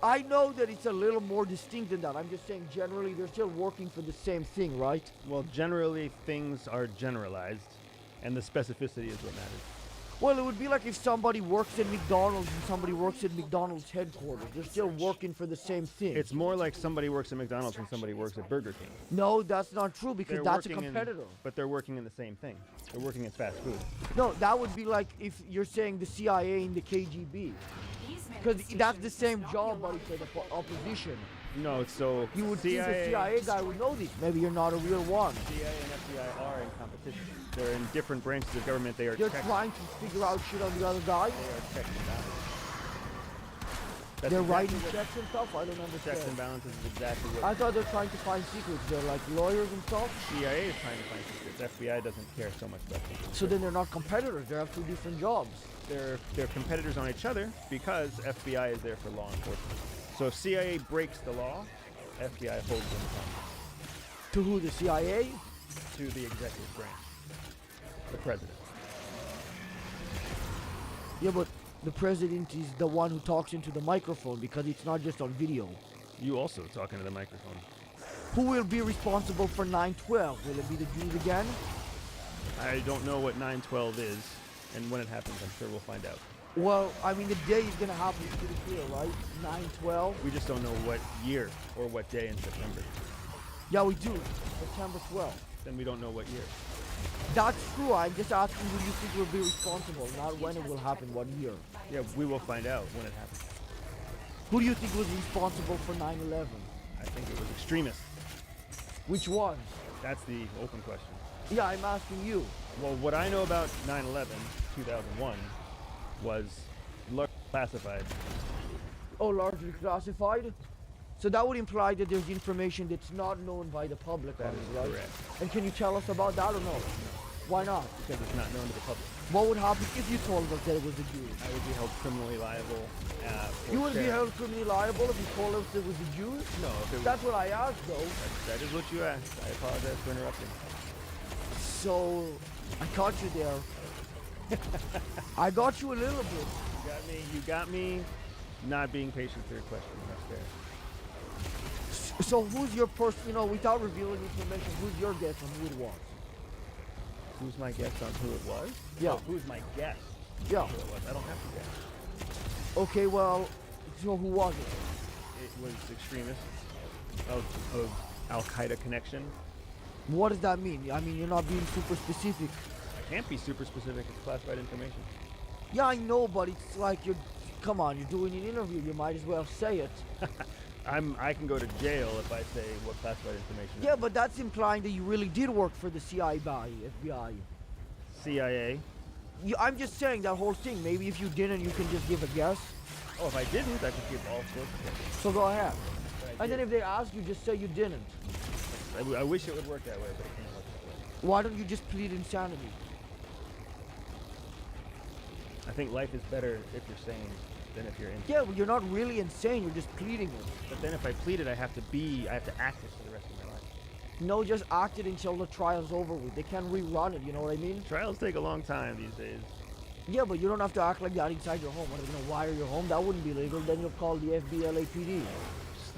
I know that it's a little more distinct than that. I'm just saying generally they're still working for the same thing, right? Well, generally things are generalized, and the specificity is what matters. Well, it would be like if somebody works at McDonald's and somebody works at McDonald's headquarters. They're still working for the same thing. It's more like somebody works at McDonald's and somebody works at Burger King. No, that's not true because They're that's a working in- competitor. but they're working in the same thing. They're working in fast food. No, that would be like if you're saying the CIA and the KGB. Because that's the same job, but it's for the opposition. No, so You would think the CIA guy would know this. Maybe you're not a real one. CIA and FBI are in competition. They're in different branches of government. They are They're checks- trying to figure out shit on the other guy. They are checks and balances. That's They're exactly writing what- checks and stuff. I don't understand. Checks and balances is exactly what I thought they're trying to find secrets. They're like lawyers and stuff. CIA is trying to find secrets. FBI doesn't care so much about secrets. So then they're not competitors. They have two different jobs. They're competitors on each other because FBI is there for law enforcement. So if CIA breaks the law, FBI holds them accountable. To who? The CIA? To the executive branch, the president. Yeah, but the president is the one who talks into the microphone because it's not just on video. You also talk into the microphone. Who will be responsible for 9/12? Will it be the Jews again? I don't know what 9/12 is, and when it happens, I'm sure we'll find out. Well, I mean, the day is gonna happen. It's pretty clear, right? 9/12. We just don't know what year or what day in September. Yeah, we do. September 12th. Then we don't know what year. That's true. I'm just asking who you think will be responsible, not when it will happen, what year. Yeah, we will find out when it happens. Who do you think was responsible for 9/11? I think it was extremists. Which one? That's the open question. Yeah, I'm asking you. Well, what I know about 9/11, 2001, was classified. Oh, largely classified? So that would imply that there's information that's not known by the public on That it, is right? correct. And can you tell us about that or no? Why not? Because it's not known to the public. What would happen if you told us that it was the Jews? I would be held criminally liable. For You would be sharing. held criminally liable if you told us it was the Jews? No, if it was, That's what I asked, though. that is what you asked. I apologize for interrupting. So, I caught you there. I got you a little bit. You got me not being patient for your question. That's fair. So who's your person, without revealing information, who's your guess on who it was? Who's my guess on who it was? Yeah. Oh, who's my guess? Yeah. on Who it was? I don't have to guess. Okay, well, so who was it? It was extremists of Al-Qaeda connection. What does that mean? I mean, you're not being super specific. I can't be super specific. It's classified information. Yeah, I know, but it's like come on, you're doing an interview. You might as well say it. I can go to jail if I say what classified information is. Yeah, but that's implying that you really did work for the FBI. CIA. I'm just saying that whole thing. Maybe if you didn't, you can just give a guess. Oh, if I didn't, I could give all sorts of guesses. So go ahead. But I And then did. if they ask you, just say you didn't. I wish it would work that way, but it can't work that way. Why don't you just plead insanity? I think life is better if you're sane than if you're insane. Yeah, but you're not really insane. You're just pleading it. But then if I plead it, I have to act it for the rest of my life. No, just act it until the trial's over with. They can't rerun it, you know what I mean? Trials take a long time these days. Yeah, but you don't have to act like that inside your home. What, are they gonna wire your home? That wouldn't be legal. Then you'll call the FBLAPD.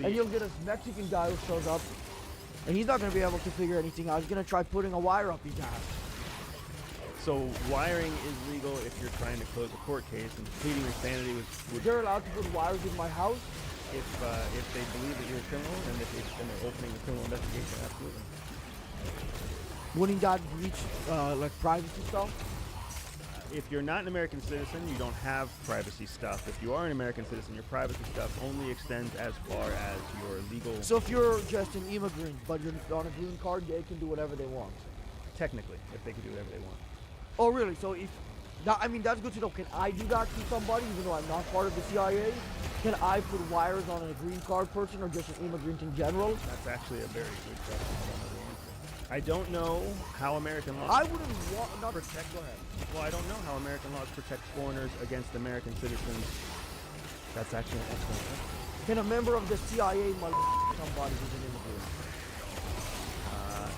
And you'll get a Mexican guy who shows up, and he's not gonna be able to figure anything out. He's gonna try putting a wire up his ass. So wiring is legal if you're trying to close a court case, and pleading insanity would They're allowed to put wires in my house? if they believe that you're a criminal and if they're opening a criminal investigation, absolutely. Wouldn't that breach like privacy stuff? If you're not an American citizen, you don't have privacy stuff. If you are an American citizen, your privacy stuff only extends as far as your legal... So if you're just an immigrant, but you're on a green card, they can do whatever they want? Technically, if they can do whatever they want. Oh, really? So if... That, I mean, that's good to know. Can I do that to somebody, even though I'm not part of the CIA? Can I put wires on a green card person or just an immigrant in general? That's actually a very good question. I don't know how American laws... I wouldn't want... Not protect... Go ahead. Well, I don't know how American laws protect foreigners against American citizens. That's actually an excellent question. Can a member of the CIA somebody who's an immigrant?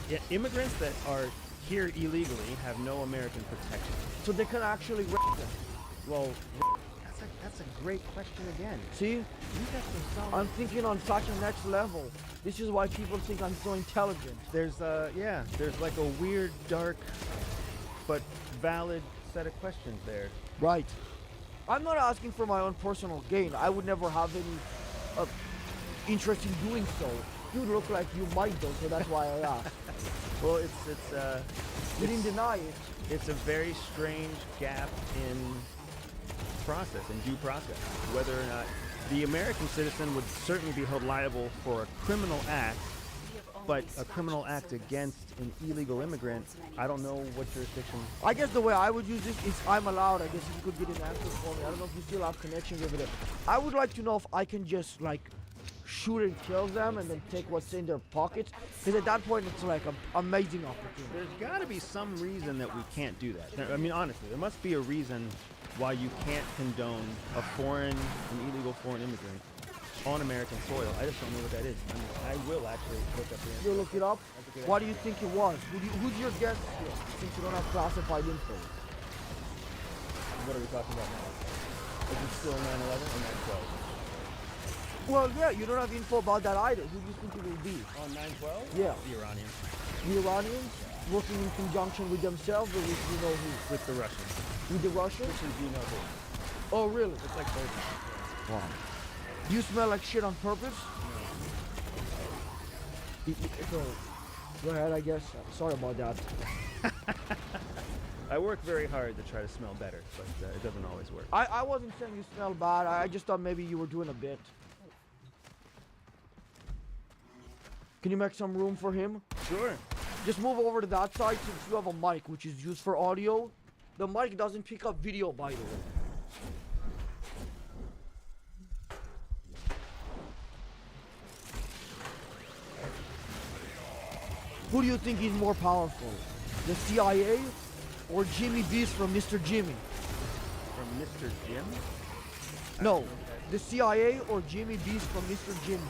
Yeah, immigrants that are here illegally have no American protection. So they can actually rape them? Well, that's a great question again. See? You got some solid... I'm thinking on such a next level. This is why people think I'm so intelligent. There's there's like a weird, dark, but valid set of questions there. Right. I'm not asking for my own personal gain. I would never have any interest in doing so. You look like you might though, so that's why I asked. Well, you didn't deny it. It's a very strange gap in process, in due process. Whether or not the American citizen would certainly be held liable for a criminal act, but a criminal act against an illegal immigrant, I don't know what jurisdiction. I guess the way I would use this is I'm allowed. I guess if you could get an answer for me. I don't know if you still have connections over there. I would like to know if I can just like shoot and kill them and then take what's in their pockets, because at that point it's like an amazing opportunity. There's got to be some reason that we can't do that. I mean, honestly, there must be a reason why you can't condone an illegal foreign immigrant on American soil. I just don't know what that is. I will actually look up the answer. You'll look it up? Why do you think it was? Who's your guess here, since you don't have classified info? What are we talking about now? Is it still 9/11 or 9/12? Well, yeah, you don't have info about that either. Who do you think it will be? On 9/12? Yeah. The Iranians. The Iranians? Working in conjunction with themselves or with you know who? With the Russians. With the Russians? Which is you know who. Oh, really? It's like both. Wow. You smell like shit on purpose? So, go ahead, I guess. Sorry about that. I work very hard to try to smell better, but it doesn't always work. I wasn't saying you smell bad. I just thought maybe you were doing a bit. Can you make some room for him? Sure. Just move over to that side since you have a mic, which is used for audio. The mic doesn't pick up video, by the way. Who do you think is more powerful? The CIA or Jimmy Beast from Mr. Jimmy? From Mr. Jim? No, the CIA or Jimmy Beast from Mr. Jimmy?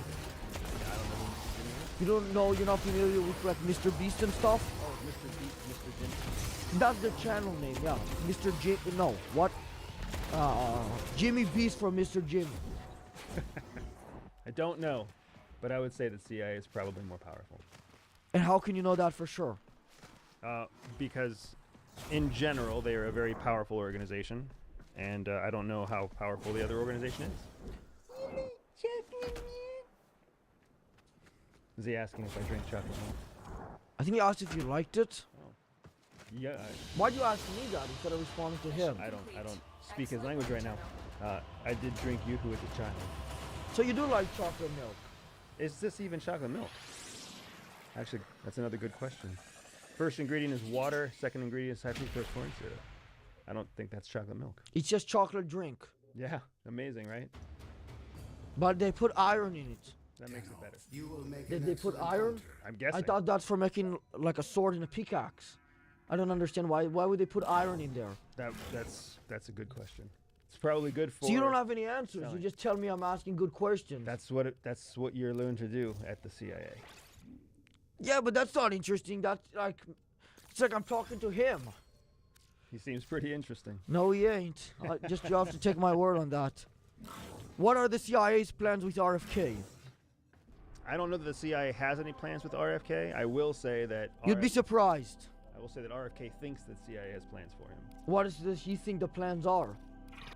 I don't know who Mr. Jimmy is. You don't know, you're not familiar with like Mr. Beast and stuff? Oh, Mr. Beast, Mr. Jim. That's the channel name, yeah. Mr. Jim, no, what? Jimmy Beast from Mr. Jimmy. I don't know, but I would say the CIA is probably more powerful. And how can you know that for sure? Because in general, they are a very powerful organization, and I don't know how powerful the other organization is. Is he asking if I drink chocolate milk? I think he asked if you liked it. Oh. Yeah. Why'd you ask me that instead of responding to him? I don't speak his language right now. I did drink Yoo-hoo as a child. So you do like chocolate milk? Is this even chocolate milk? Actually, that's another good question. First ingredient is water. Second ingredient is high fructose corn syrup. I don't think that's chocolate milk. It's just chocolate drink. Yeah, amazing, right? But they put iron in it. That makes it better. Did they put iron? I'm guessing. I thought that's for making like a sword and a pickaxe. I don't understand why. Why would they put iron in there? That's a good question. It's probably good for. So you don't have any answers. selling. You just tell me I'm asking good questions. That's what you're learned to do at the CIA. Yeah, but that's not interesting. That's like, it's like I'm talking to him. He seems pretty interesting. No, he ain't. You have to take my word on that. What are the CIA's plans with RFK? I don't know that the CIA has any plans with RFK. I will say that. You'd be surprised. I will say that RFK thinks that CIA has plans for him. What does he think the plans are?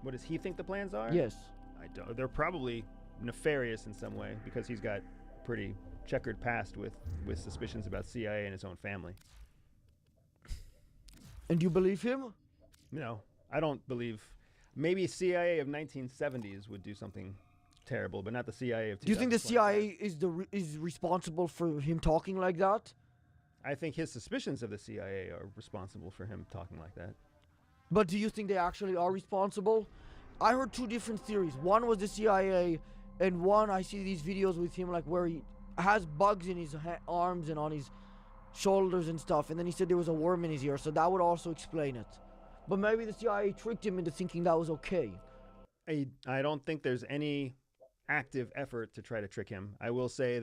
What does he think the plans are? Yes. I don't. They're probably nefarious in some way because he's got pretty checkered past with suspicions about CIA and his own family. And you believe him? No, I don't believe. Maybe CIA of 1970s would do something terrible, but not the CIA of 2025. Do you think the CIA is responsible for him talking like that? I think his suspicions of the CIA are responsible for him talking like that. But do you think they actually are responsible? I heard two different theories. One was the CIA, and one I see these videos with him like where he has bugs in his arms and on his shoulders and stuff, and then he said there was a worm in his ear, so that would also explain it. But maybe the CIA tricked him into thinking that was okay. I don't think there's any active effort to try to trick him. I will say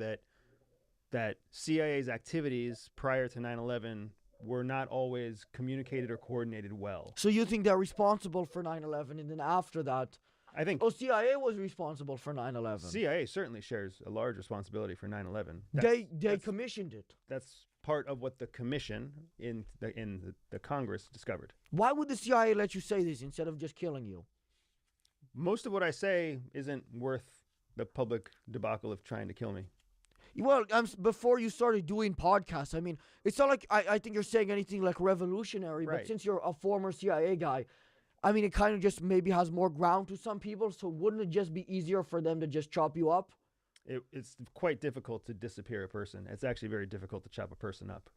that CIA's activities prior to 9/11 were not always communicated or coordinated well. So you think they're responsible for 9/11, and then after that, I think CIA was responsible for 9/11. CIA certainly shares a large responsibility for 9/11. They commissioned it. That's part of what the commission in the Congress discovered. Why would the CIA let you say this instead of just killing you? Most of what I say isn't worth the public debacle of trying to kill me. Well, before you started doing podcasts, I mean, it's not like I think you're saying anything like revolutionary, Right. but since you're a former CIA guy, I mean, it kind of just maybe has more ground to some people, so wouldn't it just be easier for them to just chop you up? It's quite difficult to disappear a person. It's actually very difficult to chop a person up.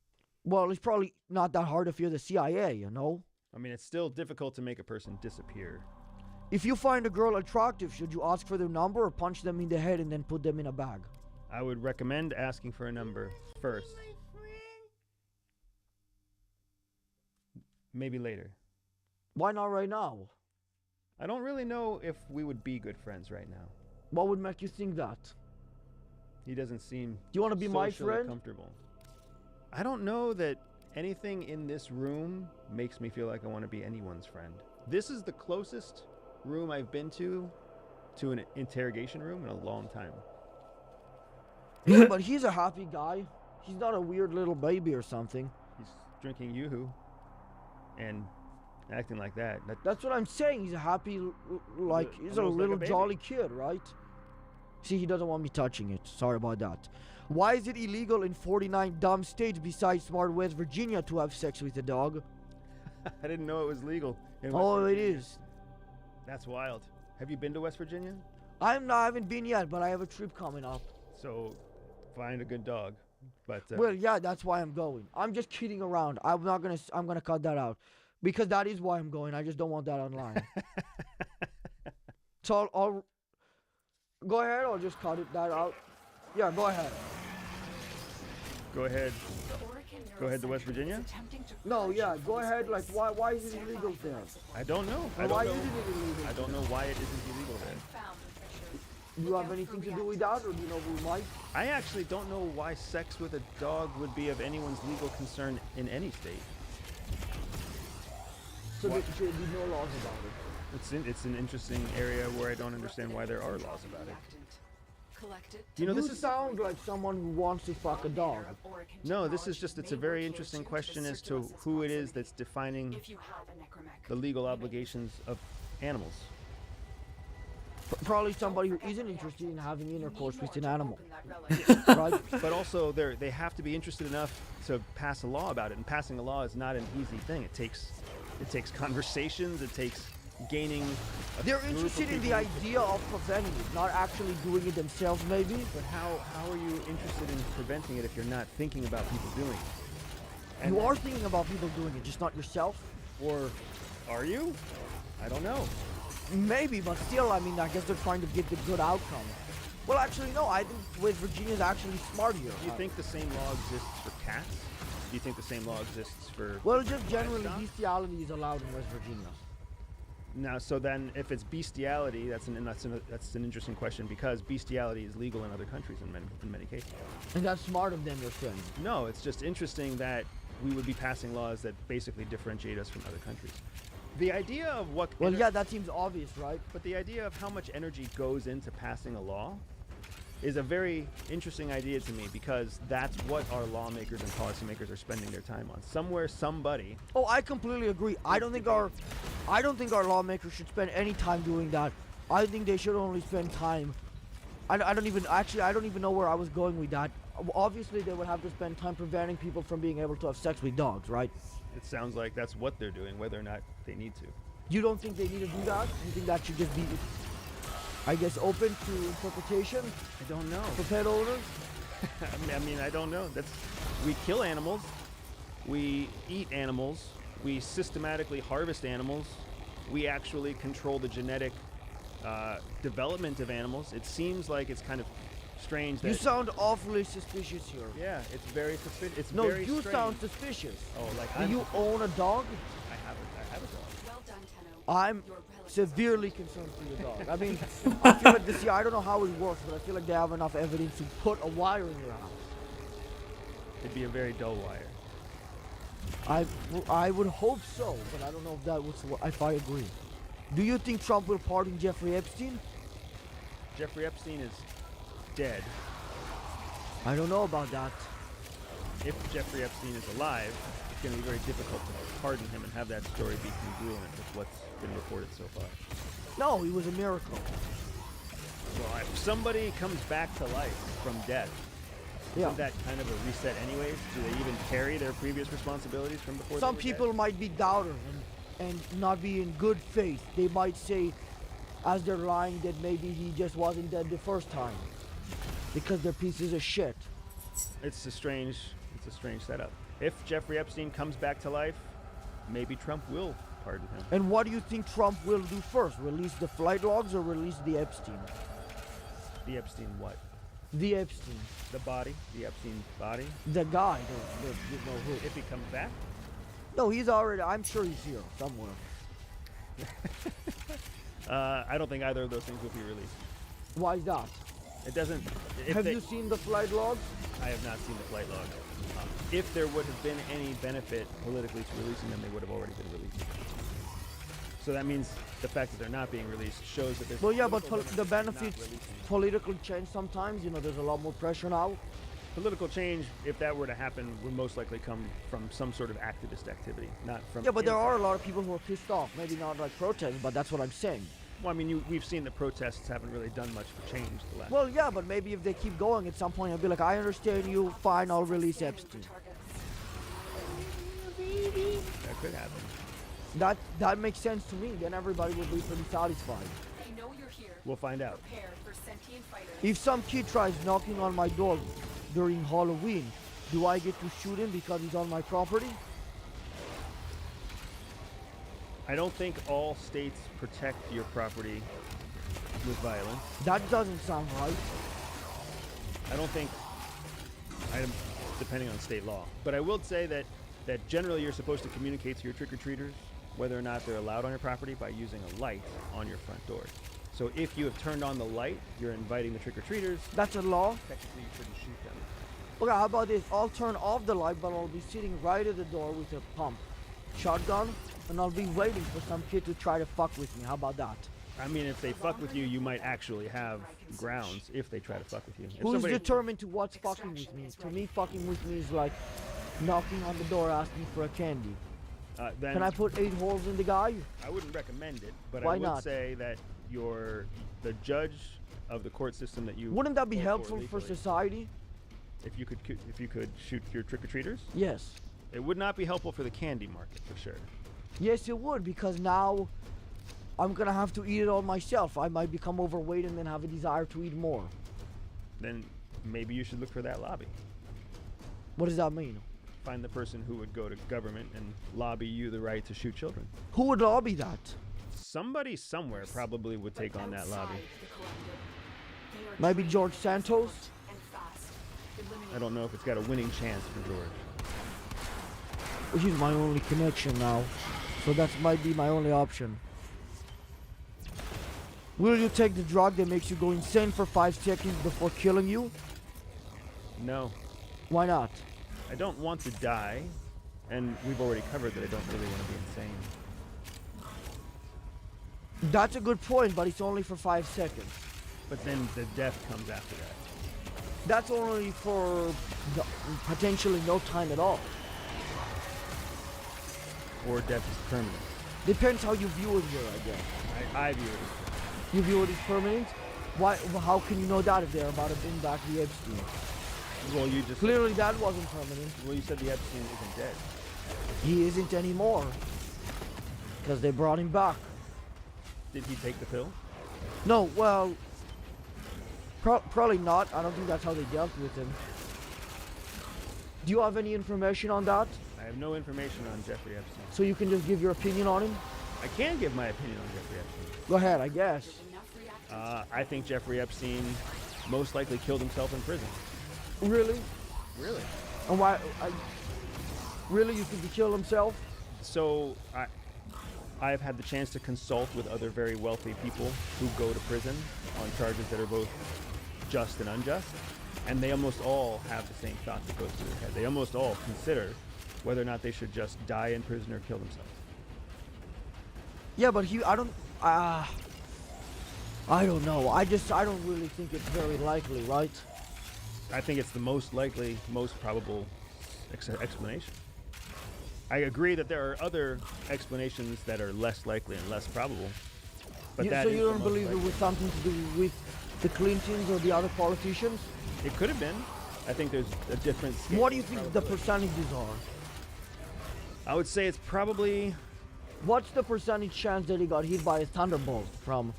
Well, it's probably not that hard if you're the CIA, you know? I mean, it's still difficult to make a person disappear. If you find a girl attractive, should you ask for their number or punch them in the head and then put them in a bag? I would recommend asking for a number first. Maybe later. Why not right now? I don't really know if we would be good friends right now. What would make you think that? He doesn't seem. Do you want to be my socially friend? Comfortable. I don't know that anything in this room makes me feel like I want to be anyone's friend. This is the closest room I've been to an interrogation room in a long time. Yeah, but he's a happy guy. He's not a weird little baby or something. He's drinking Yoo-hoo and acting like that. That's what I'm saying. He's a happy, like, he's a almost like little a baby. jolly kid, right? See, he doesn't want me touching it. Sorry about that. Why is it illegal in 49 dumb states besides smart West Virginia to have sex with a dog? I didn't know it was legal. In West Oh, it Virginia. is. That's wild. Have you been to West Virginia? I haven't been yet, but I have a trip coming up. So, find a good dog. But Well, yeah, that's why I'm going. I'm just kidding around. I'm gonna cut that out, because that is why I'm going. I just don't want that online. So I'll go ahead. I'll just cut that out. Yeah, go ahead. Go ahead. Go ahead to West Virginia? No, yeah, go ahead. Like, why is it illegal there? I don't know. Why isn't it illegal? I don't know why it isn't illegal there. Do you have anything to do with that, or do you know who might? I actually don't know why sex with a dog would be of anyone's legal concern in any state. So there should be no laws about it. It's an interesting area where I don't understand why there are laws about it. You know, this sounds like someone who wants to fuck a dog. No, this is just, it's a very interesting question as to who it is that's defining the legal obligations of animals. Probably somebody who isn't interested in having intercourse with an animal. Right? But also, they have to be interested enough to pass a law about it, and passing a law is not an easy thing. It takes conversations, it takes gaining a They're group of interested in the people. idea of preventing it, not actually doing it themselves, maybe. But how are you interested in preventing it if you're not thinking about people doing it? You are thinking about people doing it, just not yourself. Or are you? I don't know. Maybe, but still, I mean, I guess they're trying to get the good outcome. Well, actually, no. I think West Virginia is actually smart here. Do you think the same law exists for cats? Do you think the same law exists for? Well, just generally, bestiality is allowed in West Virginia. Now, so then, if it's bestiality, that's an interesting question because bestiality is legal in other countries in many cases. And that's smart of them, you're saying? No, it's just interesting that we would be passing laws that basically differentiate us from other countries. The idea of what... Well, yeah, that seems obvious, right? But the idea of how much energy goes into passing a law is a very interesting idea to me because that's what our lawmakers and policymakers are spending their time on. Somewhere, somebody... Oh, I completely agree. I don't think our lawmakers should spend any time doing that. I think they should only spend time... I don't even know where I was going with that. Obviously, they would have to spend time preventing people from being able to have sex with dogs, right? It sounds like that's what they're doing, whether or not they need to. You don't think they need to do that? You think that should just be, I guess, open to interpretation? I don't know. For pet owners? I mean, I don't know. We kill animals. We eat animals. We systematically harvest animals. We actually control the genetic development of animals. It seems like it's kind of strange that... You sound awfully suspicious here. Yeah, it's very suspicious. It's no, very you strange. sound suspicious. Oh, like Do you own a dog? I have a dog. Well done, Tenno. I'm severely concerned for your dog. I mean, I feel like this year, I don't know how it works, but I feel like they have enough evidence to put a wire in your house. It'd be a very dull wire. I would hope so, but I don't know if I agree. Do you think Trump will pardon Jeffrey Epstein? Jeffrey Epstein is dead. I don't know about that. If Jeffrey Epstein is alive, it's going to be very difficult to pardon him and have that story be congruent with what's been reported so far. No, he was a miracle. Well, if somebody comes back to life from death, isn't that kind of a reset anyways? Do they even carry their previous responsibilities from before? Some people might be doubters and not be in good faith. They might say, as they're lying, that maybe he just wasn't dead the first time because they're pieces of shit. It's a strange setup. If Jeffrey Epstein comes back to life, maybe Trump will pardon him. And what do you think Trump will do first? Release the flight logs or release the Epstein? The Epstein what? The Epstein. The body? The Epstein body? The guy. You know who. If he comes back? No, he's already, I'm sure he's here somewhere. I don't think either of those things will be released. Why is that? It doesn't... Have you seen the flight logs? I have not seen the flight logs. If there would have been any benefit politically to releasing them, they would have already been released. So that means the fact that they're not being released shows that there's... Well, yeah, but the benefits, political change sometimes, you know, there's a lot more pressure now. Political change, if that were to happen, would most likely come from some sort of activist activity, not from... Yeah, but there are a lot of people who are pissed off. Maybe not like protests, but that's what I'm saying. Well, I mean, we've seen the protests haven't really done much for change the last... Well, yeah, but maybe if they keep going at some point, I'll be like, I understand you, fine, I'll release Epstein. That could happen. That makes sense to me. Then everybody will be pretty satisfied. They know you're here. We'll find out. Prepare for sentient fighters. If some kid tries knocking on my door during Halloween, do I get to shoot him because he's on my property? I don't think all states protect your property with violence. That doesn't sound right. I don't think, depending on state law. But I will say that generally you're supposed to communicate to your trick-or-treaters whether or not they're allowed on your property by using a light on your front door. So if you have turned on the light, you're inviting the trick-or-treaters. That's a law? Technically, you shouldn't shoot them. Okay, how about this? I'll turn off the light, but I'll be sitting right at the door with a pump, shotgun, and I'll be waiting for some kid to try to fuck with me. How about that? I mean, if they fuck with you, you might actually have grounds if they try to fuck with you. If Who's determined to what's fucking with me? To me, fucking with me is like knocking on the door asking for a candy. Can I put 8 holes in the guy? I wouldn't recommend it, but Why I would not? say that the judge of the court system that you... Wouldn't that be helpful for society? If you could shoot your trick-or-treaters? Yes. It would not be helpful for the candy market, for sure. Yes, it would, because now I'm gonna have to eat it all myself. I might become overweight and then have a desire to eat more. Then maybe you should look for that lobby. What does that mean? Find the person who would go to government and lobby you the right to shoot children. Who would lobby that? Somebody somewhere probably would take on that lobby. Maybe George Santos? I don't know if it's got a winning chance for George. Which is my only connection now. So that might be my only option. Will you take the drug that makes you go insane for 5 seconds before killing you? No. Why not? I don't want to die, and we've already covered that I don't really want to be insane. That's a good point, but it's only for 5 seconds. But then the death comes after that. That's only for potentially no time at all. Or death is permanent. Depends how you view it here, I guess. I view it. You view it as permanent? Why? How can you know that if they're about to bring back the Epstein? Well, you just clearly that wasn't permanent. Well, you said the Epstein isn't dead. He isn't anymore. Because they brought him back. Did he take the pill? No, well, probably not. I don't think that's how they dealt with him. Do you have any information on that? I have no information on Jeffrey Epstein. So you can just give your opinion on him? I can give my opinion on Jeffrey Epstein. Go ahead, I guess. I think Jeffrey Epstein most likely killed himself in prison. Really? Really? And why? Really, you think he killed himself? So I have had the chance to consult with other very wealthy people who go to prison on charges that are both just and unjust, and they almost all have the same thought that goes through their head. They almost all consider whether or not they should just die in prison or kill themselves. Yeah, but I don't know. I don't really think it's very likely, right? I think it's the most likely, most probable explanation. I agree that there are other explanations that are less likely and less probable. But yeah, that so is you the don't most believe likely. it was something to do with the Clintons or the other politicians? It could have been. I think there's a different scale. What do you think the percentages are? I would say it's probably... What's the percentage chance that he got hit by a thunderbolt from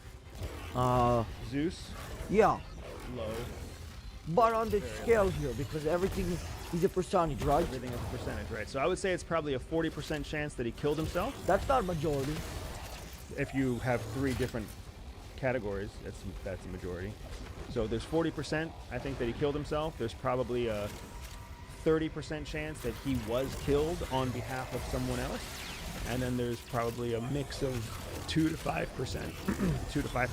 Zeus? Yeah. Low. But on the scale here, because everything is a percentage, right? Everything is a percentage, right? So I would say it's probably a 40% chance that he killed himself. That's not a majority. If you have 3 different categories, that's a majority. So there's 40%, I think, that he killed himself. There's probably a 30% chance that he was killed on behalf of someone else. And then there's probably a mix of 2 to 5%, 2 to 5%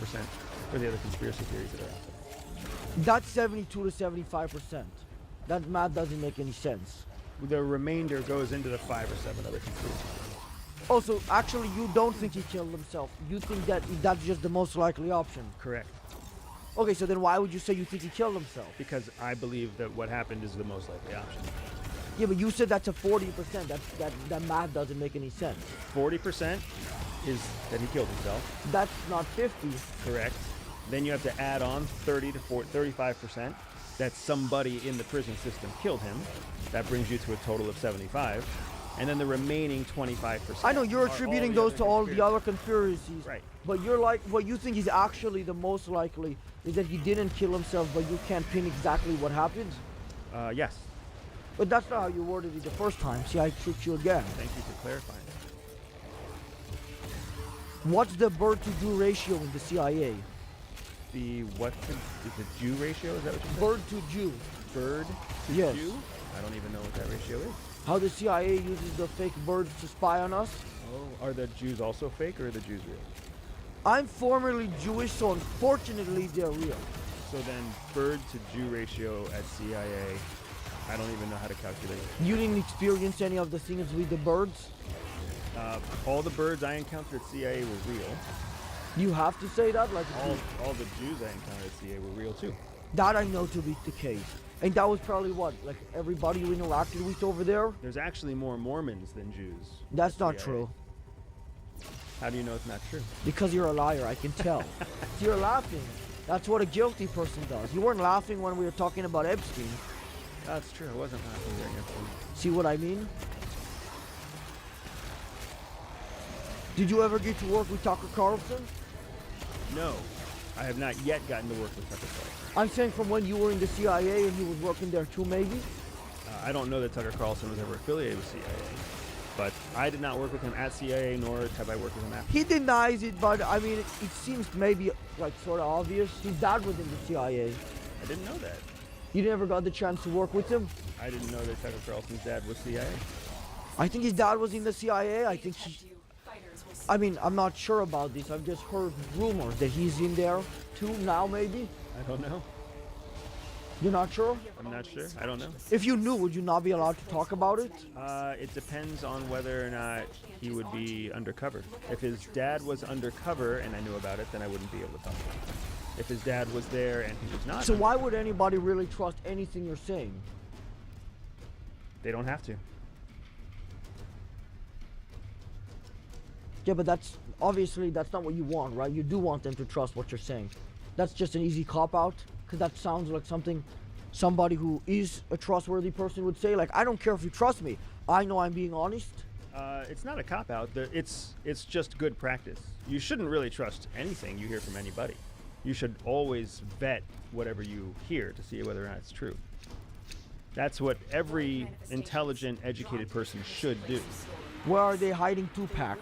for the other conspiracy theories that are out there. That's 72 to 75%. That math doesn't make any sense. The remainder goes into the 5 or 7 other conspiracy theories. Also, actually, you don't think he killed himself. You think that that's just the most likely option. Correct. Okay, so then why would you say you think he killed himself? Because I believe that what happened is the most likely option. Yeah, but you said that's a 40%. That math doesn't make any sense. 40% is that he killed himself. That's not 50. Correct. Then you have to add on 30 to 35% that somebody in the prison system killed him. That brings you to a total of 75. And then the remaining 25%. I know you're attributing those to all the other conspiracies. Right. But you're like, what you think is actually the most likely is that he didn't kill himself, but you can't pin exactly what happened? Yes. But that's not how you worded it the first time. See, I tricked you again. Thank you for clarifying. What's the bird-to-Jew ratio in the CIA? The what? Is the Jew ratio? Is that what you said? Bird to Jew. Bird to Yes. Jew? I don't even know what that ratio is. How the CIA uses the fake birds to spy on us? Oh, are the Jews also fake or are the Jews real? I'm formerly Jewish, so unfortunately they're real. So then bird to Jew ratio at CIA, I don't even know how to calculate it. You didn't experience any of the things with the birds? All the birds I encountered at CIA were real. You have to say that? Like all the Jews I encountered at CIA were real too. That I know to be the case. And that was probably what? Like everybody you interacted with over there? There's actually more Mormons than Jews. That's not true. How do you know it's not true? Because you're a liar, I can tell. You're laughing. That's what a guilty person does. You weren't laughing when we were talking about Epstein. That's true. I wasn't laughing during Epstein. See what I mean? Did you ever get to work with Tucker Carlson? No. I have not yet gotten to work with Tucker Carlson. I'm saying from when you were in the CIA and he was working there too, maybe? I don't know that Tucker Carlson was ever affiliated with CIA. but I did not work with him at CIA, nor have I worked with him after. He denies it, but I mean, it seems maybe like sort of obvious. His dad was in the CIA. I didn't know that. You never got the chance to work with him? I didn't know that Tucker Carlson's dad was CIA. I think his dad was in the CIA. I think I mean, I'm not sure about this. I've just heard rumors that he's in there too now, maybe. I don't know. You're not sure? I'm not sure. I don't know. If you knew, would you not be allowed to talk about it? It depends on whether or not he would be undercover. If his dad was undercover and I knew about it, then I wouldn't be able to talk about it. If his dad was there and he was not. So why would anybody really trust anything you're saying? They don't have to. Yeah, but that's obviously that's not what you want, right? You do want them to trust what you're saying. That's just an easy cop-out, because that sounds like something somebody who is a trustworthy person would say. Like, I don't care if you trust me. I know I'm being honest. It's not a cop-out. It's just good practice. You shouldn't really trust anything you hear from anybody. You should always vet whatever you hear to see whether or not it's true. That's what every intelligent, educated person should do. Where are they hiding Tupac?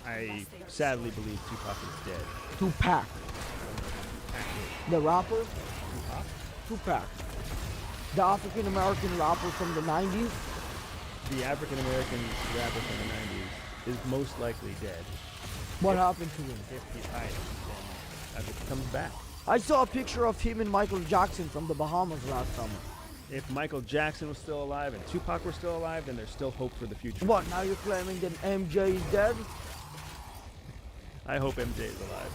I sadly believe Tupac is dead. Tupac. The rapper? Tupac. The African American rapper from the 90s? The African American rapper from the 90s is most likely dead. What happened to him? If he's hiding, then if he comes back. I saw a picture of him and Michael Jackson from the Bahamas last summer. If Michael Jackson was still alive and Tupac were still alive, then there's still hope for the future. What, now you're claiming that MJ is dead? I hope MJ is alive.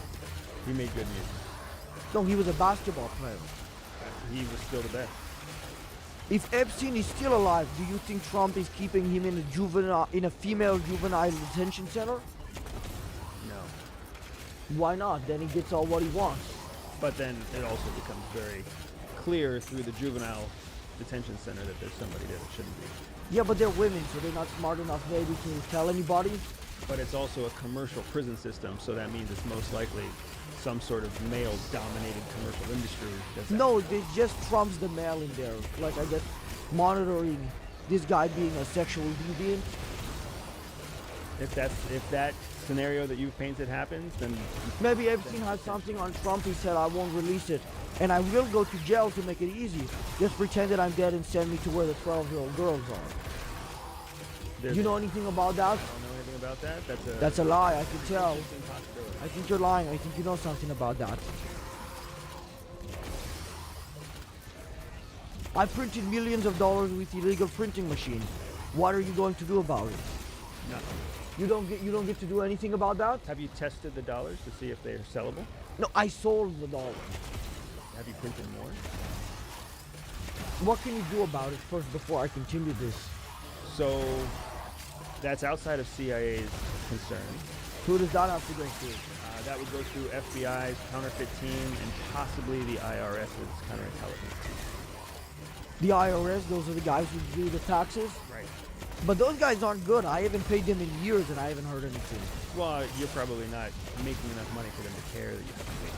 He made good music. No, he was a basketball player. He was still the best. If Epstein is still alive, do you think Trump is keeping him in a female juvenile detention center? No. Why not? Then he gets all what he wants. But then it also becomes very clear through the juvenile detention center that there's somebody there that shouldn't be. Yeah, but they're women, so they're not smart enough maybe to tell anybody. But it's also a commercial prison system, so that means it's most likely some sort of male-dominated commercial industry. No, it just Trump's the male in there. Like, I guess, monitoring this guy being a sexual deviant. If that scenario that you've painted happens, then maybe Epstein had something on Trump. He said, I won't release it, and I will go to jail to make it easy. Just pretend that I'm dead and send me to where the 12-year-old girls are. You know anything about that? I don't know anything about that. That's a lie. I can tell. I think you're lying. I think you know something about that. I printed millions of dollars with illegal printing machines. What are you going to do about it? Nothing. You don't get to do anything about that? Have you tested the dollars to see if they are sellable? No, I sold the dollars. Have you printed more? What can you do about it first before I continue this? So that's outside of CIA's concern. Who does that have to go through? That would go through FBI's counterfeit team and possibly the IRS's counterintelligence team. The IRS, those are the guys who do the taxes? Right. But those guys aren't good. I haven't paid them in years and I haven't heard anything. Well, you're probably not making enough money for them to care that you haven't paid.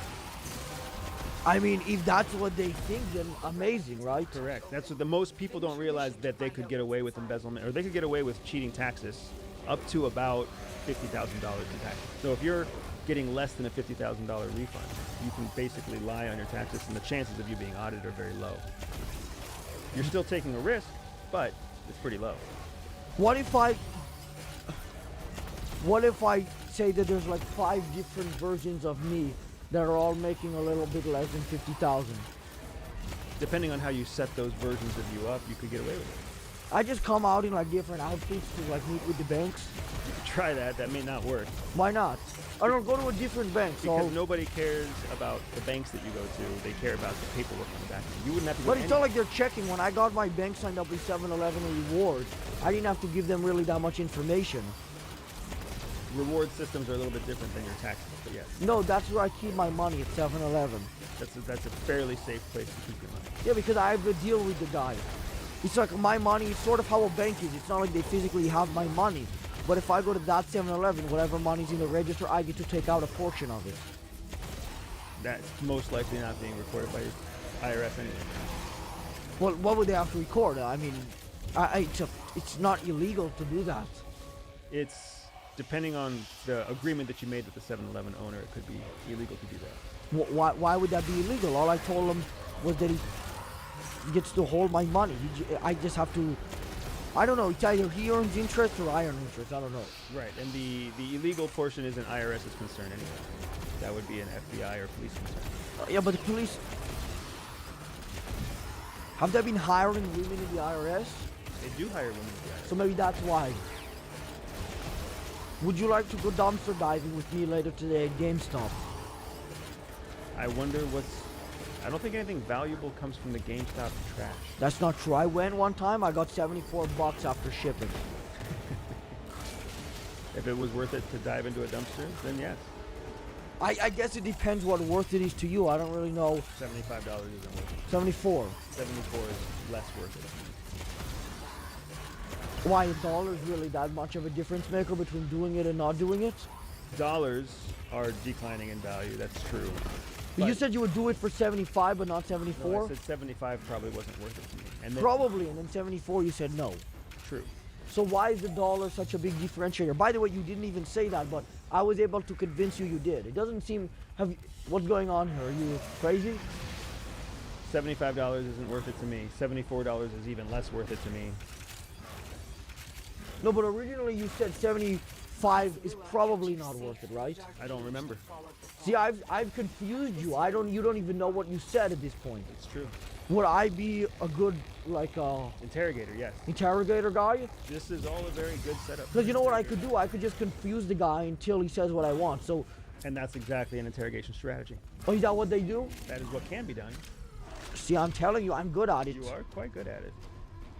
I mean, if that's what they think, then amazing, right? Correct. That's what the most people don't realize, that they could get away with embezzlement, or they could get away with cheating taxes up to about $50,000 in taxes. So if you're getting less than a $50,000 refund, you can basically lie on your taxes, and the chances of you being audited are very low. You're still taking a risk, but it's pretty low. What if I say that there's like 5 different versions of me that are all making a little bit less than 50,000? Depending on how you set those versions of you up, you could get away with it. I just come out in like different outfits to like meet with the banks. You could try that. That may not work. Why not? I don't go to a different bank. Because nobody cares about the banks that you go to. They care about the paperwork on the back. You wouldn't have to. But it's not like they're checking. When I got my bank signed up with 7-Eleven Rewards, I didn't have to give them really that much information. Reward systems are a little bit different than your taxes, but yes. No, that's where I keep my money at 7-Eleven. That's a fairly safe place to keep your money. Yeah, because I have a deal with the guy. It's like my money, it's sort of how a bank is. It's not like they physically have my money. But if I go to that 7-Eleven, whatever money's in the register, I get to take out a portion of it. That's most likely not being recorded by IRS anyway. Well, what would they have to record? I mean, It's not illegal to do that. It's depending on the agreement that you made with the 7-Eleven owner. It could be illegal to do that. Why would that be illegal? All I told him was that he gets to hold my money. I just have to. I don't know. It's either he earns interest or I earn interest. I don't know. Right, and the illegal portion is an IRS's concern anyway. That would be an FBI or police concern. Yeah, but the police have they been hiring women in the IRS? They do hire women in the IRS. So maybe that's why. Would you like to go dumpster diving with me later today at GameStop? I wonder what's. I don't think anything valuable comes from the GameStop trash. That's not true. I went one time. I got $74 after shipping. If it was worth it to dive into a dumpster, then yes. I guess it depends what worth it is to you. I don't really know. $75 isn't worth it. 74. 74 is less worth it. Why $1 is really that much of a difference maker between doing it and not doing it? Dollars are declining in value. That's true. But you said you would do it for 75, but not 74. No, I said 75 probably wasn't worth it to me. And then, probably, and then 74 you said no. True. So why is the dollar such a big differentiator? By the way, you didn't even say that, but I was able to convince you did. It doesn't seem. What's going on here? Are you crazy? $75 isn't worth it to me. $74 is even less worth it to me. No, but originally you said 75 is probably not worth it, right? I don't remember. See, I've confused you. You don't even know what you said at this point. It's true. Would I be a good interrogator? Yes. Interrogator guy? This is all a very good setup. Because you know what I could do? I could just confuse the guy until he says what I want. So. And that's exactly an interrogation strategy. Oh, is that what they do? That is what can be done. See, I'm telling you, I'm good at it. You are quite good at it.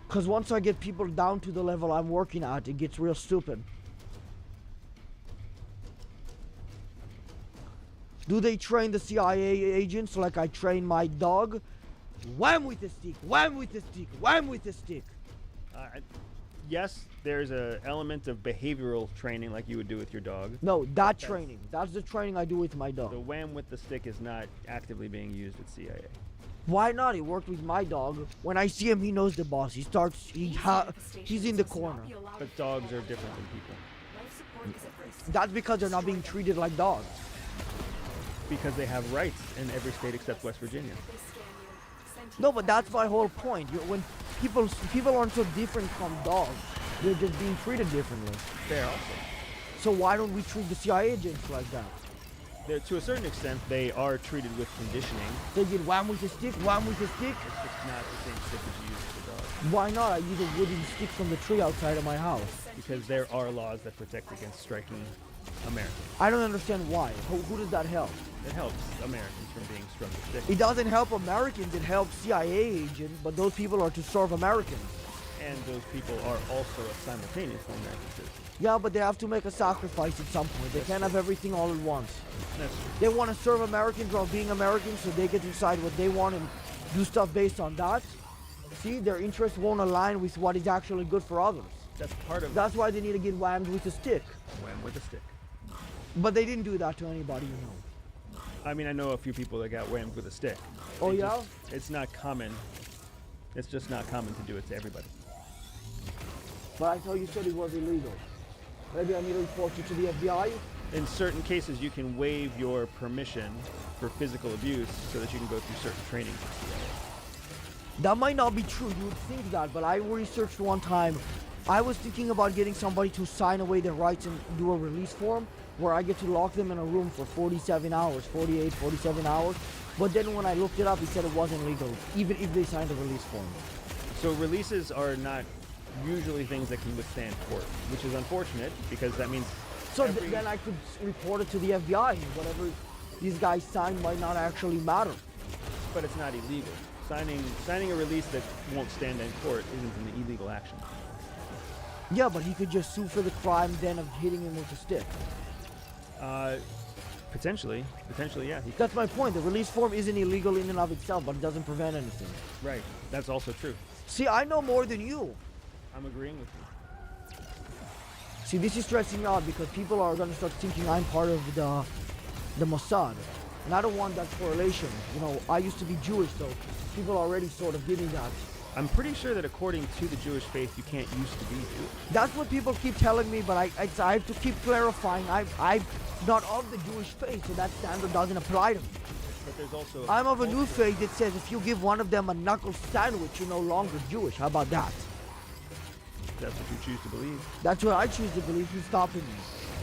Because once I get people down to the level I'm working at, it gets real stupid. Do they train the CIA agents like I train my dog? Wham with the stick, wham with the stick, wham with the stick. Yes, there's an element of behavioral training like you would do with your dog. No, that's training. That's the training I do with my dog. The wham with the stick is not actively being used with CIA. Why not? It worked with my dog. When I see him, he knows the boss. He starts, he's in the corner. But dogs are different than people. That's because they're not being treated like dogs. Because they have rights in every state except West Virginia. No, but that's my whole point. When people aren't so different from dogs, they're just being treated differently. Fair also. So why don't we treat the CIA agents like that? To a certain extent, they are treated with conditioning. They get wham with the stick, wham with the stick. It's just not the same stick as you use with the dog. Why not? I use a wooden stick from the tree outside of my house. Because there are laws that protect against striking Americans. I don't understand why. Who does that help? It helps Americans from being struck with sticks. It doesn't help Americans, it helps CIA agents, but those people are to serve Americans. And those people are also simultaneously American citizens. Yeah, but they have to make a sacrifice at some point. They can't have everything all at once. That's true. They want to serve Americans while being Americans, so they get to decide what they want and do stuff based on that. See, their interests won't align with what is actually good for others. That's part of. That's why they need to get whammed with a stick. Wham with a stick. But they didn't do that to anybody, you know. I mean, I know a few people that got whammed with a stick. Oh, yeah? It's not common. It's just not common to do it to everybody. But I thought you said it was illegal. Maybe I need to report you to the FBI? In certain cases, you can waive your permission for physical abuse so that you can go through certain training. That might not be true. You would think that, but I researched one time. I was thinking about getting somebody to sign away their rights and do a release form where I get to lock them in a room for 47 hours, 48, 47 hours. But then when I looked it up, it said it wasn't legal, even if they signed a release form. So releases are not usually things that can withstand court, which is unfortunate because that means... So then I could report it to the FBI. Whatever these guys sign might not actually matter. But it's not illegal. Signing a release that won't stand in court isn't an illegal action. Yeah, but he could just sue for the crime then of hitting him with a stick. Potentially, yeah. That's my point. The release form isn't illegal in and of itself, but it doesn't prevent anything. Right. That's also true. See, I know more than you. I'm agreeing with you. See, this is stressing me out because people are going to start thinking I'm part of the Mossad. And I don't want that correlation. You know, I used to be Jewish, so people already sort of give me that. I'm pretty sure that according to the Jewish faith, you can't used to be Jewish. That's what people keep telling me, but I have to keep clarifying. I'm not of the Jewish faith, so that standard doesn't apply to me. But there's also I'm of a new faith that says if you give one of them a knuckle sandwich, you're no longer Jewish. How about that? That's what you choose to believe. That's what I choose to believe. Who's stopping me?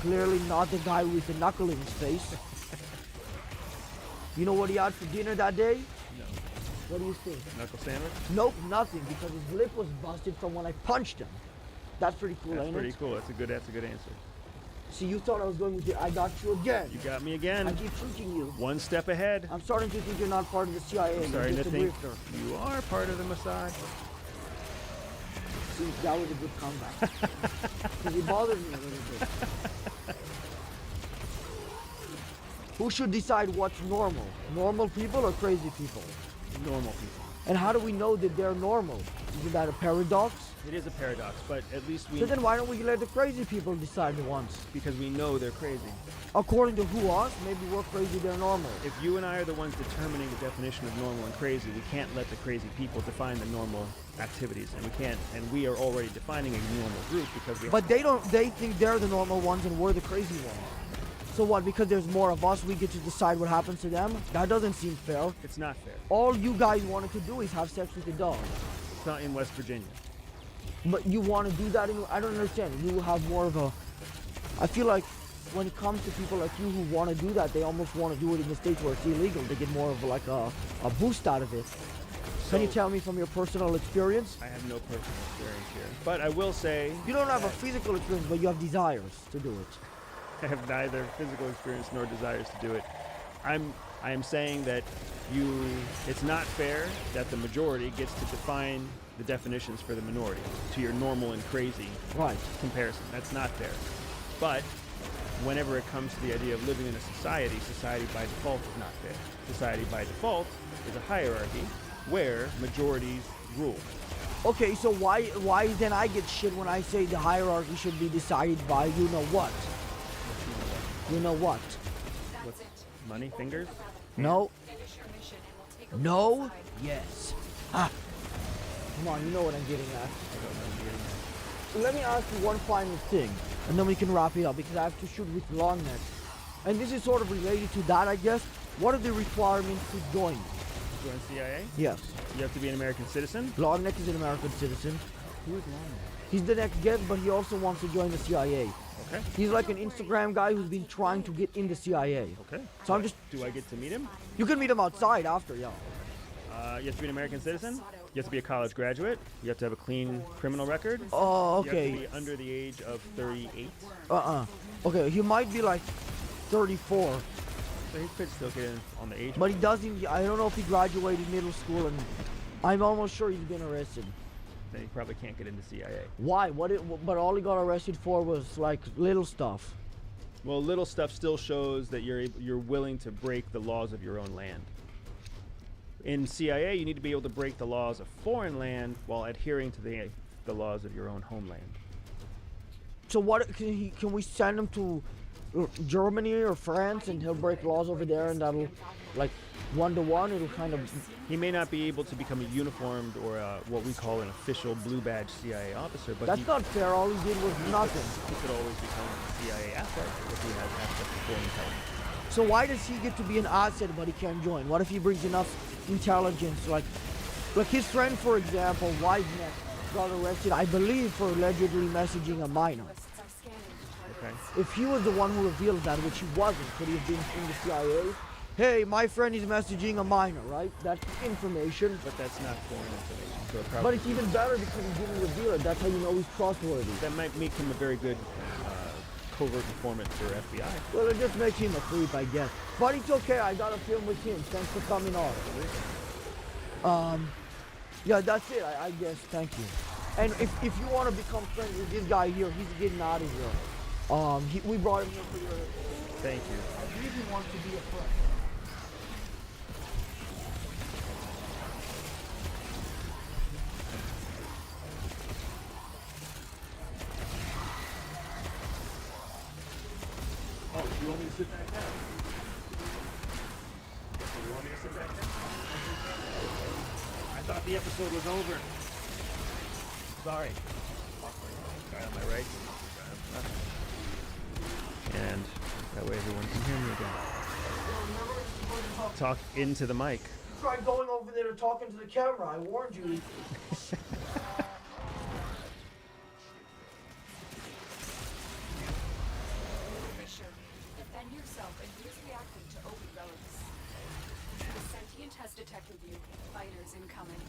Clearly not the guy with the knuckle in his face. You know what he had for dinner that day? No. What do you think? Knuckle sandwich? Nope, nothing, because his lip was busted from when I punched him. That's pretty cool, That's ain't pretty it? cool. That's a good answer. See, you thought I was going with it. I got you again. You got me again. I keep tricking you. One step ahead. I'm starting to think you're not part of the CIA. I'm starting You're to just a think grifter. you are part of the Mossad. See, that was a good comeback. Because he bothered me a little bit. Who should decide what's normal? Normal people or crazy people? Normal people. And how do we know that they're normal? Isn't that a paradox? It is a paradox, but at least we... So then why don't we let the crazy people decide once? Because we know they're crazy. According to who, us? Maybe we're crazy, they're normal. If you and I are the ones determining the definition of normal and crazy, we can't let the crazy people define the normal activities, and we can't, and we are already defining a normal group because we... But they think they're the normal ones and we're the crazy ones. So what, because there's more of us, we get to decide what happens to them? That doesn't seem fair. It's not fair. All you guys wanted to do is have sex with the dog. It's not in West Virginia. But you want to do that I don't understand. You have more of a... I feel like when it comes to people like you who want to do that, they almost want to do it in the states where it's illegal. They get more of like a boost out of it. Can you tell me from your personal experience? I have no personal experience here. But I will say... You don't have a physical experience, but you have desires to do it. I have neither physical experience nor desires to do it. I am saying that it's not fair that the majority gets to define the definitions for the minority to your normal and crazy comparison. That's not fair. But whenever it comes to the idea of living in a society, society by default is not fair. Society by default is a hierarchy where majorities rule. Okay, so why then I get shit when I say the hierarchy should be decided by you know what? You know what? What's money? Fingers? No. No? Yes. Ah. Come on, you know what I'm getting at. Let me ask you one final thing, and then we can wrap it up, because I have to shoot with long neck. And this is sort of related to that, I guess. What are the requirements to join? Join CIA? Yes. You have to be an American citizen? Longneck is an American citizen. Who is Longneck? He's the next guest, but he also wants to join the CIA. Okay. He's like an Instagram guy who's been trying to get in the CIA. Okay. So I'm just... Do I get to meet him? You can meet him outside after, yeah. You have to be an American citizen? You have to be a college graduate? You have to have a clean criminal record? Oh, okay. You have to be under the age of 38? Okay, he might be like 34. So he could still get in on the age. But he doesn't... I don't know if he graduated middle school, and I'm almost sure he's been arrested. Then he probably can't get into CIA. Why? But all he got arrested for was like little stuff. Well, little stuff still shows that you're willing to break the laws of your own land. In CIA, you need to be able to break the laws of foreign land while adhering to the laws of your own homeland. So what can we send him to Germany or France and he'll break laws over there, and that'll like 1-to-1 it'll kind of... He may not be able to become a uniformed or what we call an official blue badge CIA officer, but that's not fair. All he did was nothing. He could always become a CIA asset if he has access to foreign intelligence. So why does he get to be an asset but he can't join? What if he brings enough intelligence? Like his friend, for example, Wiseneck, got arrested, I believe, for allegedly messaging a minor. Okay. If he was the one who revealed that, which he wasn't, could he have been in the CIA? Hey, my friend is messaging a minor, right? That's information. But that's not foreign information. So it but it's even better because he didn't reveal it. That's how you know he's trustworthy. That might make him a very good covert informant for FBI. Well, it just makes him a creep, I guess. But it's okay. I got a film with him. Thanks for coming on. Yeah, that's it, I guess. Thank you. And if you want to become friends with this guy here, he's getting out of here. We brought him here for your... Thank you. I believe he wants to be a friend. Oh, you want me to sit back down? You want me to sit back down? I thought the episode was over. Sorry. Guy on my right. Guy on my left. And that way everyone can hear me again. Talk into the mic. Try going over there and talking to the camera. I warned you. Fisher, defend yourself and use reactant to open relics. The sentient has detected you. Fighters incoming.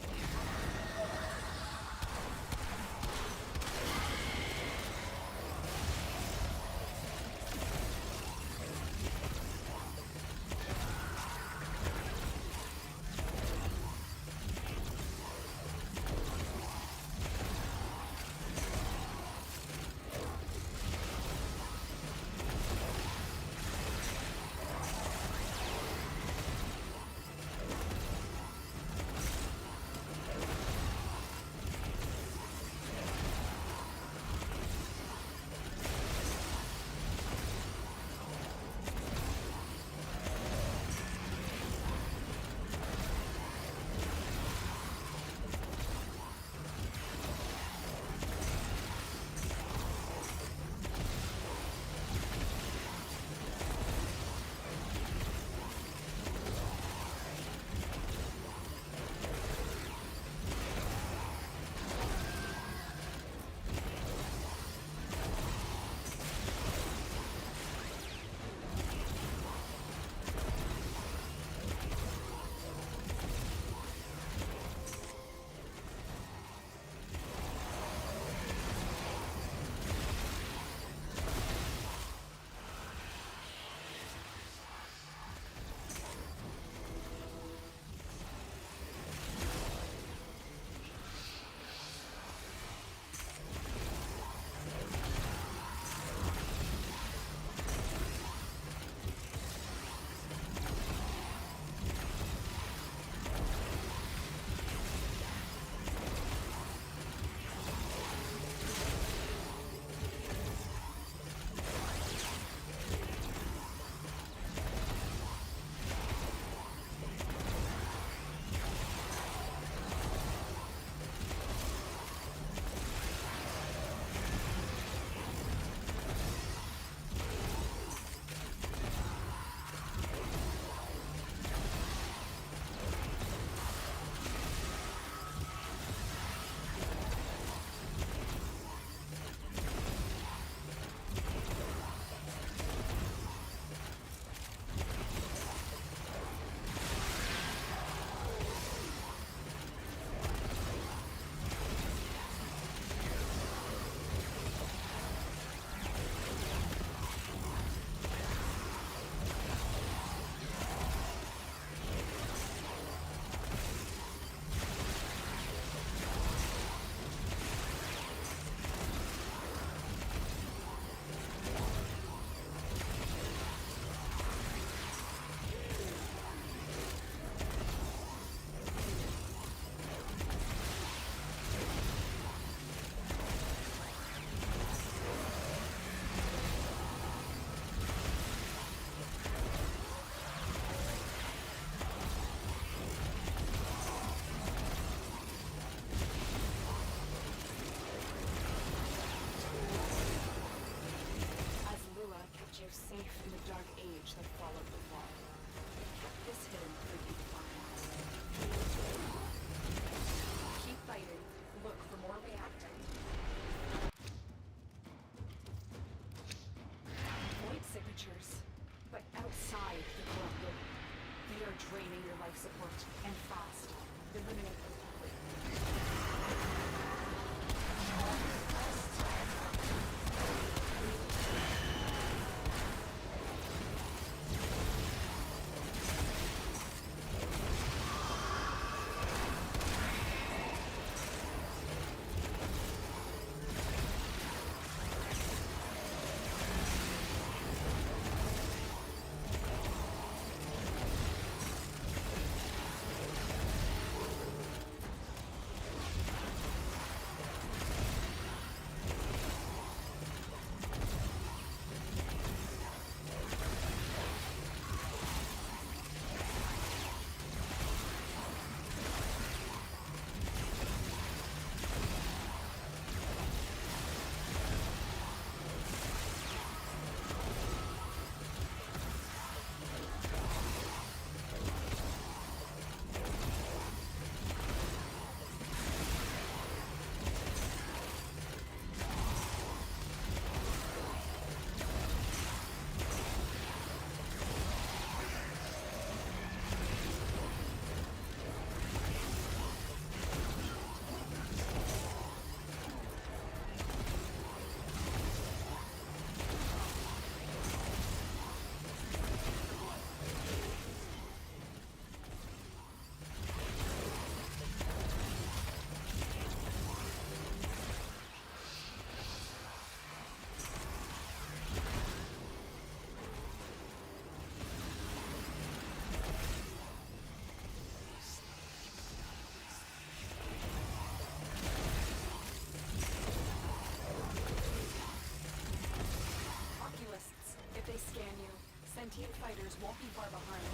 won't be far behind.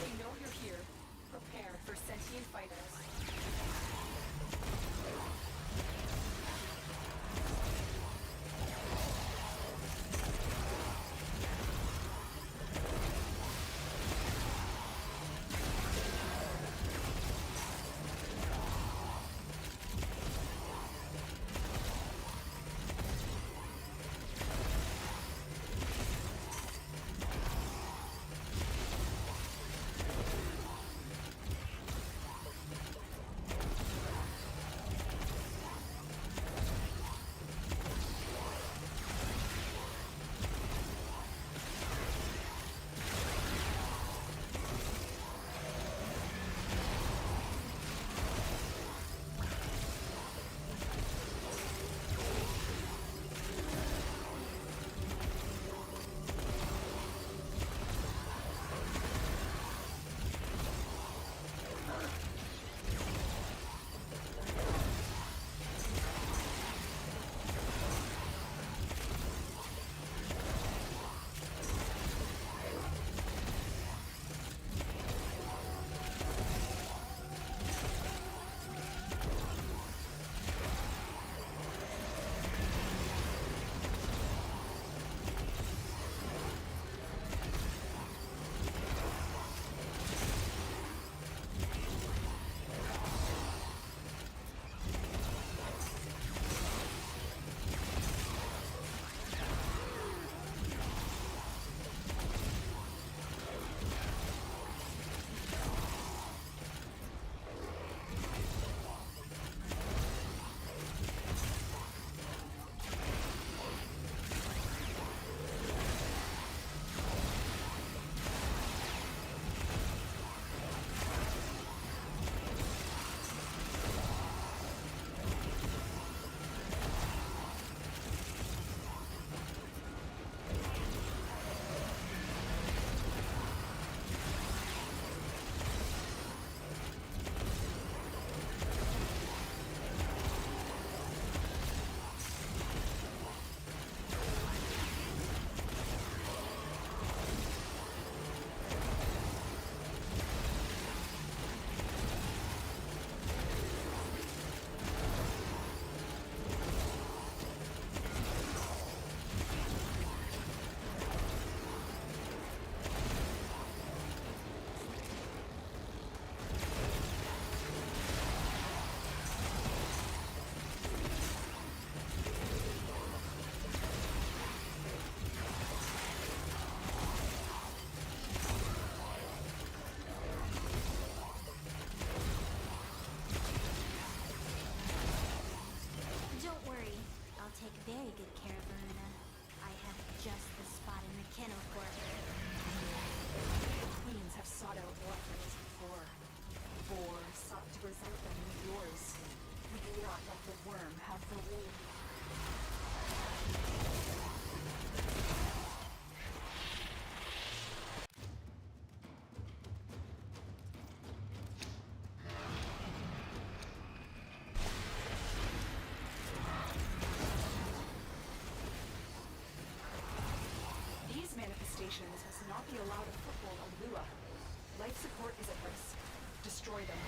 They know you're here. Prepare for sentient fighters. very good care of Verona. I have just the spot in the kennel for her. Queens have sought out Warframes before. Boar sought to present them with yours. We do not let the worm have the lead. These manifestations must not be allowed a foothold on Lua. Life support is at risk. Destroy them.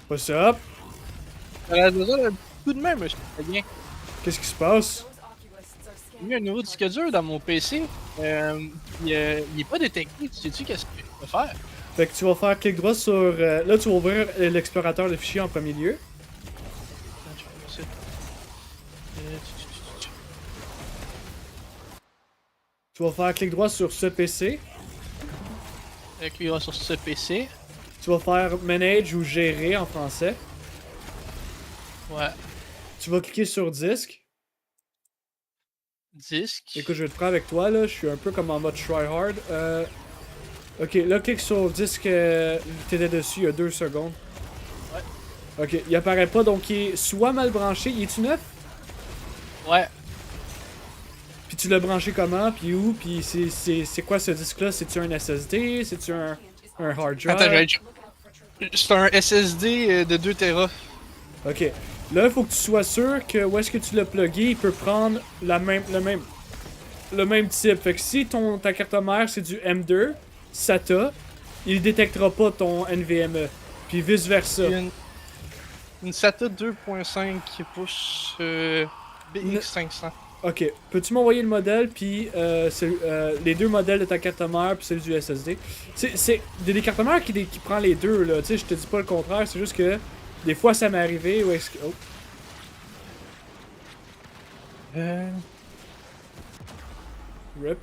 What's up? J'aurais besoin d'un coup de main, monsieur. Bien. Qu'est-ce qui se passe? Il y a un nouveau disque dur dans mon PC. Il est pas détecté. Tu sais-tu qu'est-ce que je peux faire? Fait que tu vas faire clic droit sur... là, tu vas ouvrir l'explorateur de fichiers en premier lieu. Tu vas faire clic droit sur ce PC. Clic droit sur ce PC. Tu vas faire manage ou gérer en français. Ouais. Tu vas cliquer sur disque. Disque. Écoute, je vais te prendre avec toi là. Je suis un peu comme en mode tryhard. Ok, là, clique sur le disque. T'étais dessus il y a 2 secondes. Ouais. Ok, il apparaît pas, donc il est soit mal branché. Il est-tu neuf? Ouais. Puis tu l'as branché comment? Puis où? Puis c'est quoi ce disque-là? C'est-tu un SSD? C'est-tu un hard drive? Attends, c'est un SSD de 2 Tera. Ok. Là, il faut que tu sois sûr que où est-ce que tu l'as plugué, il peut prendre le même type. Fait que si ta carte mère c'est du M2, SATA, il détectera pas ton NVMe. Puis vice versa. Une SATA 2.5 pouces BX500. Ok. Peux-tu m'envoyer le modèle, puis les 2 modèles de ta carte mère, puis celui du SSD? C'est des cartes mères qui prend les deux, là. Tu sais, je te dis pas le contraire, c'est juste que des fois ça m'est arrivé. Où est-ce que. Oh. Rip.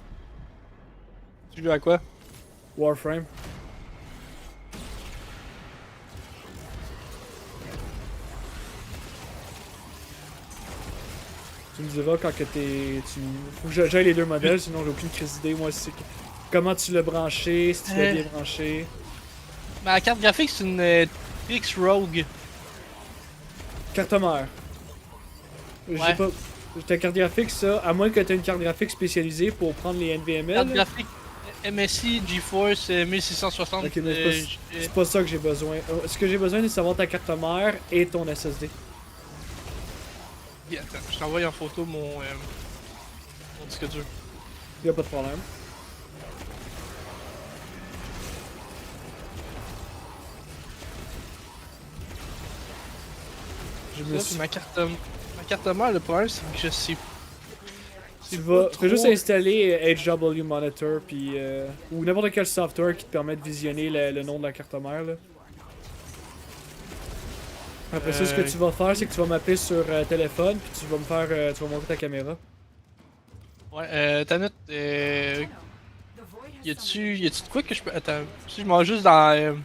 Tu joues à quoi? Warframe. Tu me diras quand que faut que j'aille les 2 modèles, sinon j'ai aucune crise d'idée. Moi, c'est comment tu l'as branché, si tu l'as bien branché. Ma carte graphique, c'est une X Rogue. Carte mère. Ouais. J'ai pas. Ta carte graphique, ça, à moins que tu aies une carte graphique spécialisée pour prendre les NVMe. Carte graphique MSI GeForce 1660. Ok, mais c'est pas ça que j'ai besoin. Ce que j'ai besoin, c'est de savoir ta carte mère et ton SSD. Attends, je t'envoie en photo mon disque dur. Y'a pas de problème. Ma carte mère, le problème c'est que je sais. Tu fais juste installer HW Monitor puis ou n'importe quel software qui te permet de visionner le nom de la carte mère là. Après ça, ce que tu vas faire, c'est que tu vas m'appeler sur téléphone puis tu vas me faire, tu vas monter ta caméra. Ouais, Tanit, y a-tu de quoi que je peux. Attends, si je m'en vais juste dans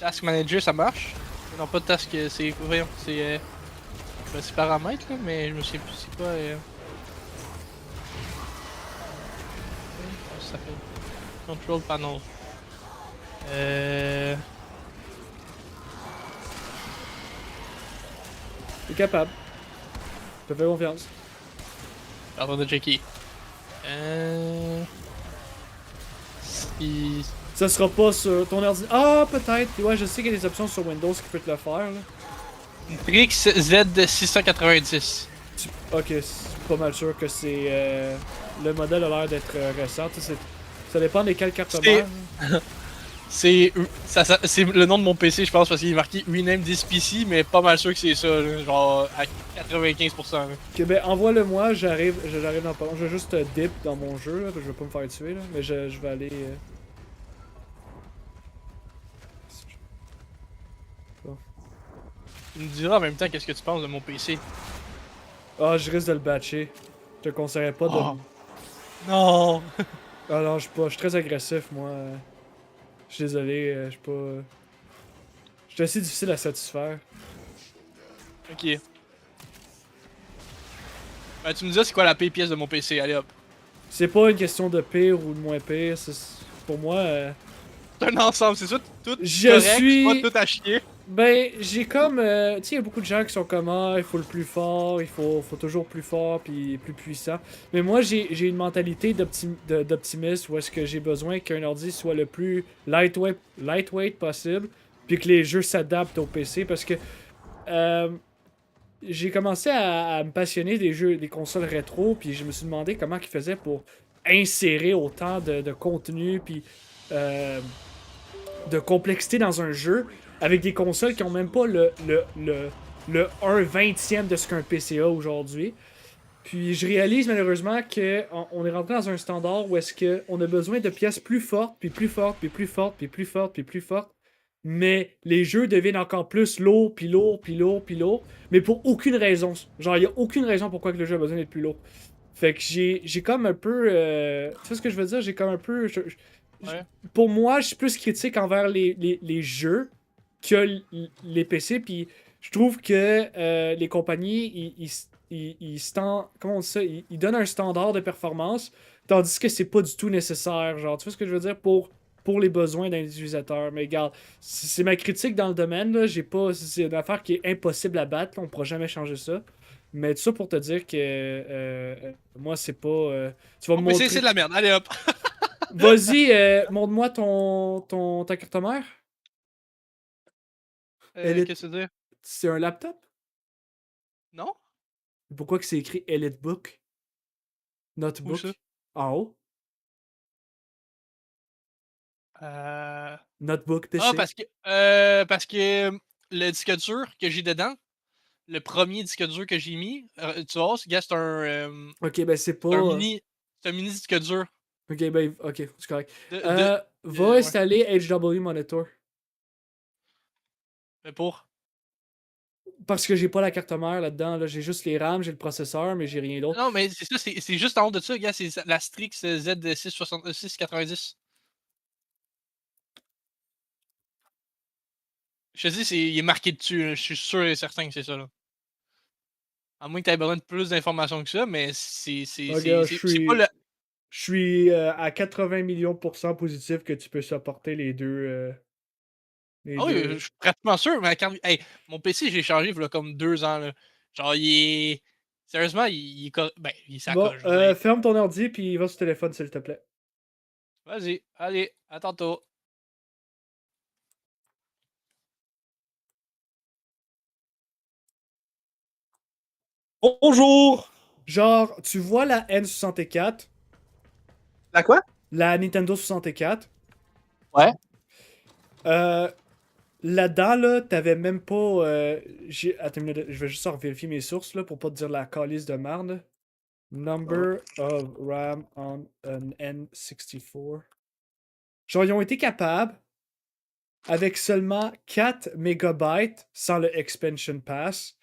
Task Manager, ça marche? Non, pas de task, c'est. Voyons, c'est. C'est paramètres là, mais je me sais plus c'est quoi. Ça fait. Control panel. T'es capable. Je te fais confiance. Pardon de checker. Ça sera pas sur ton ordi. Ah, peut-être. Ouais, je sais qu'il y a des options sur Windows qui peuvent te le faire là. Trix Z690. Ok, c'est pas mal sûr que c'est. Le modèle a l'air d'être récent. Ça dépend des quelles cartes mères. C'est le nom de mon PC, je pense, parce qu'il est marqué Rename this PC, mais pas mal sûr que c'est ça, là, genre à 95%. Là. Ok, ben envoie-le-moi, j'arrive dans pas long. Je vais juste dip dans mon jeu, là, parce que je vais pas me faire tuer, là, mais je vais aller. Bon. Tu me diras en même temps qu'est-ce que tu penses de mon PC. Ah, je risque de le batcher. Je te conseillerais pas de. Oh. Non! Ah non, je suis très agressif, moi. Je suis désolé, je suis pas. Je suis assez difficile à satisfaire. Ok. Ben, tu me dis c'est quoi la pire pièce de mon PC, allez hop. C'est pas une question de pire ou de moins pire, pour moi. C'est un ensemble, c'est ça, tout je correct, suis. pas tout à chier. Ben, j'ai comme. Tu sais, il y a beaucoup de gens qui sont comme ah, il faut le plus fort, il faut toujours plus fort puis plus puissant. Mais moi, j'ai une mentalité d'optimiste où est-ce que j'ai besoin qu'un ordi soit le plus lightweight possible, puis que les jeux s'adaptent au PC parce que. J'ai commencé à me passionner des consoles rétro, puis je me suis demandé comment ils faisaient pour insérer autant de contenu, puis de complexité dans un jeu avec des consoles qui ont même pas le 1/20e de ce qu'un PC a aujourd'hui. Puis je réalise malheureusement qu'on est rentré dans un standard où est-ce qu'on a besoin de pièces plus fortes, puis plus fortes, puis plus fortes, puis plus fortes, puis plus fortes. Mais les jeux deviennent encore plus lourds, puis lourds, puis lourds, puis lourds. Mais pour aucune raison. Genre, il n'y a aucune raison pourquoi que le jeu a besoin d'être plus lourd. Fait que j'ai comme un peu... tu sais ce que je veux dire? J'ai comme un peu... Pour moi, je suis plus critique envers les jeux que les PC. Puis je trouve que les compagnies, comment on dit ça? Ils donnent un standard de performance, tandis que c'est pas du tout nécessaire. Genre, tu vois ce que je veux dire? Pour les besoins d'un utilisateur. Mais regarde, c'est ma critique dans le domaine. Là. J'ai pas, c'est une affaire qui est impossible à battre. Là. On pourra jamais changer ça. Mais tout ça pour te dire que moi, c'est pas. Tu vas me montrer. C'est de la merde. Allez hop. Vas-y, montre-moi ta carte mère. Qu'est-ce que tu veux dire? C'est un laptop? Non? Pourquoi que c'est écrit EliteBook? Notebook? Où ça? En haut? Notebook PC. Ah, parce que le disque dur que j'ai dedans, le premier disque dur que j'ai mis, tu vois, c'est un. Ok, ben c'est pas. C'est un mini disque dur. Ok, ben, ok, c'est correct. Va installer HW Monitor. Mais pour? Parce que j'ai pas la carte mère là-dedans. Là. J'ai juste les RAM, j'ai le processeur, mais j'ai rien d'autre. Non, mais c'est ça, c'est juste en haut de ça, gars, c'est la Strix Z690. Je te dis, il est marqué dessus, je suis sûr et certain que c'est ça. Là. À moins que tu aies besoin de plus d'informations que ça, mais c'est pas le. Je suis à 80 millions % positif que tu peux supporter les deux. Ah oui, je suis pratiquement sûr, mais quand. Hey, mon PC, j'ai changé il y a comme 2 ans. Là. Genre, il est. Sérieusement, il est. Ben, il s'accroche. Bon, ferme ton ordi puis va sur le téléphone, s'il te plaît. Vas-y, allez, à tantôt. Bonjour! Genre, tu vois la N64? La quoi? La Nintendo 64. Ouais. Là-dedans, là, t'avais même pas. Attends une minute, je vais juste vérifier mes sources là, pour pas te dire la calice de merde. Number of RAM on an N64. Genre, ils ont été capables, avec seulement 4 MB sans le Expansion Pass,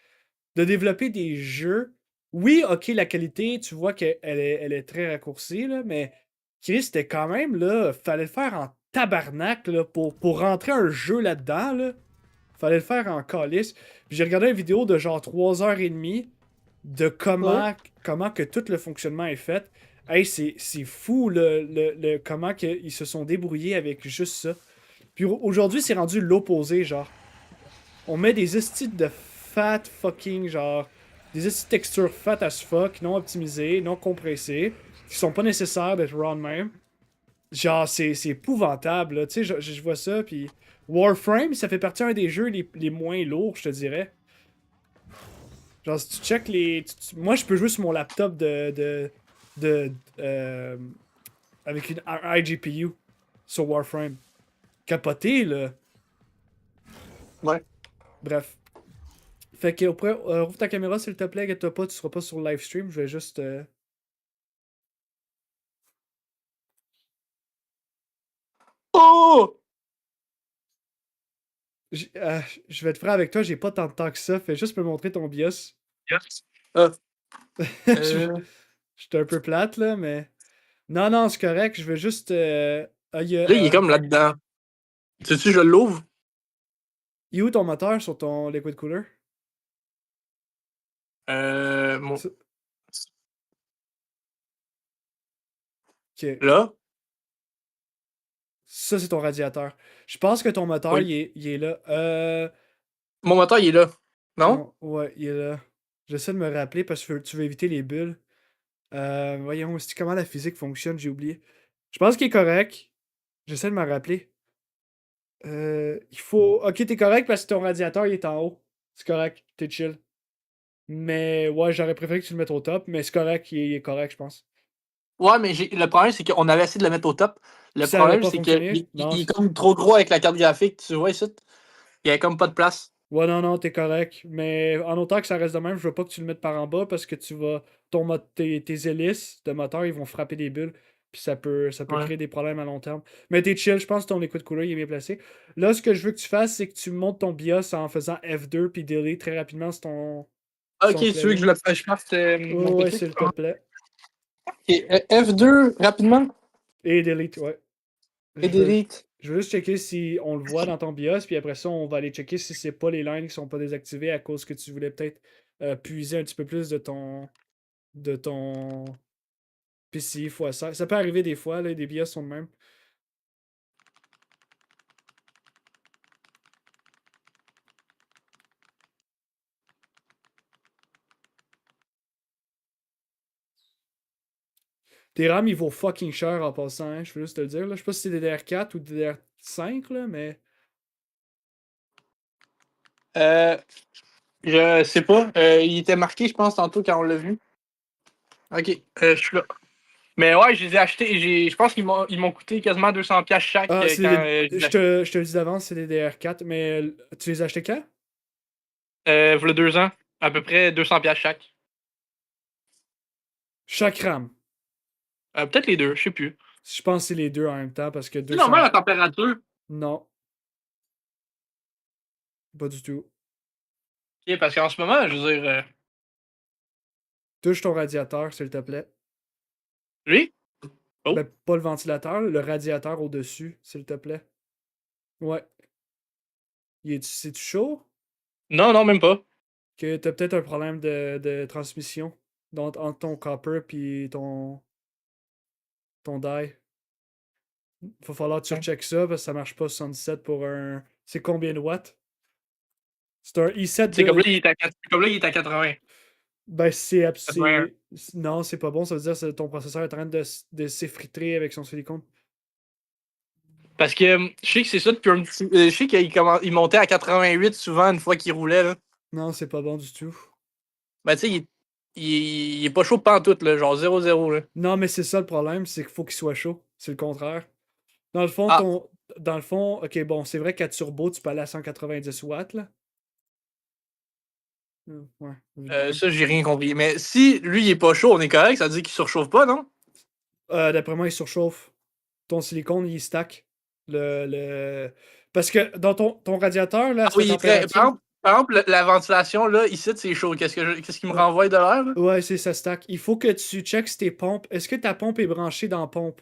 de développer des jeux. Oui, ok, la qualité, tu vois qu'elle est très raccourcie, là, mais Chris, c'était quand même, là, fallait le faire en tabarnak, là, pour rentrer un jeu là-dedans, là. Fallait le faire en calice. Puis j'ai regardé une vidéo de genre 3h30 de comment que tout le fonctionnement est fait. Hey, c'est fou, comment que ils se sont débrouillés avec juste ça. Puis aujourd'hui, c'est rendu l'opposé, genre. On met des estis de fat fucking, genre, des estis de textures fat as fuck, non optimisées, non compressées, qui sont pas nécessaires d'être raw de même. Genre, c'est épouvantable, là. Tu sais, je vois ça, puis Warframe, ça fait partie d'un des jeux les moins lourds, je te dirais. Genre, si tu check les... Moi, je peux jouer sur mon laptop avec une iGPU sur Warframe. Capoté, là. Ouais. Bref. Fait que, ouvre ta caméra, s'il te plaît, inquiète-toi pas, tu seras pas sur le live stream, je vais juste... Oh! Je vais être franc avec toi, j'ai pas tant de temps que ça. Fais juste me montrer ton BIOS. Yes. J'étais un peu plate, là, mais... Non, c'est correct. Je veux juste... Là, il est comme là-dedans. Sais-tu, je l'ouvre? Il est où ton moteur sur ton liquid cooler? Mon... Ok. Là? Ça, c'est ton radiateur. Je pense que ton moteur, Oui. il est là. Mon moteur, il est là. Non? Ouais, il est là. J'essaie de me rappeler parce que tu veux éviter les bulles. Voyons, comment la physique fonctionne, j'ai oublié. Je pense qu'il est correct. J'essaie de me rappeler. Il faut... Ok, t'es correct parce que ton radiateur, il est en haut. C'est correct, t'es chill. Mais ouais, j'aurais préféré que tu le mettes au top, mais c'est correct, il est correct, je pense. Ouais, mais le problème, c'est qu'on avait essayé de le mettre au top. Le Ça avait problème, pas c'est qu'il fonctionné? Non, il est c'est ça. comme trop gros avec la carte graphique. Tu vois ici? Il y avait comme pas de place. Ouais, non, non, t'es correct. Mais en autant que ça reste de même, je veux pas que tu le mettes par en bas parce que tu vas. Tes hélices de moteur, ils vont frapper des bulles. Puis ça peut Ouais. créer des problèmes à long terme. Mais t'es chill, je pense que ton liquid cooler il est bien placé. Là, ce que je veux que tu fasses, c'est que tu montes ton BIOS en faisant F2 puis delete très rapidement sur Ok, ton tu veux que clavier. je parte mon Ouais, PC? s'il te plaît. Ok, F2, rapidement. Et delete, ouais. Et Je veux, delete. je veux juste checker si on le voit dans ton BIOS, puis après ça, on va aller checker si c'est pas les lines qui sont pas désactivées à cause que tu voulais peut-être puiser un petit peu plus de ton PCI fois ça. Ça peut arriver des fois, là, des BIOS sont de même. Tes RAM, ils vaut fucking cher en passant, hein, je veux juste te le dire. Là. Je sais pas si c'est DDR4 ou DDR5, là, mais. Euh, je sais pas. Il était marqué, je pense, tantôt quand on l'a vu. Ok, je suis là. Mais ouais, je les ai achetés. Je pense qu'ils m'ont coûté quasiment 200$ chaque Ah, quand je les ai achetés. je te le dis d'avance, c'est des DDR4, mais tu les as achetés quand? Voilà 2 ans. À peu près 200$ chaque. Chaque RAM. Peut-être les deux, je sais plus. Je pense que c'est les deux en même temps parce que C'est normal 200. la température. Non, pas du tout. Ok, parce qu'en ce moment, je veux dire. Touche ton radiateur, s'il te plaît. Lui? Oh. Ben, pas le ventilateur, le radiateur au-dessus, s'il te plaît. Ouais. C'est-tu chaud? Non, non, même pas. Que t'as peut-être un problème de transmission entre ton copper puis ton die. Va falloir que tu recheckes ça parce que ça marche pas 77 pour un. C'est combien de watts? C'est un i7 C'est comme là, de. comme là, il est à 80. Ben, 81. Non, c'est pas bon. Ça veut dire que ton processeur est en train de s'effritrer avec son silicone. Parce que je sais que c'est ça depuis un petit. Je sais qu'il montait à 88 souvent une fois qu'il roulait. Là. Non, c'est pas bon du tout. Ben, tu sais, il est pas chaud pantoute, là, genre 0-0. Là. Non, mais c'est ça le problème, c'est qu'il faut qu'il soit chaud. C'est le contraire. Dans le fond, Ah. ok, bon, c'est vrai qu'à turbo, tu peux aller à 190 watts, là. Ouais, évidemment. Ça, j'ai rien compris. Mais si lui, il est pas chaud, on est correct, ça veut dire qu'il surchauffe pas, non? D'après moi, il surchauffe. Ton silicone, il stack. Parce que dans ton radiateur, là, à Ah cette oui, il est très. température. Par exemple, la ventilation, là, ici, c'est chaud. Qu'est-ce qui me renvoie de l'air, là? Ouais, c'est ça stack. Il faut que tu checkes si tes pompes. Est-ce que ta pompe est branchée dans la pompe?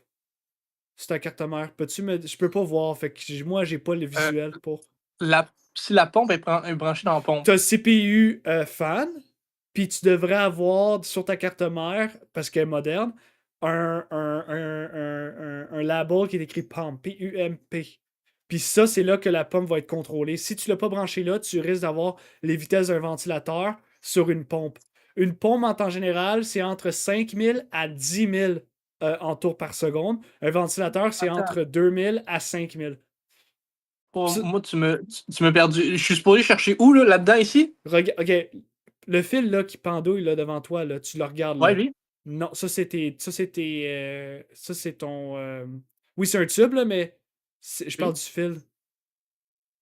C'est ta carte mère. Peux-tu me. Je peux pas voir. Fait que moi, j'ai pas le visuel pour. Si la pompe est branchée dans la pompe. T'as CPU fan, puis tu devrais avoir sur ta carte mère, parce qu'elle est moderne, un label qui est écrit PUMP, P-U-M-P. Puis ça, c'est là que la pompe va être contrôlée. Si tu l'as pas branché là, tu risques d'avoir les vitesses d'un ventilateur sur une pompe. Une pompe, en temps général, c'est entre 5000 à 10 000 en tours par seconde. Un ventilateur, c'est Attends. entre 2000 à 5000. Moi, tu m'as perdu. Je suis supposé chercher où, là, là-dedans, ici? Ok, le fil là, qui pendouille là, devant toi, là, tu le regardes Ouais, là. lui. Non, ça c'est ça c'est ton. Oui, c'est un tube là, mais je parle Oui. du fil.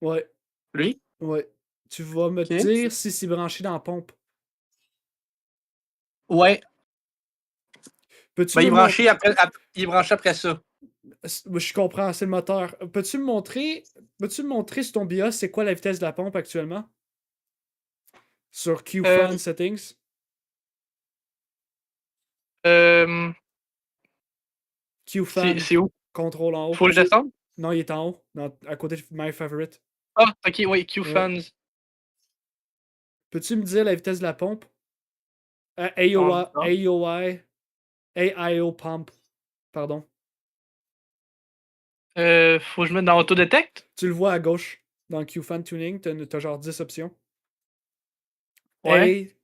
Ouais, Lui? ouais. Tu vas me Ok. dire si c'est branché dans la pompe. Ouais. Peux-tu Ben, me montrer? il est branché après ça. Je comprends, c'est le moteur. Peux-tu me montrer sur ton BIOS c'est quoi la vitesse de la pompe actuellement? Sur QFan settings? Euh, QFan, c'est où? contrôle en haut. Faut le descendre? Non, il est en haut, à côté de My Favorite. Ah, ok, oui, Ouais. QFans. Peux-tu me dire la vitesse de la pompe? Ah, AIO pump. Pardon. Faut que je mette dans Autodetect? Tu le vois à gauche. Dans QFan Tuning, t'as genre 10 options. Ouais.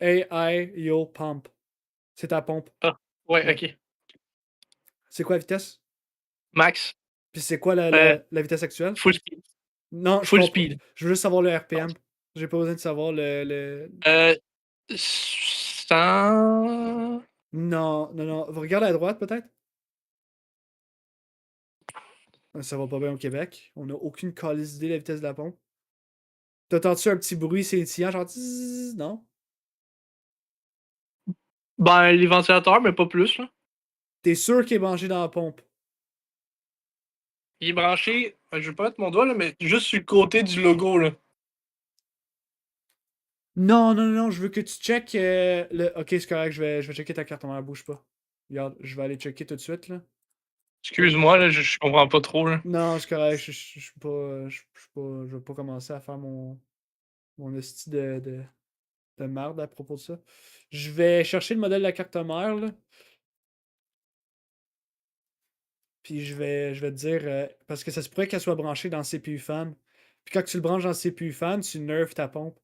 AIO pump. C'est ta pompe. Ah, ouais, Ouais. ok. C'est quoi la vitesse? Max. Puis c'est quoi la Euh, vitesse actuelle? Full speed. Non, je Full comprends. speed. Je veux juste savoir le RPM. J'ai pas besoin de savoir le. 100. Non, non, non. Regarde à droite, peut-être? Ça va pas bien au Québec. On a aucune calice d'idée de la vitesse de la pompe. T'entends-tu un petit bruit scintillant, genre tzzz, non? Ben, les ventilateurs, mais pas plus, là. T'es sûr qu'il est branché dans la pompe? Il est branché, je vais pas mettre mon doigt, là, mais juste sur le côté du logo, là. Non, non, non, je veux que tu checkes le. Ok, c'est correct, je vais checker ta carte mère, bouge pas. Regarde, je vais aller checker tout de suite, là. Excuse-moi, là, je comprends pas trop, là. Non, c'est correct, je suis pas. Je vais pas commencer à faire mon esti de merde à propos de ça. Je vais chercher le modèle de la carte mère, là. Puis je vais te dire. Parce que ça se pourrait qu'elle soit branchée dans le CPU fan. Puis quand tu le branches dans le CPU fan, tu nerfs ta pompe.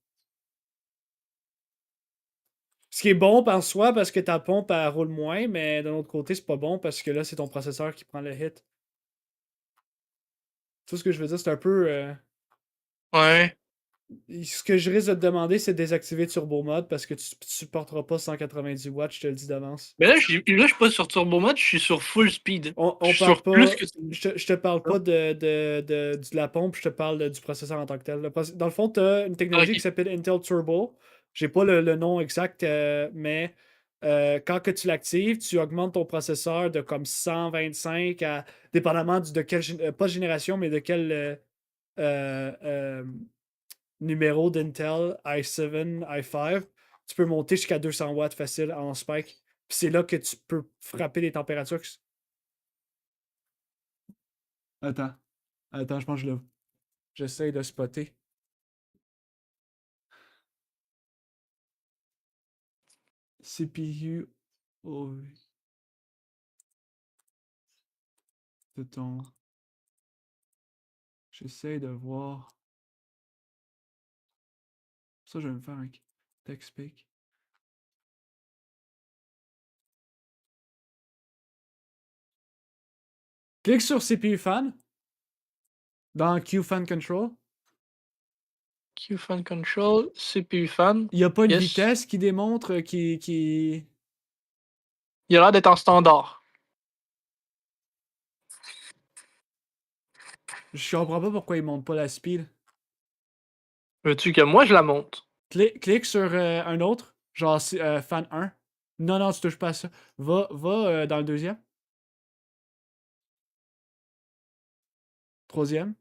Ce qui est bon par soi parce que ta pompe elle roule moins, mais d'un autre côté, c'est pas bon parce que là, c'est ton processeur qui prend le hit. Tu vois ce que je veux dire? C'est un peu. Ouais. Ce que je risque de te demander, c'est de désactiver Turbo Mode parce que tu supporteras pas 190 watts, je te le dis d'avance. Mais là, je suis pas sur Turbo Mode, je suis sur Full Speed. On Je suis parle sur plus pas. que. Je te parle pas de la pompe, je te parle du processeur en tant que tel. Dans le fond, tu as une technologie qui s'appelle Intel Turbo. J'ai pas le nom exact, mais quand que tu l'actives, tu augmentes ton processeur de comme 125 à. Dépendamment de quelle. Pas génération, mais de quel euh, euh, numéro d'Intel i7, i5. Tu peux monter jusqu'à 200 watts facile en spike. Puis c'est là que tu peux frapper des températures. Attends. Attends, je pense que je l'ai. J'essaye de spotter. CPU de ton. J'essaye de voir. Ça, je vais me faire un text pick. Clique sur CPU fan. Dans Q fan control. Q fan control, CPU fan. Il n'y a pas une Yes. vitesse qui démontre qui. Il a l'air d'être en standard. Je comprends pas pourquoi il monte pas la speed. Veux-tu que moi je la monte? Clique sur un autre. Genre fan 1. Non, non, tu touches pas à ça. Va dans le deuxième. Troisième.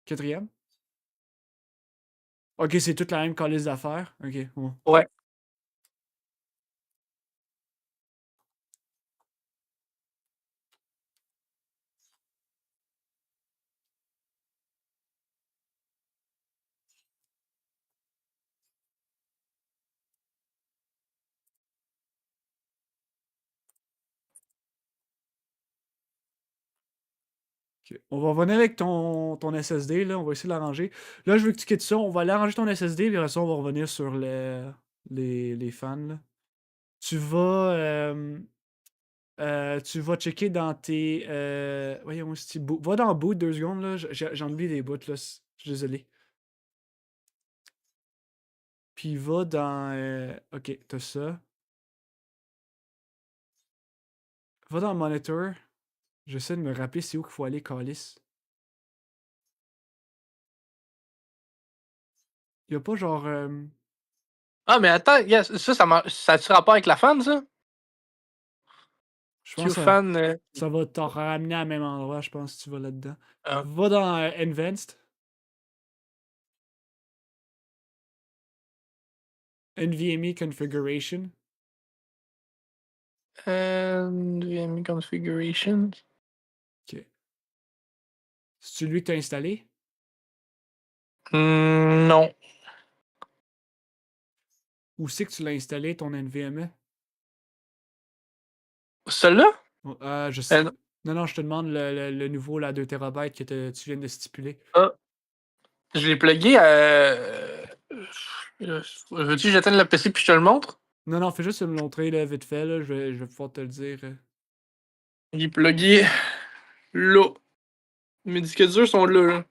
Quatrième. Ok, c'est toute la même calice d'affaires. Ok, bon. Ouais. Ok. On va revenir avec ton SSD, là. On va essayer de l'arranger. Là, je veux que tu quittes ça. On va aller arranger ton SSD, puis après ça, on va revenir sur les fans, là. Tu vas... tu vas checker dans tes... voyons, va dans boot 2 secondes, là. J'en oublie des bouts, là. Je suis désolé. Puis va dans... ok, t'as ça. Va dans monitor. J'essaie de me rappeler c'est où qu'il faut aller, calice. Y a pas genre... Ah, mais attends, yes, ça a-tu rapport avec la fan, ça? je pense que Q-Fan. ça va te ramener à même endroit, je pense, si tu vas là-dedans. Ah. Va dans Advanced. NVMe Configuration. NVMe Configuration. Ok. C'est celui que tu as installé? Non. Où c'est que tu l'as installé, ton NVMe? Celui-là? Je sais. Non, non, je te demande le nouveau, la 2 TB que tu viens de stipuler. Ah. Je l'ai plugué à. Veux-tu que j'éteigne le PC puis je te le montre? Non, non, fais juste me le montrer là, vite fait. Là, je vais pouvoir te le dire. Il est plugué là. Mes disques durs sont là.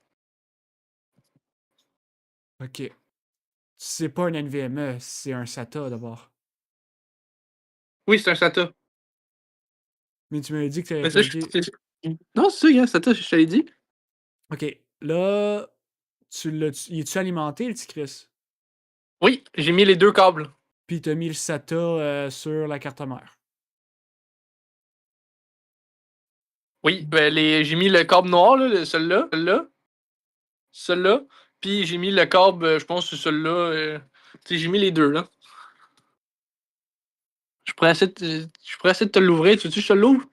Ok. C'est pas un NVMe, c'est un SATA d'abord. Oui, c'est un SATA. Mais tu m'avais dit que tu avais Mais ça, plugé. Non, c'est ça, gars, SATA, je te l'ai dit. Ok, là, il est-tu alimenté, le petit Chris? Oui, j'ai mis les 2 câbles. Puis t'as mis le SATA sur la carte mère. Oui, ben j'ai mis le câble noir, là, celui-là. Puis j'ai mis le câble, je pense que c'est celui-là. Tu sais, j'ai mis les 2, là. Je pourrais essayer de te l'ouvrir. Tu veux que je te l'ouvre?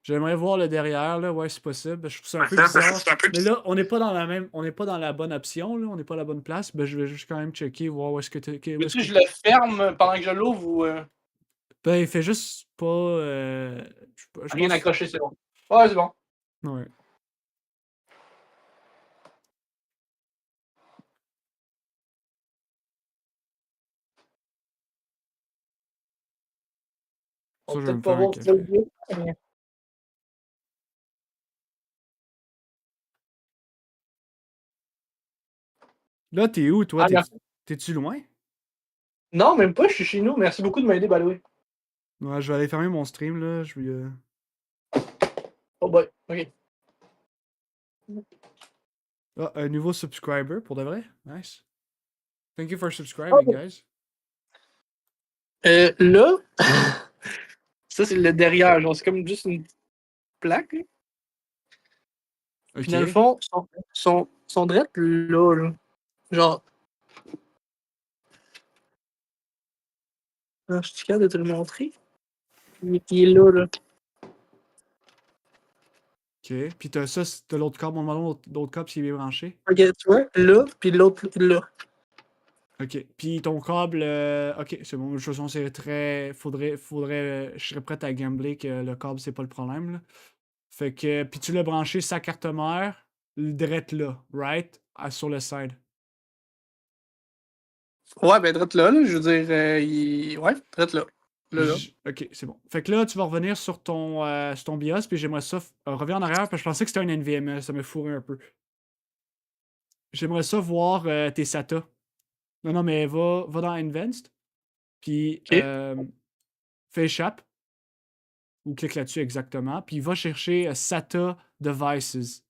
J'aimerais voir le derrière, là, ouais, c'est possible. Je trouve ça un peu bizarre. Mais là, on n'est pas dans la même. On n'est pas dans la bonne option, là. On n'est pas à la bonne place. Ben, je vais juste quand même checker, voir où est-ce que tu. Veux-tu que je le ferme pendant que je l'ouvre ou. Ben, il fait juste pas. Je Rien pense. accroché, c'est bon. Ouais, c'est bon. Ouais. On Ça, va je vais peut-être me pas faire un voir trop café. bien. Là, t'es où, toi? Ah, merci. T'es-tu loin? Non, même pas, je suis chez nous. Merci beaucoup de m'aider, by the way. Ouais, je vais aller fermer mon stream, là. Je vais. Oh boy, ok. Ah, un nouveau subscriber, pour de vrai? Nice. Thank you for subscribing, guys. Là, ça c'est le derrière, genre c'est comme juste une plaque. Là. Puis dans le Ok. fond, sont drettes là. Genre. Ah, je suis capable de te le montrer. Il est là. Ok. Puis t'as ça, t'as l'autre câble, mon melon, l'autre câble s'il est bien branché. Ok, tu vois, là, puis l'autre là. Ok. Puis ton câble, ok, c'est bon. De toute façon, c'est très. Je serais prêt à gambler que le câble, c'est pas le problème, là. Fait que. Puis tu l'as branché sa carte mère, direct là, right? Sur le side. Ouais, ben drette là, je veux dire, ouais, drette là. Là. Ok, c'est bon. Fait que là, tu vas revenir sur ton BIOS, puis j'aimerais ça. Reviens en arrière, parce que je pensais que c'était un NVMe, ça me fourrait un peu. J'aimerais ça voir tes SATA. Non, non, mais va dans Advanced, puis Ok. fais échappe, ou clique là-dessus exactement, puis va chercher SATA Devices.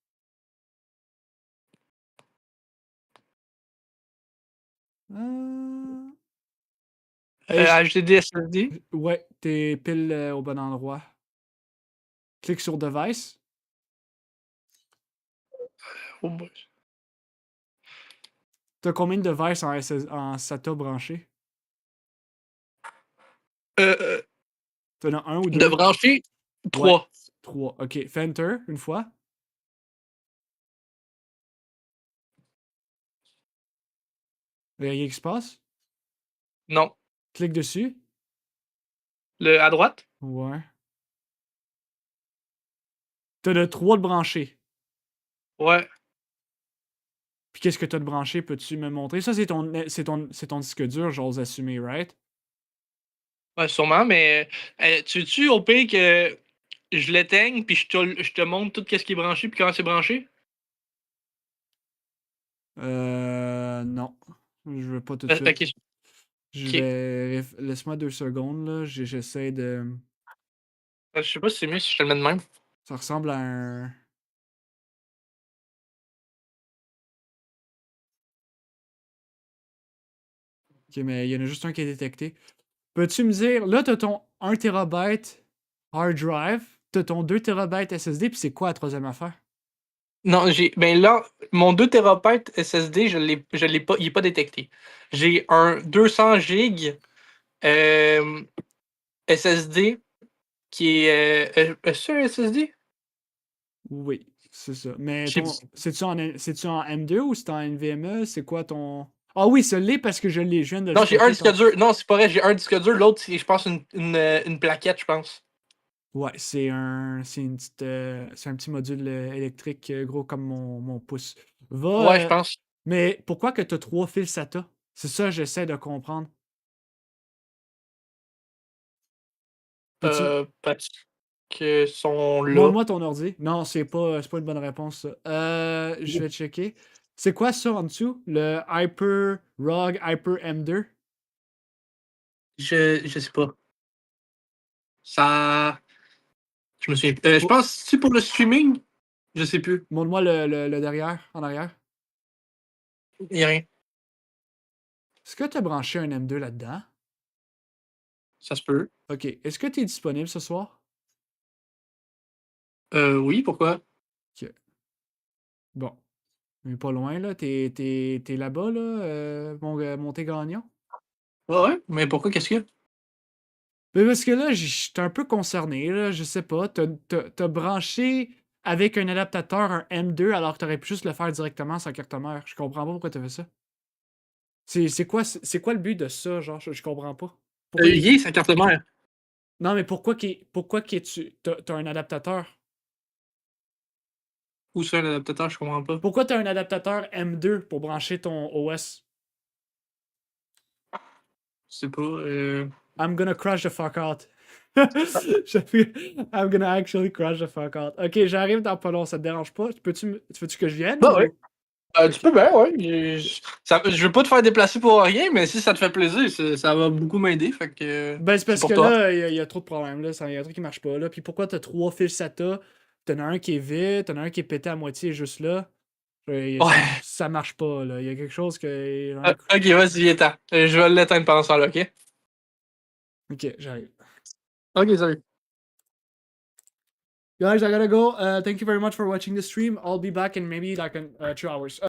Euh, HDD SSD. Ouais, t'es pile au bon endroit. Clique sur Device. Oh boy. T'as combien de devices en SATA branchés? T'en as un ou De deux? brancher, Ouais, 3. 3. Ok, fais Enter une fois. Il y a rien qui se passe? Non. Clique dessus. Le à droite? Ouais. T'as le 3 de branché. Ouais. Puis qu'est-ce que t'as de branché? Peux-tu me montrer? Ça, c'est ton disque dur, j'ose assumer, right? Ouais, sûrement, mais tu veux-tu au pire que je l'éteigne puis je te montre tout ce qui est branché puis comment c'est branché? Non. Je veux pas tout de suite. Ok. Je Ok. vais. Laisse-moi 2 secondes, là. J'essaie de. Je sais pas si c'est mieux si je te le mets de même. Ça ressemble à un. Ok, mais il y en a juste un qui est détecté. Peux-tu me dire, là, t'as ton 1 TB hard drive, t'as ton 2 TB SSD, puis c'est quoi la troisième affaire? Non, ben là, mon 2 TB SSD, je l'ai pas, il est pas détecté. J'ai un 200 GB SSD qui est. Est-ce que c'est un SSD? Oui, c'est ça. Mais J'ai- c'est-tu en M2 ou c'est en NVMe? C'est quoi ton. Ah oui, ça l'est parce que je l'ai. Je viens de le Non, j'ai un spotter. disque dur. Non, c'est pas vrai, j'ai un disque dur. L'autre, c'est, je pense, une plaquette, je pense. Ouais, c'est une petite, c'est un petit module électrique gros comme mon pouce. Va. Ouais, je pense. Mais pourquoi que tu as 3 fils SATA? C'est ça, j'essaie de comprendre. Peux-tu. Parce que sont là. Montre-moi ton ordi. Non, c'est pas une bonne réponse, ça. Je vais checker. C'est quoi ça en dessous? Le Hyper ROG Hyper M2? Je sais pas. Ça. Je me souviens. Je pense, c'est pour le streaming? Je sais plus. Montre-moi le derrière, en arrière. Il y a rien. Est-ce que tu as branché un M2 là-dedans? Ça se peut. Ok. Est-ce que tu es disponible ce soir? Oui, pourquoi? Ok. Bon. Mais pas loin, là. T'es là-bas, là, mon Gagnon? Ouais, mais pourquoi? Qu'est-ce qu'il y a? Mais parce que là, j'étais un peu concerné, là. Je sais pas. T'as branché avec un adaptateur un M2 alors que t'aurais pu juste le faire directement sans carte mère. Je comprends pas pourquoi t'as fait ça. C'est quoi le but de ça, genre? Je comprends pas. Pourquoi Il est sa carte mère. Non, mais pourquoi t'as un adaptateur? Où ça, l'adaptateur? Je comprends pas. Pourquoi t'as un adaptateur M2 pour brancher ton OS? C'est pas. I'm gonna crash the fuck out. I'm gonna actually crash the fuck out. Ok, j'arrive dans pas long, ça te dérange pas? Veux-tu que je vienne? Bah ou- ouais. Tu peux bien, ouais. Je veux pas te faire déplacer pour rien, mais si ça te fait plaisir, ça va beaucoup m'aider. Fait que. Ben, c'est parce pour que toi. là, il y a trop de problèmes. Il y a un truc qui marche pas. Là. Puis pourquoi t'as 3 fils SATA? T'en as un qui est vide, t'en as un qui est pété à moitié juste là. Ça marche pas. Là. Il y a quelque chose que. Ok, vas-y, viens-t'en. Je vais l'éteindre pendant ce temps-là, ok? Ok, j'arrive. Ok, salut. Guys, I gotta go. Thank you very much for watching the stream. I'll be back in maybe like 2 hours.